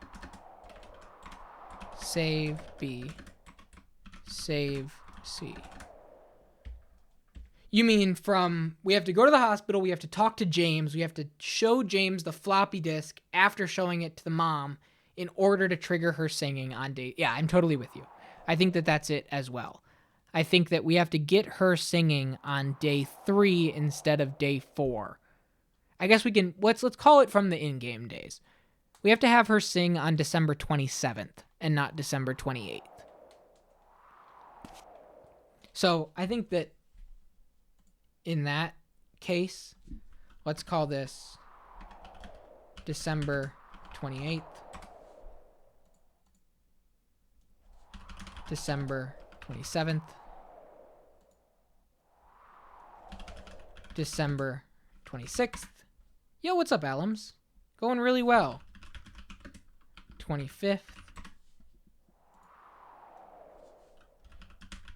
Save B. Save C. You mean from, we have to go to the hospital, we have to talk to James, we have to show James the floppy disk after showing it to the mom in order to trigger her singing on day... Yeah, I'm totally with you. I think that that's it as well. I think that we have to get her singing on day 3 instead of day 4. I guess we can... Let's call it from the in-game days. We have to have her sing on December 27th and not December 28th. So I think that in that case, let's call this December 28th, December 27th, December 26th. Yo, what's up, Alums? Going really well. 25th,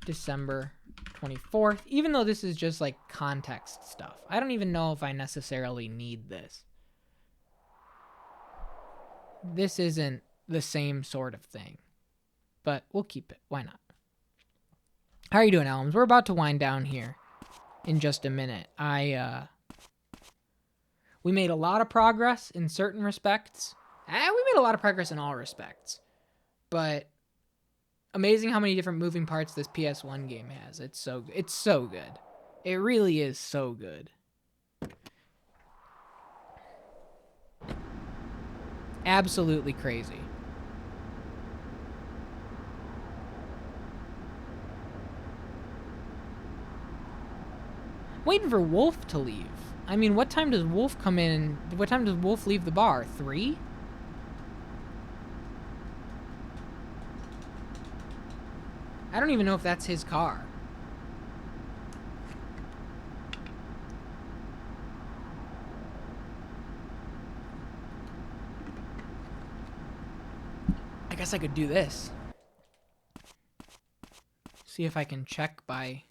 December 24th, even though this is just like context stuff. I don't even know if I necessarily need this. This isn't the same sort of thing, but we'll keep it. Why not? How are you doing, Alums? We're about to wind down here in just a minute. We made a lot of progress in certain respects. We made a lot of progress in all respects, but amazing how many different moving parts this PS1 game has. It's so good. It really is so good. Absolutely crazy. Waiting for Wolf to leave. I mean, what time does Wolf come in? What time does Wolf leave the bar? 3? I don't even know if that's his car. I guess I could do this. See if I can check by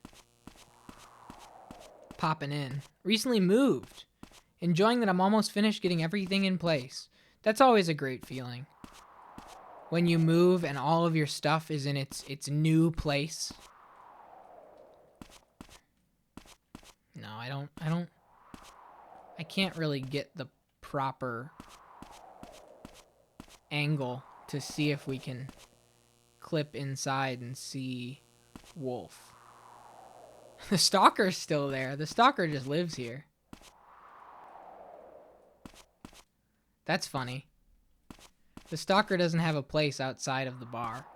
popping in. Recently moved. Enjoying that I'm almost finished getting everything in place. That's always a great feeling. When you move and all of your stuff is in its new place. No, I can't really get the proper angle to see if we can clip inside and see Wolf. The stalker's still there. The stalker just lives here. That's funny. The stalker doesn't have a place outside of the bar.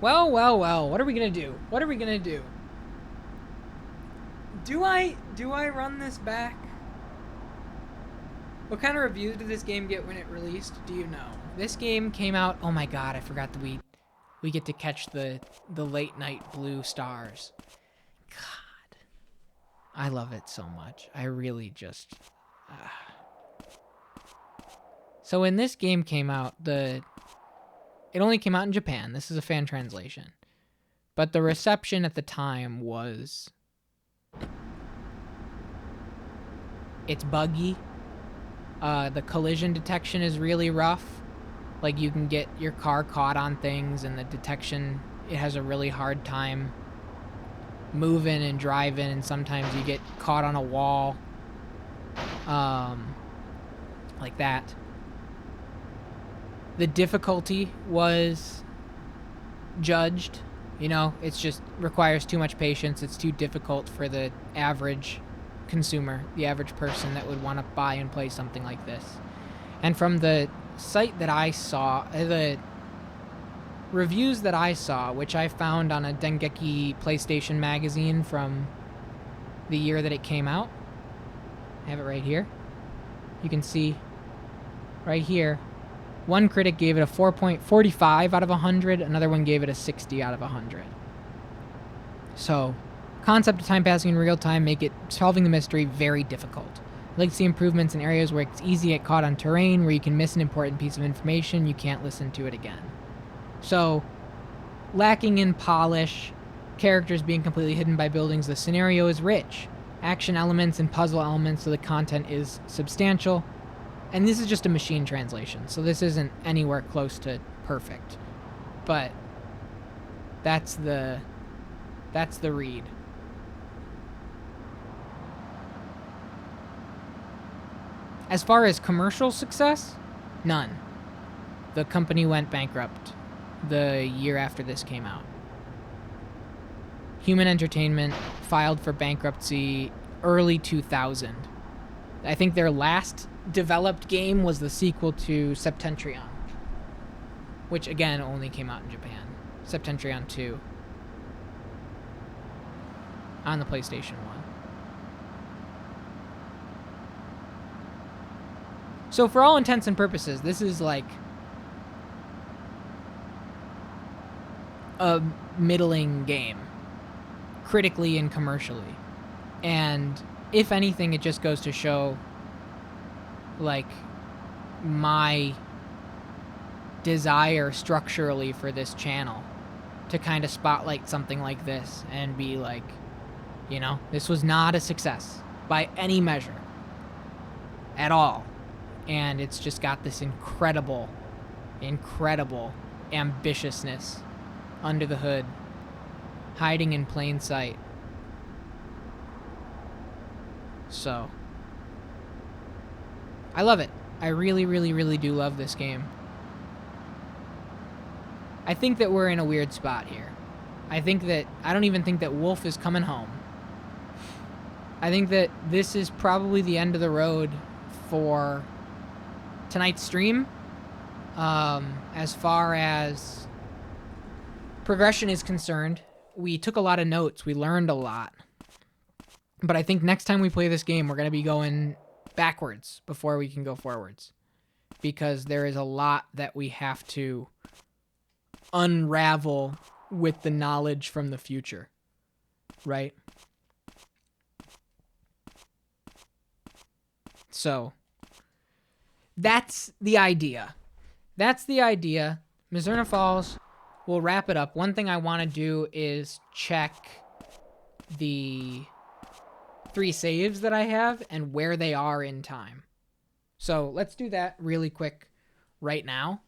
Well, well, well. What are we gonna do? What are we gonna do? Do I run this back? What kind of reviews did this game get when it released? Do you know? This game came out. Oh my god! I forgot that we get to catch the late night blue stars. God, I love it so much. I really just. So when this game came out, it only came out in Japan. This is a fan translation. But the reception at the time was... It's buggy. The collision detection is really rough. Like, you can get your car caught on things, and the detection, it has a really hard time moving and driving, and sometimes you get caught on a wall. Like that. The difficulty was judged. You know, it's just requires too much patience. It's too difficult for the average consumer, the average person that would want to buy and play something like this. And from the site that I saw, the reviews that I saw, which I found on a Dengeki PlayStation magazine from the year that it came out. I have it right here. You can see right here. One critic gave it a 4.45 out of 100. Another one gave it a 60 out of 100. So, concept of time passing in real time make it solving the mystery very difficult. I'd like to see improvements in areas where it's easy to get caught on terrain, where you can miss an important piece of information, you can't listen to it again. So, lacking in polish, characters being completely hidden by buildings, the scenario is rich. Action elements and puzzle elements, so the content is substantial. And this is just a machine translation, so this isn't anywhere close to perfect. But that's the read. As far as commercial success, none. The company went bankrupt the year after this came out. Human Entertainment filed for bankruptcy early 2000. I think their last developed game was the sequel to Septentrion, which again only came out in Japan. Septentrion 2 on the PlayStation 1. So for all intents and purposes, this is like a middling game, critically and commercially. And if anything, it just goes to show like my desire structurally for this channel to kind of spotlight something like this and be like, you know, this was not a success by any measure at all. And it's just got this incredible ambitiousness under the hood, hiding in plain sight. So, I love it. I really, really, really do love this game. I think that we're in a weird spot here. I don't even think that Wolf is coming home. I think that this is probably the end of the road for tonight's stream. As far as progression is concerned, we took a lot of notes. We learned a lot. But I think next time we play this game, we're going to be going backwards before we can go forwards. because there is a lot that we have to unravel with the knowledge from the future, right? So that's the idea. That's the idea. Mizzurna Falls, we'll wrap it up. One thing I want to do is check the 3 saves that I have and where they are in time. So let's do that really quick right now.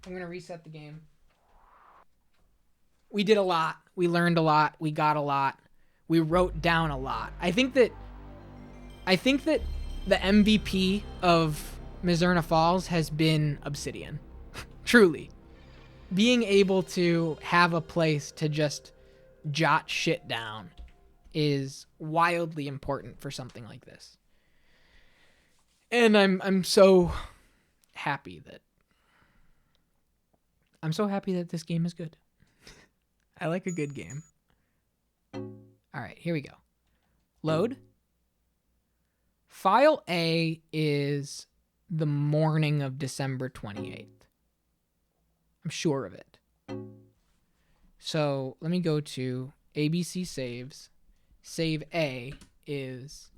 I'm going to reset the game. We did a lot. We learned a lot. We got a lot. We wrote down a lot. I think that the MVP of Mizzurna Falls has been Obsidian. Truly. Being able to have a place to just jot shit down is wildly important for something like this. And I'm so happy that this game is good. I like a good game. All right, here we go. Load. File A is the morning of December 28th. I'm sure of it. So let me go to ABC saves. Save A is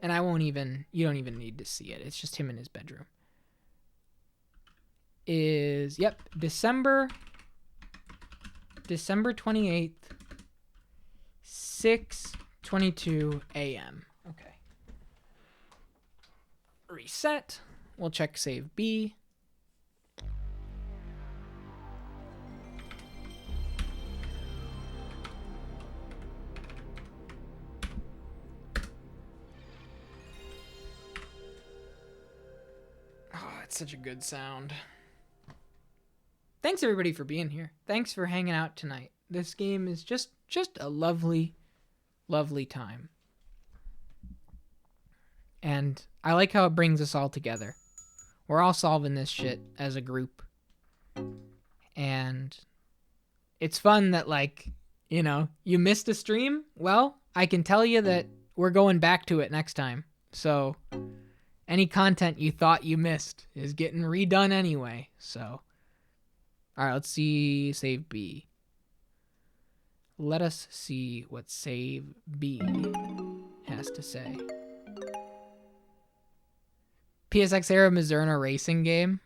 and you don't even need to see it. It's just him in his bedroom. Yep, December 28th, 6:22 a.m. Okay. Reset. We'll check save B. Oh, it's such a good sound. Thanks everybody for being here. Thanks for hanging out tonight. This game is just a lovely, lovely time. And I like how it brings us all together. We're all solving this shit as a group. And it's fun that, like, you know, you missed a stream. Well, I can tell you that we're going back to it next time. So any content you thought you missed is getting redone anyway. So all right, let's see save B. Let us see what save B has to say. PSX era Mizzurna racing game.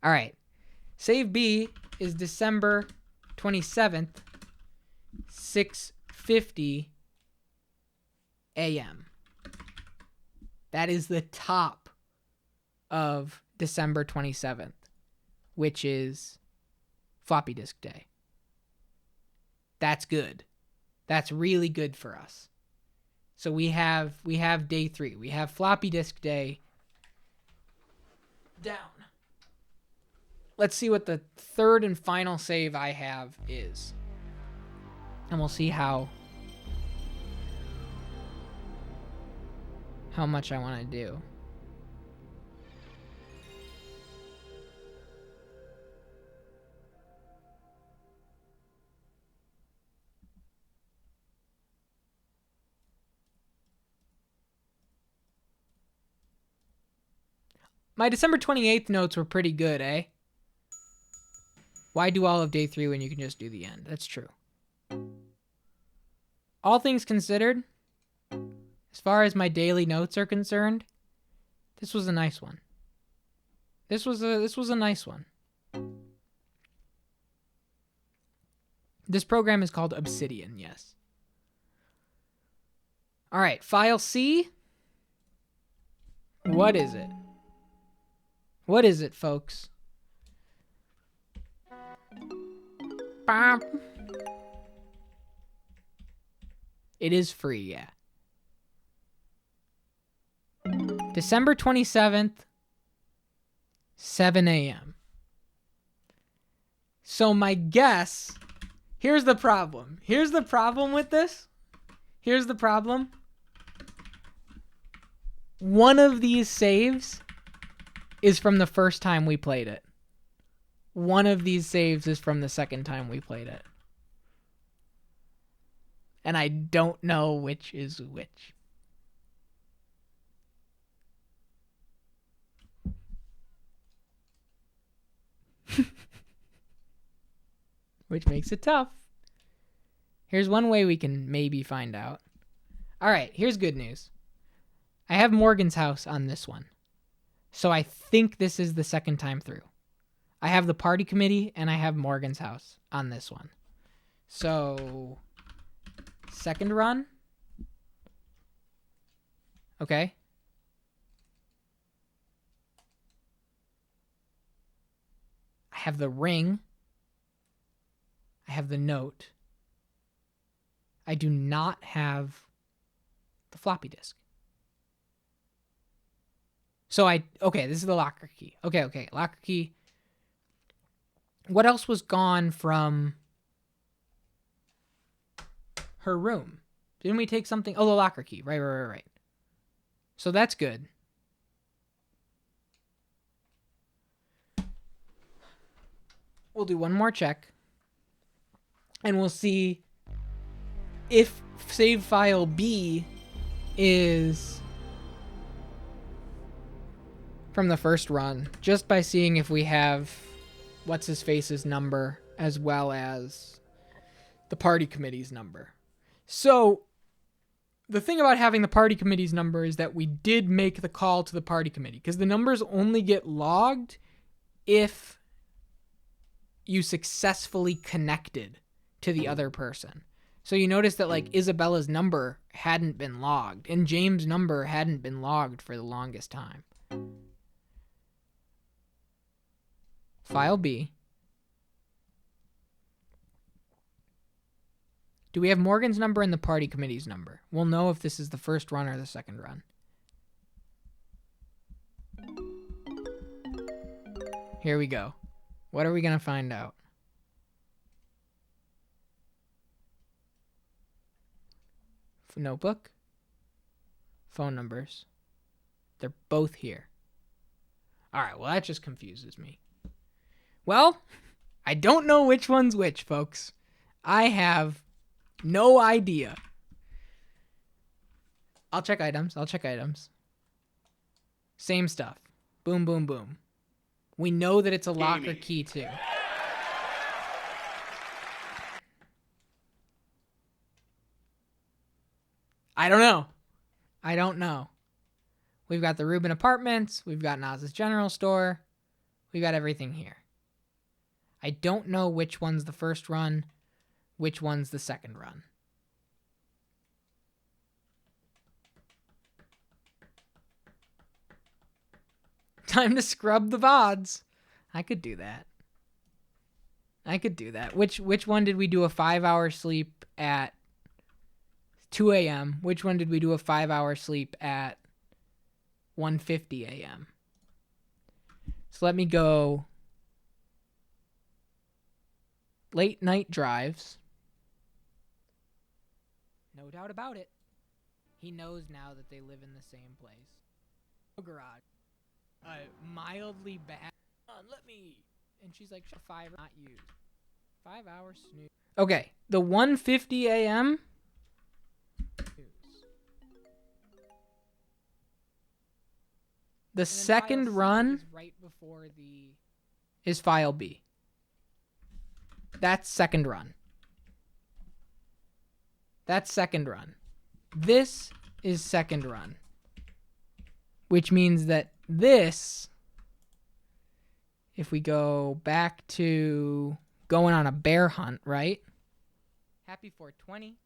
All right. Save B is December 27th, 6:50 a.m. That is the top of December 27th. Which is floppy disk day. That's good. That's really good for us. So we have day 3. We have floppy disk day down. Let's see what the third and final save I have is. And we'll see how much I want to do. My December 28th notes were pretty good, eh? Why do all of day 3 when you can just do the end? That's true. All things considered, as far as my daily notes are concerned, this was a nice one. This was a nice one. This program is called Obsidian, yes. All right, file C. What is it? What is it, folks? It is free, yeah. December 27th, 7 a.m. So my guess, here's the problem. Here's the problem with this. Here's the problem. One of these saves is from the first time we played it. One of these saves is from the second time we played it. And I don't know which is which. Which makes it tough. Here's one way we can maybe find out. All right, here's good news. I have Morgan's house on this one. So I think this is the second time through. I have the party committee and I have Morgan's house on this one. So, second run. Okay. I have the ring. I have the note. I do not have the floppy disk. So okay, this is the locker key. Okay, locker key. What else was gone from her room? Didn't we take something? Oh, the locker key. Right. So that's good. We'll do one more check. And we'll see if save file B is from the first run, just by seeing if we have what's-his-face's number as well as the party committee's number. So the thing about having the party committee's number is that we did make the call to the party committee, because the numbers only get logged if you successfully connected to the other person. So you notice that like Isabella's number hadn't been logged and James' number hadn't been logged for the longest time. File B. Do we have Morgan's number and the party committee's number? We'll know if this is the first run or the second run. Here we go. What are we going to find out? Notebook. Phone numbers. They're both here. All right, well, that just confuses me. Well, I don't know which one's which, folks. I have no idea. I'll check items. Same stuff. Boom, boom, boom. We know that it's a locker key, too. I don't know. We've got the Rubin Apartments. We've got Naz's General Store. We've got everything here. I don't know which one's the first run, which one's the second run. Time to scrub the VODs. I could do that. Which one did we do a 5-hour sleep at 2 a.m.? Which one did we do a 5-hour sleep at 1:50 a.m.? So let me go late night drives. No doubt about it. He knows now that they live in the same place. Garage. Mildly bad. Let me. And she's like, 5 not used. 5 hours snooze. Okay, the 1:50 a.m. The second run is right before is file B. That's second run. This is second run. Which means that this, if we go back to going on a bear hunt, right? Happy 420.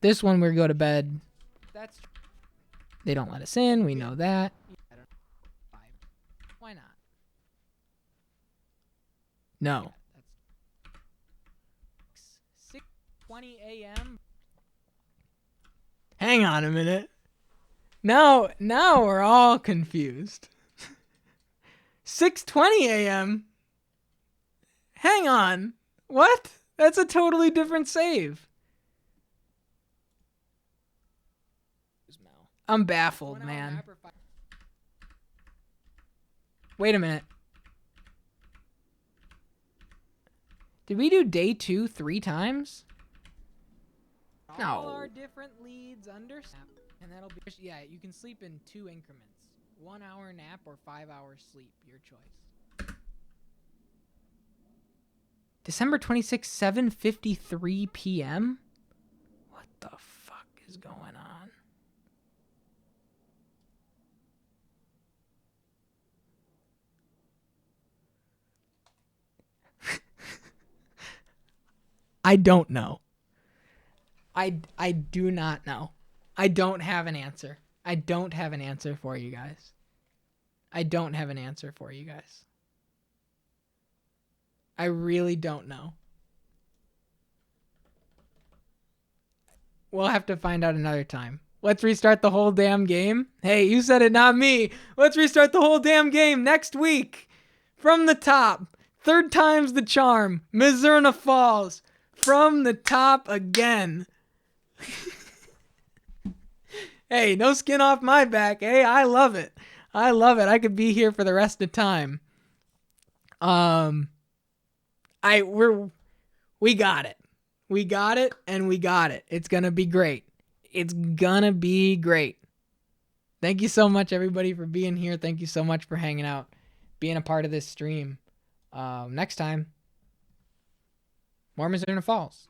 This one we go to bed. They don't let us in. We know that. Why not? No. 6:20 a.m. Hang on a minute. Now we're all confused. 6:20 a.m. Hang on. What? That's a totally different save. I'm baffled, man. Wait a minute. Did we do day 2 3 times? No. All our different leads under snap, and that'll be, yeah, you can sleep in 2 increments. 1 hour nap or 5 hours sleep, your choice. December 26th, 7:53 p.m. What the fuck is going on? I don't know. I do not know. I don't have an answer. I don't have an answer for you guys. I don't have an answer for you guys. I really don't know. We'll have to find out another time. Let's restart the whole damn game. Hey, you said it, not me. Let's restart the whole damn game next week. From the top. 3rd time's the charm. Mizzurna Falls. From the top again. Hey, no skin off my back. Hey, I love it. I love it. I could be here for the rest of time. We got it. We got it and we got it. It's going to be great. It's going to be great. Thank you so much, everybody, for being here. Thank you so much for hanging out, being a part of this stream. Next time, more Mizzurna Falls.